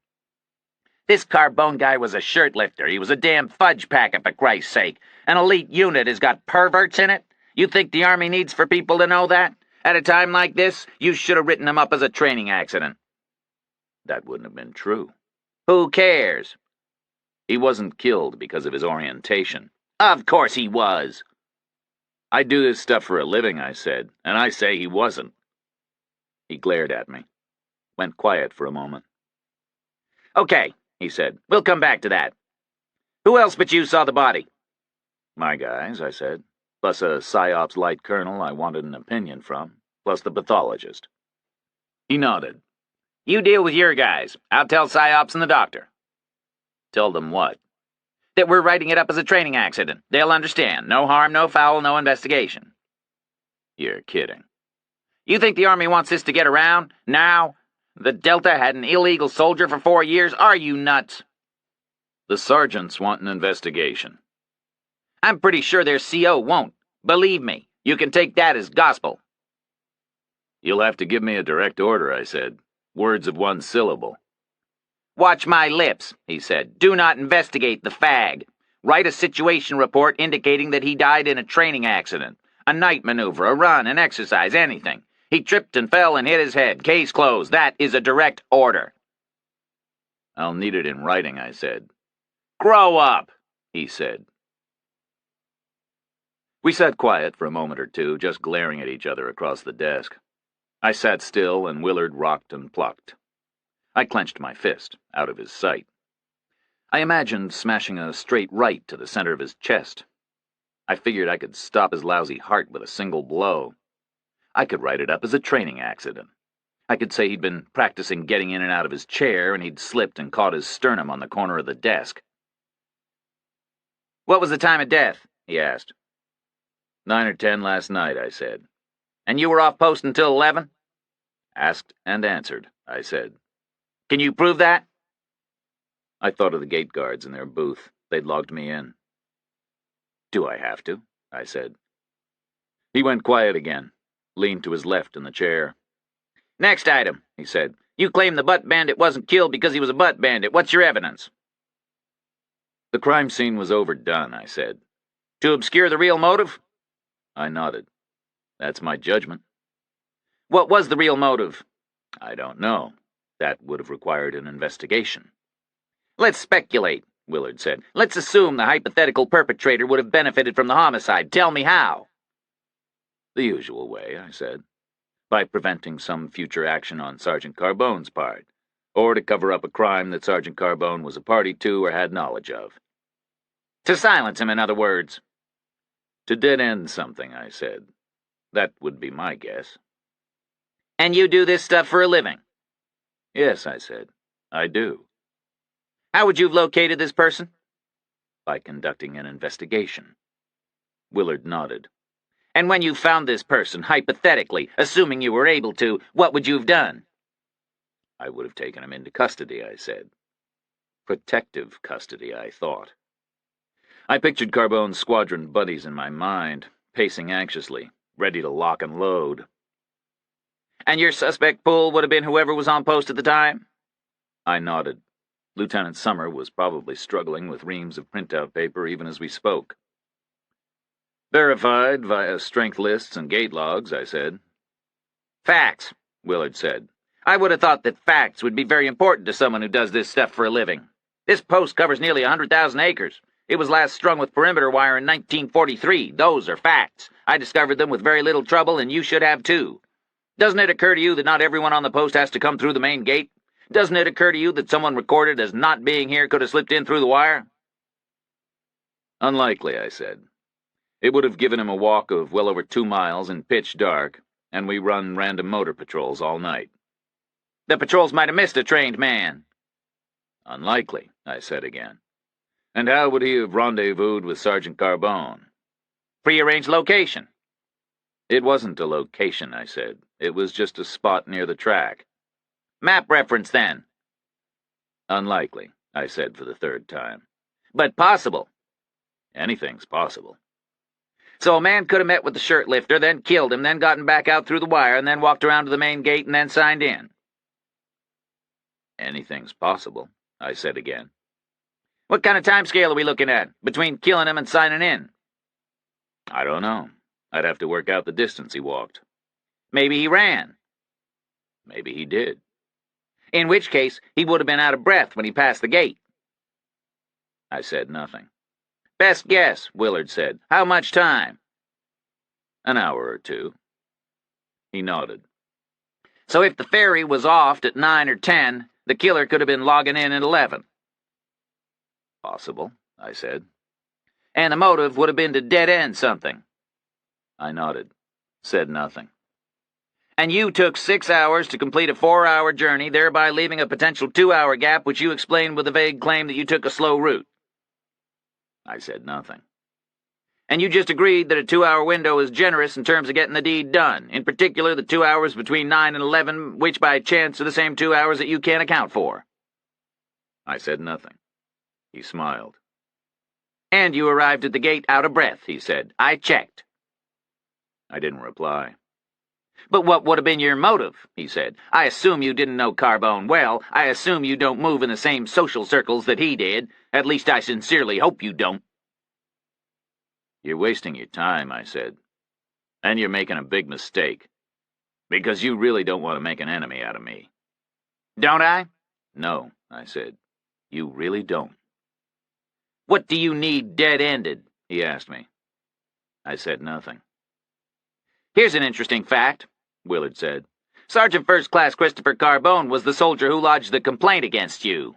Speaker 3: This Carbone guy was a shirt lifter. He was a damn fudge packet, for Christ's sake. An elite unit has got perverts in it? You think the Army needs for people to know that? At a time like this, you should have written him up as a training accident.
Speaker 1: That wouldn't have been true.
Speaker 3: Who cares?
Speaker 1: He wasn't killed because of his orientation.
Speaker 3: Of course he was.
Speaker 1: I do this stuff for a living, I said, and I say he wasn't. He glared at me. Went quiet for a moment.
Speaker 3: Okay, he said. We'll come back to that. Who else but you saw the body?
Speaker 1: My guys, I said, plus a PSYOPs light colonel I wanted an opinion from, plus the pathologist. He nodded.
Speaker 3: You deal with your guys. I'll tell PSYOPs and the doctor.
Speaker 1: Tell them what?
Speaker 3: That we're writing it up as a training accident. They'll understand. No harm, no foul, no investigation.
Speaker 1: You're kidding.
Speaker 3: You think the Army wants this to get around? Now? The Delta had an illegal soldier for 4 years? Are you nuts?
Speaker 1: The sergeants want an investigation.
Speaker 3: I'm pretty sure their CO won't. Believe me, you can take that as gospel.
Speaker 1: You'll have to give me a direct order, I said. Words of 1 syllable.
Speaker 3: Watch my lips, he said. Do not investigate the fag. Write a situation report indicating that he died in a training accident. A night maneuver, a run, an exercise, anything. He tripped and fell and hit his head. Case closed. That is a direct order.
Speaker 1: I'll need it in writing, I said.
Speaker 3: Grow up,
Speaker 1: he said. We sat quiet for a moment or two, just glaring at each other across the desk. I sat still, and Willard rocked and plucked. I clenched my fist, out of his sight. I imagined smashing a straight right to the center of his chest. I figured I could stop his lousy heart with a single blow. I could write it up as a training accident. I could say he'd been practicing getting in and out of his chair, and he'd slipped and caught his sternum on the corner of the desk.
Speaker 3: What was the time of death? He asked.
Speaker 1: 9 or 10 last night, I said.
Speaker 3: And you were off post until 11?
Speaker 1: Asked and answered, I said.
Speaker 3: Can you prove that?
Speaker 1: I thought of the gate guards in their booth. They'd logged me in. Do I have to? I said. He went quiet again, leaned to his left in the chair.
Speaker 3: Next item, he said. You claim the butt bandit wasn't killed because he was a butt bandit. What's your evidence?
Speaker 1: The crime scene was overdone, I said.
Speaker 3: To obscure the real motive?
Speaker 1: I nodded. That's my judgment.
Speaker 3: What was the real motive?
Speaker 1: I don't know. That would have required an investigation.
Speaker 3: Let's speculate, Willard said. Let's assume the hypothetical perpetrator would have benefited from the homicide. Tell me how.
Speaker 1: The usual way, I said. By preventing some future action on Sergeant Carbone's part, or to cover up a crime that Sergeant Carbone was a party to or had knowledge of.
Speaker 3: To silence him, in other words.
Speaker 1: To dead-end something, I said. That would be my guess.
Speaker 3: And you do this stuff for a living?
Speaker 1: Yes, I said. I do.
Speaker 3: How would you have located this person?
Speaker 1: By conducting an investigation. Willard nodded.
Speaker 3: And when you found this person, hypothetically, assuming you were able to, what would you have done?
Speaker 1: I would have taken him into custody, I said. Protective custody, I thought. I pictured Carbone's squadron buddies in my mind, pacing anxiously, ready to lock and load.
Speaker 3: And your suspect pool would have been whoever was on post at the time?
Speaker 1: I nodded. Lieutenant Summer was probably struggling with reams of printout paper even as we spoke. Verified via strength lists and gate logs, I said.
Speaker 3: Facts, Willard said. I would have thought that facts would be very important to someone who does this stuff for a living. This post covers nearly 100,000 acres. It was last strung with perimeter wire in 1943. Those are facts. I discovered them with very little trouble, and you should have too. Doesn't it occur to you that not everyone on the post has to come through the main gate? Doesn't it occur to you that someone recorded as not being here could have slipped in through the wire?
Speaker 1: Unlikely, I said. It would have given him a walk of well over 2 miles in pitch dark, and we run random motor patrols all night.
Speaker 3: The patrols might have missed a trained man.
Speaker 1: Unlikely, I said again. And how would he have rendezvoused with Sergeant Carbone?
Speaker 3: Prearranged location.
Speaker 1: It wasn't a location, I said. It was just a spot near the track.
Speaker 3: Map reference, then.
Speaker 1: Unlikely, I said for the 3rd time.
Speaker 3: But possible.
Speaker 1: Anything's possible.
Speaker 3: So a man could have met with the shirt lifter, then killed him, then gotten back out through the wire, and then walked around to the main gate and then signed in.
Speaker 1: Anything's possible, I said again.
Speaker 3: What kind of time scale are we looking at, between killing him and signing in?
Speaker 1: I don't know. I'd have to work out the distance he walked.
Speaker 3: Maybe he ran.
Speaker 1: Maybe he did.
Speaker 3: In which case, he would have been out of breath when he passed the gate.
Speaker 1: I said nothing.
Speaker 3: Best guess, Willard said. How much time?
Speaker 1: An hour or 2. He nodded.
Speaker 3: So if the ferry was off at 9 or 10, the killer could have been logging in at 11.
Speaker 1: Possible, I said.
Speaker 3: And the motive would have been to dead-end something.
Speaker 1: I nodded, said nothing.
Speaker 3: And you took 6 hours to complete a 4-hour journey, thereby leaving a potential 2-hour gap, which you explained with a vague claim that you took a slow route.
Speaker 1: I said nothing.
Speaker 3: And you just agreed that a 2-hour window is generous in terms of getting the deed done, in particular the 2 hours between 9 and 11, which by chance are the same 2 hours that you can't account for.
Speaker 1: I said nothing. He smiled.
Speaker 3: And you arrived at the gate out of breath, he said. I checked.
Speaker 1: I didn't reply.
Speaker 3: But what would have been your motive, he said. I assume you didn't know Carbone well. I assume you don't move in the same social circles that he did. At least I sincerely hope you don't.
Speaker 1: You're wasting your time, I said. And you're making a big mistake. Because you really don't want to make an enemy out of me.
Speaker 3: Don't I?
Speaker 1: No, I said. You really don't.
Speaker 3: What do you need dead-ended?
Speaker 1: He asked me. I said nothing.
Speaker 3: Here's an interesting fact, Willard said. Sergeant First Class Christopher Carbone was the soldier who lodged the complaint against you.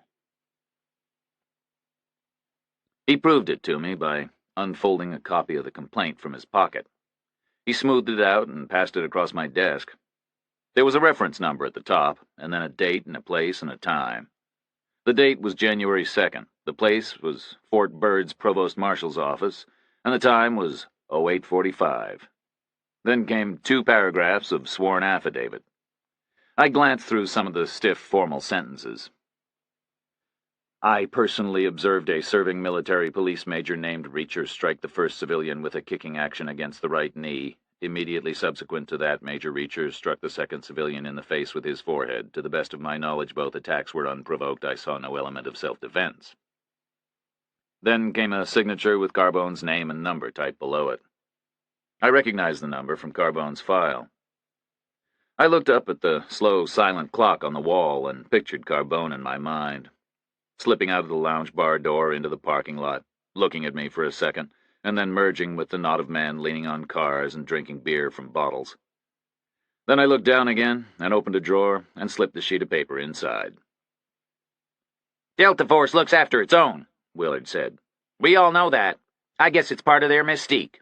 Speaker 1: He proved it to me by unfolding a copy of the complaint from his pocket. He smoothed it out and passed it across my desk. There was a reference number at the top, and then a date and a place and a time. The date was January 2nd. The place was Fort Byrd's Provost Marshal's office, and the time was 08:45. Then came 2 paragraphs of sworn affidavit. I glanced through some of the stiff, formal sentences. I personally observed a serving military police major named Reacher strike the first civilian with a kicking action against the right knee. Immediately subsequent to that, Major Reacher struck the second civilian in the face with his forehead. To the best of my knowledge, both attacks were unprovoked. I saw no element of self-defense. Then came a signature with Carbone's name and number typed below it. I recognized the number from Carbone's file. I looked up at the slow, silent clock on the wall and pictured Carbone in my mind, slipping out of the lounge bar door into the parking lot, looking at me for a second, and then merging with the knot of men leaning on cars and drinking beer from bottles. Then I looked down again and opened a drawer and slipped the sheet of paper inside.
Speaker 3: Delta Force looks after its own, Willard said. We all know that. I guess it's part of their mystique.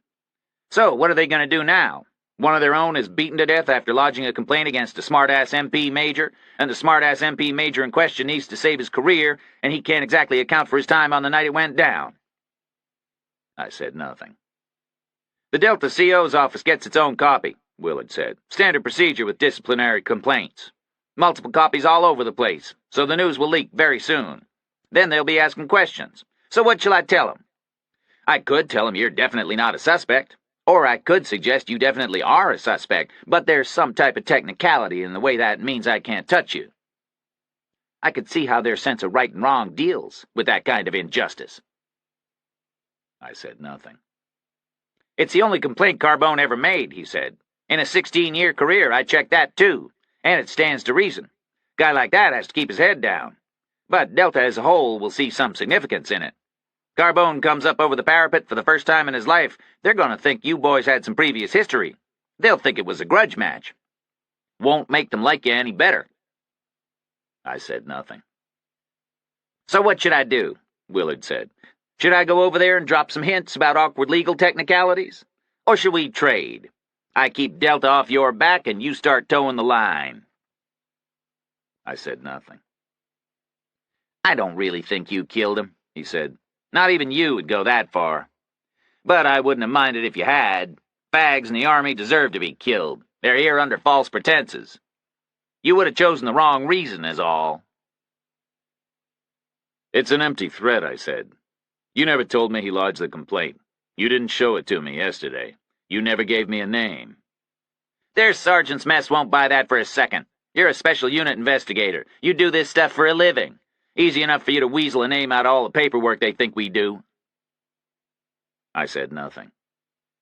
Speaker 3: So, what are they going to do now? One of their own is beaten to death after lodging a complaint against a smart-ass MP major, and the smart-ass MP major in question needs to save his career, and he can't exactly account for his time on the night it went down.
Speaker 1: I said nothing.
Speaker 3: The Delta CO's office gets its own copy, Willard said. Standard procedure with disciplinary complaints. Multiple copies all over the place, so the news will leak very soon. Then they'll be asking questions. So what shall I tell them? I could tell them you're definitely not a suspect. Or I could suggest you definitely are a suspect, but there's some type of technicality in the way that means I can't touch you. I could see how their sense of right and wrong deals with that kind of injustice.
Speaker 1: I said nothing.
Speaker 3: It's the only complaint Carbone ever made, he said. In a 16-year career, I checked that too, and it stands to reason. Guy like that has to keep his head down. But Delta as a whole will see some significance in it. Carbone comes up over the parapet for the first time in his life, they're going to think you boys had some previous history. They'll think it was a grudge match. Won't make them like you any better.
Speaker 1: I said nothing.
Speaker 3: So what should I do? Willard said. Should I go over there and drop some hints about awkward legal technicalities? Or should we trade? I keep Delta off your back and you start towing the line.
Speaker 1: I said nothing.
Speaker 3: I don't really think you killed him, he said. Not even you would go that far. But I wouldn't have minded if you had. Fags in the Army deserve to be killed. They're here under false pretenses. You would have chosen the wrong reason, is all.
Speaker 1: It's an empty threat, I said. You never told me he lodged the complaint. You didn't show it to me yesterday. You never gave me a name.
Speaker 3: Their sergeant's mess won't buy that for a second. You're a special unit investigator. You do this stuff for a living. Easy enough for you to weasel a name out of all the paperwork they think we do.
Speaker 1: I said nothing.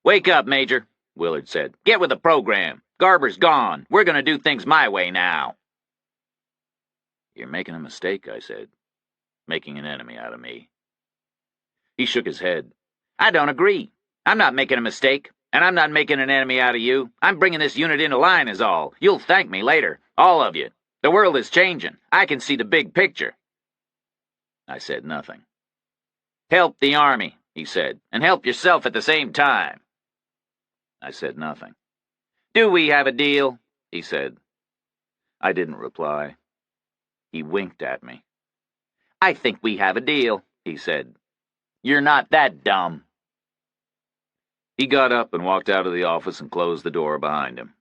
Speaker 3: Wake up, Major, Willard said. Get with the program. Garber's gone. We're going to do things my way now.
Speaker 1: You're making a mistake, I said. Making an enemy out of me. He shook his head.
Speaker 3: I don't agree. I'm not making a mistake, and I'm not making an enemy out of you. I'm bringing this unit into line is all. You'll thank me later, all of you. The world is changing. I can see the big picture.
Speaker 1: I said nothing.
Speaker 3: Help the Army, he said, and help yourself at the same time.
Speaker 1: I said nothing.
Speaker 3: Do we have a deal? He said.
Speaker 1: I didn't reply. He winked at me.
Speaker 3: I think we have a deal, he said. You're not that dumb.
Speaker 1: He got up and walked out of the office and closed the door behind him.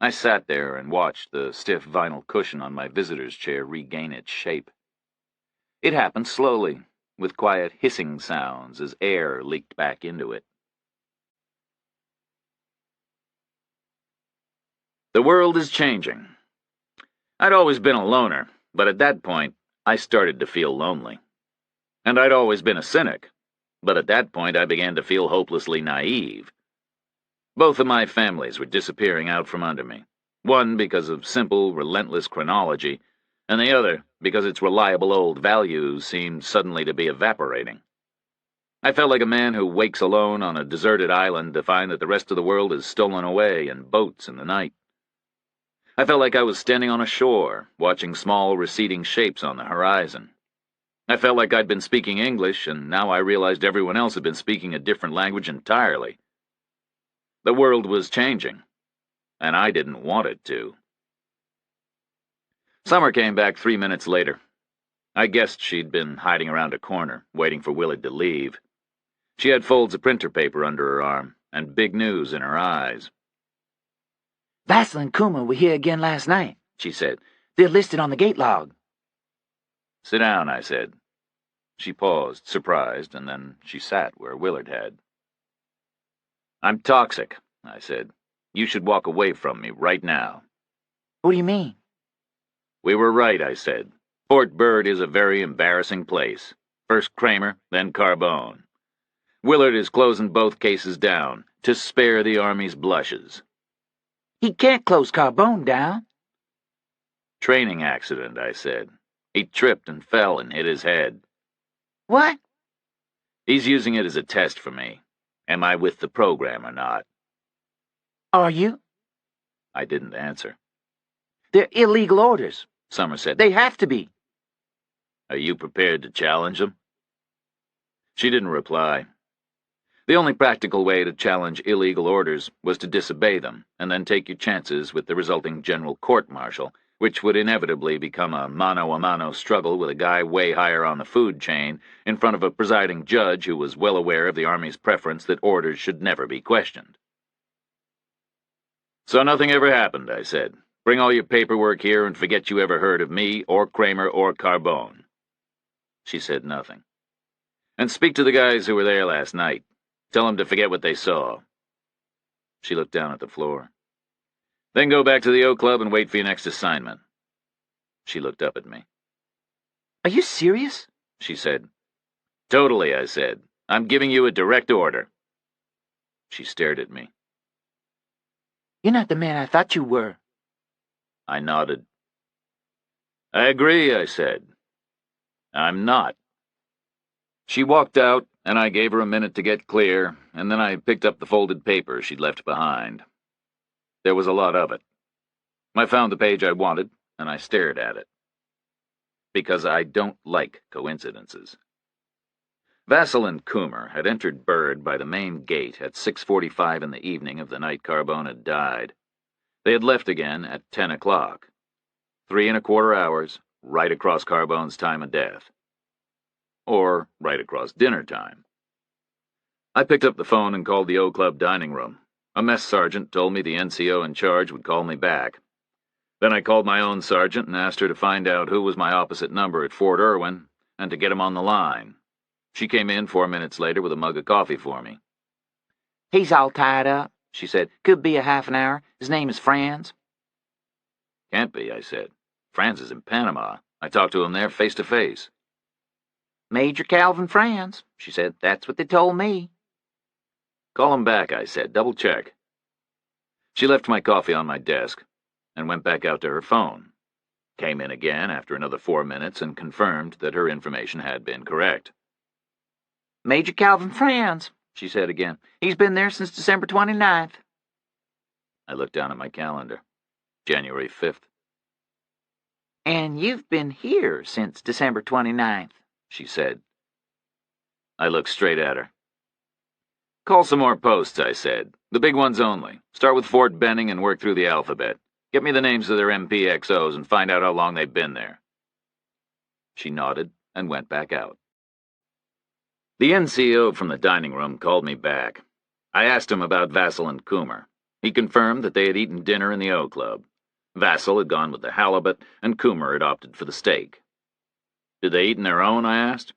Speaker 1: I sat there and watched the stiff vinyl cushion on my visitor's chair regain its shape. It happened slowly, with quiet hissing sounds as air leaked back into it. The world is changing. I'd always been a loner, but at that point, I started to feel lonely. And I'd always been a cynic, but at that point I began to feel hopelessly naive. Both of my families were disappearing out from under me, one because of simple, relentless chronology, and the other because its reliable old values seemed suddenly to be evaporating. I felt like a man who wakes alone on a deserted island to find that the rest of the world is stolen away in boats in the night. I felt like I was standing on a shore, watching small receding shapes on the horizon. I felt like I'd been speaking English, and now I realized everyone else had been speaking a different language entirely. The world was changing, and I didn't want it to. Summer came back 3 minutes later. I guessed she'd been hiding around a corner, waiting for Willard to leave. She had folds of printer paper under her arm, and big news in her eyes.
Speaker 3: Vassal and Kuma were here again last night, she said. They're listed on the gate log.
Speaker 1: Sit down, I said. She paused, surprised, and then she sat where Willard had. I'm toxic, I said. You should walk away from me right now.
Speaker 3: What do you mean?
Speaker 1: We were right, I said. Fort Bird is a very embarrassing place. First Kramer, then Carbone. Willard is closing both cases down to spare the Army's blushes.
Speaker 3: He can't close Carbone down.
Speaker 1: Training accident, I said. He tripped and fell and hit his head.
Speaker 3: What?
Speaker 1: He's using it as a test for me. Am I with the program or not?
Speaker 3: Are you?
Speaker 1: I didn't answer.
Speaker 3: They're illegal orders,
Speaker 1: Summer said.
Speaker 3: They have to be.
Speaker 1: Are you prepared to challenge them? She didn't reply. The only practical way to challenge illegal orders was to disobey them, and then take your chances with the resulting general court-martial, which would inevitably become a mano-a-mano struggle with a guy way higher on the food chain in front of a presiding judge who was well aware of the Army's preference that orders should never be questioned. So nothing ever happened, I said. Bring all your paperwork here and forget you ever heard of me or Kramer or Carbone. She said nothing. And speak to the guys who were there last night. Tell them to forget what they saw. She looked down at the floor. Then go back to the O Club and wait for your next assignment. She looked up at me.
Speaker 3: Are you serious?
Speaker 1: She said. Totally, I said. I'm giving you a direct order. She stared at me.
Speaker 3: You're not the man I thought you were.
Speaker 1: I nodded. I agree, I said. I'm not. She walked out, and I gave her a minute to get clear, and then I picked up the folded paper she'd left behind. There was a lot of it. I found the page I wanted, and I stared at it. Because I don't like coincidences. Vassell and Coomer had entered Bird by the main gate at 6:45 in the evening of the night Carbone had died. They had left again at 10 o'clock. 3¼ hours, right across Carbone's time of death. Or right across dinner time. I picked up the phone and called the O Club dining room. A mess sergeant told me the NCO in charge would call me back. Then I called my own sergeant and asked her to find out who was my opposite number at Fort Irwin and to get him on the line. She came in 4 minutes later with a mug of coffee for me.
Speaker 3: He's all tied up, she said. Could be a half an hour. His name is Franz.
Speaker 1: Can't be, I said. Franz is in Panama. I talked to him there face to face.
Speaker 3: Major Calvin Franz, she said. That's what they told me.
Speaker 1: Call him back, I said. Double check. She left my coffee on my desk and went back out to her phone. Came in again after another 4 minutes and confirmed that her information had been correct.
Speaker 3: Major Calvin Franz, she said again. He's been there since December 29th.
Speaker 1: I looked down at my calendar. January 5th.
Speaker 3: And you've been here since December 29th, she said.
Speaker 1: I looked straight at her. Call some more posts, I said. The big ones only. Start with Fort Benning and work through the alphabet. Get me the names of their MPXOs and find out how long they've been there. She nodded and went back out. The NCO from the dining room called me back. I asked him about Vassell and Coomer. He confirmed that they had eaten dinner in the O Club. Vassell had gone with the halibut, and Coomer had opted for the steak. Did they eat on their own, I asked.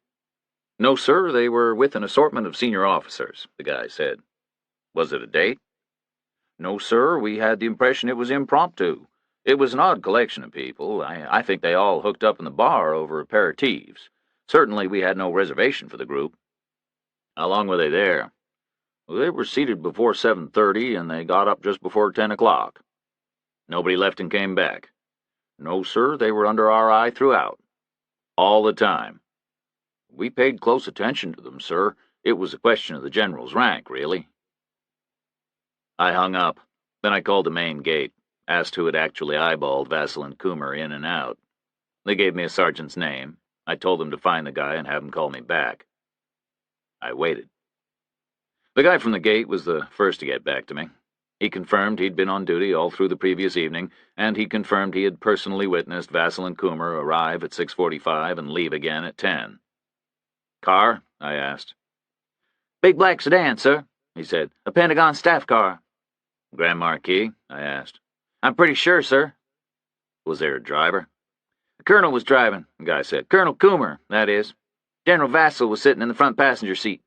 Speaker 1: No, sir, they were with an assortment of senior officers, the guy said. Was it a date? No, sir, we had the impression it was impromptu. It was an odd collection of people. I think they all hooked up in the bar over aperitifs. Certainly we had no reservation for the group. How long were they there? Well, they were seated before 7:30, and they got up just before 10 o'clock. Nobody left and came back. No, sir, they were under our eye throughout. All the time. We paid close attention to them, sir. It was a question of the general's rank, really. I hung up. Then I called the main gate, asked who had actually eyeballed Vassell and Coomer in and out. They gave me a sergeant's name. I told them to find the guy and have him call me back. I waited. The guy from the gate was the first to get back to me. He confirmed he'd been on duty all through the previous evening, and he confirmed he had personally witnessed Vassell and Coomer arrive at 6:45 and leave again at 10. Car? I asked.
Speaker 3: Big black sedan, sir, he said. A Pentagon staff car.
Speaker 1: Grand Marquis? I asked.
Speaker 3: I'm pretty sure, sir.
Speaker 1: Was there a driver?
Speaker 3: The colonel was driving, the guy said. Colonel Coomer, that is. General Vassell was sitting in the front passenger seat.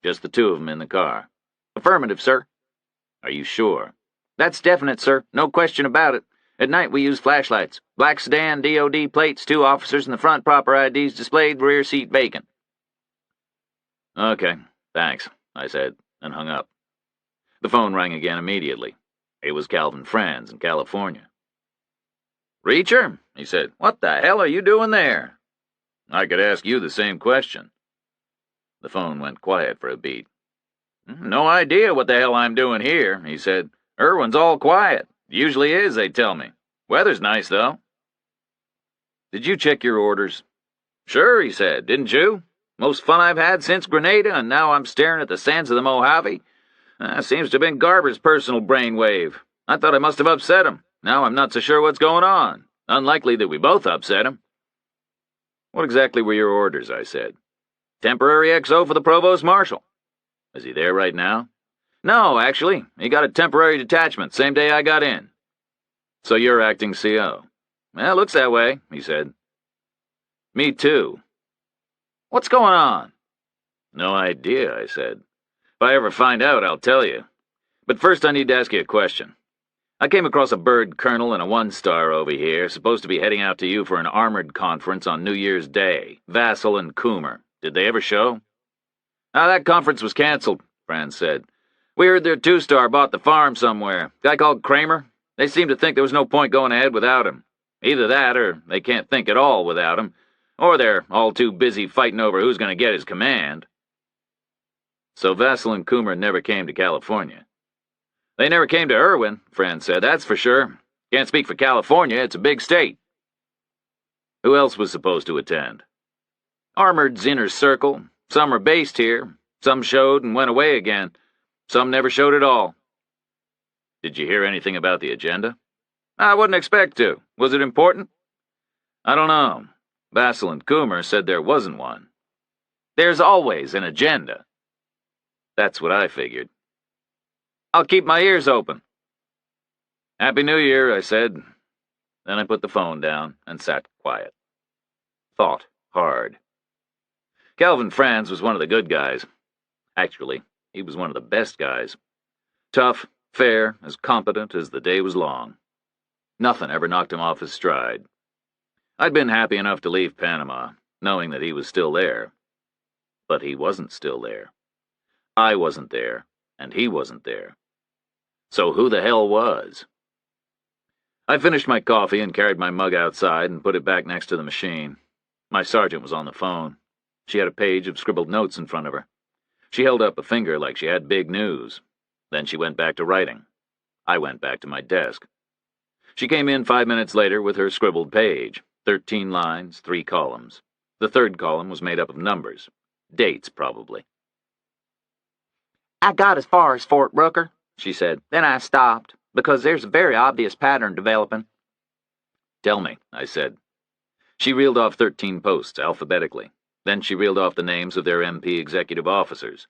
Speaker 1: Just the two of them in the car?
Speaker 3: Affirmative, sir.
Speaker 1: Are you sure?
Speaker 3: That's definite, sir. No question about it. At night we use flashlights. Black sedan, DOD plates, 2 officers in the front, proper IDs displayed, rear seat vacant.
Speaker 1: Okay. Thanks, I said, and hung up. The phone rang again immediately. It was Calvin Franz in California. "Reacher," he said, "what the hell are you doing there?" "I could ask you the same question." The phone went quiet for a beat. "No idea what the hell I'm doing here," he said. "Irwin's all quiet. Usually is, they tell me. Weather's nice, though." "Did you check your orders?" "Sure," he said. "Didn't you? Most fun I've had since Grenada, and now I'm staring at the sands of the Mojave. Seems to have been Garber's personal brainwave. I thought I must have upset him. Now I'm not so sure what's going on. Unlikely that we both upset him." "What exactly were your orders?" I said. "Temporary XO for the Provost Marshal." "Is he there right now?" "No, actually. He got a temporary detachment same day I got in." "So you're acting CO?" "Well, looks that way," he said. "Me too." "What's going on?" "No idea," I said. "If I ever find out, I'll tell you. But first I need to ask you a question. I came across a bird colonel and a one-star over here, supposed to be heading out to you for an armored conference on New Year's Day. Vassal and Coomer. Did they ever show?" "That conference was canceled," Franz said. "We heard their two-star bought the farm somewhere. Guy called Kramer. They seemed to think there was no point going ahead without him. Either that, or they can't think at all without him, or they're all too busy fighting over who's going to get his command." "So Vassal and Coomer never came to California?" "They never came to Irwin," Franz said, "that's for sure. Can't speak for California, it's a big state." "Who else was supposed to attend?" "Armored's inner circle. Some are based here. Some showed and went away again. Some never showed at all." "Did you hear anything about the agenda?" "I wouldn't expect to. Was it important?" "I don't know. Vassal and Coomer said there wasn't one." "There's always an agenda." "That's what I figured." "I'll keep my ears open." "Happy New Year," I said. Then I put the phone down and sat quiet. Thought hard. Calvin Franz was one of the good guys. Actually, he was one of the best guys. Tough, fair, as competent as the day was long. Nothing ever knocked him off his stride. I'd been happy enough to leave Panama, knowing that he was still there. But he wasn't still there. I wasn't there, and he wasn't there. So who the hell was? I finished my coffee and carried my mug outside and put it back next to the machine. My sergeant was on the phone. She had a page of scribbled notes in front of her. She held up a finger like she had big news. Then she went back to writing. I went back to my desk. She came in 5 minutes later with her scribbled page. 13 lines, 3 columns. The third column was made up of numbers. Dates, probably.
Speaker 3: "I got as far as Fort Brooker," she said. "Then I stopped, because there's a very obvious pattern developing."
Speaker 1: "Tell me," I said. She reeled off 13 posts alphabetically. Then she reeled off the names of their MP executive officers.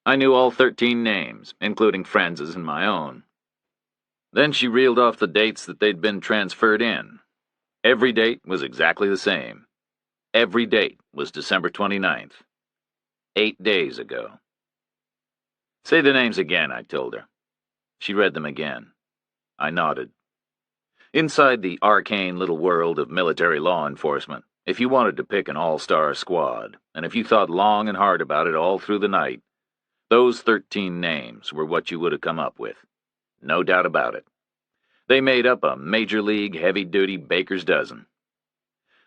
Speaker 1: I knew all 13 names, including Franz's and my own. Then she reeled off the dates that they'd been transferred in. Every date was exactly the same. Every date was December 29th. 8 days ago. "Say the names again," I told her. She read them again. I nodded. Inside the arcane little world of military law enforcement, if you wanted to pick an all-star squad, and if you thought long and hard about it all through the night, those 13 names were what you would have come up with. No doubt about it. They made up a major league heavy-duty baker's dozen.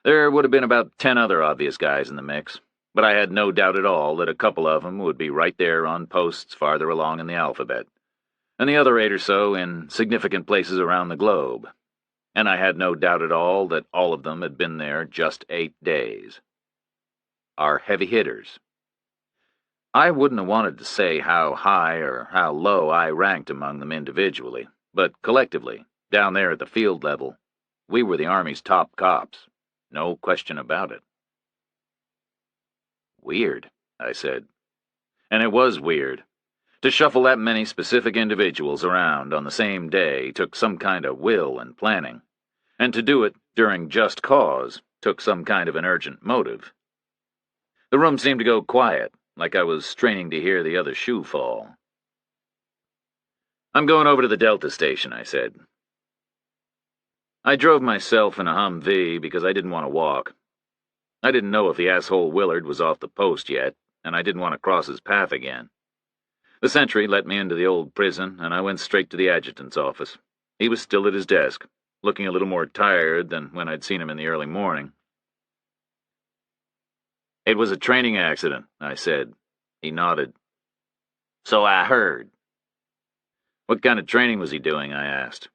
Speaker 1: There would have been about 10 other obvious guys in the mix, but I had no doubt at all that a couple of them would be right there on posts farther along in the alphabet, and the other 8 or so in significant places around the globe. And I had no doubt at all that all of them had been there just 8 days. Our heavy hitters. I wouldn't have wanted to say how high or how low I ranked among them individually, but collectively, down there at the field level, we were the Army's top cops. No question about it. "Weird," I said. And it was weird. To shuffle that many specific individuals around on the same day took some kind of will and planning, and to do it during just cause took some kind of an urgent motive. The room seemed to go quiet, like I was straining to hear the other shoe fall. "I'm going over to the Delta station," I said. I drove myself in a Humvee because I didn't want to walk. I didn't know if the asshole Willard was off the post yet, and I didn't want to cross his path again. The sentry let me into the old prison, and I went straight to the adjutant's office. He was still at his desk, looking a little more tired than when I'd seen him in the early morning. "It was a training accident," I said. He nodded. "So I heard." "What kind of training was he doing?" I asked.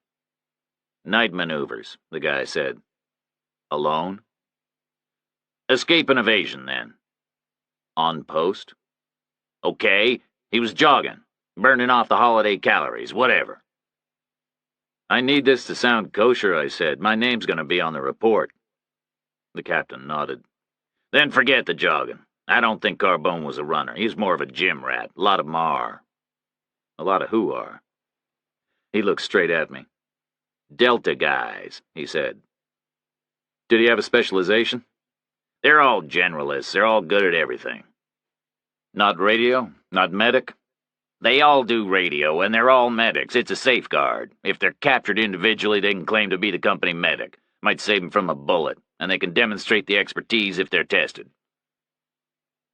Speaker 1: "Night maneuvers," the guy said. "Alone?" "Escape and evasion, then." "On post?" "Okay, he was jogging, burning off the holiday calories, whatever." "I need this to sound kosher," I said. "My name's going to be on the report." The captain nodded. "Then forget the jogging. I don't think Carbone was a runner. He's more of a gym rat. A lot of 'em are." "A lot of who are?" He looked straight at me. "Delta guys," he said. "Did he have a specialization?" "They're all generalists. They're all good at everything." "Not radio? Not medic?" "They all do radio, and they're all medics. It's a safeguard. If they're captured individually, they can claim to be the company medic. Might save them from a bullet, and they can demonstrate the expertise if they're tested."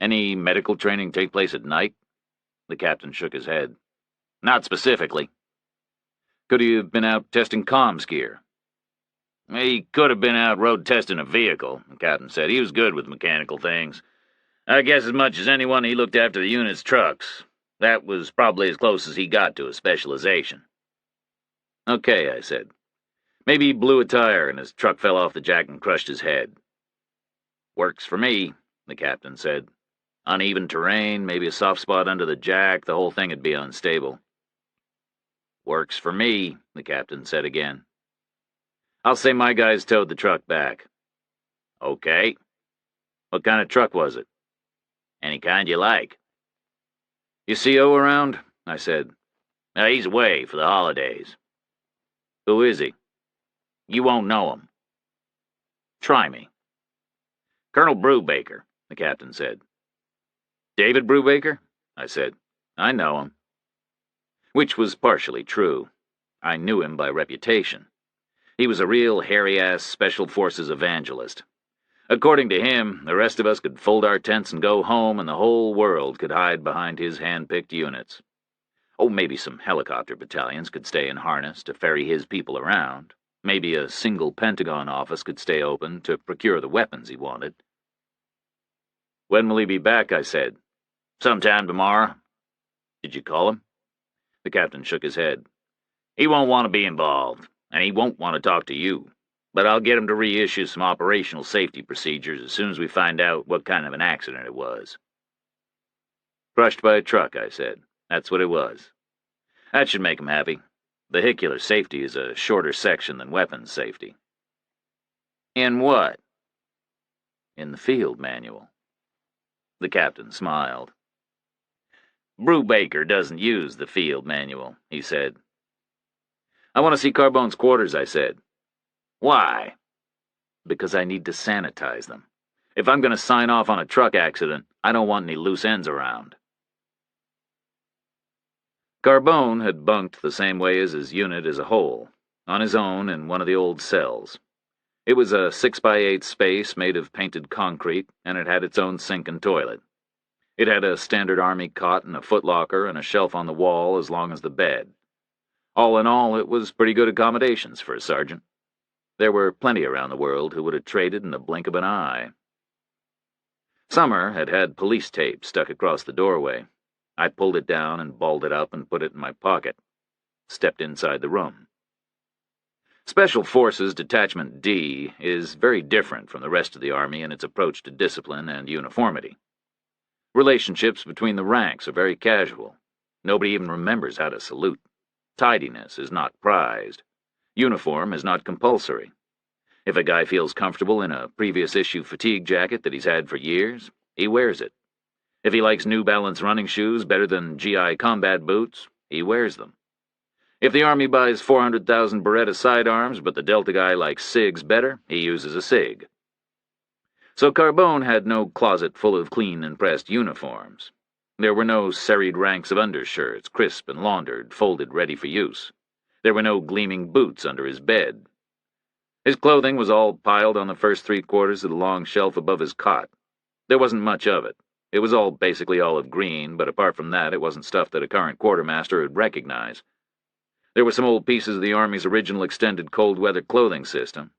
Speaker 1: "Any medical training take place at night?" The captain shook his head. "Not specifically." "Could he have been out testing comms gear?" "He could have been out road testing a vehicle," the captain said. "He was good with mechanical things. I guess as much as anyone he looked after the unit's trucks. That was probably as close as he got to a specialization." "Okay," I said. "Maybe he blew a tire and his truck fell off the jack and crushed his head." "Works for me," the captain said. "Uneven terrain, maybe a soft spot under the jack, the whole thing would be unstable." "Works for me," the captain said again. "I'll say my guys towed the truck back." "Okay." "What kind of truck was it?" "Any kind you like." "You see O around?" I said. "He's away for the holidays." "Who is he?" "You won't know him." "Try me." "Colonel Brubaker," the captain said. "David Brubaker?" I said. "I know him." Which was partially true. I knew him by reputation. He was a real hairy-ass Special Forces evangelist. According to him, the rest of us could fold our tents and go home, and the whole world could hide behind his hand-picked units. Oh, maybe some helicopter battalions could stay in harness to ferry his people around. Maybe a single Pentagon office could stay open to procure the weapons he wanted. "When will he be back?" I said. "Sometime tomorrow." "Did you call him?" The captain shook his head. "He won't want to be involved, and he won't want to talk to you. But I'll get him to reissue some operational safety procedures as soon as we find out what kind of an accident it was." "Crushed by a truck," I said. "That's what it was. That should make him happy. Vehicular safety is a shorter section than weapons safety." "In what?" "In the field manual." The captain smiled. "Brubaker doesn't use the field manual," he said. "I want to see Carbone's quarters," I said. "Why?" "Because I need to sanitize them. If I'm going to sign off on a truck accident, I don't want any loose ends around." Carbone had bunked the same way as his unit as a whole, on his own in one of the old cells. It was a 6x8 space made of painted concrete, and it had its own sink and toilet. It had a standard Army cot and a footlocker and a shelf on the wall as long as the bed. All in all, it was pretty good accommodations for a sergeant. There were plenty around the world who would have traded in the blink of an eye. Summer had had police tape stuck across the doorway. I pulled it down and balled it up and put it in my pocket. Stepped inside the room. Special Forces Detachment D is very different from the rest of the Army in its approach to discipline and uniformity. Relationships between the ranks are very casual. Nobody even remembers how to salute. Tidiness is not prized. Uniform is not compulsory. If a guy feels comfortable in a previous issue fatigue jacket that he's had for years, he wears it. If he likes New Balance running shoes better than GI combat boots, he wears them. If the Army buys 400,000 Beretta sidearms, but the Delta guy likes SIGs better, he uses a SIG. So Carbone had no closet full of clean and pressed uniforms. There were no serried ranks of undershirts, crisp and laundered, folded ready for use. There were no gleaming boots under his bed. His clothing was all piled on the first 3/4 of the long shelf above his cot. There wasn't much of it. It was all basically olive green, but apart from that, it wasn't stuff that a current quartermaster would recognize. There were some old pieces of the Army's original extended cold weather clothing system.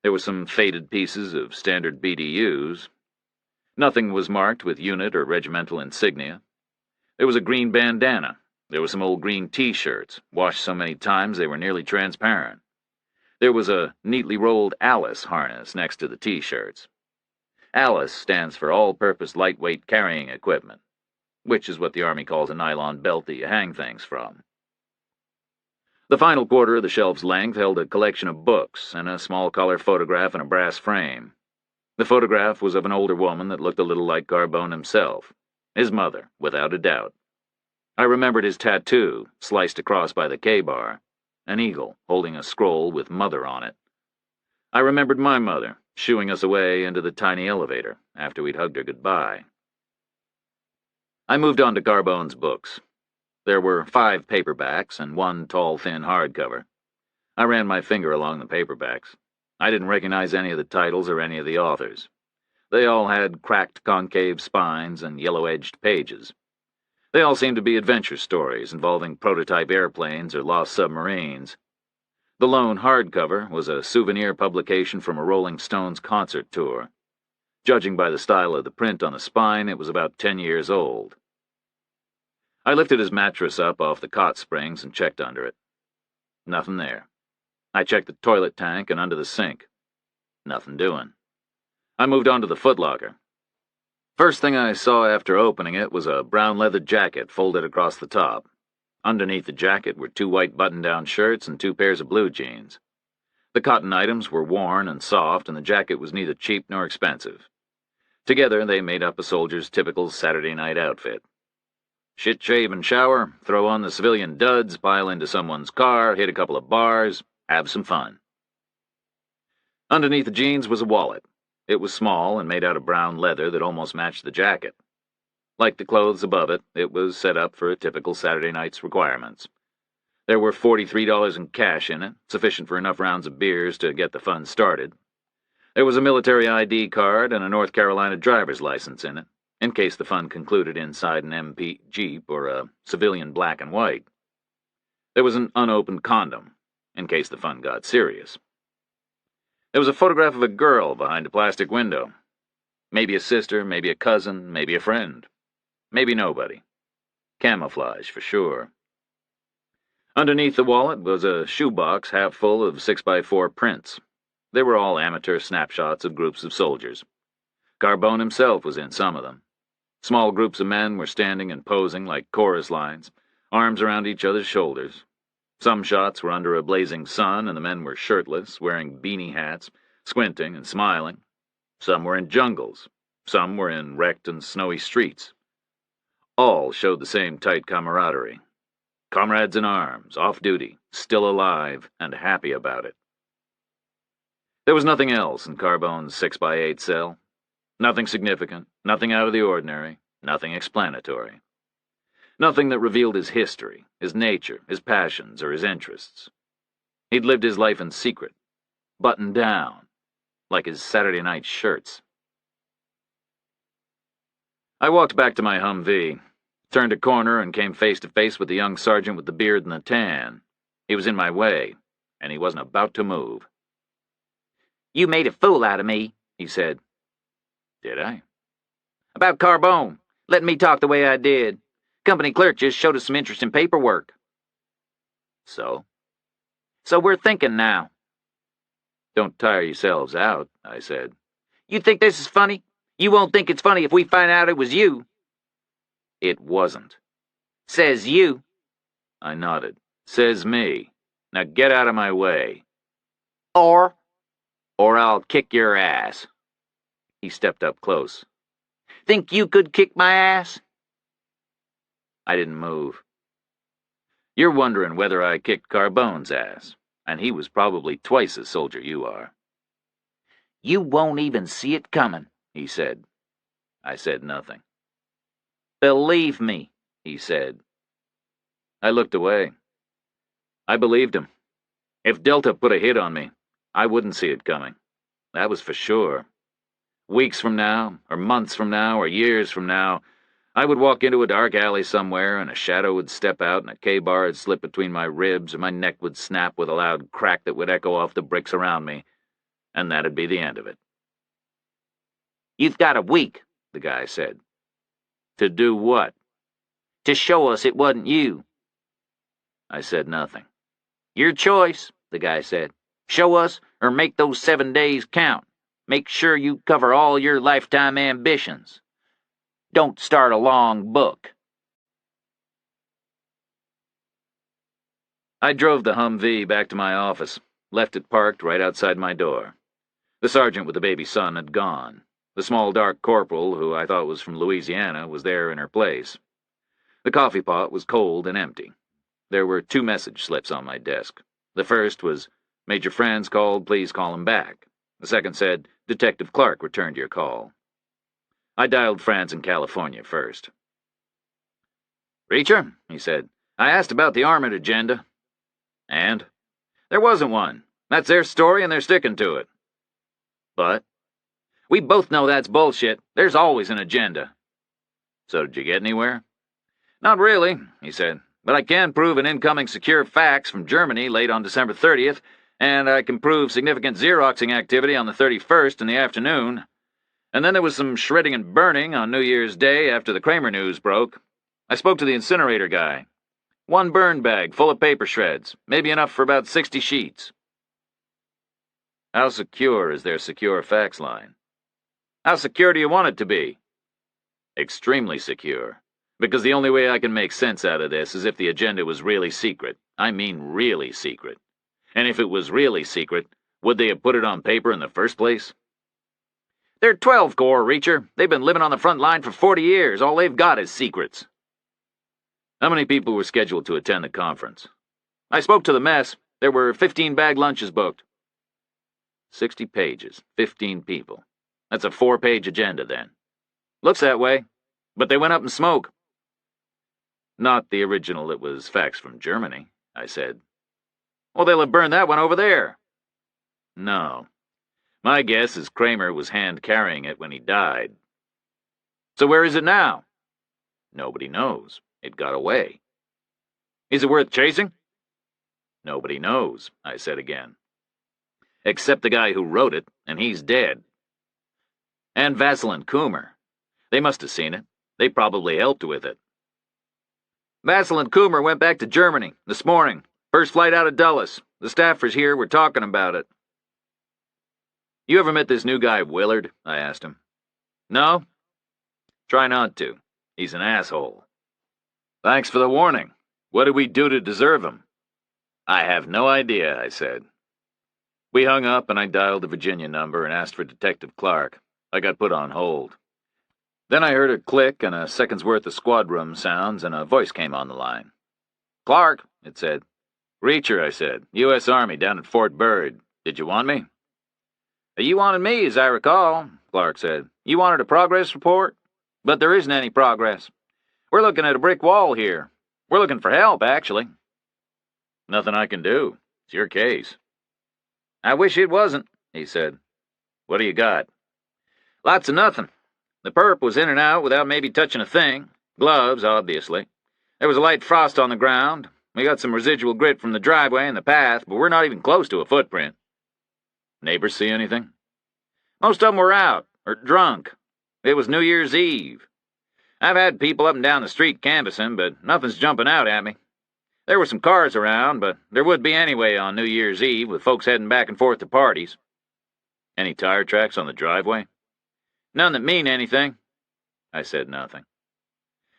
Speaker 1: There were some faded pieces of standard BDUs. Nothing was marked with unit or regimental insignia. There was a green bandana. There were some old green T-shirts, washed so many times they were nearly transparent. There was a neatly rolled Alice harness next to the T-shirts. Alice stands for All-Purpose Lightweight Carrying Equipment, which is what the Army calls a nylon belt that you hang things from. The final quarter of the shelf's length held a collection of books and a small color photograph in a brass frame. The photograph was of an older woman that looked a little like Carbone himself, his mother, without a doubt. I remembered his tattoo, sliced across by the K-bar, an eagle holding a scroll with Mother on it. I remembered my mother, shooing us away into the tiny elevator after we'd hugged her goodbye. I moved on to Carbone's books. There were 5 paperbacks and 1 tall, thin hardcover. I ran my finger along the paperbacks. I didn't recognize any of the titles or any of the authors. They all had cracked concave spines and yellow-edged pages. They all seemed to be adventure stories involving prototype airplanes or lost submarines. The lone hardcover was a souvenir publication from a Rolling Stones concert tour. Judging by the style of the print on the spine, it was about 10 years old. I lifted his mattress up off the cot springs and checked under it. Nothing there. I checked the toilet tank and under the sink. Nothing doing. I moved on to the footlocker. First thing I saw after opening it was a brown leather jacket folded across the top. Underneath the jacket were 2 white button-down shirts and 2 pairs of blue jeans. The cotton items were worn and soft, and the jacket was neither cheap nor expensive. Together, they made up a soldier's typical Saturday night outfit. Shit, shave, and shower, throw on the civilian duds, pile into someone's car, hit a couple of bars, have some fun. Underneath the jeans was a wallet. It was small and made out of brown leather that almost matched the jacket. Like the clothes above it, it was set up for a typical Saturday night's requirements. There were $43 in cash in it, sufficient for enough rounds of beers to get the fun started. There was a military ID card and a North Carolina driver's license in it, in case the fun concluded inside an MP Jeep or a civilian black and white. There was an unopened condom, in case the fun got serious. There was a photograph of a girl behind a plastic window. Maybe a sister, maybe a cousin, maybe a friend. Maybe nobody. Camouflage, for sure. Underneath the wallet was a shoebox half full of 6x4 prints. They were all amateur snapshots of groups of soldiers. Carbone himself was in some of them. Small groups of men were standing and posing like chorus lines, arms around each other's shoulders. Some shots were under a blazing sun, and the men were shirtless, wearing beanie hats, squinting and smiling. Some were in jungles. Some were in wrecked and snowy streets. All showed the same tight camaraderie. Comrades in arms, off duty, still alive, and happy about it. There was nothing else in Carbone's 6x8 cell. Nothing significant, nothing out of the ordinary, nothing explanatory. Nothing that revealed his history, his nature, his passions, or his interests. He'd lived his life in secret, buttoned down, like his Saturday night shirts. I walked back to my Humvee, turned a corner, and came face to face with the young sergeant with the beard and the tan. He was in my way, and he wasn't about to move.
Speaker 3: "You made a fool out of me," he said.
Speaker 1: Did I?
Speaker 3: "About Carbone, letting me talk the way I did. Company clerk just showed us some interesting paperwork."
Speaker 1: So?
Speaker 3: "So we're thinking now."
Speaker 1: Don't tire yourselves out, I said.
Speaker 3: "You think this is funny? You won't think it's funny if we find out it was you."
Speaker 1: It wasn't.
Speaker 3: "Says you."
Speaker 1: I nodded. Says me. Now get out of my way.
Speaker 3: Or
Speaker 1: I'll kick your ass. He stepped up close.
Speaker 3: "Think you could kick my ass?"
Speaker 1: I didn't move. You're wondering whether I kicked Carbone's ass, and he was probably twice as soldier you are.
Speaker 3: "You won't even see it coming," he said.
Speaker 1: I said nothing.
Speaker 3: "Believe me," he said.
Speaker 1: I looked away. I believed him. If Delta put a hit on me, I wouldn't see it coming. That was for sure. Weeks from now, or months from now, or years from now, I would walk into a dark alley somewhere, and a shadow would step out, and a K-bar would slip between my ribs, and my neck would snap with a loud crack that would echo off the bricks around me, and that'd be the end of it.
Speaker 3: "You've got a week," the guy said.
Speaker 1: To do what?
Speaker 3: "To show us it wasn't you."
Speaker 1: I said nothing.
Speaker 3: "Your choice," the guy said. "Show us, or make those 7 days count. Make sure you cover all your lifetime ambitions. Don't start a long book."
Speaker 1: I drove the Humvee back to my office, left it parked right outside my door. The sergeant with the baby son had gone. The small dark corporal, who I thought was from Louisiana, was there in her place. The coffee pot was cold and empty. There were 2 message slips on my desk. The first was, "Major Franz called, please call him back." The second said, "Detective Clark returned your call." I dialed Franz in California first. "Reacher," he said, "I asked about the armored agenda." "And?" "There wasn't one. That's their story and they're sticking to it." "But?" "We both know that's bullshit. There's always an agenda." "So did you get anywhere?" "Not really," he said, "but I can prove an incoming secure fax from Germany late on December 30th, and I can prove significant Xeroxing activity on the 31st in the afternoon. And then there was some shredding and burning on New Year's Day after the Kramer news broke. I spoke to the incinerator guy. 1 burn bag full of paper shreds, maybe enough for about 60 sheets." "How secure is their secure fax line?" "How secure do you want it to be?" "Extremely secure. Because the only way I can make sense out of this is if the agenda was really secret. I mean really secret. And if it was really secret, would they have put it on paper in the first place?" "They're 12 Corps, Reacher. They've been living on the front line for 40 years. All they've got is secrets." "How many people were scheduled to attend the conference?" "I spoke to the mess. There were 15 bag lunches booked." 60 pages, 15 people. That's a 4-page agenda, then. "Looks that way. But they went up in smoke." "Not the original that was faxed from Germany," I said. "Well, they'll have burned that one over there." "No. My guess is Kramer was hand-carrying it when he died." "So where is it now?" "Nobody knows. It got away." "Is it worth chasing?" "Nobody knows," I said again. "Except the guy who wrote it, and he's dead." "And Vasil and Coomer. They must have seen it. They probably helped with it." "Vasil and Coomer went back to Germany this morning. First flight out of Dulles. The staffers here were talking about it." "You ever met this new guy, Willard?" I asked him. "No?" "Try not to. He's an asshole." "Thanks for the warning. What did we do to deserve him?" "I have no idea," I said. We hung up and I dialed the Virginia number and asked for Detective Clark. I got put on hold. Then I heard a click and a second's worth of squad room sounds, and a voice came on the line. "Clark," it said. "Reacher," I said. U.S. Army down at Fort Byrd. Did you want me? "You wanted me, as I recall," Clark said. "You wanted a progress report? But there isn't any progress. We're looking at a brick wall here. We're looking for help, actually." "Nothing I can do. It's your case." "I wish it wasn't," he said. "What do you got?" "Lots of nothing. The perp was in and out without maybe touching a thing. Gloves, obviously. There was a light frost on the ground. We got some residual grit from the driveway and the path, but we're not even close to a footprint." "Neighbors see anything?" "Most of them were out, or drunk. It was New Year's Eve. I've had people up and down the street canvassing, but nothing's jumping out at me. There were some cars around, but there would be anyway on New Year's Eve, with folks heading back and forth to parties." "Any tire tracks on the driveway?" "None that mean anything." I said nothing.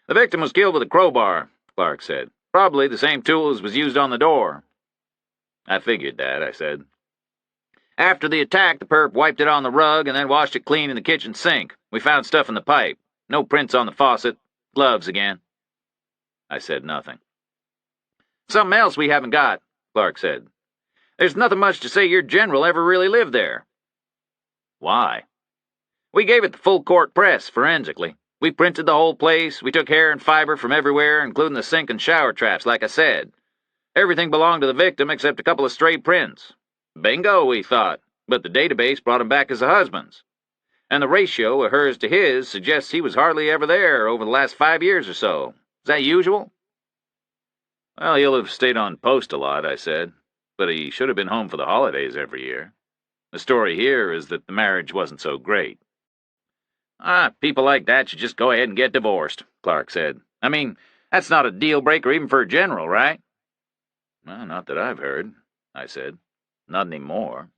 Speaker 1: "The victim was killed with a crowbar," Clark said. "Probably the same tool as was used on the door." "I figured that," I said. "After the attack, the perp wiped it on the rug and then washed it clean in the kitchen sink. We found stuff in the pipe. No prints on the faucet. Gloves again." I said nothing. "Something else we haven't got," Clark said. "There's nothing much to say your general ever really lived there." "Why?" "We gave it the full court press, forensically. We printed the whole place. We took hair and fiber from everywhere, including the sink and shower traps, like I said. Everything belonged to the victim except a couple of stray prints. Bingo, we thought, but the database brought him back as a husband's. And the ratio of hers to his suggests he was hardly ever there over the last 5 years or so. Is that usual? Well, he'll have stayed on post a lot, I said, but he should have been home for the holidays every year. The story here is that the marriage wasn't so great. People like that should just go ahead and get divorced, Clark said. I mean, that's not a deal-breaker even for a general, right? Well, not that I've heard, I said. Not anymore.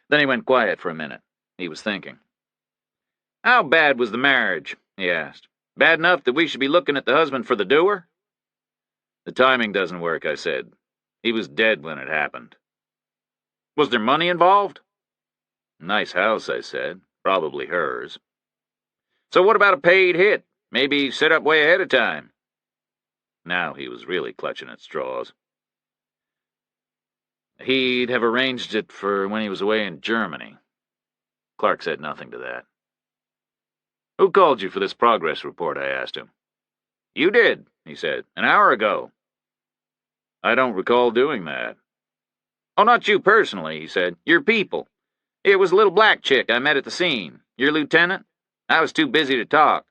Speaker 1: Then he went quiet for a minute. He was thinking. How bad was the marriage? He asked. Bad enough that we should be looking at the husband for the doer? The timing doesn't work, I said. He was dead when it happened. Was there money involved? Nice house, I said. Probably hers. So what about a paid hit? Maybe set up way ahead of time. Now he was really clutching at straws. He'd have arranged it for when he was away in Germany. Clark said nothing to that. Who called you for this progress report? I asked him. You did, he said, an hour ago. I don't recall doing that. Oh, not you personally, he said. Your people. It was a little black chick I met at the scene. Your lieutenant? I was too busy to talk.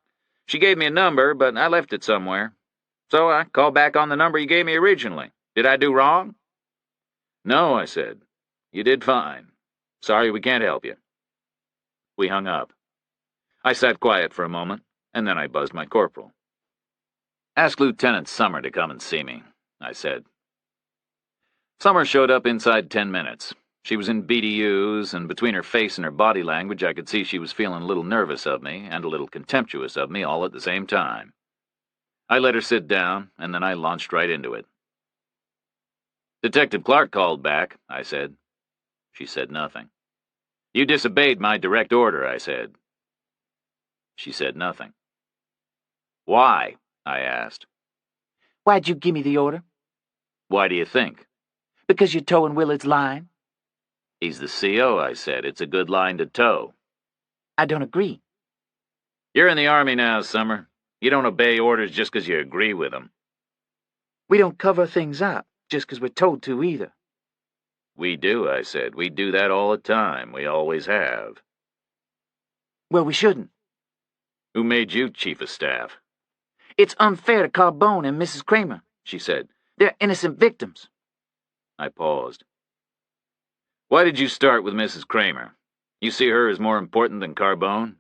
Speaker 1: She gave me a number, but I left it somewhere. So I called back on the number you gave me originally. Did I do wrong? No, I said. You did fine. Sorry we can't help you. We hung up. I sat quiet for a moment, and then I buzzed my corporal. Ask Lieutenant Summer to come and see me, I said. Summer showed up inside 10 minutes. She was in BDUs, and between her face and her body language I could see she was feeling a little nervous of me and a little contemptuous of me all at the same time. I let her sit down, and then I launched right into it. Detective Clark called back, I said. She said nothing. You disobeyed my direct order, I said. She said nothing. Why? I asked.
Speaker 3: Why'd you give me the order?
Speaker 1: Why do you think?
Speaker 3: Because you're towing Willard's line.
Speaker 1: He's the CO, I said. It's a good line to tow.
Speaker 3: I don't agree.
Speaker 1: You're in the Army now, Summer. You don't obey orders just because you agree with them.
Speaker 3: We don't cover things up just because we're told to either.
Speaker 1: We do, I said. We do that all the time. We always have.
Speaker 3: Well, we shouldn't.
Speaker 1: Who made you Chief of Staff?
Speaker 3: It's unfair to Carbone and Mrs. Kramer, she said. They're innocent victims.
Speaker 1: I paused. Why did you start with Mrs. Kramer? You see her as more important than Carbone?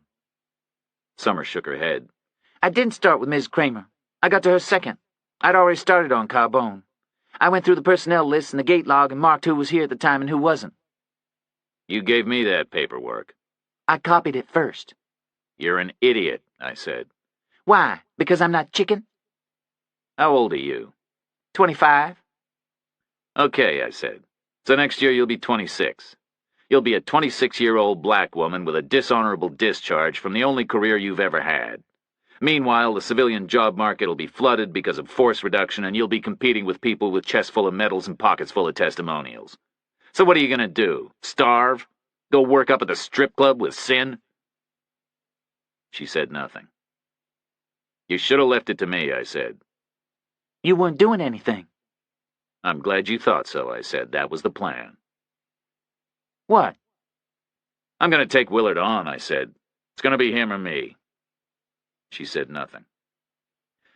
Speaker 1: Summer shook her head.
Speaker 3: I didn't start with Mrs. Kramer. I got to her second. I'd already started on Carbone. I went through the personnel list and the gate log and marked who was here at the time and who wasn't.
Speaker 1: You gave me that paperwork.
Speaker 3: I copied it first.
Speaker 1: You're an idiot, I said.
Speaker 3: Why? Because I'm not chicken?
Speaker 1: How old are you?
Speaker 3: 25.
Speaker 1: Okay, I said. So next year you'll be 26. You'll be a 26-year-old black woman with a dishonorable discharge from the only career you've ever had. Meanwhile, the civilian job market will be flooded because of force reduction, and you'll be competing with people with chests full of medals and pockets full of testimonials. So what are you going to do? Starve? Go work up at the strip club with Sin? She said nothing. You should have left it to me, I said.
Speaker 3: You weren't doing anything.
Speaker 1: I'm glad you thought so, I said. That was the plan.
Speaker 3: What?
Speaker 1: I'm going to take Willard on, I said. It's going to be him or me. She said nothing.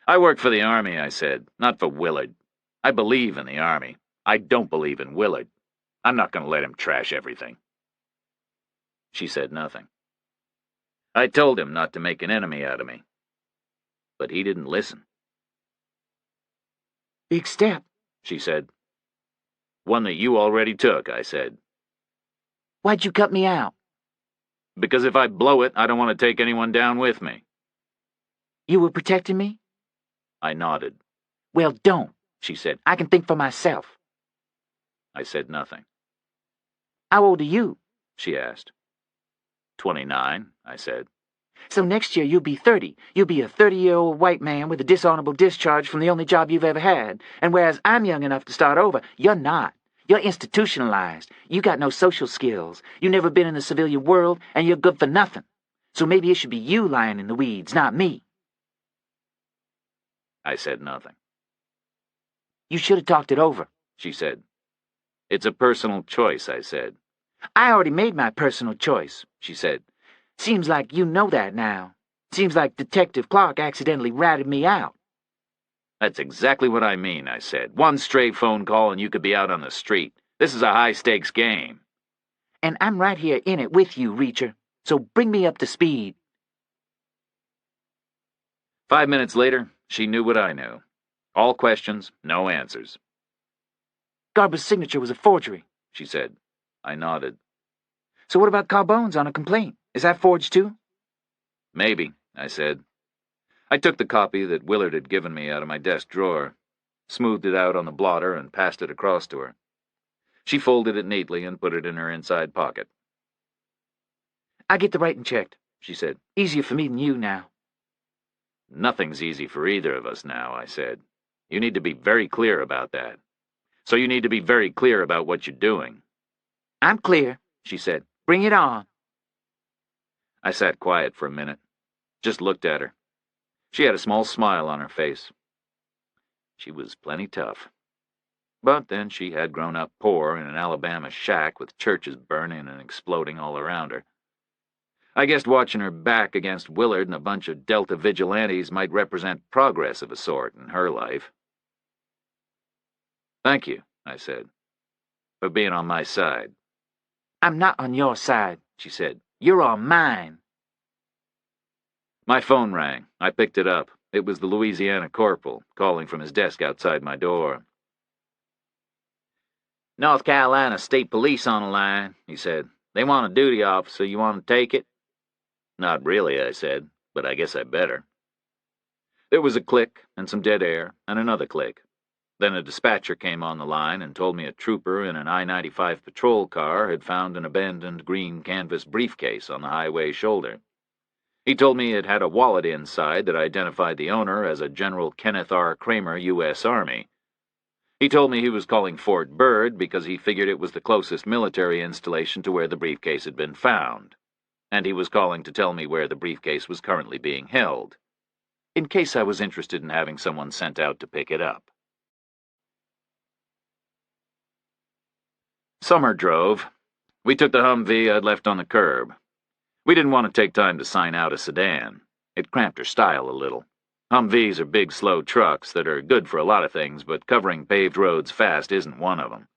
Speaker 1: I work for the Army, I said, not for Willard. I believe in the Army. I don't believe in Willard. I'm not going to let him trash everything. She said nothing. I told him not to make an enemy out of me. But he didn't listen.
Speaker 3: Big step,
Speaker 1: she said. One that you already took, I said.
Speaker 3: Why'd you cut me out?
Speaker 1: Because if I blow it, I don't want to take anyone down with me.
Speaker 3: You were protecting me?
Speaker 1: I nodded.
Speaker 3: Well, don't, she said. I can think for myself.
Speaker 1: I said nothing.
Speaker 3: How old are you?
Speaker 1: She asked. 29, I said.
Speaker 3: So next year you'll be 30. You'll be a 30-year-old white man with a dishonorable discharge from the only job you've ever had. And whereas I'm young enough to start over, you're not. You're institutionalized. You got no social skills. You've never been in the civilian world, and you're good for nothing. So maybe it should be you lying in the weeds, not me.
Speaker 1: I said nothing.
Speaker 3: You should have talked it over, she said.
Speaker 1: It's a personal choice, I said.
Speaker 3: I already made my personal choice, she said. Seems like you know that now. Seems like Detective Clark accidentally ratted me out.
Speaker 1: That's exactly what I mean, I said. One stray phone call and you could be out on the street. This is a high-stakes game.
Speaker 3: And I'm right here in it with you, Reacher. So bring me up to speed.
Speaker 1: 5 minutes later, she knew what I knew. All questions, no answers.
Speaker 3: Garber's signature was a forgery,
Speaker 1: she said. I nodded.
Speaker 3: So what about Carbone's on a complaint? Is that forged too?
Speaker 1: Maybe, I said. I took the copy that Willard had given me out of my desk drawer, smoothed it out on the blotter, and passed it across to her. She folded it neatly and put it in her inside pocket.
Speaker 3: I get the writing checked, she said. Easier for me than you now.
Speaker 1: Nothing's easy for either of us now, I said. You need to be very clear about that. So you need to be very clear about what you're doing.
Speaker 3: I'm clear, she said. Bring it on.
Speaker 1: I sat quiet for a minute, just looked at her. She had a small smile on her face. She was plenty tough. But then she had grown up poor in an Alabama shack with churches burning and exploding all around her. I guessed watching her back against Willard and a bunch of Delta vigilantes might represent progress of a sort in her life. Thank you, I said, for being on my side.
Speaker 3: I'm not on your side, she said. You're on mine.
Speaker 1: My phone rang. I picked it up. It was the Louisiana corporal, calling from his desk outside my door.
Speaker 2: North Carolina State Police on the line, he said. They want a duty officer. You want to take it?
Speaker 1: Not really, I said, but I guess I better. There was a click and some dead air and another click. Then a dispatcher came on the line and told me a trooper in an I-95 patrol car had found an abandoned green canvas briefcase on the highway shoulder. He told me it had a wallet inside that identified the owner as a General Kenneth R. Kramer, U.S. Army. He told me he was calling Fort Byrd because he figured it was the closest military installation to where the briefcase had been found, and he was calling to tell me where the briefcase was currently being held, in case I was interested in having someone sent out to pick it up. Summer drove. We took the Humvee I'd left on the curb. We didn't want to take time to sign out a sedan. It cramped her style a little. Humvees are big, slow trucks that are good for a lot of things, but covering paved roads fast isn't one of them.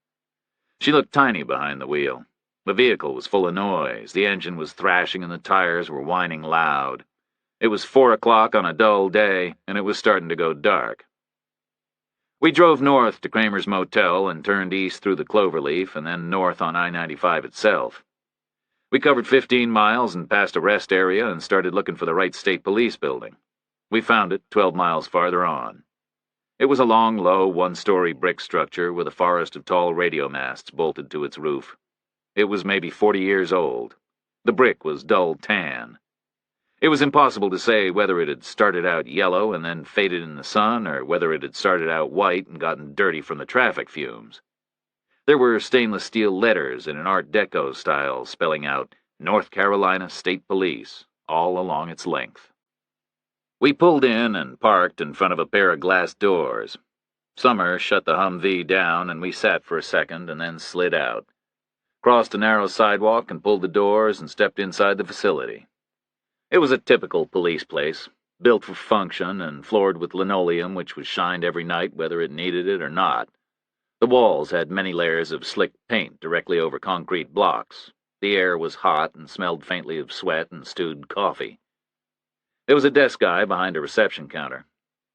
Speaker 1: She looked tiny behind the wheel. The vehicle was full of noise. The engine was thrashing and the tires were whining loud. It was 4 o'clock on a dull day, and it was starting to go dark. We drove north to Kramer's motel and turned east through the Cloverleaf and then north on I-95 itself. We covered 15 miles and passed a rest area and started looking for the right state police building. We found it 12 miles farther on. It was a long, low, one-story brick structure with a forest of tall radio masts bolted to its roof. It was maybe 40 years old. The brick was dull tan. It was impossible to say whether it had started out yellow and then faded in the sun, or whether it had started out white and gotten dirty from the traffic fumes. There were stainless steel letters in an Art Deco style spelling out North Carolina State Police all along its length. We pulled in and parked in front of a pair of glass doors. Summer shut the Humvee down and we sat for a second and then slid out, crossed a narrow sidewalk and pulled the doors and stepped inside the facility. It was a typical police place, built for function and floored with linoleum which was shined every night whether it needed it or not. The walls had many layers of slick paint directly over concrete blocks. The air was hot and smelled faintly of sweat and stewed coffee. There was a desk guy behind a reception counter.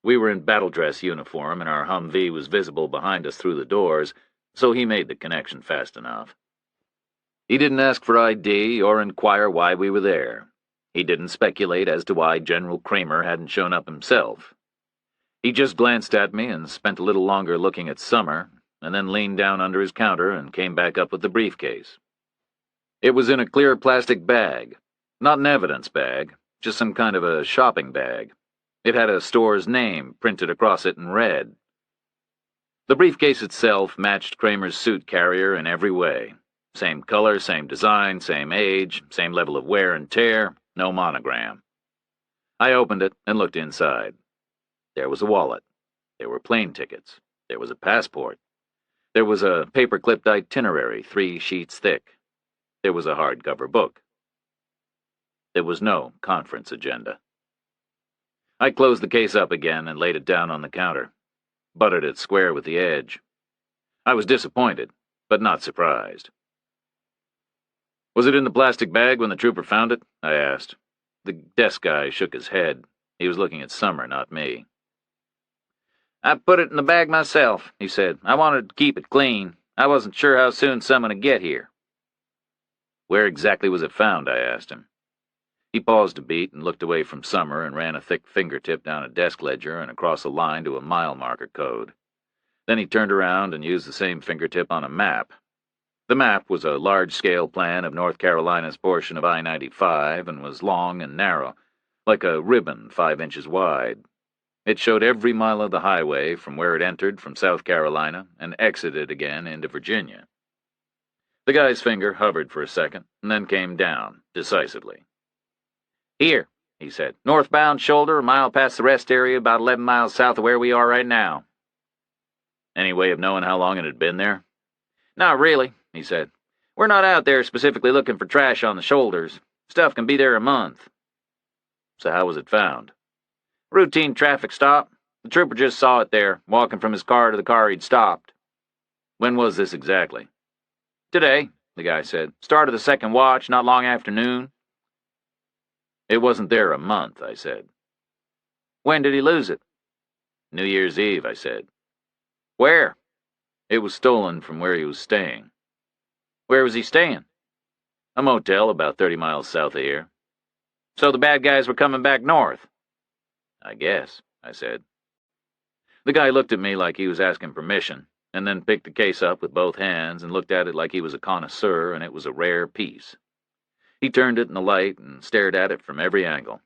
Speaker 1: We were in battle dress uniform and our Humvee was visible behind us through the doors, so he made the connection fast enough. He didn't ask for ID or inquire why we were there. He didn't speculate as to why General Kramer hadn't shown up himself. He just glanced at me and spent a little longer looking at Summer, and then leaned down under his counter and came back up with the briefcase. It was in a clear plastic bag, not an evidence bag, just some kind of a shopping bag. It had a store's name printed across it in red. The briefcase itself matched Kramer's suit carrier in every way. Same color, same design, same age, same level of wear and tear, no monogram. I opened it and looked inside. There was a wallet. There were plane tickets. There was a passport. There was a paper-clipped itinerary 3 sheets thick. There was a hardcover book. There was no conference agenda. I closed the case up again and laid it down on the counter, butted it square with the edge. I was disappointed, but not surprised. "Was it in the plastic bag when the trooper found it?" I asked. The desk guy shook his head. He was looking at Summer, not me. "I put it in the bag myself," he said. "I wanted to keep it clean. I wasn't sure how soon someone would get here." "Where exactly was it found?" I asked him. He paused a beat and looked away from Summer and ran a thick fingertip down a desk ledger and across a line to a mile marker code. Then he turned around and used the same fingertip on a map. The map was a large-scale plan of North Carolina's portion of I-95 and was long and narrow, like a ribbon 5 inches wide. It showed every mile of the highway from where it entered from South Carolina and exited again into Virginia. The guy's finger hovered for a second and then came down, decisively. "Here," he said. "Northbound shoulder, a mile past the rest area, about 11 miles south of where we are right now." "Any way of knowing how long it had been there?" "Not really," he said. "We're not out there specifically looking for trash on the shoulders. Stuff can be there a month." "So how was it found?" "Routine traffic stop. The trooper just saw it there, walking from his car to the car he'd stopped." "When was this exactly?" "Today," the guy said. "Start of the second watch, not long after noon." "It wasn't there a month," I said. "When did he lose it?" "New Year's Eve," I said. "Where?" "It was stolen from where he was staying." "Where was he staying?" "A motel about 30 miles south of here." "So the bad guys were coming back north?" "I guess," I said. The guy looked at me like he was asking permission, and then picked the case up with both hands and looked at it like he was a connoisseur and it was a rare piece. He turned it in the light and stared at it from every angle.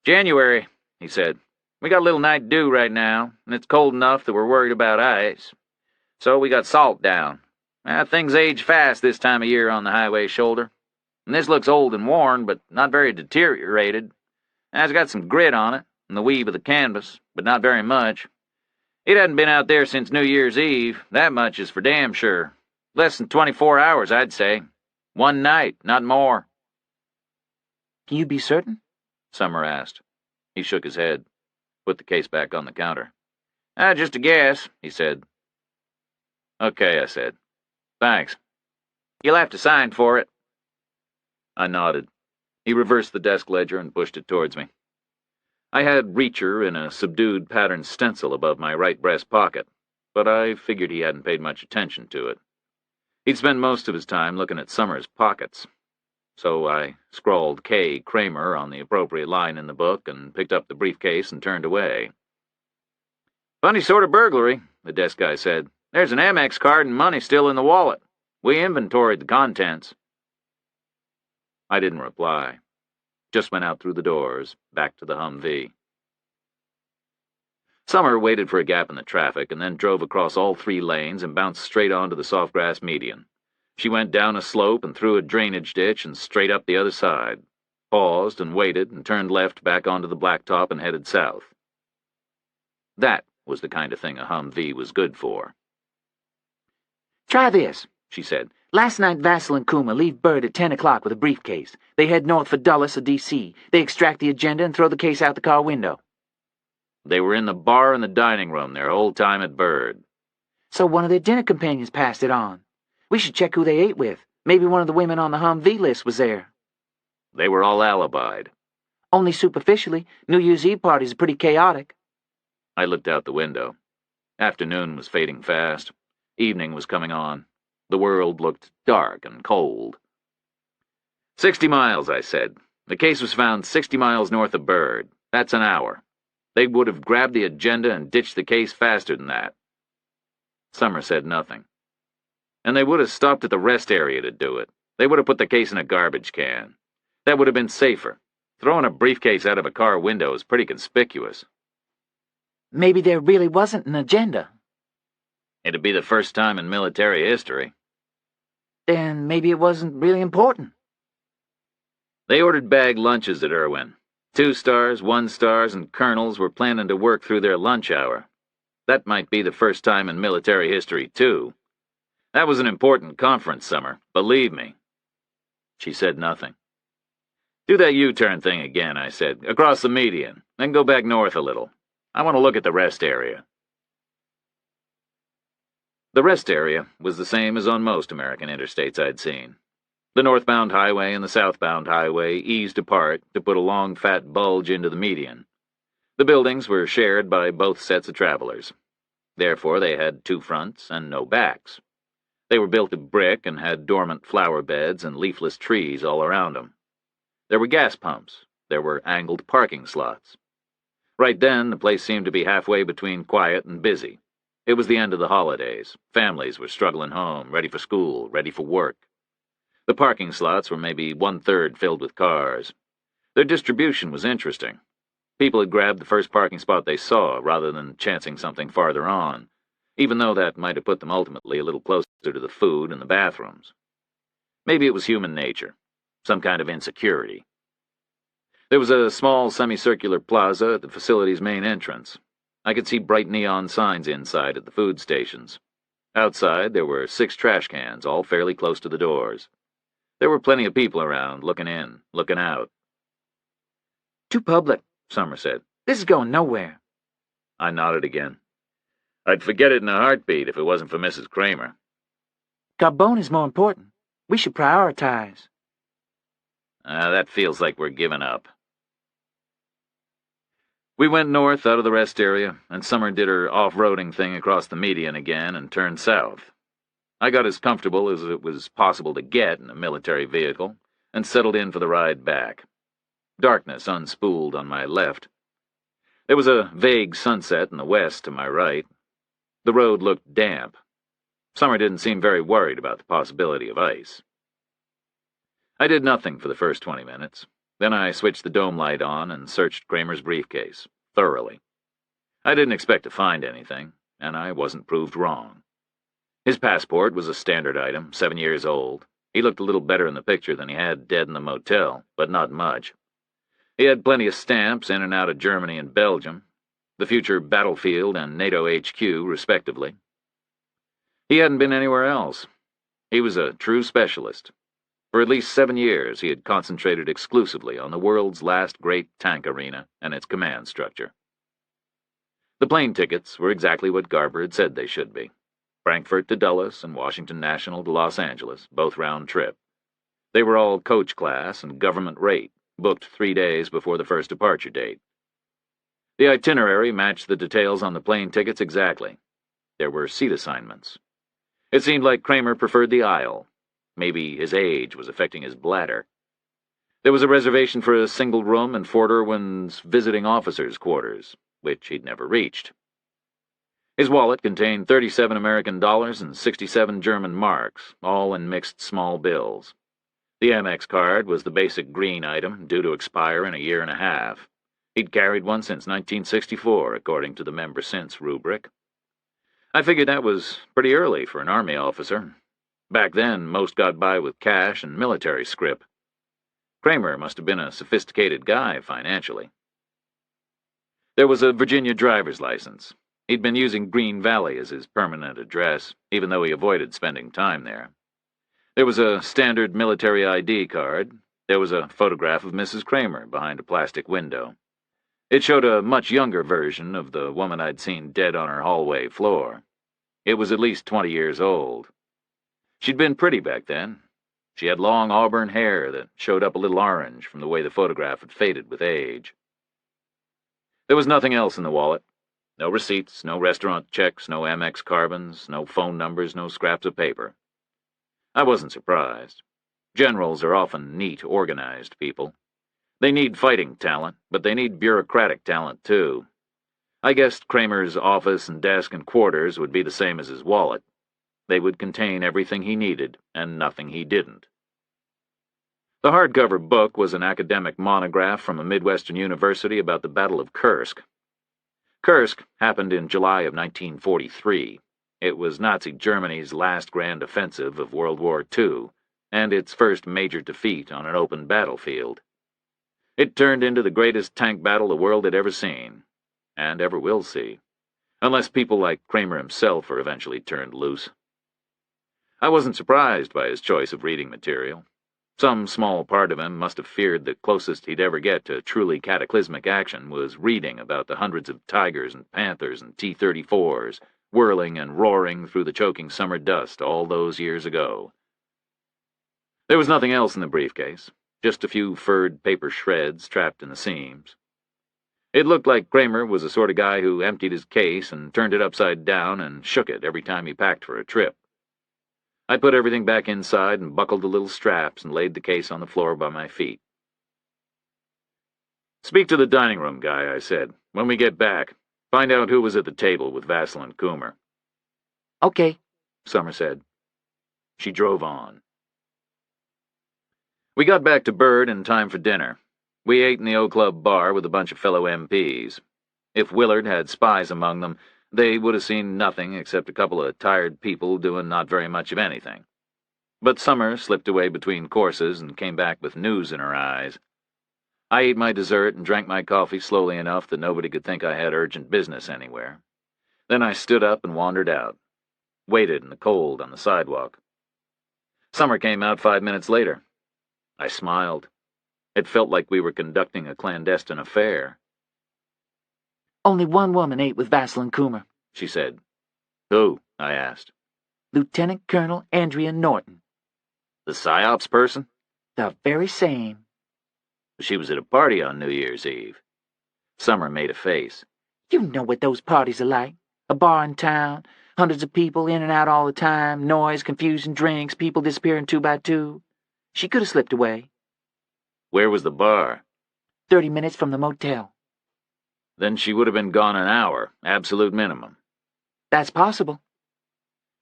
Speaker 1: "January," he said. "We got a little night dew right now, and it's cold enough that we're worried about ice. So we got salt down. Things age fast this time of year on the highway shoulder. And this looks old and worn, but not very deteriorated. It's got some grit on it, and the weave of the canvas, but not very much. It hadn't been out there since New Year's Eve, that much is for damn sure. Less than 24 hours, I'd say. One night, not more."
Speaker 3: "Can you be certain?"
Speaker 1: Summer asked. He shook his head, put the case back on the counter. "Just a guess," he said. "Okay," I said. "Thanks." "You'll have to sign for it." I nodded. He reversed the desk ledger and pushed it towards me. I had Reacher in a subdued pattern stencil above my right breast pocket, but I figured he hadn't paid much attention to it. He'd spent most of his time looking at Summer's pockets. So I scrawled K. Kramer on the appropriate line in the book and picked up the briefcase and turned away. "Funny sort of burglary," the desk guy said. "There's an Amex card and money still in the wallet. We inventoried the contents." I didn't reply. Just went out through the doors, back to the Humvee. Summer waited for a gap in the traffic and then drove across all 3 lanes and bounced straight onto the soft grass median. She went down a slope and through a drainage ditch and straight up the other side, paused and waited and turned left back onto the blacktop and headed south. That was the kind of thing a Humvee was good for.
Speaker 3: "Try this," she said. "Last night Vassal and Kuma leave Bird at 10 o'clock with a briefcase. They head north for Dulles or D.C. They extract the agenda and throw the case out the car window."
Speaker 1: "They were in the bar and the dining room their whole time at Bird."
Speaker 3: "So one of their dinner companions passed it on. We should check who they ate with. Maybe one of the women on the Humvee list was there."
Speaker 1: "They were all alibied."
Speaker 3: "Only superficially. New Year's Eve parties are pretty chaotic."
Speaker 1: I looked out the window. Afternoon was fading fast. Evening was coming on. The world looked dark and cold. 60 miles, I said. The case was found 60 miles north of Bird. That's an hour. They would have grabbed the agenda and ditched the case faster than that. Summer said nothing. And they would have stopped at the rest area to do it. They would have put the case in a garbage can. That would have been safer. Throwing a briefcase out of a car window is pretty conspicuous.
Speaker 3: "Maybe there really wasn't an agenda."
Speaker 1: "It'd be the first time in military history."
Speaker 3: "Then maybe it wasn't really important."
Speaker 1: They ordered bagged lunches at Irwin. 2 stars, 1 stars, and colonels were planning to work through their lunch hour. That might be the first time in military history, too. That was an important conference, Summer, believe me. She said nothing. Do that U-turn thing again, I said, across the median, then go back north a little. I want to look at the rest area. The rest area was the same as on most American interstates I'd seen. The northbound highway and the southbound highway eased apart to put a long fat bulge into the median. The buildings were shared by both sets of travelers. Therefore, they had two fronts and no backs. They were built of brick and had dormant flower beds and leafless trees all around them. There were gas pumps. There were angled parking slots. Right then, the place seemed to be halfway between quiet and busy. It was the end of the holidays. Families were struggling home, ready for school, ready for work. The parking slots were maybe 1/3 filled with cars. Their distribution was interesting. People had grabbed the first parking spot they saw rather than chancing something farther on, even though that might have put them ultimately a little closer to the food and the bathrooms. Maybe it was human nature, some kind of insecurity. There was a small semicircular plaza at the facility's main entrance. I could see bright neon signs inside at the food stations. Outside, there were 6 trash cans, all fairly close to the doors. There were plenty of people around, looking in, looking out.
Speaker 3: Too public, Summer said. This is going nowhere.
Speaker 1: I nodded again. I'd forget it in a heartbeat if it wasn't for Mrs. Kramer.
Speaker 3: Carbone is more important. We should prioritize.
Speaker 1: That feels like we're giving up. We went north out of the rest area, and Summer did her off-roading thing across the median again and turned south. I got as comfortable as it was possible to get in a military vehicle and settled in for the ride back. Darkness unspooled on my left. There was a vague sunset in the west to my right. The road looked damp. Summer didn't seem very worried about the possibility of ice. I did nothing for the first 20 minutes. Then I switched the dome light on and searched Kramer's briefcase, thoroughly. I didn't expect to find anything, and I wasn't proved wrong. His passport was a standard item, 7 years old. He looked a little better in the picture than he had dead in the motel, but not much. He had plenty of stamps in and out of Germany and Belgium, the future battlefield and NATO HQ, respectively. He hadn't been anywhere else. He was a true specialist. For at least 7 years, he had concentrated exclusively on the world's last great tank arena and its command structure. The plane tickets were exactly what Garber had said they should be. Frankfurt to Dulles and Washington National to Los Angeles, both round trip. They were all coach class and government rate, booked 3 days before the first departure date. The itinerary matched the details on the plane tickets exactly. There were seat assignments. It seemed like Kramer preferred the aisle. Maybe his age was affecting his bladder. There was a reservation for a single room in Fort Irwin's visiting officers' quarters, which he'd never reached. His wallet contained 37 American dollars and 67 German marks, all in mixed small bills. The Amex card was the basic green item, due to expire in a year and a half. He'd carried one since 1964, according to the member since rubric. I figured that was pretty early for an Army officer. Back then, most got by with cash and military scrip. Kramer must have been a sophisticated guy financially. There was a Virginia driver's license. He'd been using Green Valley as his permanent address, even though he avoided spending time there. There was a standard military ID card. There was a photograph of Mrs. Kramer behind a plastic window. It showed a much younger version of the woman I'd seen dead on her hallway floor. It was at least 20 years old. She'd been pretty back then. She had long auburn hair that showed up a little orange from the way the photograph had faded with age. There was nothing else in the wallet. No receipts, no restaurant checks, no Amex carbons, no phone numbers, no scraps of paper. I wasn't surprised. Generals are often neat, organized people. They need fighting talent, but they need bureaucratic talent, too. I guessed Kramer's office and desk and quarters would be the same as his wallet. They would contain everything he needed, and nothing he didn't. The hardcover book was an academic monograph from a Midwestern university about the Battle of Kursk. Kursk happened in July of 1943. It was Nazi Germany's last grand offensive of World War II, and its first major defeat on an open battlefield. It turned into the greatest tank battle the world had ever seen, and ever will see, unless people like Kramer himself are eventually turned loose. I wasn't surprised by his choice of reading material. Some small part of him must have feared the closest he'd ever get to truly cataclysmic action was reading about the hundreds of tigers and panthers and T-34s whirling and roaring through the choking summer dust all those years ago. There was nothing else in the briefcase, just a few furred paper shreds trapped in the seams. It looked like Kramer was the sort of guy who emptied his case and turned it upside down and shook it every time he packed for a trip. I put everything back inside and buckled the little straps and laid the case on the floor by my feet. "Speak to the dining room guy," I said. "When we get back, find out who was at the table with Vassal and Coomer."
Speaker 3: Okay,
Speaker 1: Summer said. She drove on. We got back to Bird in time for dinner. We ate in the O-Club bar with a bunch of fellow MPs. If Willard had spies among them, they would have seen nothing except a couple of tired people doing not very much of anything. But Summer slipped away between courses and came back with news in her eyes. I ate my dessert and drank my coffee slowly enough that nobody could think I had urgent business anywhere. Then I stood up and wandered out, waited in the cold on the sidewalk. Summer came out 5 minutes later. I smiled. It felt like we were conducting a clandestine affair.
Speaker 3: only one woman ate with Vassal and Coomer,
Speaker 1: She said. "Who?" I asked.
Speaker 3: Lieutenant Colonel Andrea Norton.
Speaker 1: "The PSYOPs person?"
Speaker 3: The very same.
Speaker 1: She was at a party on New Year's Eve. Summer made a face.
Speaker 3: You know what those parties are like. A bar in town, hundreds of people in and out all the time, noise, confusion, drinks, people disappearing 2 by 2. She could have slipped away.
Speaker 1: Where was the bar?
Speaker 3: 30 minutes from the motel.
Speaker 1: Then she would have been gone an hour, absolute minimum.
Speaker 3: That's possible.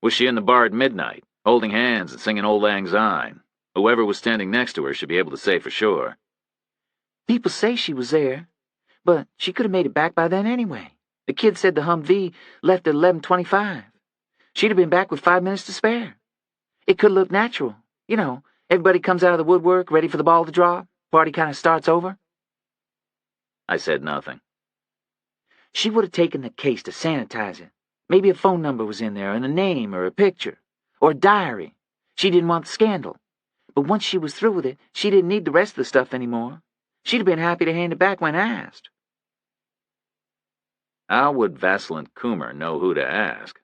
Speaker 1: Was she in the bar at midnight, holding hands and singing Old Lang Syne? Whoever was standing next to her should be able to say for sure.
Speaker 3: People say she was there, but she could have made it back by then anyway. The kid said the Humvee left at 11:25. She'd have been back with 5 minutes to spare. It could look natural. You know, everybody comes out of the woodwork, ready for the ball to drop. Party kind of starts over.
Speaker 1: I said nothing.
Speaker 3: She would have taken the case to sanitize it. Maybe a phone number was in there, and a name or a picture, or a diary. She didn't want the scandal. But once she was through with it, she didn't need the rest of the stuff anymore. She'd have been happy to hand it back when asked.
Speaker 1: How would Vassal and Coomer know who to ask?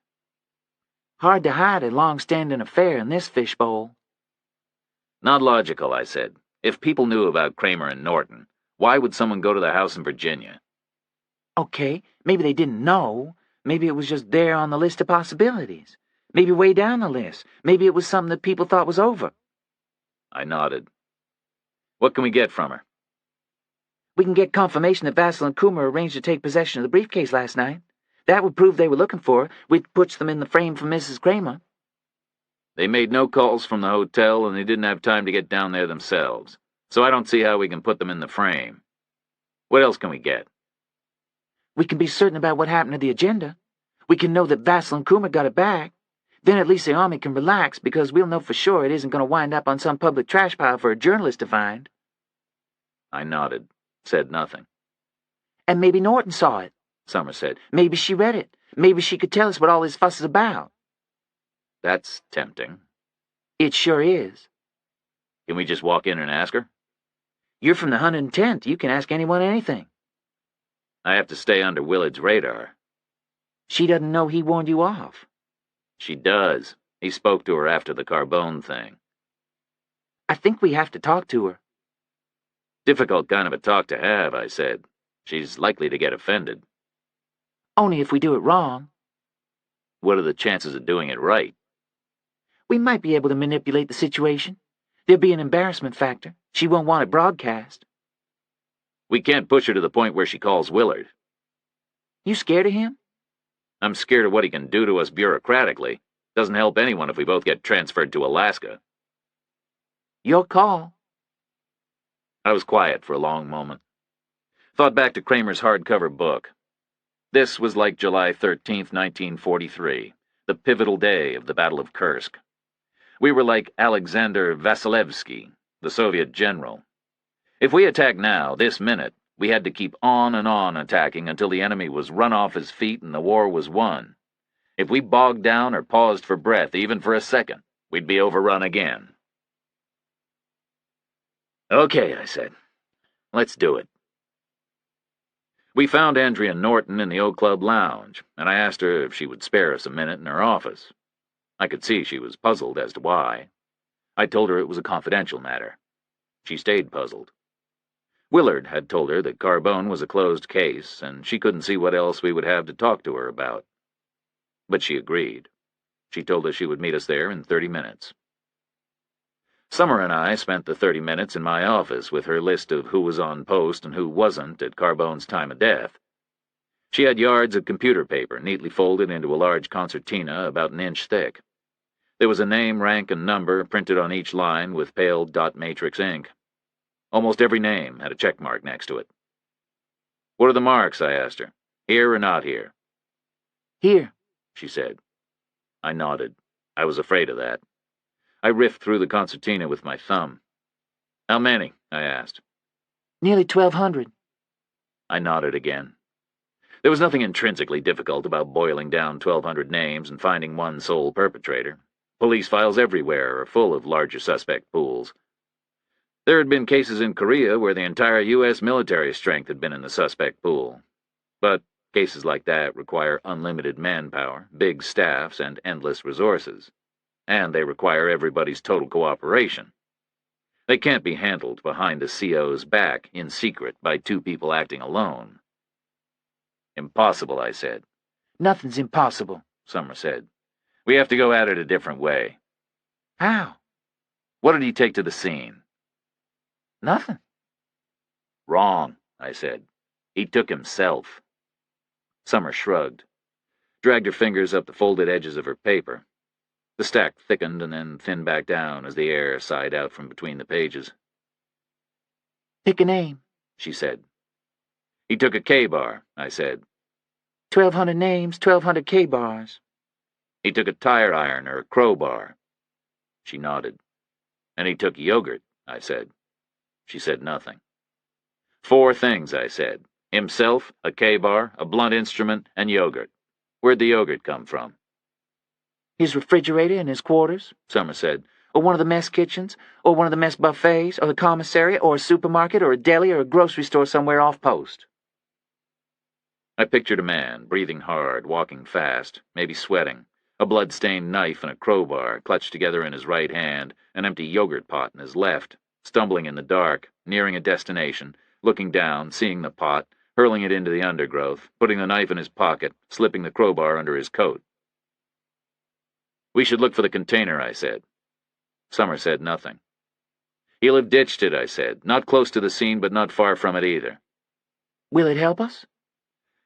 Speaker 3: Hard to hide a long-standing affair in this fishbowl.
Speaker 1: Not logical, I said. If people knew about Kramer and Norton, why would someone go to their house in Virginia?
Speaker 3: Okay, maybe they didn't know. Maybe it was just there on the list of possibilities. Maybe way down the list. Maybe it was something that people thought was over.
Speaker 1: I nodded. What can we get from her?
Speaker 3: We can get confirmation that Vassal and Coomer arranged to take possession of the briefcase last night. That would prove they were looking for her, which puts them in the frame for Mrs. Kramer.
Speaker 1: They made no calls from the hotel, and they didn't have time to get down there themselves, so I don't see how we can put them in the frame. What else can we get?
Speaker 3: We can be certain about what happened to the agenda. We can know that Vassal and Coomer got it back. Then at least the Army can relax, because we'll know for sure it isn't going to wind up on some public trash pile for a journalist to find.
Speaker 1: I nodded, said nothing.
Speaker 3: And maybe Norton saw it,
Speaker 1: Summer said.
Speaker 3: Maybe she read it. Maybe she could tell us what all this fuss is about.
Speaker 1: That's tempting.
Speaker 3: It sure is.
Speaker 1: Can we just walk in and ask her?
Speaker 3: You're from the 110th. You can ask anyone anything.
Speaker 1: I have to stay under Willard's radar.
Speaker 3: She doesn't know he warned you off.
Speaker 1: She does. He spoke to her after the Carbone thing.
Speaker 3: I think we have to talk to her.
Speaker 1: Difficult kind of a talk to have, I said. She's likely to get offended.
Speaker 3: Only if we do it wrong.
Speaker 1: What are the chances of doing it right?
Speaker 3: We might be able to manipulate the situation. There'll be an embarrassment factor. She won't want it broadcast.
Speaker 1: We can't push her to the point where she calls Willard.
Speaker 3: You scared of him?
Speaker 1: I'm scared of what he can do to us bureaucratically. Doesn't help anyone if we both get transferred to Alaska.
Speaker 3: Your call.
Speaker 1: I was quiet for a long moment. Thought back to Kramer's hardcover book. This was like July 13th, 1943, the pivotal day of the Battle of Kursk. We were like Alexander Vasilevsky, the Soviet general. If we attacked now, this minute, we had to keep on and on attacking until the enemy was run off his feet and the war was won. If we bogged down or paused for breath even for a second, we'd be overrun again. Okay, I said. Let's do it. We found Andrea Norton in the Oak Club lounge, and I asked her if she would spare us a minute in her office. I could see she was puzzled as to why. I told her it was a confidential matter. She stayed puzzled. Willard had told her that Carbone was a closed case, and she couldn't see what else we would have to talk to her about. But she agreed. She told us she would meet us there in 30 minutes. Summer and I spent the 30 minutes in my office with her list of who was on post and who wasn't at Carbone's time of death. She had yards of computer paper neatly folded into a large concertina about an inch thick. There was a name, rank, and number printed on each line with pale dot matrix ink. Almost every name had a check mark next to it. "What are the marks?" I asked her. "Here or not here?"
Speaker 3: "Here," she
Speaker 1: said. I nodded. I was afraid of that. I riffed through the concertina with my thumb. "How many?" I asked.
Speaker 3: "Nearly 1,200.
Speaker 1: I nodded again. There was nothing intrinsically difficult about boiling down 1,200 names and finding one sole perpetrator. Police files everywhere are full of larger suspect pools. There had been cases in Korea where the entire U.S. military strength had been in the suspect pool. But cases like that require unlimited manpower, big staffs, and endless resources. And they require everybody's total cooperation. They can't be handled behind the CO's back, in secret, by two people acting alone. "Impossible," I said.
Speaker 3: "Nothing's impossible,"
Speaker 1: Summer said. "We have to go at it a different way."
Speaker 3: "How?"
Speaker 1: "What did he take to the scene?"
Speaker 3: "Nothing."
Speaker 1: "Wrong," I said. "He took himself." Summer shrugged, dragged her fingers up the folded edges of her paper. The stack thickened and then thinned back down as the air sighed out from between the pages.
Speaker 3: "Pick a name,"
Speaker 1: she said. "He took a K-bar," I said.
Speaker 3: 1,200 names, 1,200 K-bars.
Speaker 1: "He took a tire iron or a crowbar." She nodded. "And he took yogurt," I said. She said nothing. "4 things," I said. "Himself, a K-bar, a blunt instrument, and yogurt. Where'd the yogurt come from?"
Speaker 3: "His refrigerator in his quarters," Summer said. "Or one of the mess kitchens, or one of the mess buffets, or the commissariat, or a supermarket, or a deli, or a grocery store somewhere off post."
Speaker 1: I pictured a man, breathing hard, walking fast, maybe sweating, a blood-stained knife and a crowbar clutched together in his right hand, an empty yogurt pot in his left, stumbling in the dark, nearing a destination, looking down, seeing the pot, hurling it into the undergrowth, putting the knife in his pocket, slipping the crowbar under his coat. "We should look for the container," I said. Summer said nothing. "He'll have ditched it," I said. "Not close to the scene, but not far from it either."
Speaker 3: "Will it help us?"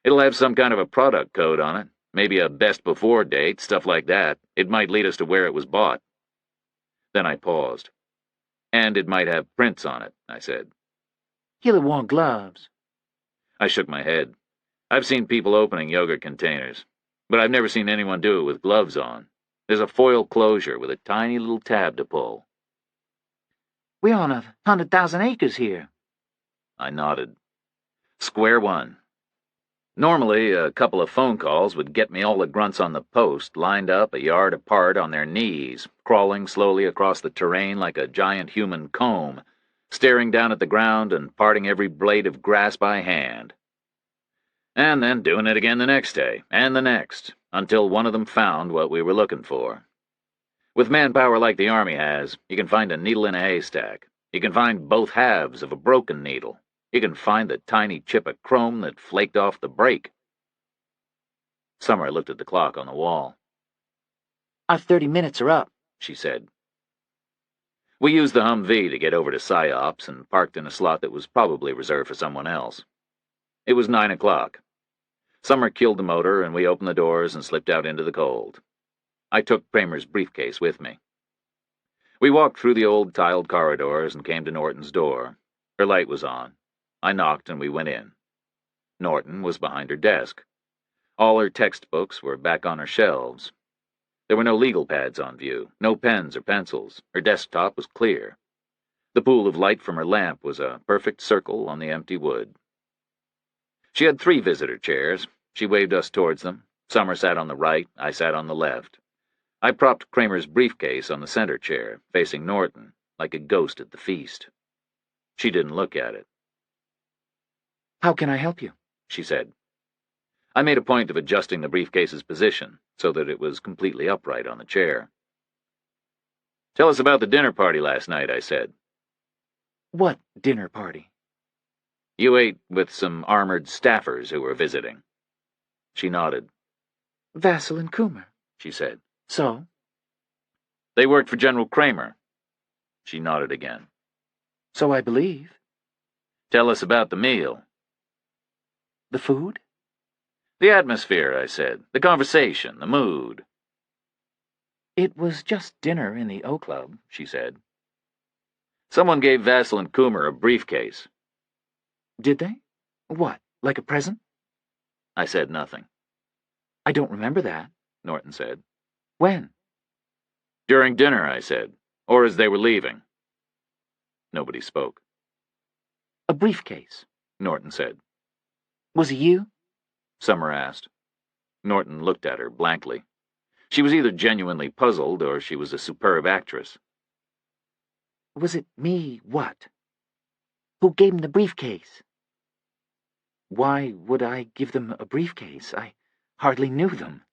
Speaker 1: "It'll have some kind of a product code on it. Maybe a best before date, stuff like that. It might lead us to where it was bought." Then I paused. "And it might have prints on it," I said.
Speaker 3: "He'll have worn gloves."
Speaker 1: I shook my head. I've seen people opening yogurt containers, but I've never seen anyone do it with gloves on. There's a foil closure with a tiny little tab to pull.
Speaker 3: "We're on 100,000 acres here."
Speaker 1: I nodded. "Square one. Normally, a couple of phone calls would get me all the grunts on the post, lined up a yard apart on their knees, crawling slowly across the terrain like a giant human comb, staring down at the ground and parting every blade of grass by hand. And then doing it again the next day, and the next, until one of them found what we were looking for. With manpower like the Army has, you can find a needle in a haystack. You can find both halves of a broken needle. You can find the tiny chip of chrome that flaked off the break." Summer looked at the clock on the wall.
Speaker 3: "Our 30 minutes are up," she said.
Speaker 1: We used the Humvee to get over to PSYOPs and parked in a slot that was probably reserved for someone else. It was 9 o'clock. Summer killed the motor and we opened the doors and slipped out into the cold. I took Kramer's briefcase with me. We walked through the old tiled corridors and came to Norton's door. Her light was on. I knocked and we went in. Norton was behind her desk. All her textbooks were back on her shelves. There were no legal pads on view, no pens or pencils. Her desktop was clear. The pool of light from her lamp was a perfect circle on the empty wood. She had 3 visitor chairs. She waved us towards them. Summer sat on the right, I sat on the left. I propped Kramer's briefcase on the center chair, facing Norton, like a ghost at the feast. She didn't look at it.
Speaker 3: How can I help you?
Speaker 1: She said. I made a point of adjusting the briefcase's position so that it was completely upright on the chair. Tell us about the dinner party last night, I said.
Speaker 3: What dinner party?
Speaker 1: You ate with some armored staffers who were visiting. She nodded.
Speaker 3: Vassal and Coomer,
Speaker 1: she said.
Speaker 3: So?
Speaker 1: They worked for General Kramer. She nodded again.
Speaker 3: So I believe.
Speaker 1: Tell us about the meal.
Speaker 3: The food?
Speaker 1: The atmosphere, I said. The conversation, the mood.
Speaker 3: It was just dinner in the O Club, she said.
Speaker 1: Someone gave Vassal and Coomer a briefcase.
Speaker 3: Did they? What, like a present?
Speaker 1: I said nothing.
Speaker 3: I don't remember that,
Speaker 1: Norton said.
Speaker 3: When?
Speaker 1: During dinner, I said, or as they were leaving. Nobody spoke.
Speaker 3: A briefcase,
Speaker 1: Norton said.
Speaker 3: Was it you?
Speaker 1: Summer asked. Norton looked at her blankly. She was either genuinely puzzled or she was a superb actress.
Speaker 3: Was it me what? Who gave him the briefcase? Why would I give them a briefcase? I hardly knew them.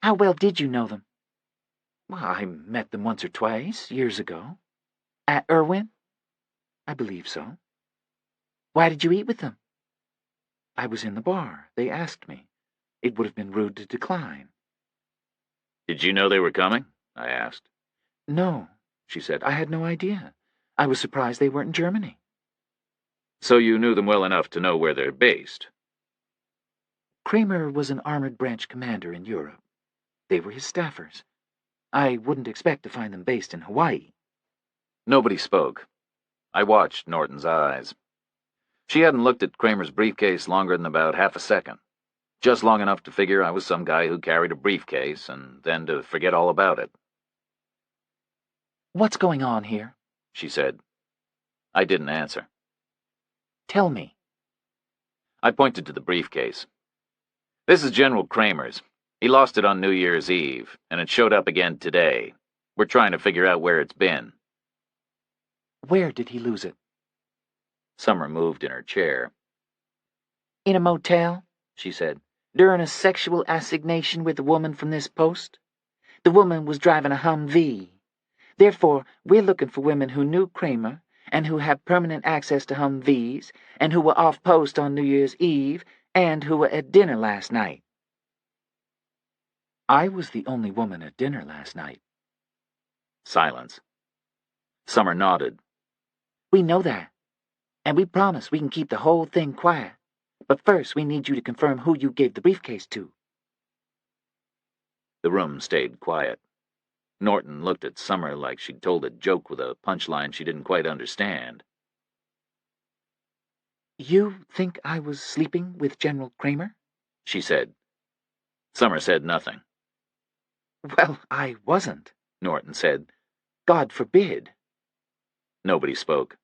Speaker 3: How well did you know them? Well, I met them once or twice, years ago. At Irwin? I believe so. Why did you eat with them? I was in the bar. They asked me. It would have been rude to decline.
Speaker 1: Did you know they were coming? I asked.
Speaker 3: No, she said. I had no idea. I was surprised they weren't in Germany.
Speaker 1: So you knew them well enough to know where they're based?
Speaker 3: Kramer was an armored branch commander in Europe. They were his staffers. I wouldn't expect to find them based in Hawaii.
Speaker 1: Nobody spoke. I watched Norton's eyes. She hadn't looked at Kramer's briefcase longer than about half a second. Just long enough to figure I was some guy who carried a briefcase, and then to forget all about it.
Speaker 3: What's going on here?
Speaker 1: She said. I didn't answer.
Speaker 3: Tell me.
Speaker 1: I pointed to the briefcase. This is General Kramer's. He lost it on New Year's Eve, and it showed up again today. We're trying to figure out where it's been.
Speaker 3: Where did he lose it?
Speaker 1: Summer moved in her chair.
Speaker 3: In a motel, she said, during a sexual assignation with a woman from this post. The woman was driving a Humvee. Therefore, we're looking for women who knew Kramer and who have permanent access to Humvees and who were off post on New Year's Eve and who were at dinner last night. I was the only woman at dinner last night.
Speaker 1: Silence. Summer nodded.
Speaker 3: We know that, and we promise we can keep the whole thing quiet. But first we need you to confirm who you gave the briefcase to.
Speaker 1: The room stayed quiet. Norton looked at Summer like she'd told a joke with a punchline she didn't quite understand.
Speaker 3: You think I was sleeping with General Kramer? She said.
Speaker 1: Summer said nothing.
Speaker 3: Well, I wasn't,
Speaker 1: Norton said.
Speaker 3: God forbid.
Speaker 1: Nobody spoke.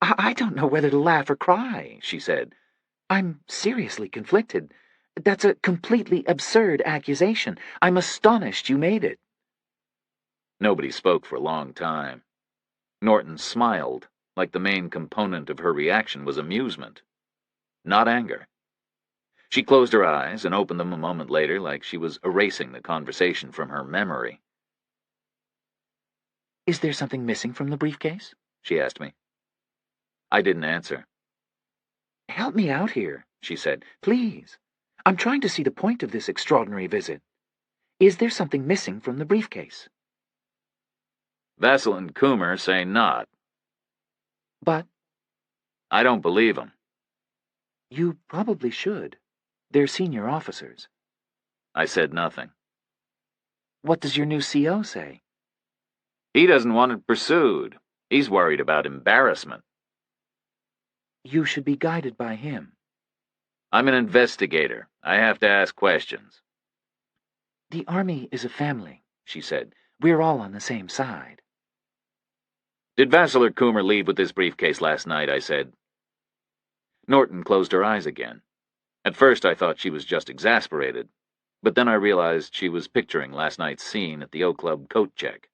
Speaker 3: I don't know whether to laugh or cry, she said. I'm seriously conflicted. That's a completely absurd accusation. I'm astonished you made it.
Speaker 1: Nobody spoke for a long time. Norton smiled, like the main component of her reaction was amusement, not anger. She closed her eyes and opened them a moment later like she was erasing the conversation from her memory.
Speaker 3: Is there something missing from the briefcase? She asked me.
Speaker 1: I didn't answer.
Speaker 3: Help me out here, she said. Please. I'm trying to see the point of this extraordinary visit. Is there something missing from the briefcase?
Speaker 1: Vassal and Coomer say not.
Speaker 3: But?
Speaker 1: I don't believe them.
Speaker 3: You probably should. They're senior officers.
Speaker 1: I said nothing.
Speaker 3: What does your new CO say?
Speaker 1: He doesn't want it pursued. He's worried about embarrassment.
Speaker 3: You should be guided by him.
Speaker 1: I'm an investigator. I have to ask questions.
Speaker 3: The Army is a family, she said. We're all on the same side.
Speaker 1: Did Vassal or Coomer leave with this briefcase last night? I said. Norton closed her eyes again. At first I thought she was just exasperated, but then I realized she was picturing last night's scene at the O Club coat check.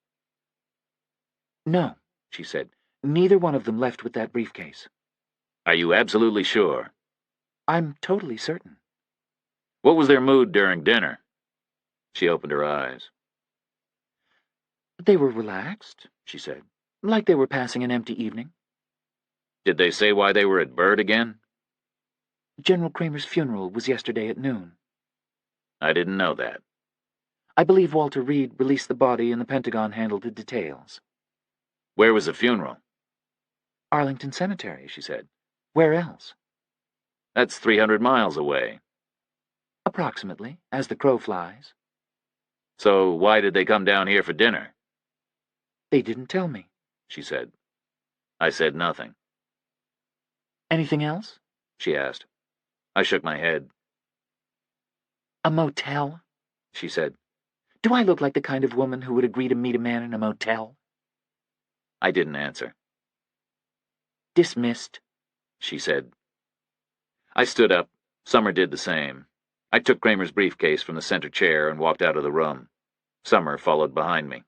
Speaker 3: No, she said. Neither one of them left with that briefcase.
Speaker 1: Are you absolutely sure?
Speaker 3: I'm totally certain.
Speaker 1: What was their mood during dinner? She opened her eyes.
Speaker 3: They were relaxed, she said, like they were passing an empty evening.
Speaker 1: Did they say why they were at Bird again?
Speaker 3: General Kramer's funeral was yesterday at noon.
Speaker 1: I didn't know that.
Speaker 3: I believe Walter Reed released the body and the Pentagon handled the details.
Speaker 1: Where was the funeral?
Speaker 3: Arlington Cemetery, she said. Where else?
Speaker 1: That's 300 miles away.
Speaker 3: Approximately, as the crow flies.
Speaker 1: So why did they come down here for dinner?
Speaker 3: They didn't tell me,
Speaker 1: She said. I said nothing.
Speaker 3: Anything else?
Speaker 1: She asked. I shook my head.
Speaker 3: A motel?
Speaker 1: She said.
Speaker 3: Do I look like the kind of woman who would agree to meet a man in a motel?
Speaker 1: I didn't answer.
Speaker 3: Dismissed,
Speaker 1: She said. I stood up. Summer did the same. I took Kramer's briefcase from the center chair and walked out of the room. Summer followed behind me.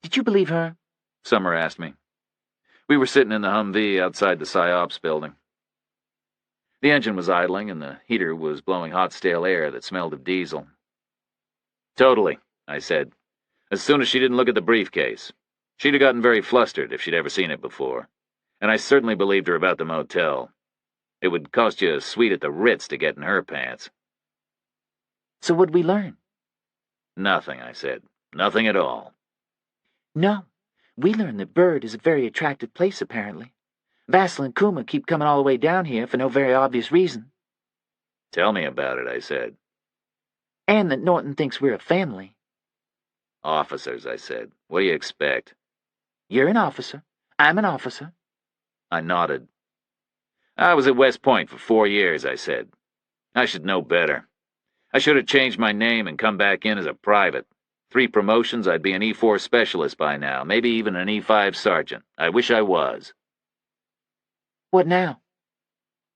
Speaker 3: Did you believe her?
Speaker 1: Summer asked me. We were sitting in the Humvee outside the PsyOps building. The engine was idling and the heater was blowing hot stale air that smelled of diesel. Totally, I said, as soon as she didn't look at the briefcase. She'd have gotten very flustered if she'd ever seen it before. And I certainly believed her about the motel. It would cost you a suite at the Ritz to get in her pants.
Speaker 3: So what'd we learn?
Speaker 1: Nothing, I said. Nothing at all.
Speaker 3: No. We learned that Bird is a very attractive place, apparently. Vassal and Kuma keep coming all the way down here for no very obvious reason.
Speaker 1: Tell me about it, I said.
Speaker 3: And that Norton thinks we're a family.
Speaker 1: Officers, I said. What do you expect?
Speaker 3: You're an officer. I'm an officer.
Speaker 1: I nodded. I was at West Point for 4 years, I said. I should know better. I should have changed my name and come back in as a private. 3 promotions, I'd be an E4 specialist by now, maybe even an E5 sergeant. I wish I was.
Speaker 3: What now?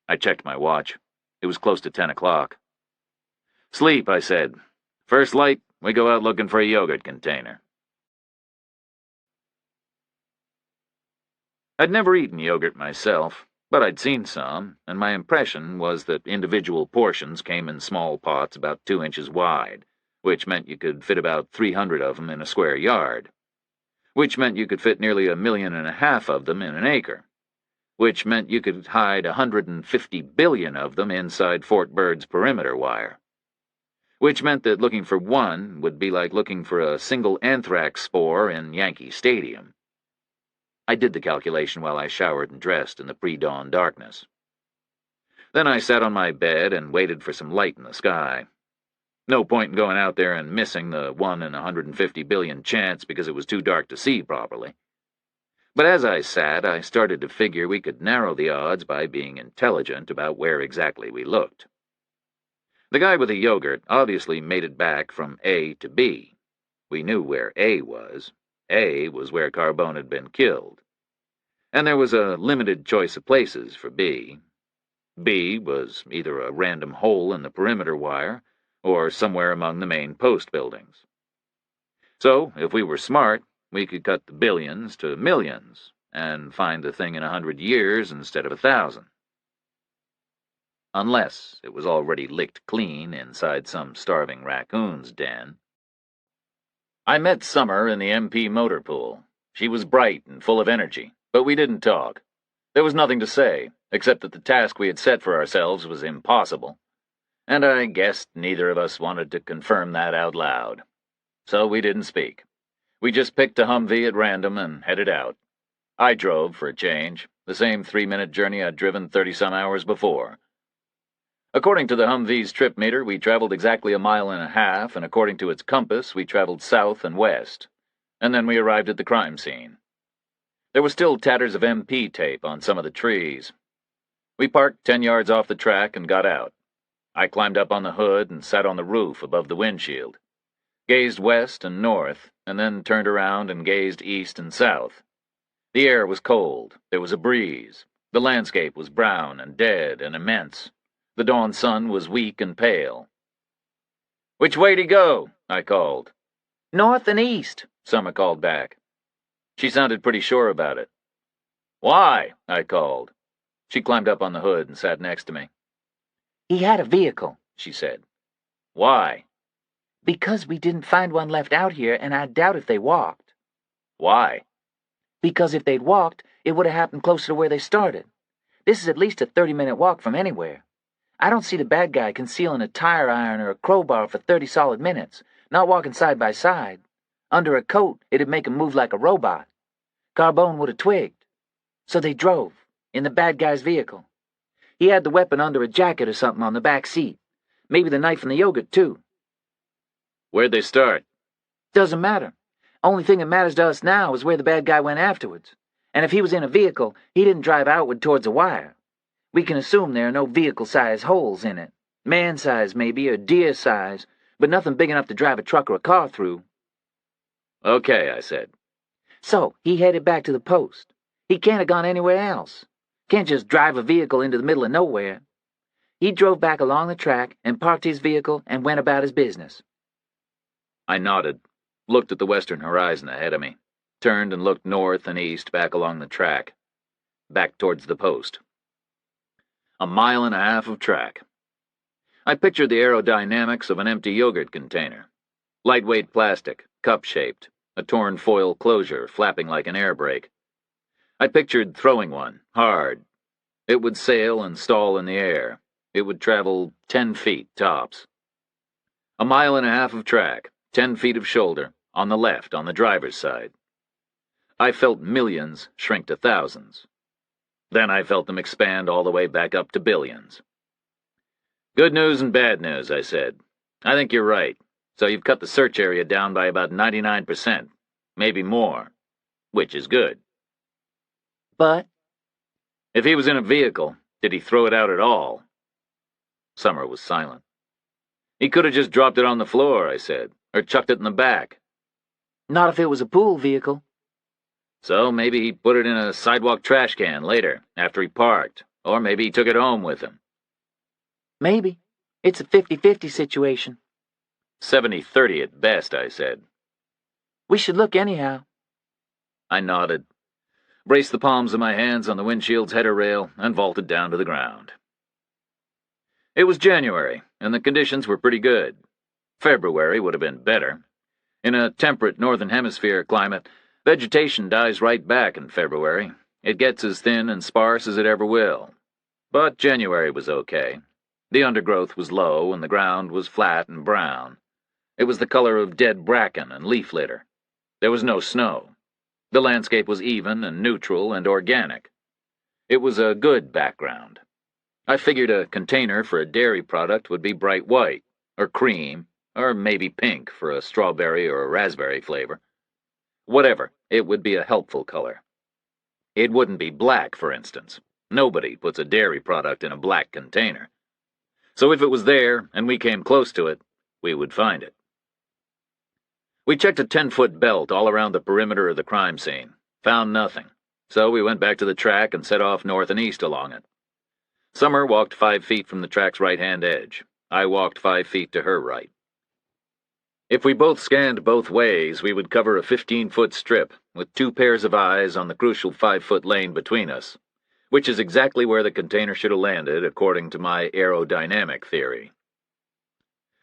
Speaker 1: I checked my watch. It was close to 10 o'clock. Sleep, I said. First light, we go out looking for a yogurt container. I'd never eaten yogurt myself, but I'd seen some, and my impression was that individual portions came in small pots about 2 inches wide, which meant you could fit about 300 of them in a square yard, which meant you could fit nearly 1.5 million of them in an acre, which meant you could hide 150 billion of them inside Fort Bird's perimeter wire, which meant that looking for one would be like looking for a single anthrax spore in Yankee Stadium. I did the calculation while I showered and dressed in the pre-dawn darkness. Then I sat on my bed and waited for some light in the sky. No point in going out there and missing the 1 in 150 billion chance because it was too dark to see properly. But as I sat, I started to figure we could narrow the odds by being intelligent about where exactly we looked. The guy with the yogurt obviously made it back from A to B. We knew where A was. A was where Carbone had been killed. And there was a limited choice of places for B. B was either a random hole in the perimeter wire or somewhere among the main post buildings. So, if we were smart, we could cut the billions to millions and find the thing in 100 years instead of 1,000. Unless it was already licked clean inside some starving raccoon's den. I met Summer in the MP motor pool. She was bright and full of energy, but we didn't talk. There was nothing to say, except that the task we had set for ourselves was impossible. And I guessed neither of us wanted to confirm that out loud. So we didn't speak. We just picked a Humvee at random and headed out. I drove for a change, the same 3-minute journey I'd driven 30-some hours before. According to the Humvee's trip meter, we traveled exactly 1.5 miles, and according to its compass, we traveled south and west. And then we arrived at the crime scene. There were still tatters of MP tape on some of the trees. We parked 10 yards off the track and got out. I climbed up on the hood and sat on the roof above the windshield, gazed west and north, and then turned around and gazed east and south. The air was cold. There was a breeze. The landscape was brown and dead and immense. The dawn sun was weak and pale. "Which way'd he go?" I called.
Speaker 3: North and east,
Speaker 1: Summer called back. She sounded pretty sure about it. "Why?" I called. She climbed up on the hood and sat next to me.
Speaker 3: "He had a vehicle," she said.
Speaker 1: "Why?"
Speaker 3: "Because we didn't find one left out here, and I doubt if they walked."
Speaker 1: "Why?"
Speaker 3: "Because if they'd walked, it would have happened closer to where they started. This is at least a 30-minute walk from anywhere. I don't see the bad guy concealing a tire iron or a crowbar for 30 solid minutes, not walking side by side. Under a coat, it'd make him move like a robot. Carbone would have twigged. So they drove, in the bad guy's vehicle. He had the weapon under a jacket or something on the back seat. Maybe the knife and the yogurt, too."
Speaker 1: "Where'd they start?"
Speaker 3: "Doesn't matter. Only thing that matters to us now is where the bad guy went afterwards. And if he was in a vehicle, he didn't drive outward towards a wire. We can assume there are no vehicle-size holes in it. Man-size, maybe, or deer-size, but nothing big enough to drive a truck or a car through."
Speaker 1: "Okay," I said.
Speaker 3: "So, he headed back to the post. He can't have gone anywhere else. Can't just drive a vehicle into the middle of nowhere. He drove back along the track and parked his vehicle and went about his business."
Speaker 1: I nodded, looked at the western horizon ahead of me, turned and looked north and east back along the track, back towards the post. 1.5 miles of track. I pictured the aerodynamics of an empty yogurt container. Lightweight plastic, cup-shaped, a torn foil closure flapping like an air brake. I pictured throwing one, hard. It would sail and stall in the air. It would travel 10 feet, tops. 1.5 miles of track, 10 feet of shoulder, on the left, on the driver's side. I felt millions shrink to thousands. Then I felt them expand all the way back up to billions. "Good news and bad news," I said. "I think you're right. So you've cut the search area down by about 99%, maybe more, which is good."
Speaker 3: "But—"
Speaker 1: "If he was in a vehicle, did he throw it out at all?" Summer was silent. "He could have just dropped it on the floor," I said, "or chucked it in the back."
Speaker 3: "Not if it was a pool vehicle."
Speaker 1: "So maybe he put it in a sidewalk trash can later, after he parked, or maybe he took it home with him."
Speaker 3: "Maybe. It's a 50-50 situation."
Speaker 1: 70-30 at best," I said.
Speaker 3: "We should look anyhow."
Speaker 1: I nodded, braced the palms of my hands on the windshield's header rail, and vaulted down to the ground. It was January, and the conditions were pretty good. February would have been better. In a temperate northern hemisphere climate, vegetation dies right back in February. It gets as thin and sparse as it ever will. But January was okay. The undergrowth was low, and the ground was flat and brown. It was the color of dead bracken and leaf litter. There was no snow. The landscape was even and neutral and organic. It was a good background. I figured a container for a dairy product would be bright white, or cream, or maybe pink for a strawberry or a raspberry flavor. Whatever, it would be a helpful color. It wouldn't be black, for instance. Nobody puts a dairy product in a black container. So if it was there, and we came close to it, we would find it. We checked a 10-foot belt all around the perimeter of the crime scene. Found nothing. So we went back to the track and set off north and east along it. Summer walked 5 feet from the track's right-hand edge. I walked 5 feet to her right. If we both scanned both ways, we would cover a 15-foot strip, with 2 pairs of eyes on the crucial 5-foot lane between us, which is exactly where the container should have landed, according to my aerodynamic theory.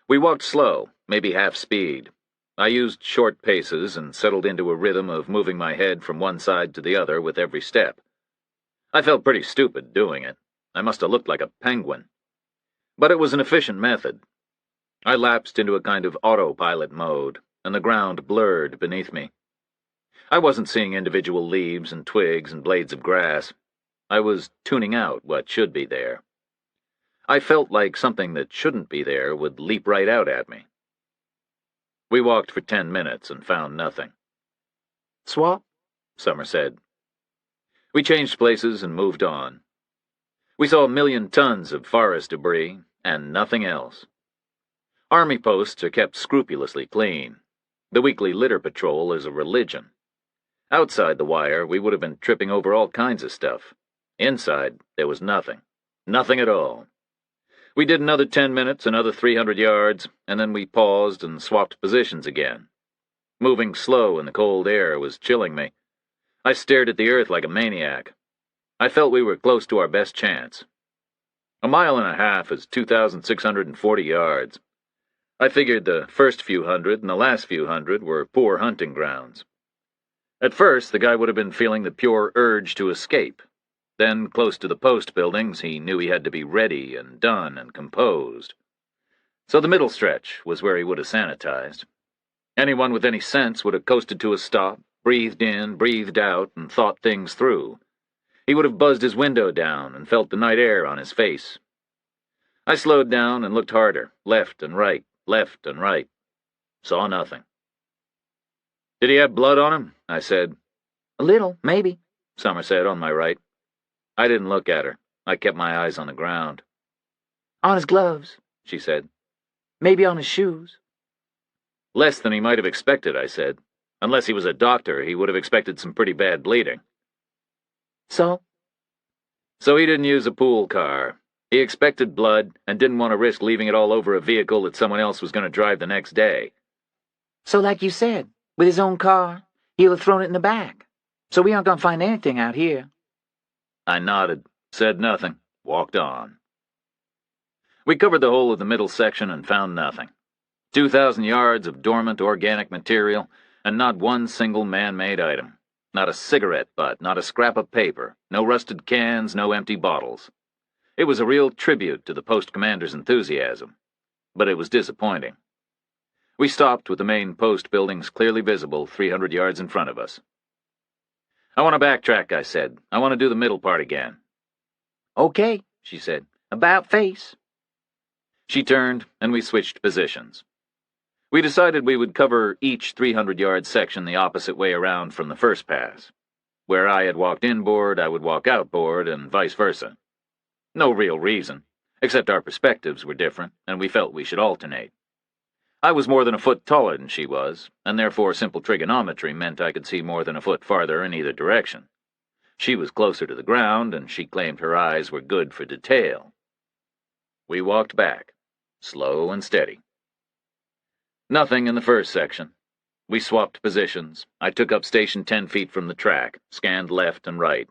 Speaker 1: We walked slow, maybe half speed. I used short paces and settled into a rhythm of moving my head from one side to the other with every step. I felt pretty stupid doing it. I must have looked like a penguin. But it was an efficient method. I lapsed into a kind of autopilot mode, and the ground blurred beneath me. I wasn't seeing individual leaves and twigs and blades of grass. I was tuning out what should be there. I felt like something that shouldn't be there would leap right out at me. We walked for 10 minutes and found nothing.
Speaker 3: "Swap?"
Speaker 1: Summer said. We changed places and moved on. We saw 1 million tons of forest debris, and nothing else. Army posts are kept scrupulously clean. The weekly litter patrol is a religion. Outside the wire, we would have been tripping over all kinds of stuff. Inside, there was nothing. Nothing at all. We did another 10 minutes, another 300 yards, and then we paused and swapped positions again. Moving slow in the cold air was chilling me. I stared at the earth like a maniac. I felt we were close to our best chance. A mile and a half is 2,640 yards. I figured the first few hundred and the last few hundred were poor hunting grounds. At first, the guy would have been feeling the pure urge to escape. Then, close to the post buildings, he knew he had to be ready and done and composed. So the middle stretch was where he would have sanitized. Anyone with any sense would have coasted to a stop, breathed in, breathed out, and thought things through. He would have buzzed his window down and felt the night air on his face. I slowed down and looked harder, left and right, left and right. Saw nothing. "Did he have blood on him?" I said.
Speaker 3: A little, maybe,
Speaker 1: Summer said on my right. I didn't look at her. I kept my eyes on the ground.
Speaker 3: On his gloves,
Speaker 1: she said.
Speaker 3: Maybe on his shoes.
Speaker 1: Less than he might have expected, I said. Unless he was a doctor, he would have expected some pretty bad bleeding.
Speaker 3: So
Speaker 1: he didn't use a pool car. He expected blood and didn't want to risk leaving it all over a vehicle that someone else was going to drive the next day.
Speaker 3: So like you said, with his own car, he'll have thrown it in the back. So we aren't going to find anything out here.
Speaker 1: I nodded, said nothing, walked on. We covered the whole of the middle section and found nothing. 2,000 yards of dormant organic material, and not one single man-made item. Not a cigarette butt, not a scrap of paper, no rusted cans, no empty bottles. It was a real tribute to the post commander's enthusiasm, but it was disappointing. We stopped with the main post buildings clearly visible 300 yards in front of us. "I want to backtrack," I said. "I want to do the middle part again."
Speaker 3: Okay, she said. About face.
Speaker 1: She turned, and we switched positions. We decided we would cover each 300-yard section the opposite way around from the first pass. Where I had walked inboard, I would walk outboard, and vice versa. No real reason, except our perspectives were different, and we felt we should alternate. I was more than a foot taller than she was, and therefore simple trigonometry meant I could see more than a foot farther in either direction. She was closer to the ground, and she claimed her eyes were good for detail. We walked back, slow and steady. Nothing in the first section. We swapped positions. I took up station 10 feet from the track, scanned left and right.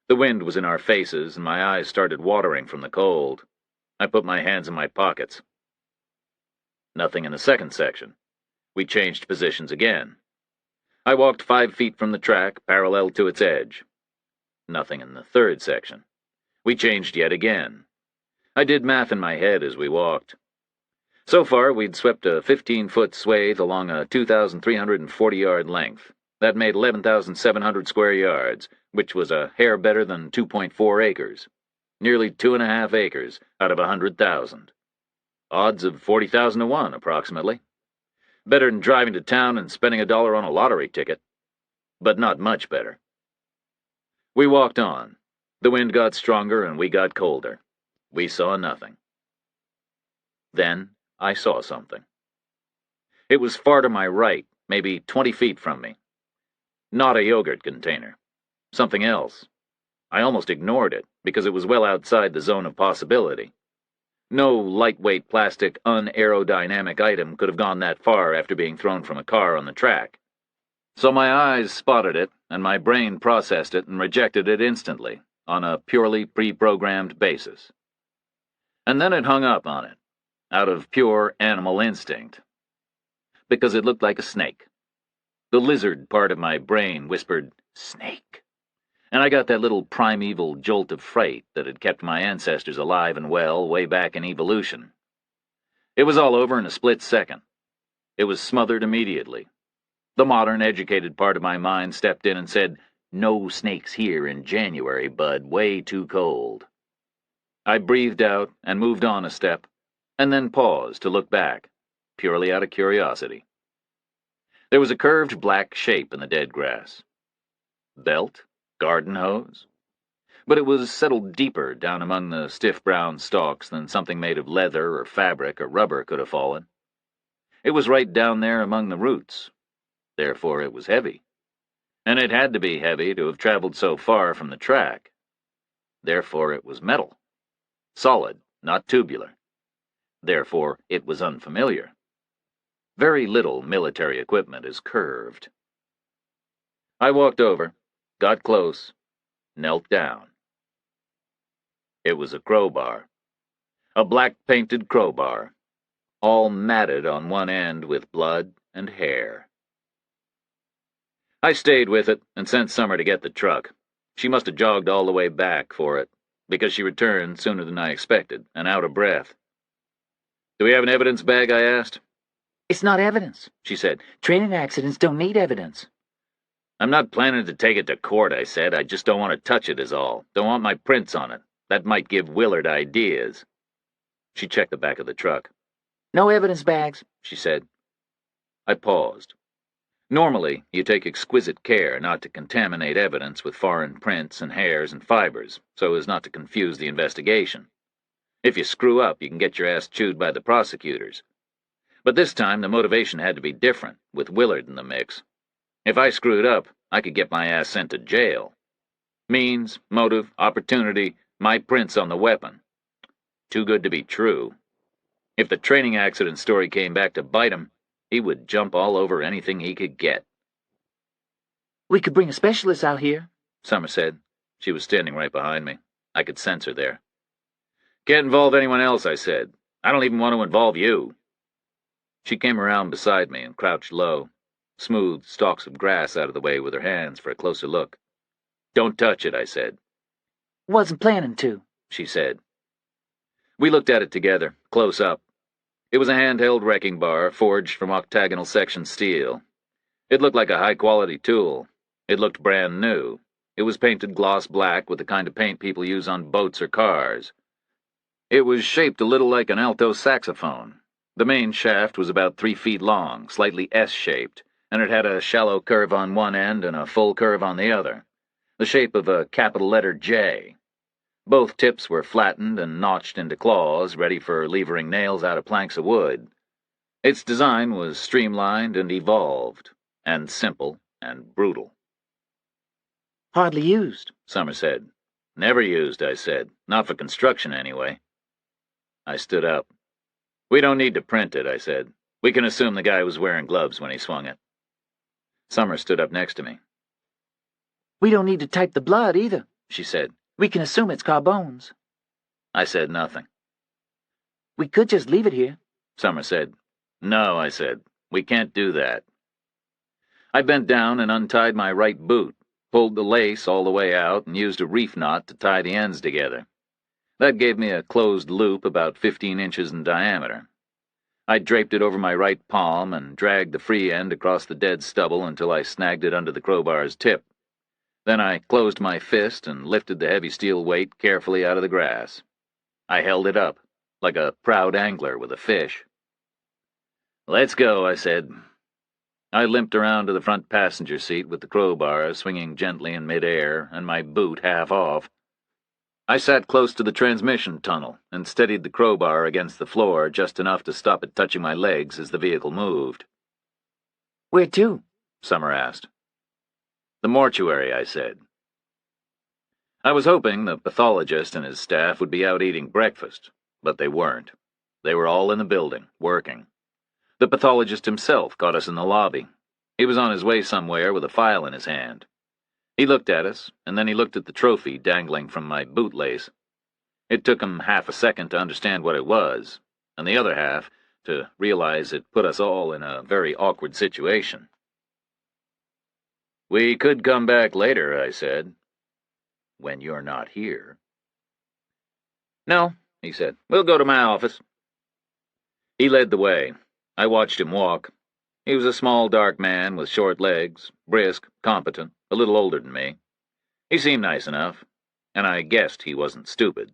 Speaker 1: The wind was in our faces, and my eyes started watering from the cold. I put my hands in my pockets. Nothing in the second section. We changed positions again. I walked 5 feet from the track, parallel to its edge. Nothing in the third section. We changed yet again. I did math in my head as we walked. So far, we'd swept a 15-foot swathe along a 2,340-yard length. That made 11,700 square yards, which was a hair better than 2.4 acres. Nearly 2.5 acres out of 100,000. Odds of 40,000 to 1, approximately. Better than driving to town and spending $1 on a lottery ticket. But not much better. We walked on. The wind got stronger and we got colder. We saw nothing. Then I saw something. It was far to my right, maybe 20 feet from me. Not a yogurt container. Something else. I almost ignored it, because it was well outside the zone of possibility. No lightweight plastic, unaerodynamic item could have gone that far after being thrown from a car on the track. So my eyes spotted it, and my brain processed it and rejected it instantly, on a purely pre-programmed basis. And then it hung up on it, out of pure animal instinct. Because it looked like a snake. The lizard part of my brain whispered, "Snake." And I got that little primeval jolt of fright that had kept my ancestors alive and well way back in evolution. It was all over in a split second. It was smothered immediately. The modern, educated part of my mind stepped in and said, "No snakes here in January, bud, way too cold." I breathed out and moved on a step, and then paused to look back, purely out of curiosity. There was a curved black shape in the dead grass. Belt? Garden hose? But it was settled deeper down among the stiff brown stalks than something made of leather or fabric or rubber could have fallen. It was right down there among the roots. Therefore it was heavy. And it had to be heavy to have traveled so far from the track. Therefore it was metal. Solid, not tubular. Therefore it was unfamiliar. Very little military equipment is curved. I walked over, got close, knelt down. It was a crowbar. A black-painted crowbar, all matted on one end with blood and hair. I stayed with it and sent Summer to get the truck. She must have jogged all the way back for it, because she returned sooner than I expected, and out of breath. "Do we have an evidence bag?" I asked.
Speaker 3: "It's not evidence," she said. "Training accidents don't need evidence."
Speaker 1: "I'm not planning to take it to court," I said. "I just don't want to touch it is all. Don't want my prints on it. That might give Willard ideas." She checked the back of the truck.
Speaker 3: "No evidence bags," she said.
Speaker 1: I paused. Normally, you take exquisite care not to contaminate evidence with foreign prints and hairs and fibers, so as not to confuse the investigation. If you screw up, you can get your ass chewed by the prosecutors. But this time, the motivation had to be different, with Willard in the mix. If I screwed up, I could get my ass sent to jail. Means, motive, opportunity, my prints on the weapon. Too good to be true. If the training accident story came back to bite him, he would jump all over anything he could get.
Speaker 3: "We could bring a specialist out here,"
Speaker 1: Summer said. She was standing right behind me. I could sense her there. "Can't involve anyone else," I said. "I don't even want to involve you." She came around beside me and crouched low, smoothed stalks of grass out of the way with her hands for a closer look. "Don't touch it," I said.
Speaker 3: "Wasn't planning to," she said.
Speaker 1: We looked at it together, close up. It was a handheld wrecking bar forged from octagonal section steel. It looked like a high-quality tool. It looked brand new. It was painted gloss black with the kind of paint people use on boats or cars. It was shaped a little like an alto saxophone. The main shaft was about 3 feet long, slightly S-shaped, and it had a shallow curve on one end and a full curve on the other, the shape of a capital letter J. Both tips were flattened and notched into claws, ready for levering nails out of planks of wood. Its design was streamlined and evolved, and simple and brutal.
Speaker 3: "Hardly used,"
Speaker 1: Summer said. "Never used," I said. "Not for construction, anyway." I stood up. "We don't need to print it," I said. "We can assume the guy was wearing gloves when he swung it." Summer stood up next to me.
Speaker 3: "We don't need to type the blood, either," she said. "We can assume it's Carbone's."
Speaker 1: I said nothing.
Speaker 3: "We could just leave it here,"
Speaker 1: Summer said. "No," I said. "We can't do that." I bent down and untied my right boot, pulled the lace all the way out, and used a reef knot to tie the ends together. That gave me a closed loop about 15 inches in diameter. I draped it over my right palm and dragged the free end across the dead stubble until I snagged it under the crowbar's tip. Then I closed my fist and lifted the heavy steel weight carefully out of the grass. I held it up, like a proud angler with a fish. "Let's go," I said. I limped around to the front passenger seat with the crowbar swinging gently in midair and my boot half off. I sat close to the transmission tunnel and steadied the crowbar against the floor just enough to stop it touching my legs as the vehicle moved.
Speaker 3: "Where to?"
Speaker 1: Summer asked. "The mortuary," I said. I was hoping the pathologist and his staff would be out eating breakfast, but they weren't. They were all in the building, working. The pathologist himself caught us in the lobby. He was on his way somewhere with a file in his hand. He looked at us, and then he looked at the trophy dangling from my bootlace. It took him half a second to understand what it was, and the other half to realize it put us all in a very awkward situation. "We could come back later," I said. "When you're not here." "No," he said. "We'll go to my office." He led the way. I watched him walk. He was a small, dark man with short legs, brisk, competent, a little older than me. He seemed nice enough, and I guessed he wasn't stupid.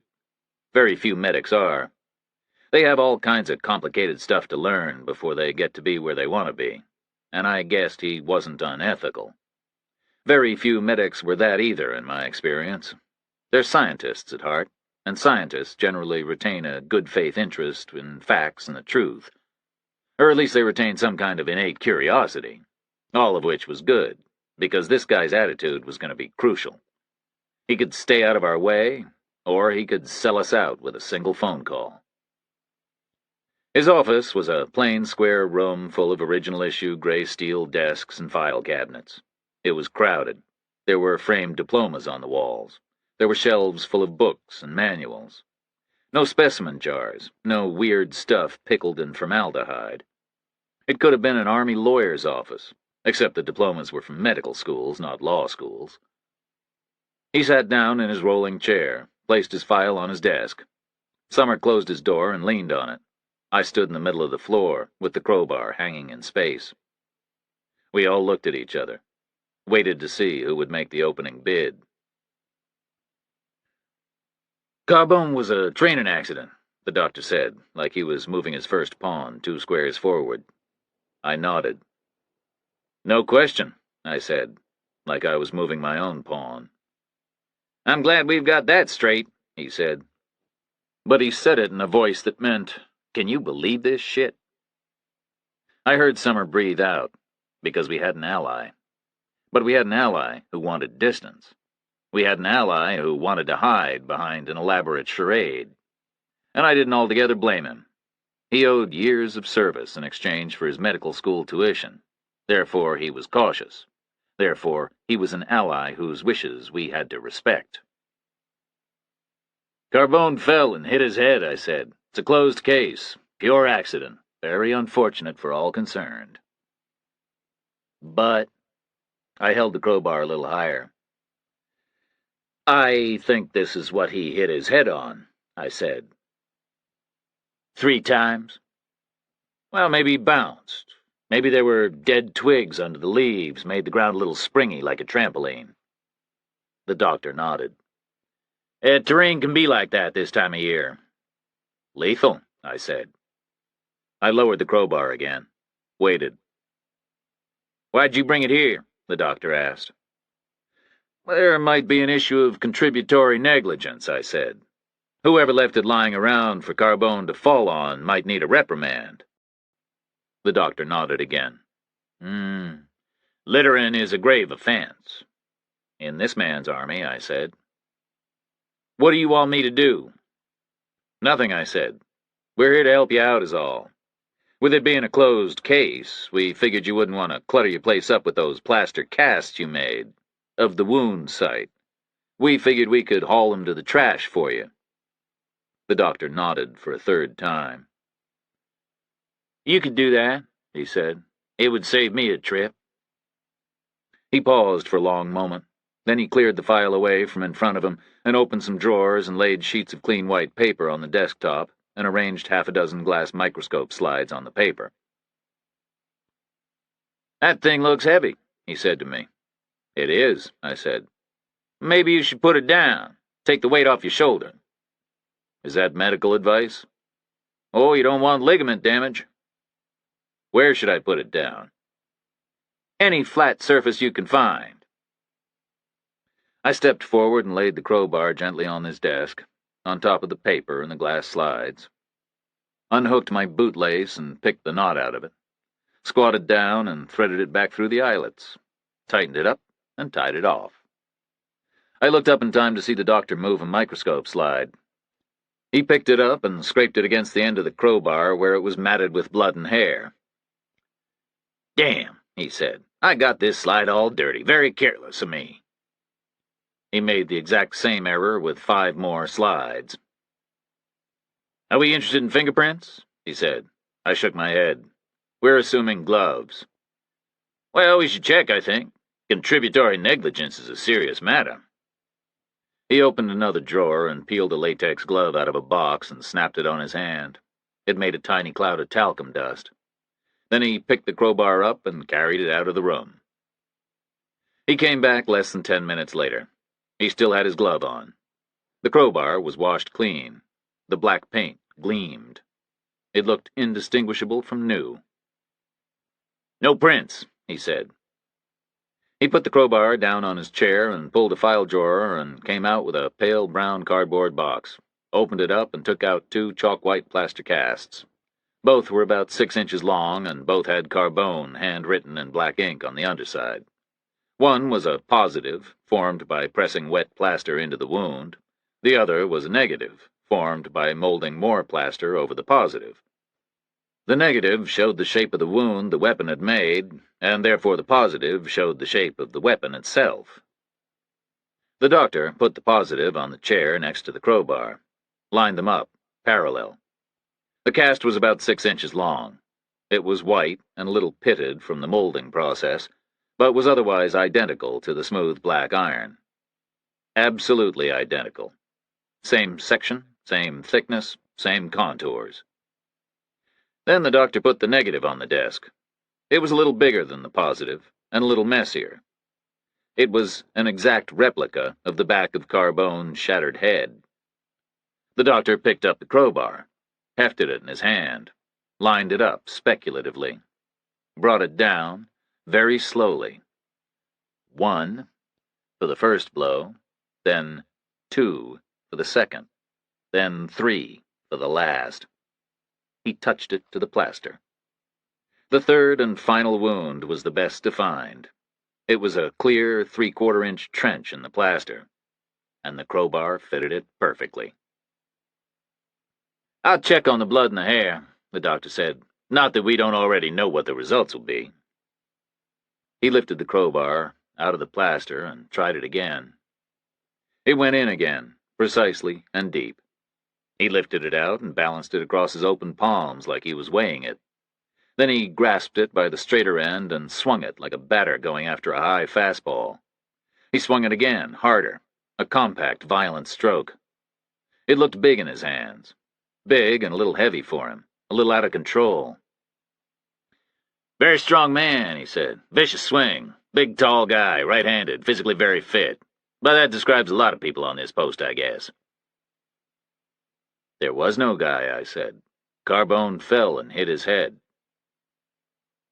Speaker 1: Very few medics are. They have all kinds of complicated stuff to learn before they get to be where they want to be, and I guessed he wasn't unethical. Very few medics were that either, in my experience. They're scientists at heart, and scientists generally retain a good faith interest in facts and the truth. Or at least they retain some kind of innate curiosity, all of which was good, because this guy's attitude was going to be crucial. He could stay out of our way, or he could sell us out with a single phone call. His office was a plain square room full of original issue gray steel desks and file cabinets. It was crowded. There were framed diplomas on the walls. There were shelves full of books and manuals. No specimen jars, no weird stuff pickled in formaldehyde. It could have been an army lawyer's office, except the diplomas were from medical schools, not law schools. He sat down in his rolling chair, placed his file on his desk. Summer closed his door and leaned on it. I stood in the middle of the floor, with the crowbar hanging in space. We all looked at each other, waited to see who would make the opening bid. Carbone was a training accident, the doctor said, like he was moving his first pawn 2 squares forward. I nodded. No question, I said, like I was moving my own pawn. I'm glad we've got that straight, he said. But he said it in a voice that meant, can you believe this shit? I heard Summer breathe out, because we had an ally. But we had an ally who wanted distance. We had an ally who wanted to hide behind an elaborate charade. And I didn't altogether blame him. He owed years of service in exchange for his medical school tuition. Therefore, he was cautious. Therefore, he was an ally whose wishes we had to respect. Carbone fell and hit his head, I said. It's a closed case. Pure accident. Very unfortunate for all concerned. But I held the crowbar a little higher. I think this is what he hit his head on, I said. 3 times? Well, maybe he bounced. Maybe there were dead twigs under the leaves, made the ground a little springy like a trampoline. The doctor nodded. Terrain can be like that this time of year. Lethal, I said. I lowered the crowbar again. Waited. Why'd you bring it here? The doctor asked. There might be an issue of contributory negligence, I said. Whoever left it lying around for Carbone to fall on might need a reprimand. The doctor nodded again. Littering is a grave offense. In this man's army, I said. What do you want me to do? Nothing, I said. We're here to help you out is all. With it being a closed case, we figured you wouldn't want to clutter your place up with those plaster casts you made of the wound site. We figured we could haul them to the trash for you. The doctor nodded for a 3rd time. You could do that, he said. It would save me a trip. He paused for a long moment. Then he cleared the file away from in front of him and opened some drawers and laid sheets of clean white paper on the desktop and arranged 6 glass microscope slides on the paper. That thing looks heavy, he said to me. It is, I said. Maybe you should put it down. Take the weight off your shoulder. Is that medical advice? Oh, you don't want ligament damage. Where should I put it down? Any flat surface you can find. I stepped forward and laid the crowbar gently on his desk, on top of the paper and the glass slides. Unhooked my bootlace and picked the knot out of it. Squatted down and threaded it back through the eyelets. Tightened it up and tied it off. I looked up in time to see the doctor move a microscope slide. He picked it up and scraped it against the end of the crowbar where it was matted with blood and hair. Damn, he said. I got this slide all dirty. Very careless of me. He made the exact same error with 5 more slides. Are we interested in fingerprints? He said. I shook my head. We're assuming gloves. Well, we should check, I think. Contributory negligence is a serious matter. He opened another drawer and peeled a latex glove out of a box and snapped it on his hand. It made a tiny cloud of talcum dust. Then he picked the crowbar up and carried it out of the room. He came back less than 10 minutes later. He still had his glove on. The crowbar was washed clean. The black paint gleamed. It looked indistinguishable from new. No prints, he said. He put the crowbar down on his chair and pulled a file drawer and came out with a pale brown cardboard box, opened it up and took out 2 chalk-white plaster casts. Both were about 6 inches long and both had Carbone handwritten in black ink on the underside. One was a positive, formed by pressing wet plaster into the wound. The other was a negative, formed by molding more plaster over the positive. The negative showed the shape of the wound the weapon had made, and therefore the positive showed the shape of the weapon itself. The doctor put the positive on the chair next to the crowbar, lined them up, parallel. The cast was about 6 inches long. It was white and a little pitted from the molding process, but was otherwise identical to the smooth black iron. Absolutely identical. Same section, same thickness, same contours. Then the doctor put the negative on the desk. It was a little bigger than the positive, and a little messier. It was an exact replica of the back of Carbone's shattered head. The doctor picked up the crowbar, hefted it in his hand, lined it up speculatively, brought it down very slowly. 1 for the first blow, then 2 for the second, then 3 for the last. He touched it to the plaster. The third and final wound was the best defined. It was a clear 3/4-inch trench in the plaster, and the crowbar fitted it perfectly. "I'll check on the blood and the hair," the doctor said. "Not that we don't already know what the results will be." He lifted the crowbar out of the plaster and tried it again. It went in again, precisely and deep. He lifted it out and balanced it across his open palms like he was weighing it. Then he grasped it by the straighter end and swung it like a batter going after a high fastball. He swung it again, harder, a compact, violent stroke. It looked big in his hands. Big and a little heavy for him, a little out of control. "Very strong man," he said. "Vicious swing. Big, tall guy, right-handed, physically very fit. But that describes a lot of people on this post, I guess." "There was no guy," I said. "Carbone fell and hit his head."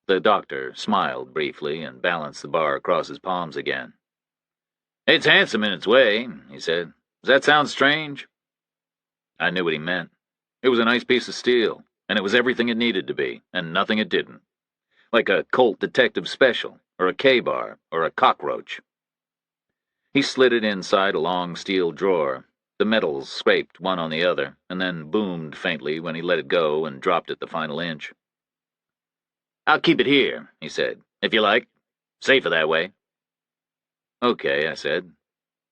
Speaker 1: The doctor smiled briefly and balanced the bar across his palms again. "It's handsome in its way," he said. "Does that sound strange?" I knew what he meant. It was a nice piece of steel, and it was everything it needed to be, and nothing it didn't. Like a Colt Detective Special, or a K-bar, or a cockroach. He slid it inside a long steel drawer. The metals scraped one on the other, and then boomed faintly when he let it go and dropped it the final inch. "I'll keep it here," he said, "if you like. Safer that way." "Okay," I said.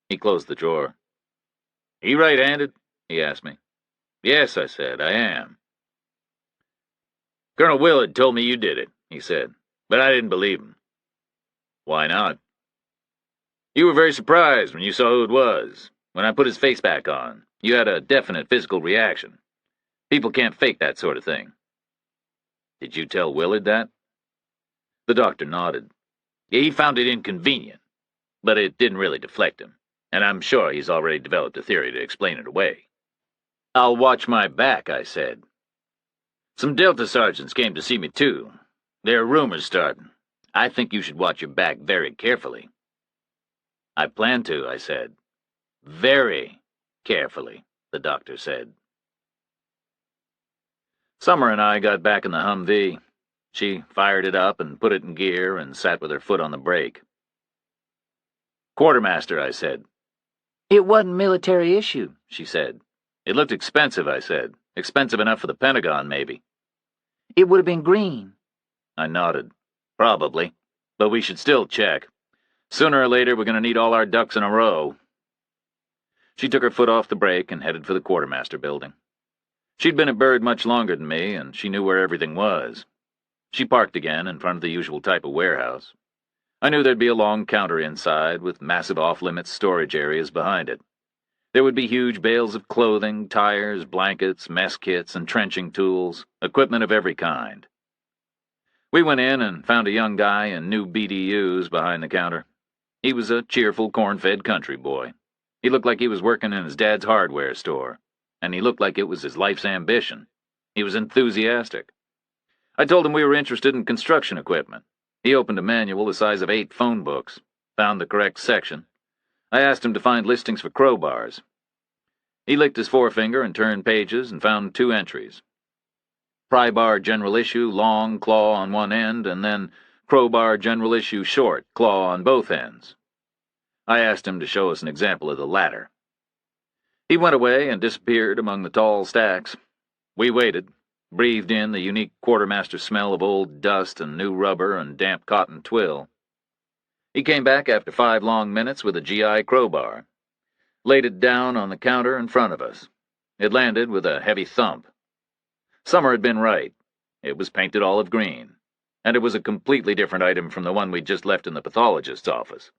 Speaker 1: He closed the drawer. "You right-handed?" he asked me. "Yes," I said, "I am." "Colonel Willard told me you did it," he said, "but I didn't believe him." "Why not?" "You were very surprised when you saw who it was. When I put his face back on, you had a definite physical reaction. People can't fake that sort of thing." "Did you tell Willard that?" The doctor nodded. "Yeah, he found it inconvenient, but it didn't really deflect him, and I'm sure he's already developed a theory to explain it away." "I'll watch my back," I said. "Some Delta sergeants came to see me, too. There are rumors starting. I think you should watch your back very carefully." "I plan to," I said. "Very carefully," the doctor said. Summer and I got back in the Humvee. She fired it up and put it in gear and sat with her foot on the brake. "Quartermaster," I said.
Speaker 3: It wasn't military issue,
Speaker 1: She said. "It looked expensive," I said. "Expensive enough for the Pentagon, maybe."
Speaker 3: It would have been green.
Speaker 1: I nodded. "Probably. But we should still check. Sooner or later, we're going to need all our ducks in a row." She took her foot off the brake and headed for the quartermaster building. She'd been at Bird much longer than me, and she knew where everything was. She parked again in front of the usual type of warehouse. I knew there'd be a long counter inside, with massive off-limits storage areas behind it. There would be huge bales of clothing, tires, blankets, mess kits, and trenching tools, equipment of every kind. We went in and found a young guy in new BDUs behind the counter. He was a cheerful, corn-fed country boy. He looked like he was working in his dad's hardware store, and he looked like it was his life's ambition. He was enthusiastic. I told him we were interested in construction equipment. He opened a manual the size of 8 phone books, found the correct section. I asked him to find listings for crowbars. He licked his forefinger and turned pages and found 2 entries. Pry-bar general issue, long, claw on one end, and then crowbar general issue, short, claw on both ends. I asked him to show us an example of the latter. He went away and disappeared among the tall stacks. We waited, breathed in the unique quartermaster smell of old dust and new rubber and damp cotton twill. He came back after 5 long minutes with a GI crowbar, laid it down on the counter in front of us. It landed with a heavy thump. Summer had been right. It was painted olive green, and it was a completely different item from the one we'd just left in the pathologist's office.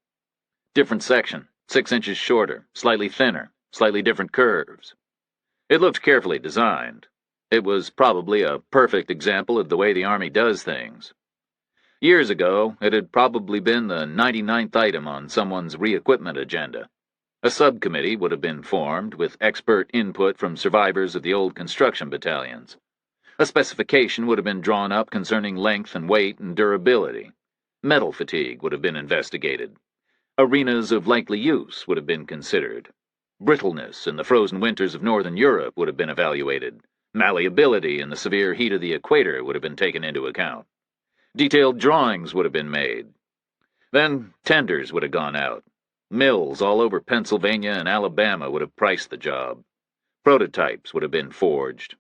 Speaker 1: Different section, 6 inches shorter, slightly thinner, slightly different curves. It looked carefully designed. It was probably a perfect example of the way the Army does things. Years ago, it had probably been the 99th item on someone's re-equipment agenda. A subcommittee would have been formed with expert input from survivors of the old construction battalions. A specification would have been drawn up concerning length and weight and durability. Metal fatigue would have been investigated. Arenas of likely use would have been considered. Brittleness in the frozen winters of northern Europe would have been evaluated. Malleability in the severe heat of the equator would have been taken into account. Detailed drawings would have been made. Then tenders would have gone out. Mills all over Pennsylvania and Alabama would have priced the job. Prototypes would have been forged.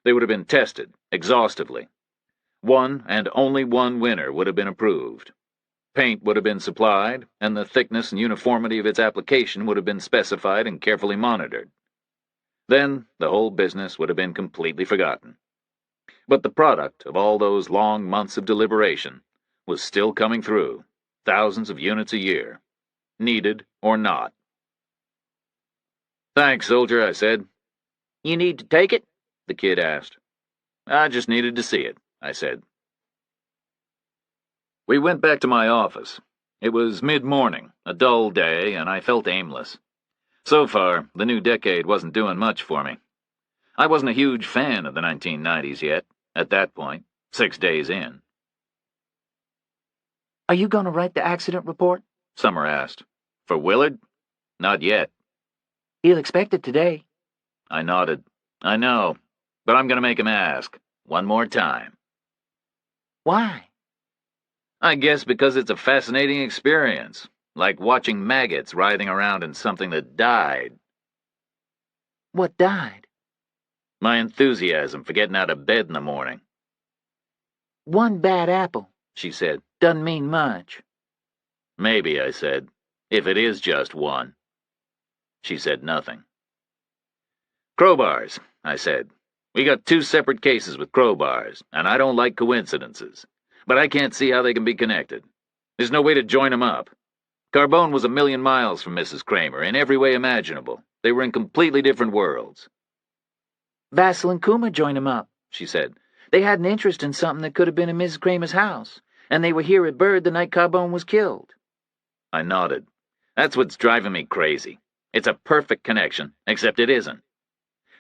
Speaker 1: They would have been tested, exhaustively. One and only one winner would have been approved. Paint would have been supplied, and the thickness and uniformity of its application would have been specified and carefully monitored. Then the whole business would have been completely forgotten. But the product of all those long months of deliberation was still coming through, thousands of units a year, needed or not. "Thanks, soldier," I said.
Speaker 3: You need to take it?
Speaker 1: The kid asked. "I just needed to see it," I said. We went back to my office. It was mid-morning, a dull day, and I felt aimless. So far, the new decade wasn't doing much for me. I wasn't a huge fan of the 1990s yet, at that point, 6 days in.
Speaker 3: Are you going to write the accident report?
Speaker 1: Summer asked. "For Willard? Not yet."
Speaker 3: He'll expect it today.
Speaker 1: I nodded. "I know, but I'm going to make him ask. One more time."
Speaker 3: Why?
Speaker 1: I guess because it's a fascinating experience, like watching maggots writhing around in something that died.
Speaker 3: What died?
Speaker 1: My enthusiasm for getting out of bed in the morning.
Speaker 3: One bad apple,
Speaker 1: She said.
Speaker 3: doesn't mean much.
Speaker 1: "Maybe," I said, "if it is just one." She said nothing. "Crowbars," I said. "We got 2 separate cases with crowbars, and I don't like coincidences. But I can't see how they can be connected. There's no way to join them up. Carbone was a million miles from Mrs. Kramer in every way imaginable. They were in completely different worlds."
Speaker 3: Vassal and Kuma joined him up,
Speaker 1: She said.
Speaker 3: They had an interest in something that could have been in Mrs. Kramer's house, and they were here at Bird the night Carbone was killed.
Speaker 1: I nodded. "That's what's driving me crazy. It's a perfect connection, except it isn't.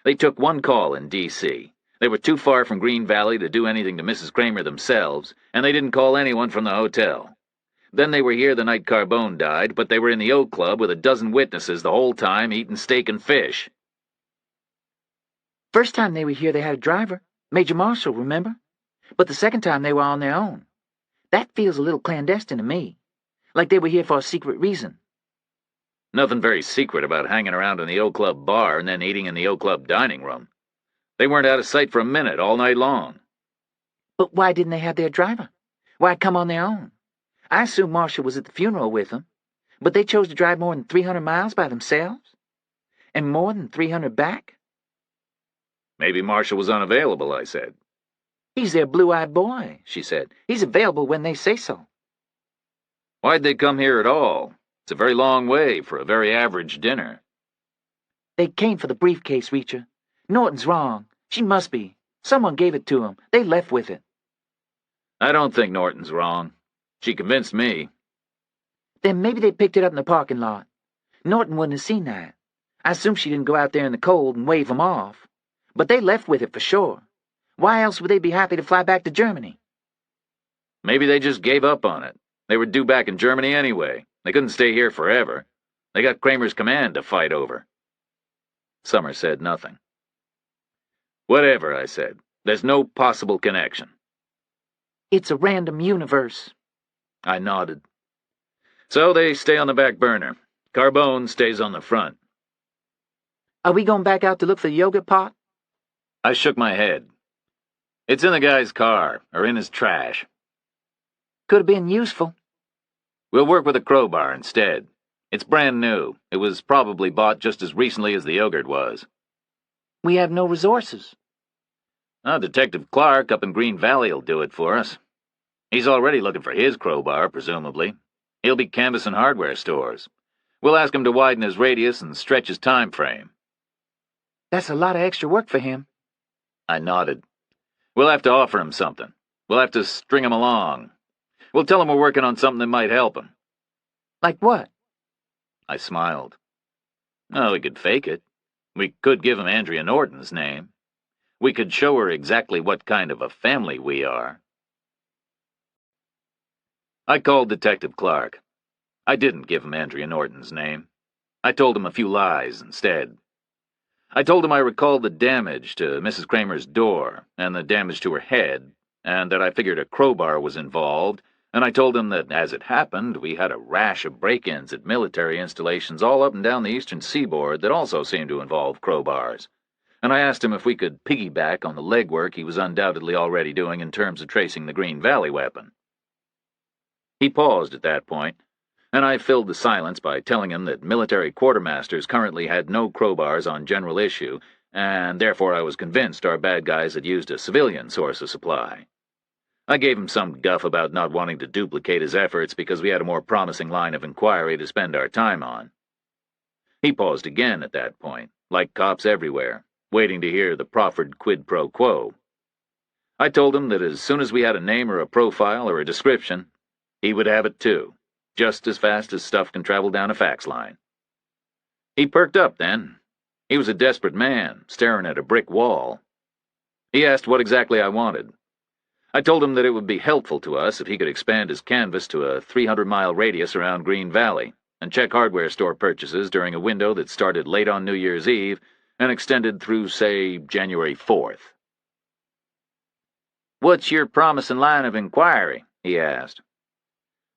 Speaker 1: They took one call in D.C. They were too far from Green Valley to do anything to Mrs. Kramer themselves, and they didn't call anyone from the hotel. Then they were here the night Carbone died, but they were in the Oak Club with a dozen witnesses the whole time eating steak and fish."
Speaker 3: First time they were here they had a driver, Major Marshall, remember? But the second time they were on their own. That feels a little clandestine to me, like they were here for a secret reason.
Speaker 1: Nothing very secret about hanging around in the Oak Club bar and then eating in the Oak Club dining room. They weren't out of sight for a minute all night long.
Speaker 3: But why didn't they have their driver? Why come on their own? I assumed Marshall was at the funeral with them, but they chose to drive more than 300 miles by themselves? And more than 300 back?
Speaker 1: "Maybe Marshall was unavailable," I said.
Speaker 3: He's their blue-eyed boy, she said. He's available when they say so.
Speaker 1: "Why'd they come here at all? It's a very long way for a very average dinner."
Speaker 3: They came for the briefcase, Reacher. Norton's wrong. She must be. Someone gave it to him. They left with it.
Speaker 1: "I don't think Norton's wrong. She convinced me."
Speaker 3: Then maybe they picked it up in the parking lot. Norton wouldn't have seen that. I assume she didn't go out there in the cold and wave him off. But they left with it for sure. Why else would they be happy to fly back to Germany?
Speaker 1: "Maybe they just gave up on it. They were due back in Germany anyway. They couldn't stay here forever. They got Kramer's command to fight over." Summer said nothing. "Whatever," I said. "There's no possible connection."
Speaker 3: It's a random universe.
Speaker 1: I nodded. "So they stay on the back burner. Carbone stays on the front."
Speaker 3: Are we going back out to look for the yogurt pot?
Speaker 1: I shook my head. "It's in the guy's car, or in his trash.
Speaker 3: Could have been useful.
Speaker 1: We'll work with a crowbar instead. It's brand new. It was probably bought just as recently as the yogurt was.
Speaker 3: We have no resources.
Speaker 1: Detective Clark up in Green Valley will do it for us. He's already looking for his crowbar, presumably. He'll be canvassing hardware stores. We'll ask him to widen his radius and stretch his time frame.
Speaker 3: That's a lot of extra work for him.
Speaker 1: I nodded. We'll have to offer him something. We'll have to string him along. We'll tell him we're working on something that might help him.
Speaker 3: Like what?
Speaker 1: I smiled. Oh, we could fake it. We could give him Andrea Norton's name. We could show her exactly what kind of a family we are. I called Detective Clark. I didn't give him Andrea Norton's name. I told him a few lies instead. I told him I recalled the damage to Mrs. Kramer's door and the damage to her head, and that I figured a crowbar was involved, and I told him that, as it happened, we had a rash of break-ins at military installations all up and down the eastern seaboard that also seemed to involve crowbars. And I asked him if we could piggyback on the legwork he was undoubtedly already doing in terms of tracing the Green Valley weapon. He paused at that point, and I filled the silence by telling him that military quartermasters currently had no crowbars on general issue, and therefore I was convinced our bad guys had used a civilian source of supply. I gave him some guff about not wanting to duplicate his efforts because we had a more promising line of inquiry to spend our time on. He paused again at that point, like cops everywhere, waiting to hear the proffered quid pro quo. I told him that as soon as we had a name or a profile or a description, he would have it too, just as fast as stuff can travel down a fax line. He perked up then. He was a desperate man, staring at a brick wall. He asked what exactly I wanted. I told him that it would be helpful to us if he could expand his canvas to a 300-mile radius around Green Valley and check hardware store purchases during a window that started late on New Year's Eve and extended through, say, January 4th. "What's your promising line of inquiry?" he asked.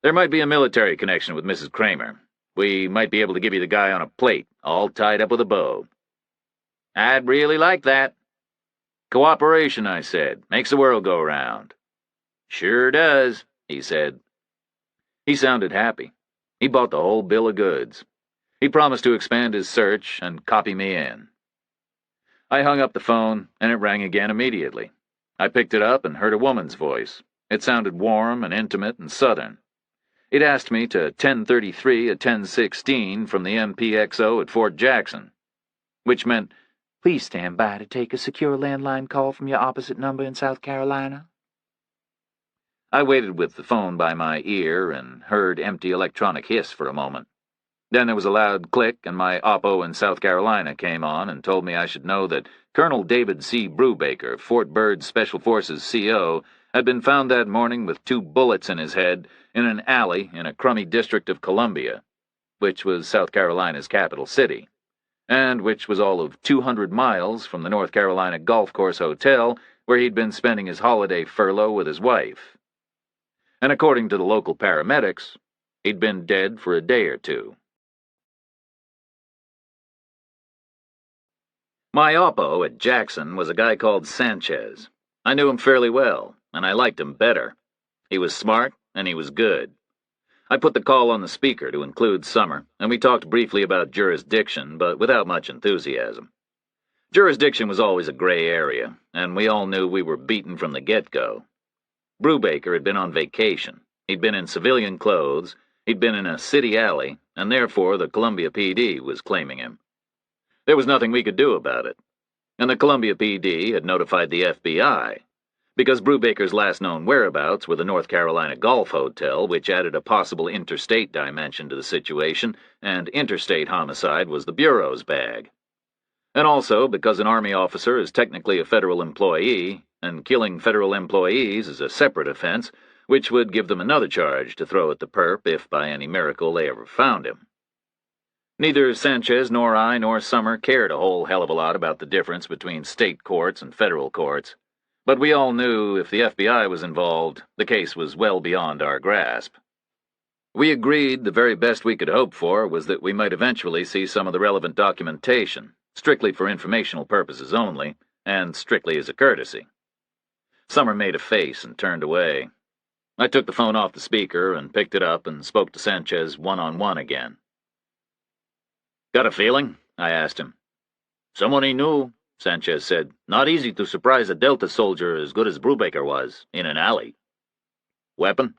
Speaker 1: "There might be a military connection with Mrs. Kramer. We might be able to give you the guy on a plate, all tied up with a bow." "I'd really like that." "Cooperation," I said, "makes the world go round." "Sure does," he said. He sounded happy. He bought the whole bill of goods. He promised to expand his search and copy me in. I hung up the phone, and it rang again immediately. I picked it up and heard a woman's voice. It sounded warm and intimate and southern. It asked me to 1033 at 1016 from the MPXO at Fort Jackson, which meant, "Please stand by to take a secure landline call from your opposite number in South Carolina." I waited with the phone by my ear and heard empty electronic hiss for a moment. Then there was a loud click, and my oppo in South Carolina came on and told me I should know that Colonel David C. Brubaker, Fort Byrd's Special Forces CO, had been found that morning with 2 bullets in his head in an alley in a crummy district of Columbia, which was South Carolina's capital city, and which was all of 200 miles from the North Carolina Golf Course Hotel where he'd been spending his holiday furlough with his wife. And according to the local paramedics, he'd been dead for a day or two. My oppo at Jackson was a guy called Sanchez. I knew him fairly well, and I liked him better. He was smart, and he was good. I put the call on the speaker to include Summer, and we talked briefly about jurisdiction, but without much enthusiasm. Jurisdiction was always a gray area, and we all knew we were beaten from the get-go. Brubaker had been on vacation. He'd been in civilian clothes, he'd been in a city alley, and therefore the Columbia PD was claiming him. There was nothing we could do about it. And the Columbia PD had notified the FBI, because Brubaker's last known whereabouts were the North Carolina Golf Hotel, which added a possible interstate dimension to the situation, and interstate homicide was the Bureau's bag. And also because an Army officer is technically a federal employee, and killing federal employees is a separate offense, which would give them another charge to throw at the perp if by any miracle they ever found him. Neither Sanchez nor I nor Summer cared a whole hell of a lot about the difference between state courts and federal courts, but we all knew if the FBI was involved, the case was well beyond our grasp. We agreed the very best we could hope for was that we might eventually see some of the relevant documentation, strictly for informational purposes only, and strictly as a courtesy. Summer made a face and turned away. I took the phone off the speaker and picked it up and spoke to Sanchez one-on-one again. Got a feeling? I asked him.
Speaker 2: Someone he knew, Sanchez said. Not easy to surprise a Delta soldier as good as Brubaker was, in an alley.
Speaker 1: Weapon?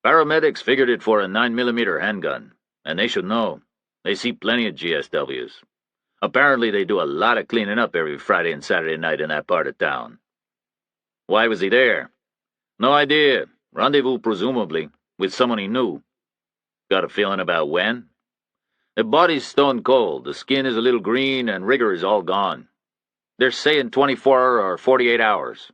Speaker 2: Paramedics figured it for a 9mm handgun, and they should know. They see plenty of GSWs. Apparently they do a lot of cleaning up every Friday and Saturday night in that part of town.
Speaker 1: Why was he there?
Speaker 2: No idea. Rendezvous, presumably, with someone he knew.
Speaker 1: Got a feeling about when?
Speaker 2: The body's stone cold, the skin is a little green, and rigor is all gone. They're saying 24 or 48 hours.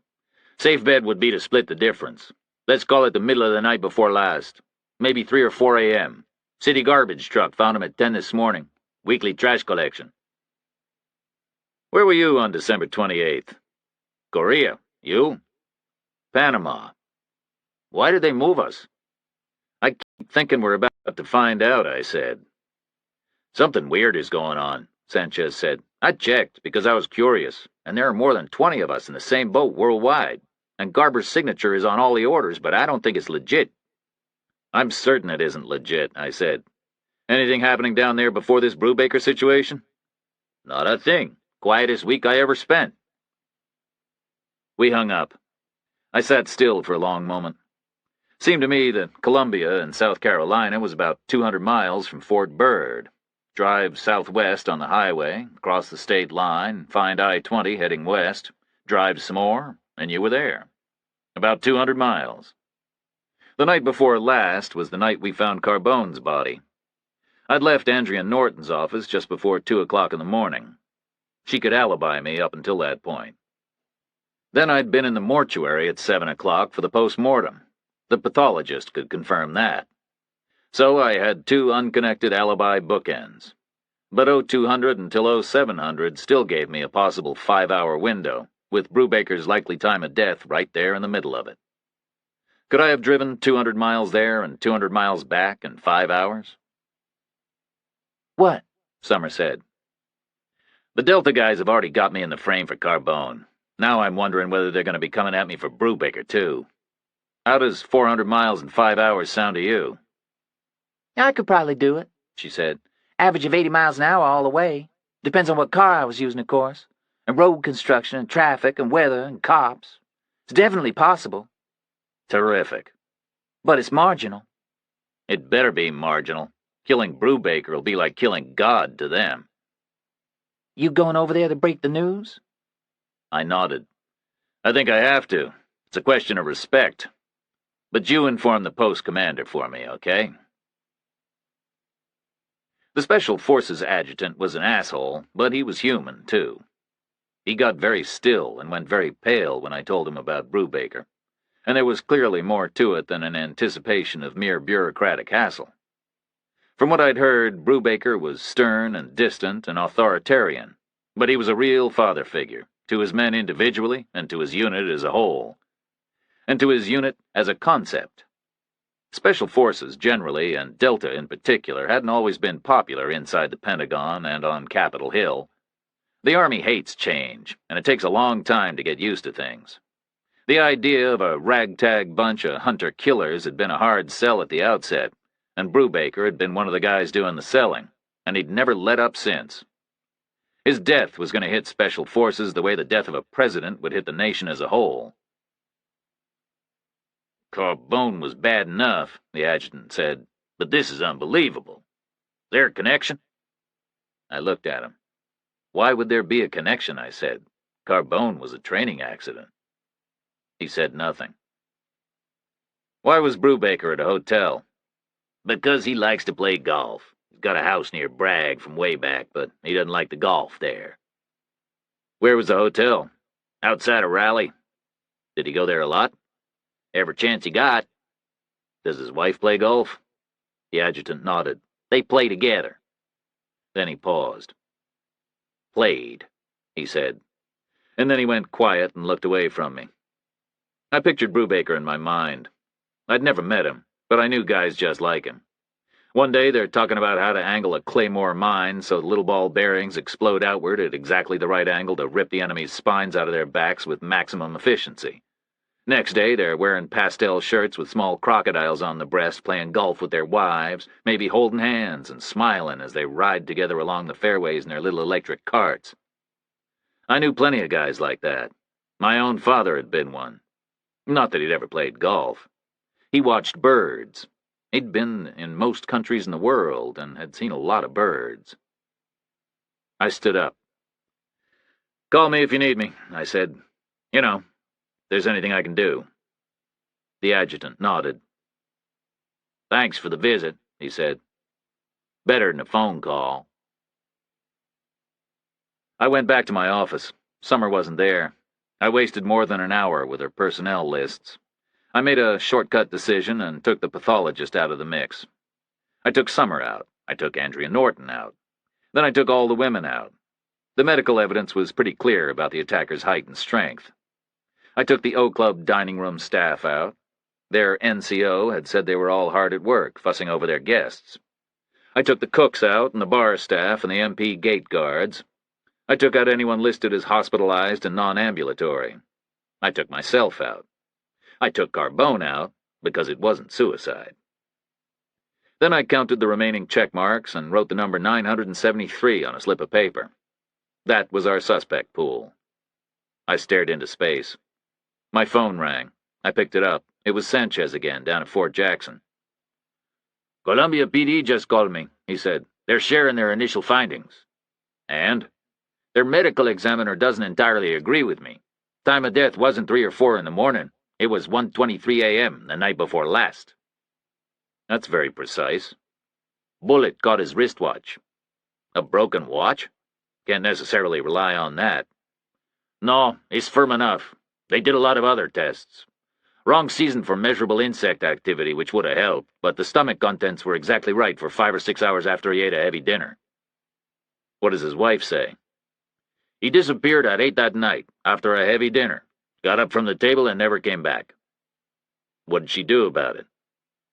Speaker 2: Safe bet would be to split the difference. Let's call it the middle of the night before last. Maybe 3 or 4 a.m. City garbage truck found him at 10 this morning. Weekly trash collection.
Speaker 1: Where were you on December 28th?
Speaker 2: Korea. You?
Speaker 1: Panama.
Speaker 2: Why did they move us?
Speaker 1: I keep thinking we're about to find out, I said.
Speaker 2: Something weird is going on, Sanchez said. I checked because I was curious, and there are more than 20 of us in the same boat worldwide, and Garber's signature is on all the orders, but I don't think it's legit.
Speaker 1: I'm certain it isn't legit, I said. Anything happening down there before this Brubaker situation?
Speaker 2: Not a thing. Quietest week I ever spent.
Speaker 1: We hung up. I sat still for a long moment. Seemed to me that Columbia in South Carolina was about 200 miles from Fort Byrd. Drive southwest on the highway, cross the state line, find I-20 heading west, drive some more, and you were there. About 200 miles. The night before last was the night we found Carbone's body. I'd left Andrea Norton's office just before 2 o'clock in the morning. She could alibi me up until that point. Then I'd been in the mortuary at 7 o'clock for the post-mortem. The pathologist could confirm that. So I had 2 unconnected alibi bookends. But 0200 until 0700 still gave me a possible 5-hour window, with Brubaker's likely time of death right there in the middle of it. Could I have driven 200 miles there and 200 miles back in 5 hours?
Speaker 3: What?
Speaker 1: Summer said. The Delta guys have already got me in the frame for Carbone. Now I'm wondering whether they're going to be coming at me for Brubaker, too. How does 400 miles in 5 hours sound to you?
Speaker 3: I could probably do it, she said. Average of 80 miles an hour all the way. Depends on what car I was using, of course. And road construction and traffic and weather and cops. It's definitely possible.
Speaker 1: Terrific.
Speaker 3: But it's marginal.
Speaker 1: It better be marginal. Killing Brubaker will be like killing God to them.
Speaker 3: You going over there to break the news?
Speaker 1: I nodded. I think I have to. It's a question of respect. But you inform the post commander for me, okay? The Special Forces adjutant was an asshole, but he was human, too. He got very still and went very pale when I told him about Brubaker, and there was clearly more to it than an anticipation of mere bureaucratic hassle. From what I'd heard, Brubaker was stern and distant and authoritarian, but he was a real father figure, to his men individually and to his unit as a whole, and to his unit as a concept. Special Forces generally, and Delta in particular, hadn't always been popular inside the Pentagon and on Capitol Hill. The Army hates change, and it takes a long time to get used to things. The idea of a ragtag bunch of hunter-killers had been a hard sell at the outset, and Brubaker had been one of the guys doing the selling, and he'd never let up since. His death was going to hit Special Forces the way the death of a president would hit the nation as a whole.
Speaker 2: Carbone was bad enough, the adjutant said, but this is unbelievable. Is there a connection?
Speaker 1: I looked at him. Why would there be a connection, I said. Carbone was a training accident. He said nothing. Why was Brubaker at a hotel?
Speaker 2: Because he likes to play golf. He's got a house near Bragg from way back, but he doesn't like the golf there.
Speaker 1: Where was the hotel?
Speaker 2: Outside of Raleigh.
Speaker 1: Did he go there a lot?
Speaker 2: Every chance he got.
Speaker 1: Does his wife play golf?
Speaker 2: The adjutant nodded. They play together.
Speaker 1: Then he paused. Played, he said, and then he went quiet and looked away from me. I pictured Brubaker in my mind. I'd never met him, but I knew guys just like him. One day they're talking about how to angle a claymore mine so the little ball bearings explode outward at exactly the right angle to rip the enemy's spines out of their backs with maximum efficiency. Next day, they're wearing pastel shirts with small crocodiles on the breast, playing golf with their wives, maybe holding hands and smiling as they ride together along the fairways in their little electric carts. I knew plenty of guys like that. My own father had been one. Not that he'd ever played golf. He watched birds. He'd been in most countries in the world and had seen a lot of birds. I stood up. "Call me if you need me," I said. "You know, if there's anything I can do." The adjutant nodded. "Thanks for the visit," he said. "Better than a phone call." I went back to my office. Summer wasn't there. I wasted more than an hour with her personnel lists. I made a shortcut decision and took the pathologist out of the mix. I took Summer out. I took Andrea Norton out. Then I took all the women out. The medical evidence was pretty clear about the attacker's height and strength. I took the O Club dining room staff out. Their NCO had said they were all hard at work, fussing over their guests. I took the cooks out and the bar staff and the MP gate guards. I took out anyone listed as hospitalized and non-ambulatory. I took myself out. I took Carbone out because it wasn't suicide. Then I counted the remaining check marks and wrote the number 973 on a slip of paper. That was our suspect pool. I stared into space. My phone rang. I picked it up. It was Sanchez again, down at Fort Jackson. "Columbia PD just called me," he said. "They're sharing their initial findings." "And?" "Their medical examiner doesn't entirely agree with me. Time of death wasn't 3 or 4 in the morning. It was 1:23 a.m. the night before last." "That's very precise." "Bullet caught his wristwatch." "A broken watch? Can't necessarily rely on that." "No, it's firm enough. They did a lot of other tests. Wrong season for measurable insect activity, which would have helped, but the stomach contents were exactly right for 5 or 6 hours after he ate a heavy dinner." "What does his wife say?" "He disappeared at 8 that night, after a heavy dinner. Got up from the table and never came back." "What did she do about it?"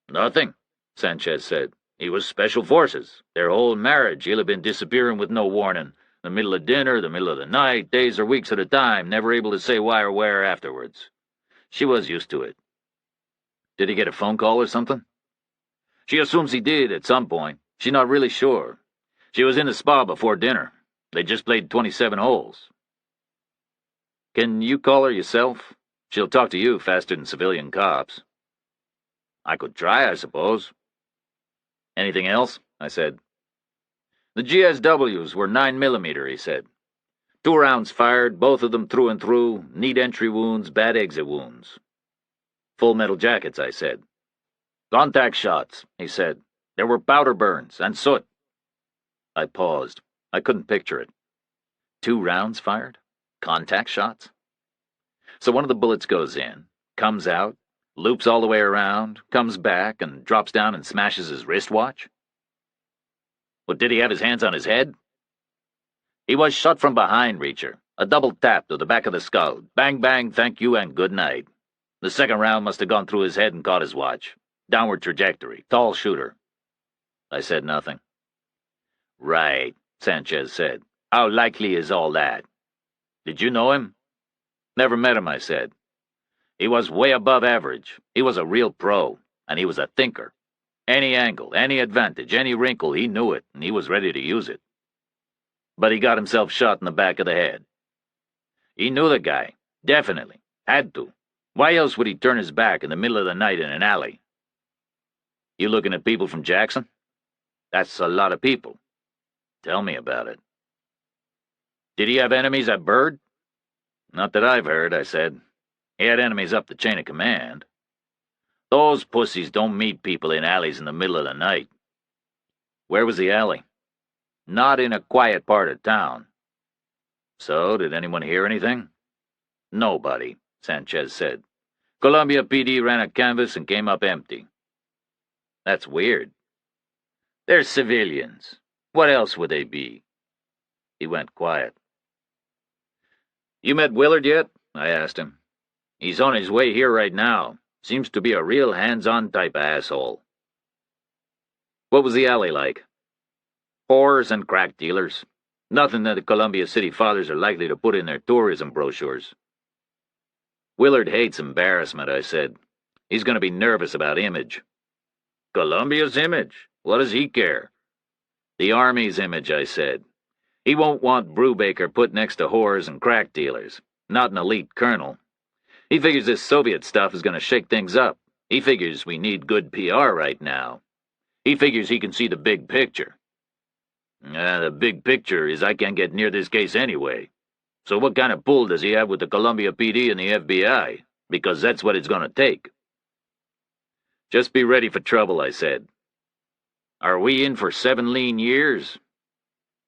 Speaker 1: "Nothing," Sanchez said. "He was Special Forces. Their whole marriage he'll have been disappearing with no warning. The middle of dinner, the middle of the night, days or weeks at a time, never able to say why or where afterwards. She was used to it." "Did he get a phone call or something?" "She assumes he did at some point. She's not really sure. She was in the spa before dinner. They just played 27 holes. "Can you call her yourself? She'll talk to you faster than civilian cops." "I could try, I suppose." "Anything else?" I said. "The GSWs were 9mm, he said. 2 rounds fired, both of them through and through, neat entry wounds, bad exit wounds." "Full metal jackets," I said. "Contact shots," he said. "There were powder burns and soot." I paused. I couldn't picture it. 2 rounds fired? Contact shots? So one of the bullets goes in, comes out, loops all the way around, comes back, and drops down and smashes his wristwatch? Well, did he have his hands on his head? "He was shot from behind, Reacher. A double tap to the back of the skull. Bang, bang, thank you, and good night. The second round must have gone through his head and caught his watch. Downward trajectory. Tall shooter." I said nothing. "Right," Sanchez said. "How likely is all that? Did you know him?" "Never met him," I said. "He was way above average. He was a real pro, and he was a thinker. Any angle, any advantage, any wrinkle, he knew it, and he was ready to use it. But he got himself shot in the back of the head. He knew the guy. Definitely. Had to. Why else would he turn his back in the middle of the night in an alley?" "You looking at people from Jackson?" "That's a lot of people." "Tell me about it." "Did he have enemies at Byrd?" "Not that I've heard," I said. "He had enemies up the chain of command." "Those pussies don't meet people in alleys in the middle of the night." "Where was the alley?" "Not in a quiet part of town." "So, did anyone hear anything?" "Nobody," Sanchez said. "Columbia PD ran a canvass and came up empty." "That's weird." "They're civilians. What else would they be?" He went quiet. "You met Willard yet?" I asked him. "He's on his way here right now. Seems to be a real hands-on type of asshole." "What was the alley like?" "Whores and crack dealers. Nothing that the Columbia City Fathers are likely to put in their tourism brochures." Willard hates embarrassment, I said. He's going to be nervous about image.
Speaker 2: Columbia's image? What does he care?
Speaker 1: The Army's image, I said. He won't want Brubaker put next to whores and crack dealers. Not an elite colonel. He figures this Soviet stuff is going to shake things up. He figures we need good PR right now. He figures he can see the big picture.
Speaker 2: The big picture is I can't get near this case anyway. So what kind of pull does he have with the Columbia PD and the FBI? Because that's what it's going to take.
Speaker 1: Just be ready for trouble, I said.
Speaker 2: Are we in for 7 lean years?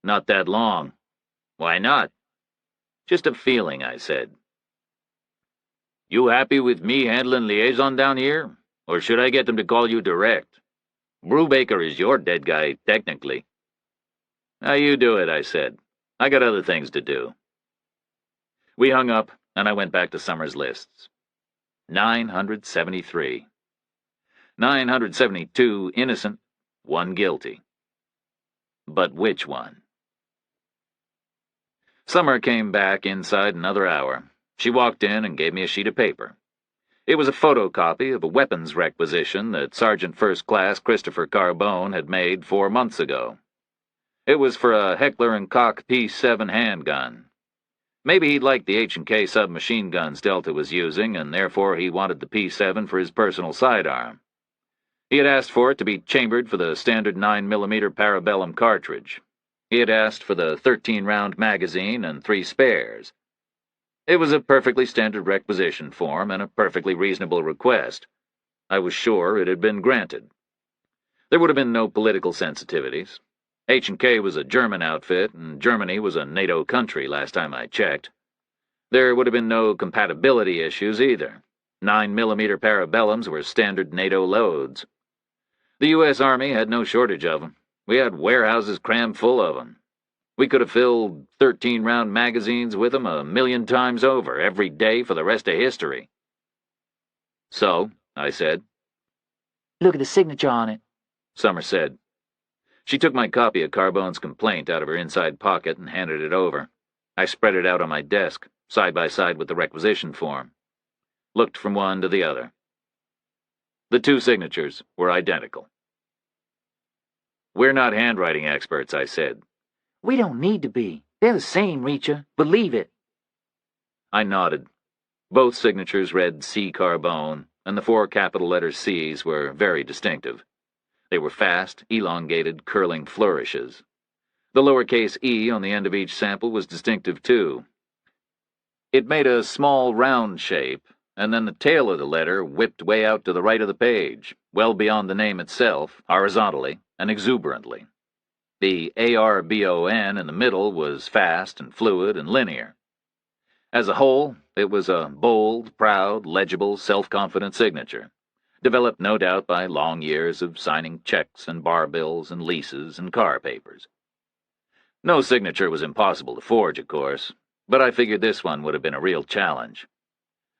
Speaker 1: Not that long.
Speaker 2: Why not?
Speaker 1: Just a feeling, I said.
Speaker 2: You happy with me handling liaison down here? Or should I get them to call you direct? Brubaker is your dead guy, technically.
Speaker 1: Now you do it, I said. I got other things to do. We hung up, and I went back to Summers' lists. 973. 972 innocent, 1 guilty. But which one? Summer came back inside another hour. She walked in and gave me a sheet of paper. It was a photocopy of a weapons requisition that Sergeant First Class Christopher Carbone had made 4 months ago. It was for a Heckler & Koch P7 handgun. Maybe he'd liked the H&K submachine guns Delta was using, and therefore he wanted the P7 for his personal sidearm. He had asked for it to be chambered for the standard 9mm parabellum cartridge. He had asked for the 13-round magazine and 3 spares. It was a perfectly standard requisition form and a perfectly reasonable request. I was sure it had been granted. There would have been no political sensitivities. H&K was a German outfit, and Germany was a NATO country last time I checked. There would have been no compatibility issues either. 9mm parabellums were standard NATO loads. The U.S. Army had no shortage of them. We had warehouses crammed full of them. We could have filled 13-round magazines with them 1,000,000 times over every day for the rest of history. So, I said.
Speaker 3: Look at the signature on it,
Speaker 1: Summer said. She took my copy of Carbone's complaint out of her inside pocket and handed it over. I spread it out on my desk, side by side with the requisition form. Looked from one to the other. The 2 signatures were identical. We're not handwriting experts, I said.
Speaker 3: We don't need to be. They're the same, Reacher. Believe it.
Speaker 1: I nodded. Both signatures read C. Carbone, and the 4 capital letter C's were very distinctive. They were fast, elongated, curling flourishes. The lowercase e on the end of each sample was distinctive too. It made a small round shape, and then the tail of the letter whipped way out to the right of the page, well beyond the name itself, horizontally and exuberantly. The ARBON in the middle was fast and fluid and linear. As a whole, it was a bold, proud, legible, self-confident signature, developed no doubt by long years of signing checks and bar bills and leases and car papers. No signature was impossible to forge, of course, but I figured this one would have been a real challenge.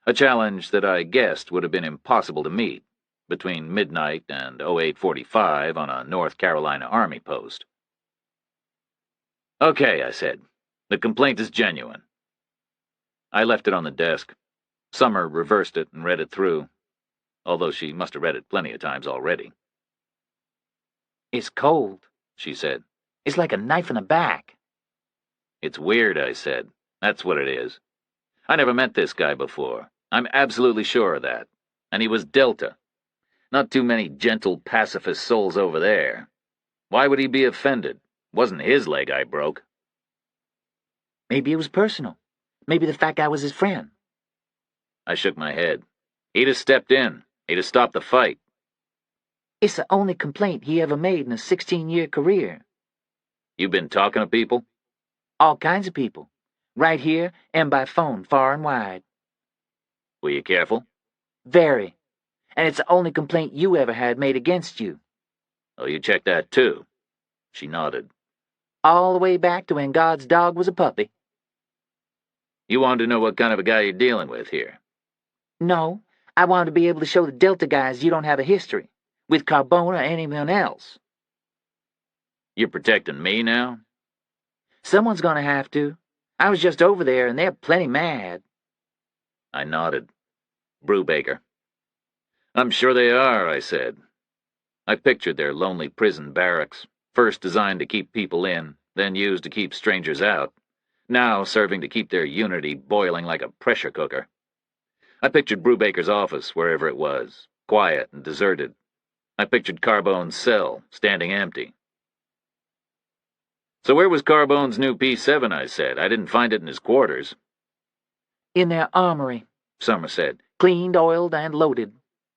Speaker 1: A challenge that I guessed would have been impossible to meet between midnight and 0845 on a North Carolina Army post. Okay, I said. The complaint is genuine. I left it on the desk. Summer reversed it and read it through, although she must have read it plenty of times already.
Speaker 3: It's cold,
Speaker 1: she said.
Speaker 3: It's like a knife in the back.
Speaker 1: It's weird, I said. That's what it is. I never met this guy before. I'm absolutely sure of that. And he was Delta. Not too many gentle pacifist souls over there. Why would he be offended? Wasn't his leg I broke.
Speaker 3: Maybe it was personal. Maybe the fat guy was his friend.
Speaker 1: I shook my head. He'd have stepped in. He'd have stopped the fight.
Speaker 3: It's the only complaint he ever made in a 16-year career.
Speaker 1: You been talking to people?
Speaker 3: All kinds of people. Right here and by phone, far and wide.
Speaker 1: Were you careful?
Speaker 3: Very. And it's the only complaint you ever had made against you.
Speaker 1: Oh, you checked that too? She nodded.
Speaker 3: All the way back to when God's dog was a puppy.
Speaker 1: You wanted to know what kind of a guy you're dealing with here?
Speaker 3: No, I wanted to be able to show the Delta guys you don't have a history, with Carbone or anyone else.
Speaker 1: You're protecting me now?
Speaker 3: Someone's gonna have to. I was just over there, and they're plenty mad.
Speaker 1: I nodded. Brubaker. I'm sure they are, I said. I pictured their lonely prison barracks, first designed to keep people in, then used to keep strangers out, now serving to keep their unity boiling like a pressure cooker. I pictured Brubaker's office, wherever it was, quiet and deserted. I pictured Carbone's cell, standing empty. So where was Carbone's new P7, I said. I didn't find it in his quarters.
Speaker 3: In their armory,
Speaker 1: Summer said.
Speaker 3: cleaned, oiled, and loaded.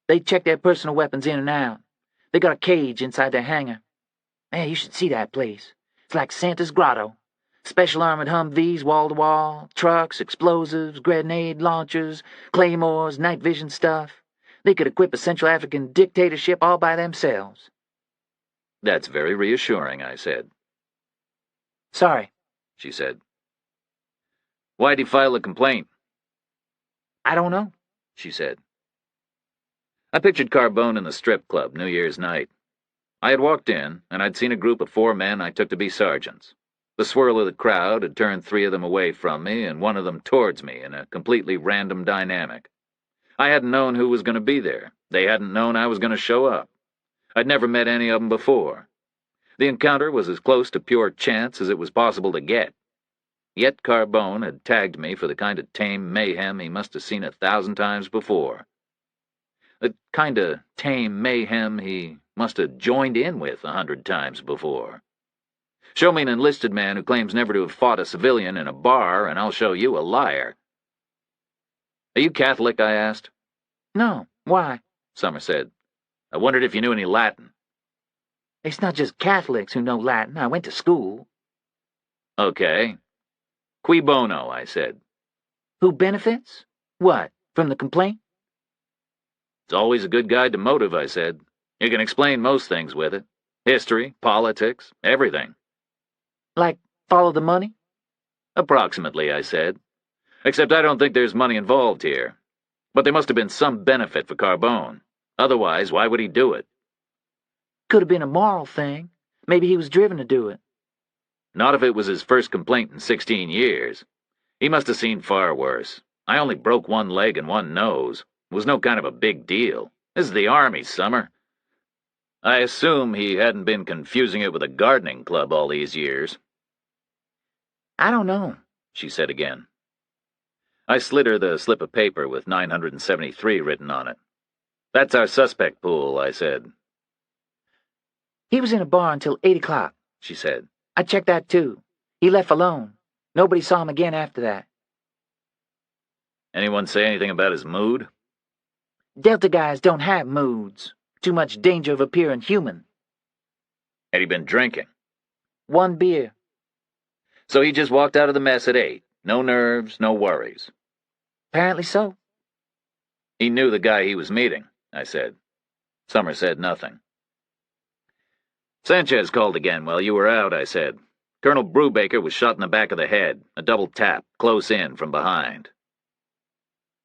Speaker 3: They check their personal weapons in and out. They got a cage inside their hangar. Man, you should see that place. It's like Santa's grotto. Special armored Humvees wall-to-wall, trucks, explosives, grenade launchers, claymores, night vision stuff. They could equip a Central African dictatorship all by themselves.
Speaker 1: That's very reassuring, I said.
Speaker 3: Sorry,
Speaker 1: She said. Why'd he file a complaint?
Speaker 3: I don't know.
Speaker 1: She said. I pictured Carbone in the strip club New Year's night. I had walked in, and I'd seen a group of 4 men I took to be sergeants. The swirl of the crowd had turned 3 of them away from me and 1 of them towards me in a completely random dynamic. I hadn't known who was going to be there. They hadn't known I was going to show up. I'd never met any of them before. The encounter was as close to pure chance as it was possible to get. Yet Carbone had tagged me for the kind of tame mayhem he must have seen 1,000 times before. The kind of tame mayhem he must have joined in with 100 times before. Show me an enlisted man who claims never to have fought a civilian in a bar, and I'll show you a liar. Are you Catholic? I asked.
Speaker 3: No, why?
Speaker 1: Summer said. I wondered if you knew any Latin.
Speaker 3: It's not just Catholics who know Latin. I went to school.
Speaker 1: Okay. Cui bono, I said.
Speaker 3: Who benefits? What, from the complaint?
Speaker 1: It's always a good guide to motive, I said. You can explain most things with it. History, politics, everything.
Speaker 3: Like, follow the money?
Speaker 1: Approximately, I said. Except I don't think there's money involved here. But there must have been some benefit for Carbone. Otherwise, why would he do it?
Speaker 3: Could have been a moral thing. Maybe he was driven to do it.
Speaker 1: Not if it was his first complaint in 16 years. He must have seen far worse. I only broke 1 leg and 1 nose. It was no kind of a big deal. This is the Army, Summer. I assume he hadn't been confusing it with a gardening club all these years.
Speaker 3: I don't know,
Speaker 1: She said again. I slid her the slip of paper with 973 written on it. That's our suspect pool, I said.
Speaker 3: He was in a bar until 8 o'clock,
Speaker 1: She said.
Speaker 3: I checked that too. He left alone. Nobody saw him again after that.
Speaker 1: Anyone say anything about his mood?
Speaker 3: Delta guys don't have moods. Too much danger of appearing human.
Speaker 1: Had he been drinking?
Speaker 3: 1 beer.
Speaker 1: So he just walked out of the mess at 8. No nerves, no worries.
Speaker 3: Apparently so.
Speaker 1: He knew the guy he was meeting, I said. Summer said nothing. Sanchez called again while you were out, I said. Colonel Brubaker was shot in the back of the head, a double tap, close in from behind.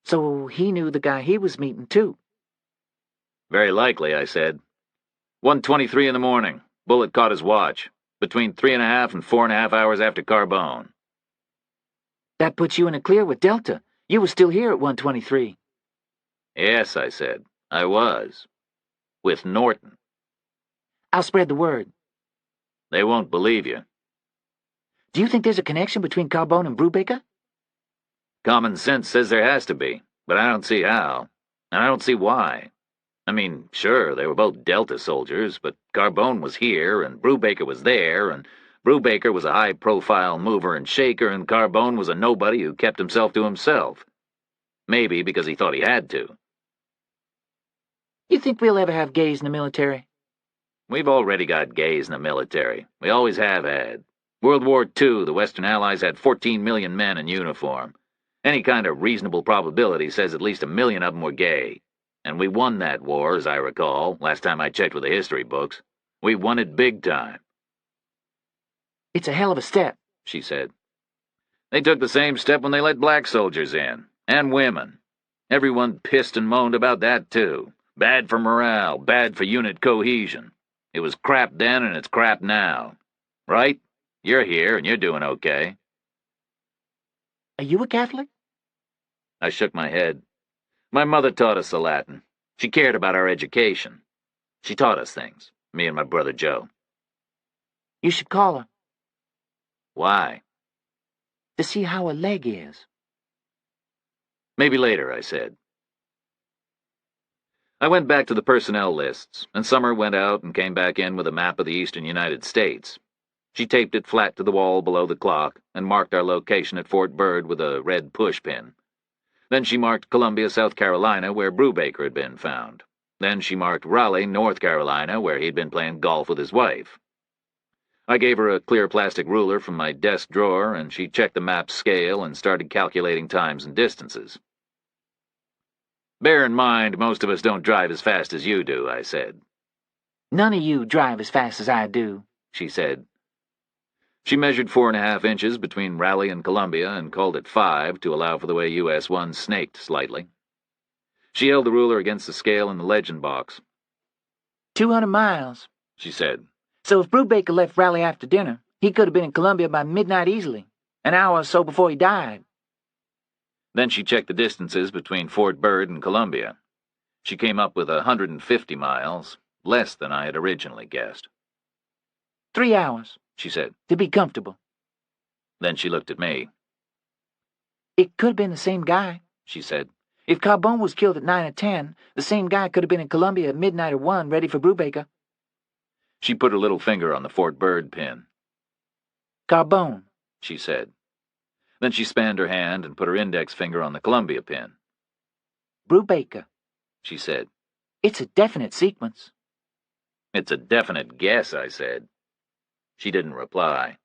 Speaker 3: So he knew the guy he was meeting too.
Speaker 1: Very likely, I said. 1:23 in the morning. Bullet caught his watch. Between 3.5 and 4.5 hours after Carbone.
Speaker 3: That puts you in a clear with Delta. You were still here at 1:23.
Speaker 1: Yes, I said. I was. With Norton.
Speaker 3: I'll spread the word.
Speaker 1: They won't believe you.
Speaker 3: Do you think there's a connection between Carbone and Brubaker?
Speaker 1: Common sense says there has to be, but I don't see how. And I don't see why. I mean, sure, they were both Delta soldiers, but Carbone was here, and Brubaker was there, and Brubaker was a high-profile mover and shaker, and Carbone was a nobody who kept himself to himself. Maybe because he thought he had to.
Speaker 3: You think we'll ever have gays in the military?
Speaker 1: We've already got gays in the military. We always have had. World War II, the Western Allies had 14 million men in uniform. Any kind of reasonable probability says at least 1 million of them were gay. And we won that war, as I recall, last time I checked with the history books. We won it big time.
Speaker 3: It's a hell of a step,
Speaker 1: She said. They took the same step when they let black soldiers in, and women. Everyone pissed and moaned about that, too. Bad for morale, bad for unit cohesion. It was crap then and it's crap now. Right? You're here and you're doing okay.
Speaker 3: Are you a Catholic?
Speaker 1: I shook my head. My mother taught us the Latin. She cared about our education. She taught us things, me and my brother Joe.
Speaker 3: You should call her
Speaker 1: Why?
Speaker 3: to see how her leg is.
Speaker 1: Maybe later, I said. I went back to the personnel lists, and Summer went out and came back in with a map of the eastern United States. She taped it flat to the wall below the clock and marked our location at Fort Byrd with a red pushpin. Then she marked Columbia, South Carolina, where Brubaker had been found. Then she marked Raleigh, North Carolina, where he'd been playing golf with his wife. I gave her a clear plastic ruler from my desk drawer, and she checked the map's scale and started calculating times and distances. Bear in mind, most of us don't drive as fast as you do, I said.
Speaker 3: None of you drive as fast as I do,
Speaker 1: she said. She measured 4.5 inches between Raleigh and Columbia and called it 5 to allow for the way US 1 snaked slightly. She held the ruler against the scale in the legend box.
Speaker 3: 200 miles,
Speaker 1: she said.
Speaker 3: So if Brubaker left Raleigh after dinner, he could have been in Columbia by midnight easily, an hour or so before he died.
Speaker 1: Then she checked the distances between Fort Byrd and Columbia. She came up with 150 miles, less than I had originally guessed.
Speaker 3: 3 hours,
Speaker 1: she said,
Speaker 3: to be comfortable.
Speaker 1: Then she looked at me.
Speaker 3: It could have been the same guy,
Speaker 1: she said.
Speaker 3: If Carbone was killed at 9 or 10, the same guy could have been in Columbia at midnight or 1, ready for Brubaker.
Speaker 1: She put her little finger on the Fort Byrd pin.
Speaker 3: Carbone,
Speaker 1: she said. Then she spanned her hand and put her index finger on the Columbia pin.
Speaker 3: Brubaker,
Speaker 1: she said.
Speaker 3: It's a definite sequence.
Speaker 1: It's a definite guess, I said. She didn't reply.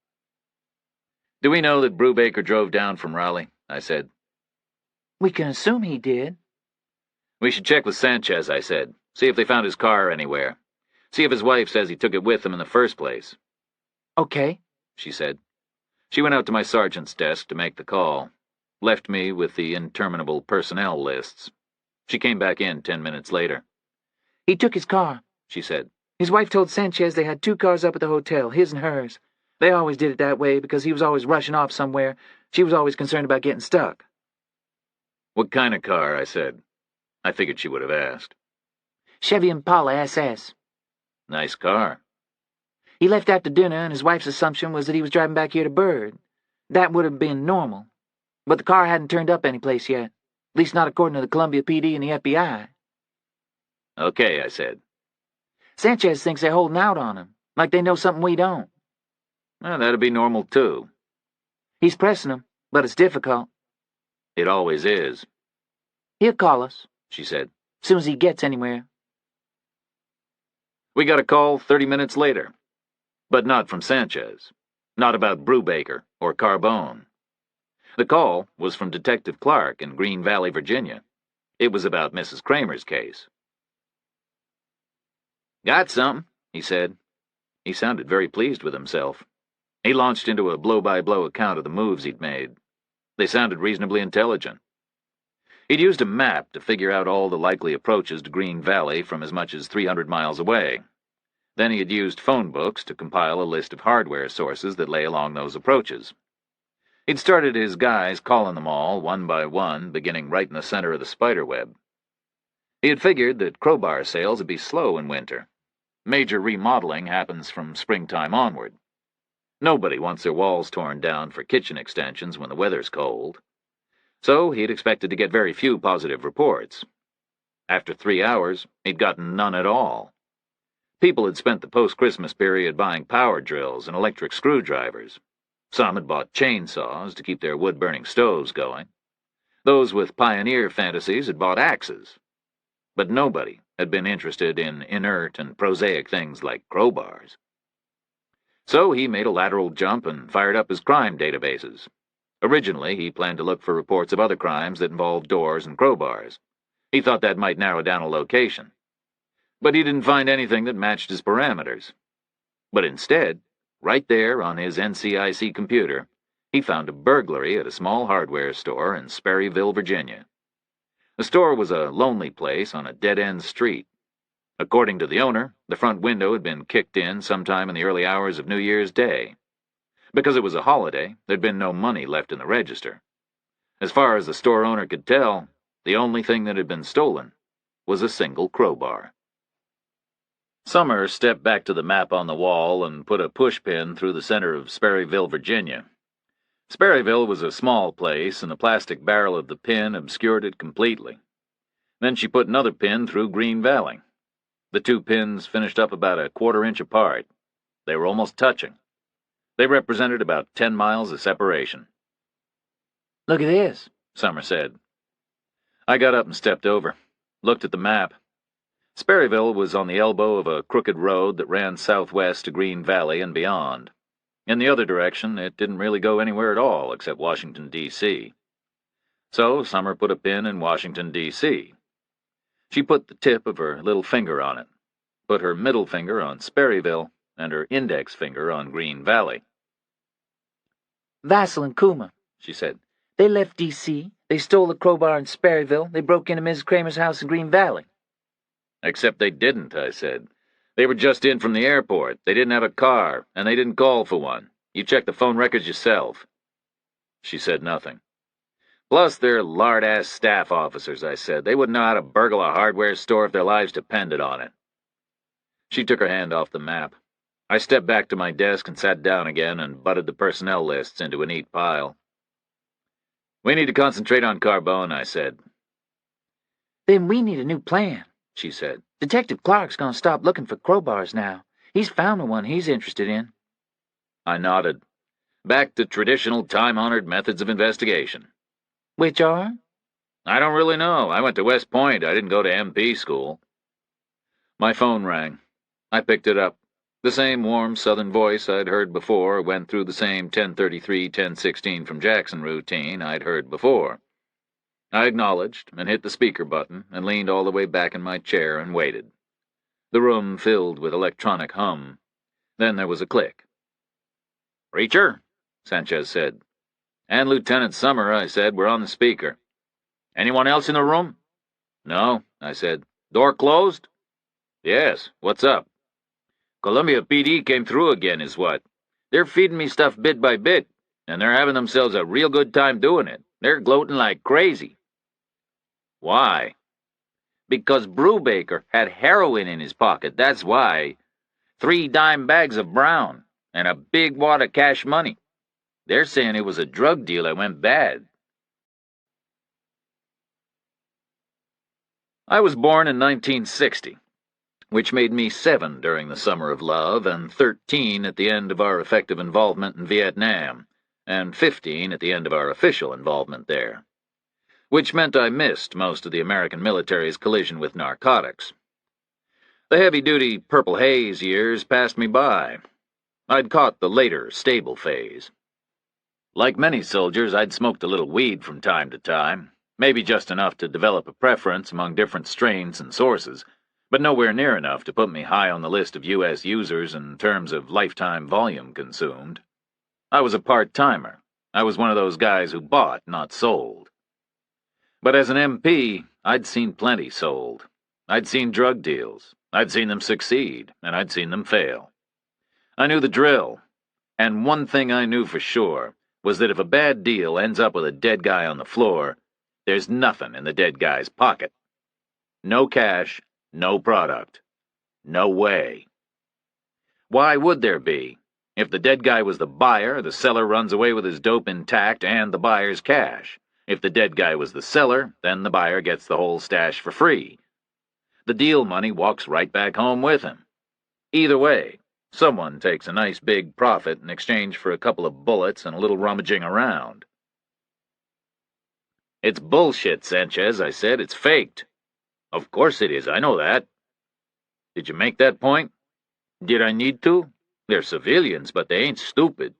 Speaker 1: Do we know that Brubaker drove down from Raleigh? I said.
Speaker 3: We can assume he did.
Speaker 1: We should check with Sanchez, I said. See if they found his car anywhere. See if his wife says he took it with him in the first place.
Speaker 3: Okay,
Speaker 1: she said. She went out to my sergeant's desk to make the call, left me with the interminable personnel lists. She came back in 10 minutes later.
Speaker 3: He took his car,
Speaker 1: she said.
Speaker 3: His wife told Sanchez they had 2 cars up at the hotel, his and hers. They always did it that way because he was always rushing off somewhere. She was always concerned about getting stuck.
Speaker 1: What kind of car? I said. I figured she would have asked.
Speaker 3: Chevy Impala SS.
Speaker 1: Nice car.
Speaker 3: He left after dinner, and his wife's assumption was that he was driving back here to Byrd. That would have been normal. But the car hadn't turned up anyplace yet, at least not according to the Columbia PD and the FBI.
Speaker 1: Okay, I said.
Speaker 3: Sanchez thinks they're holding out on him, like they know something we don't.
Speaker 1: Well, that'd be normal, too.
Speaker 3: He's pressing them, but it's difficult.
Speaker 1: It always is.
Speaker 3: He'll call us,
Speaker 1: she said,
Speaker 3: soon as he gets anywhere.
Speaker 1: We got a call 30 minutes later. But not from Sanchez. Not about Brubaker or Carbone. The call was from Detective Clark in Green Valley, Virginia. It was about Mrs. Kramer's case. Got something, he said. He sounded very pleased with himself. He launched into a blow-by-blow account of the moves he'd made. They sounded reasonably intelligent. He'd used a map to figure out all the likely approaches to Green Valley from as much as 300 miles away. Then he had used phone books to compile a list of hardware sources that lay along those approaches. He'd started his guys calling them all, one by one, beginning right in the center of the spiderweb. He had figured that crowbar sales would be slow in winter. Major remodeling happens from springtime onward. Nobody wants their walls torn down for kitchen extensions when the weather's cold. So he'd expected to get very few positive reports. After 3 hours, he'd gotten none at all. People had spent the post-Christmas period buying power drills and electric screwdrivers. Some had bought chainsaws to keep their wood-burning stoves going. Those with pioneer fantasies had bought axes. But nobody had been interested in inert and prosaic things like crowbars. So he made a lateral jump and fired up his crime databases. Originally, he planned to look for reports of other crimes that involved doors and crowbars. He thought that might narrow down a location. But he didn't find anything that matched his parameters. But instead, right there on his NCIC computer, he found a burglary at a small hardware store in Sperryville, Virginia. The store was a lonely place on a dead-end street. According to the owner, the front window had been kicked in sometime in the early hours of New Year's Day. Because it was a holiday, there'd been no money left in the register. As far as the store owner could tell, The only thing that had been stolen was a single crowbar. Summer stepped back to the map on the wall and put a pushpin through the center of Sperryville, Virginia. Sperryville was a small place, and the plastic barrel of the pin obscured it completely. Then she put another pin through Green Valley. The two pins finished up about a quarter-inch apart. They were almost touching. They represented about 10 miles of separation.
Speaker 3: Look at this,
Speaker 1: Summer said. I got up and stepped over, looked at the map. Sperryville was on the elbow of a crooked road that ran southwest to Green Valley and beyond. In the other direction, it didn't really go anywhere at all except Washington, D.C. So Summer put a pin in Washington, D.C. She put the tip of her little finger on it, put her middle finger on Sperryville, and her index finger on Green Valley.
Speaker 3: Vassal and Kuma,
Speaker 1: she said.
Speaker 3: They left D.C., they stole the crowbar in Sperryville, they broke into Mrs. Kramer's house in Green Valley.
Speaker 1: Except they didn't, I said. They were just in from the airport. They didn't have a car, and they didn't call for one. You check the phone records yourself. She said nothing. Plus, they're lard-ass staff officers, I said. They wouldn't know how to burgle a hardware store if their lives depended on it. She took her hand off the map. I stepped back to my desk and sat down again and butted the personnel lists into a neat pile. We need to concentrate on Carbone, I said.
Speaker 3: Then we need a new plan,
Speaker 1: she said.
Speaker 3: Detective Clark's gonna stop looking for crowbars now. He's found the one he's interested in.
Speaker 1: I nodded. Back to traditional time-honored methods of investigation.
Speaker 3: Which are?
Speaker 1: I don't really know. I went to West Point. I didn't go to MP school. My phone rang. I picked it up. The same warm southern voice I'd heard before went through the same 10:33, 10:16 from Jackson routine I'd heard before. I acknowledged and hit the speaker button and leaned all the way back in my chair and waited. The room filled with electronic hum. Then there was a click. "Reacher," Sanchez said. "And Lieutenant Summer," I said. "We're on the speaker." "Anyone else in the room?" "No," I said. "Door closed?" "Yes. What's up?" "Columbia PD came through again, is what. They're feeding me stuff bit by bit, and they're having themselves a real good time doing it. They're gloating like crazy." "Why?" "Because Brubaker had heroin in his pocket, that's why. 3 dime bags of brown, and a big wad of cash money. They're saying it was a drug deal that went bad." I was born in 1960, which made me 7 during the Summer of Love and 13 at the end of our effective involvement in Vietnam, and 15 at the end of our official involvement there, which meant I missed most of the American military's collision with narcotics. The heavy-duty Purple Haze years passed me by. I'd caught the later, stable phase. Like many soldiers, I'd smoked a little weed from time to time, maybe just enough to develop a preference among different strains and sources, but nowhere near enough to put me high on the list of U.S. users in terms of lifetime volume consumed. I was a part-timer. I was one of those guys who bought, not sold. But as an MP, I'd seen plenty sold. I'd seen drug deals. I'd seen them succeed, and I'd seen them fail. I knew the drill, and one thing I knew for sure was that if a bad deal ends up with a dead guy on the floor, there's nothing in the dead guy's pocket. No cash, no product. No way. Why would there be? If the dead guy was the buyer, the seller runs away with his dope intact and the buyer's cash. If the dead guy was the seller, then the buyer gets the whole stash for free. The deal money walks right back home with him. Either way, someone takes a nice big profit in exchange for a couple of bullets and a little rummaging around. "It's bullshit, Sanchez," I said. "It's faked." "Of course it is, I know that." "Did you make that point?" "Did I need to? They're civilians, but they ain't stupid."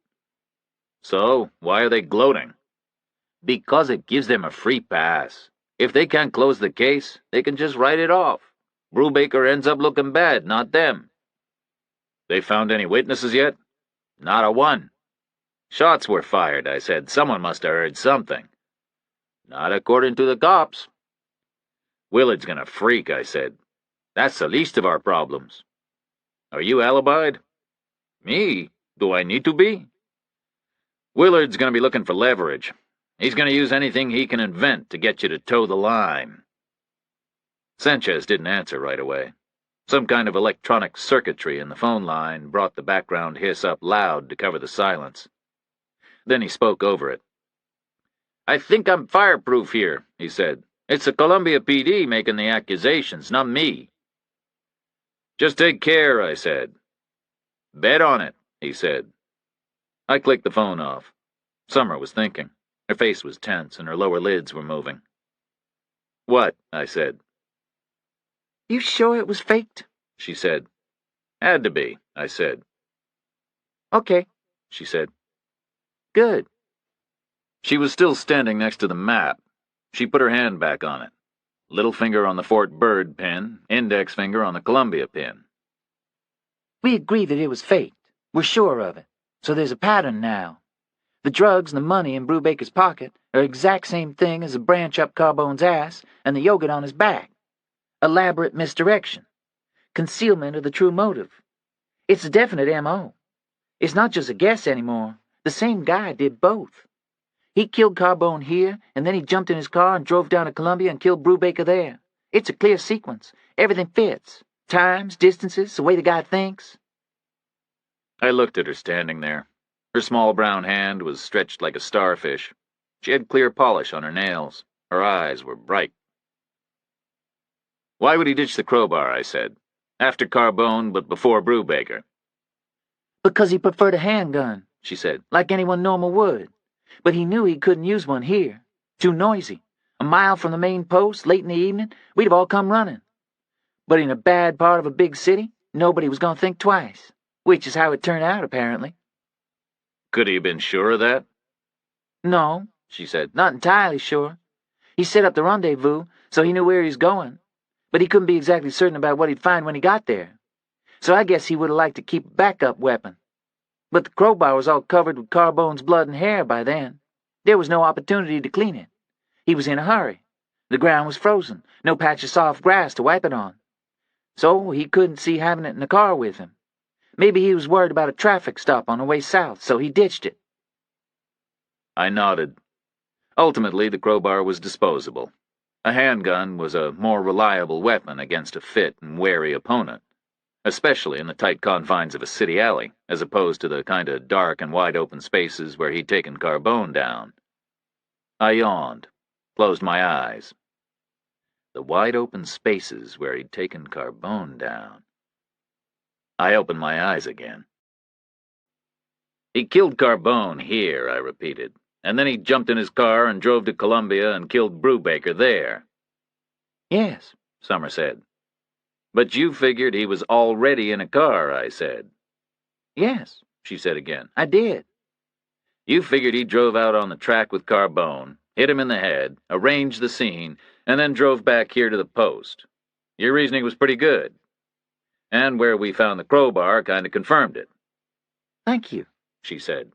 Speaker 1: "So, why are they gloating?" "Because it gives them a free pass. If they can't close the case, they can just write it off. Brubaker ends up looking bad, not them." "They found any witnesses yet?" "Not a one." "Shots were fired," I said. "Someone must have heard something." "Not according to the cops." "Willard's gonna freak," I said. "That's the least of our problems." "Are you alibied?" "Me? Do I need to be?" "Willard's gonna be looking for leverage. He's going to use anything he can invent to get you to toe the line. Sanchez didn't answer right away. Some kind of electronic circuitry in the phone line brought the background hiss up loud to cover the silence. Then he spoke over it. "I think I'm fireproof here," he said. "It's the Columbia PD making the accusations, not me." "Just take care," I said. "Bet on it," he said. I clicked the phone off. Summer was thinking. Her face was tense and her lower lids were moving. "What?" I said.
Speaker 3: You sure it was faked?
Speaker 1: She said. "Had to be," I said.
Speaker 3: Okay,
Speaker 1: She said.
Speaker 3: good.
Speaker 1: She was still standing next to the map. She put her hand back on it. Little finger on the Fort Byrd pin, index finger on the Columbia pin.
Speaker 3: We agree that it was faked. We're sure of it. So there's a pattern now. The drugs and the money in Brubaker's pocket are exact same thing as the branch up Carbone's ass and the yogurt on his back. Elaborate misdirection. Concealment of the true motive. It's a definite M.O. It's not just a guess anymore. The same guy did both. He killed Carbone here, and then he jumped in his car and drove down to Columbia and killed Brubaker there. It's a clear sequence. Everything fits. Times, distances, the way the guy thinks.
Speaker 1: I looked at her standing there. Her small brown hand was stretched like a starfish. She had clear polish on her nails. Her eyes were bright. "Why would he ditch the crowbar?" I said. "After Carbone, but before Brubaker."
Speaker 3: Because he preferred a handgun,
Speaker 1: She said.
Speaker 3: like anyone normal would. But he knew he couldn't use one here. Too noisy. A mile from the main post, late in the evening, we'd have all come running. But in a bad part of a big city, nobody was going to think twice. Which is how it turned out, apparently.
Speaker 1: "Could he have been sure of that?"
Speaker 3: No,
Speaker 1: She said.
Speaker 3: not entirely sure. He set up the rendezvous, so he knew where he was going. But he couldn't be exactly certain about what he'd find when he got there. So I guess he would have liked to keep a backup weapon. But the crowbar was all covered with Carbone's blood and hair by then. There was no opportunity to clean it. He was in a hurry. The ground was frozen, no patch of soft grass to wipe it on. So he couldn't see having it in the car with him. Maybe he was worried about a traffic stop on the way south, so he ditched it.
Speaker 1: I nodded. Ultimately, the crowbar was disposable. A handgun was a more reliable weapon against a fit and wary opponent, especially in the tight confines of a city alley, as opposed to the kind of dark and wide-open spaces where he'd taken Carbone down. I yawned, closed my eyes. The wide-open spaces where he'd taken Carbone down. I opened my eyes again. "He killed Carbone here," I repeated, "and then he jumped in his car and drove to Columbia and killed Brubaker there."
Speaker 3: Yes,
Speaker 1: Summer said. "But you figured he was already in a car," I said.
Speaker 3: yes,
Speaker 1: She said again.
Speaker 3: I did.
Speaker 1: "You figured he drove out on the track with Carbone, hit him in the head, arranged the scene, and then drove back here to the post. Your reasoning was pretty good. And where we found the crowbar kind of confirmed it,"
Speaker 3: Thank you.
Speaker 1: she said.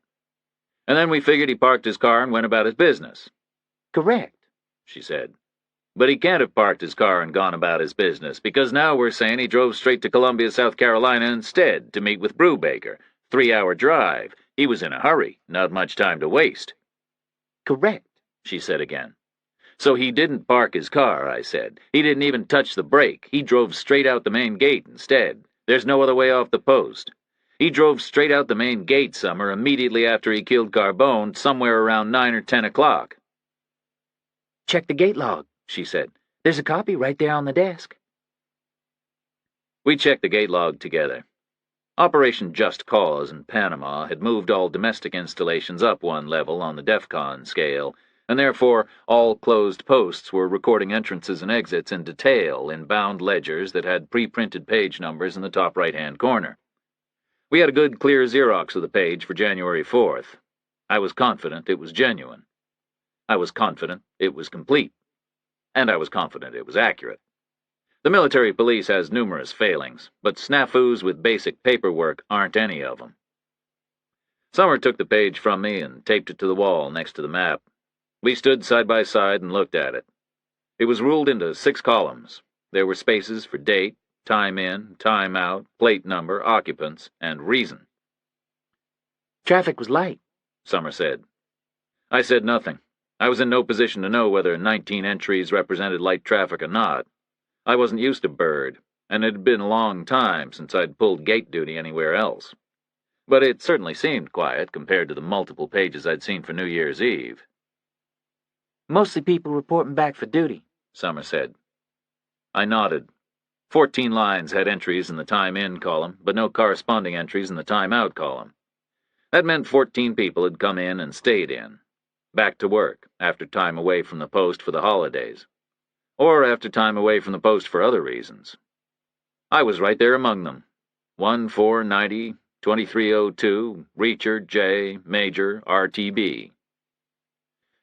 Speaker 1: "And then we figured he parked his car and went about his business,"
Speaker 3: Correct.
Speaker 1: she said. "But he can't have parked his car and gone about his business, because now we're saying he drove straight to Columbia, South Carolina instead, to meet with Brubaker. 3-hour drive. He was in a hurry, not much time to waste."
Speaker 3: Correct.
Speaker 1: She said again. "So he didn't park his car," I said. "He didn't even touch the brake. He drove straight out the main gate instead. There's no other way off the post. He drove straight out the main gate, Summer, immediately after he killed Carbone, somewhere around 9 or 10 o'clock.
Speaker 3: Check the gate log, she said. There's a copy right there on the desk.
Speaker 1: We checked the gate log together. Operation Just Cause in Panama had moved all domestic installations up one level on the DEFCON scale, and therefore all closed posts were recording entrances and exits in detail in bound ledgers that had pre-printed page numbers in the top right-hand corner. We had a good clear Xerox of the page for January 4th. I was confident it was genuine. I was confident it was complete. And I was confident it was accurate. The military police has numerous failings, but snafus with basic paperwork aren't any of them. Summer took the page from me and taped it to the wall next to the map. We stood side by side and looked at it. It was ruled into 6 columns. There were spaces for date, time in, time out, plate number, occupants, and reason.
Speaker 3: Traffic was light,
Speaker 1: Summer said. I said nothing. I was in no position to know whether 19 entries represented light traffic or not. I wasn't used to Bird, and it had been a long time since I'd pulled gate duty anywhere else. But it certainly seemed quiet compared to the multiple pages I'd seen for New Year's Eve.
Speaker 3: Mostly people reporting back for duty,
Speaker 1: Summer said. I nodded. 14 lines had entries in the time in column, but no corresponding entries in the time out column. That meant 14 people had come in and stayed in, back to work after time away from the post for the holidays, or after time away from the post for other reasons. I was right there among them. 1490, 2302, Reacher, J, Major, RTB.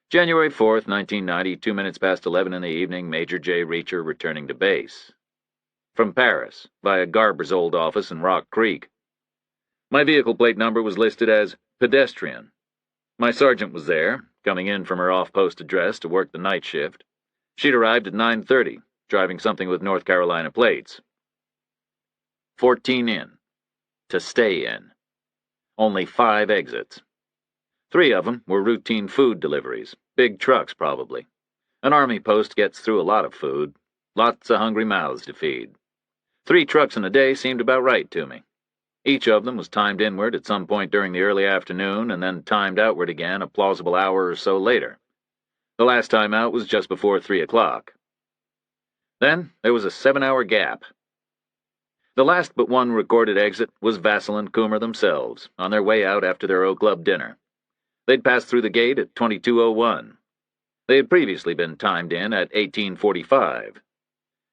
Speaker 1: January 4th, 1990, 2 minutes past 11 in the evening, Major J. Reacher returning to base. From Paris, via Garber's old office in Rock Creek. My vehicle plate number was listed as pedestrian. My sergeant was there, coming in from her off-post address to work the night shift. She'd arrived at 9:30, driving something with North Carolina plates. 14 in. To stay in. Only 5 exits. 3 of them were routine food deliveries, big trucks probably. An army post gets through a lot of food, lots of hungry mouths to feed. 3 trucks in a day seemed about right to me. Each of them was timed inward at some point during the early afternoon and then timed outward again a plausible hour or so later. The last time out was just before 3 o'clock. Then there was a 7-hour gap. The last but one recorded exit was Vassell and Coomer themselves, on their way out after their O Club dinner. They'd passed through the gate at 22:01. They had previously been timed in at 18:45.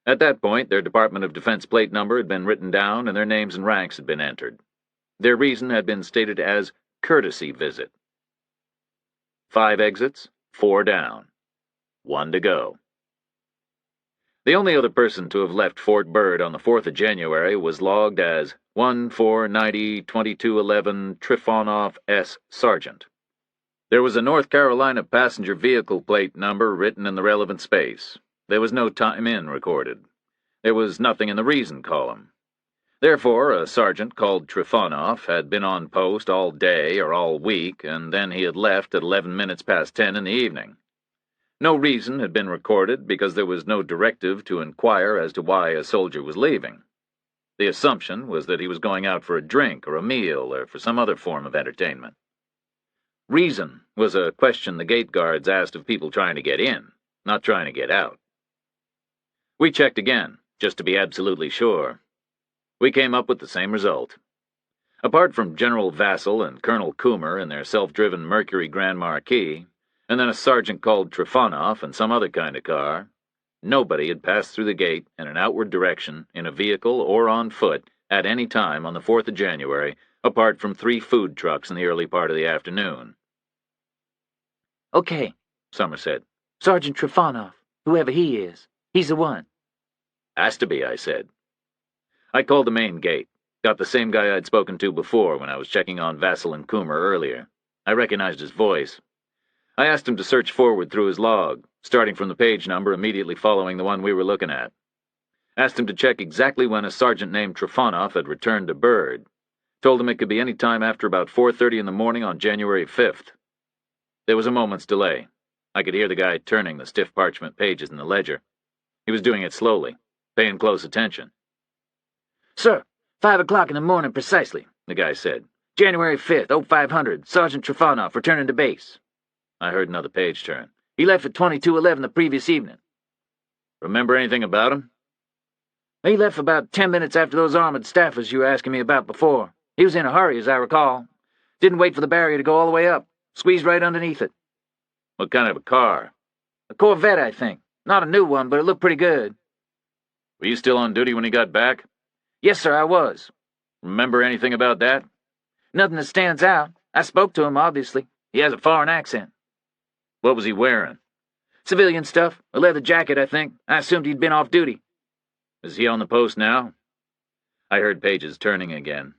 Speaker 1: At that point, their Department of Defense plate number had been written down and their names and ranks had been entered. Their reason had been stated as courtesy visit. 5 exits, 4 down. 1 to go. The only other person to have left Fort Bird on the 4th of January was logged as 1490-2211 Trifonov S. Sergeant. There was a North Carolina passenger vehicle plate number written in the relevant space. There was no time in recorded. There was nothing in the reason column. Therefore, a sergeant called Trifonov had been on post all day or all week, and then he had left at 11 minutes past 10 in the evening. No reason had been recorded because there was no directive to inquire as to why a soldier was leaving. The assumption was that he was going out for a drink or a meal or for some other form of entertainment. Reason was a question the gate guards asked of people trying to get in, not trying to get out. We checked again, just to be absolutely sure. We came up with the same result. Apart from General Vassell and Colonel Coomer in their self-driven Mercury Grand Marquis, and then a sergeant called Trifonov and some other kind of car, nobody had passed through the gate in an outward direction, in a vehicle or on foot, at any time on the 4th of January, apart from 3 food trucks in the early part of the afternoon.
Speaker 3: Okay,
Speaker 1: Summer said.
Speaker 3: Sergeant Trifonov, whoever he is, he's the one.
Speaker 1: Has to be, I said. I called the main gate, got the same guy I'd spoken to before when I was checking on Vassell and Coomer earlier. I recognized his voice. I asked him to search forward through his log, starting from the page number immediately following the one we were looking at. Asked him to check exactly when a sergeant named Trifonov had returned to Bird. Told him it could be any time after about 4:30 in the morning on January 5th. There was a moment's delay. I could hear the guy turning the stiff parchment pages in the ledger. He was doing it slowly, paying close attention.
Speaker 3: Sir, 5 o'clock in the morning precisely,
Speaker 1: the guy said.
Speaker 3: January 5th, 0500, Sergeant Trifonov returning to base.
Speaker 1: I heard another page turn.
Speaker 3: He left at 22:11 the previous evening.
Speaker 1: Remember anything about him?
Speaker 3: He left about 10 minutes after those armored staffers you were asking me about before. He was in a hurry, as I recall. Didn't wait for the barrier to go all the way up. Squeezed right underneath it.
Speaker 1: What kind of a car?
Speaker 3: A Corvette, I think. Not a new one, but it looked pretty good.
Speaker 1: Were you still on duty when he got back?
Speaker 3: Yes, sir, I was.
Speaker 1: Remember anything about that?
Speaker 3: Nothing that stands out. I spoke to him, obviously. He has a foreign accent.
Speaker 1: What was he wearing?
Speaker 3: Civilian stuff. A leather jacket, I think. I assumed he'd been off duty.
Speaker 1: Is he on the post now? I heard pages turning again.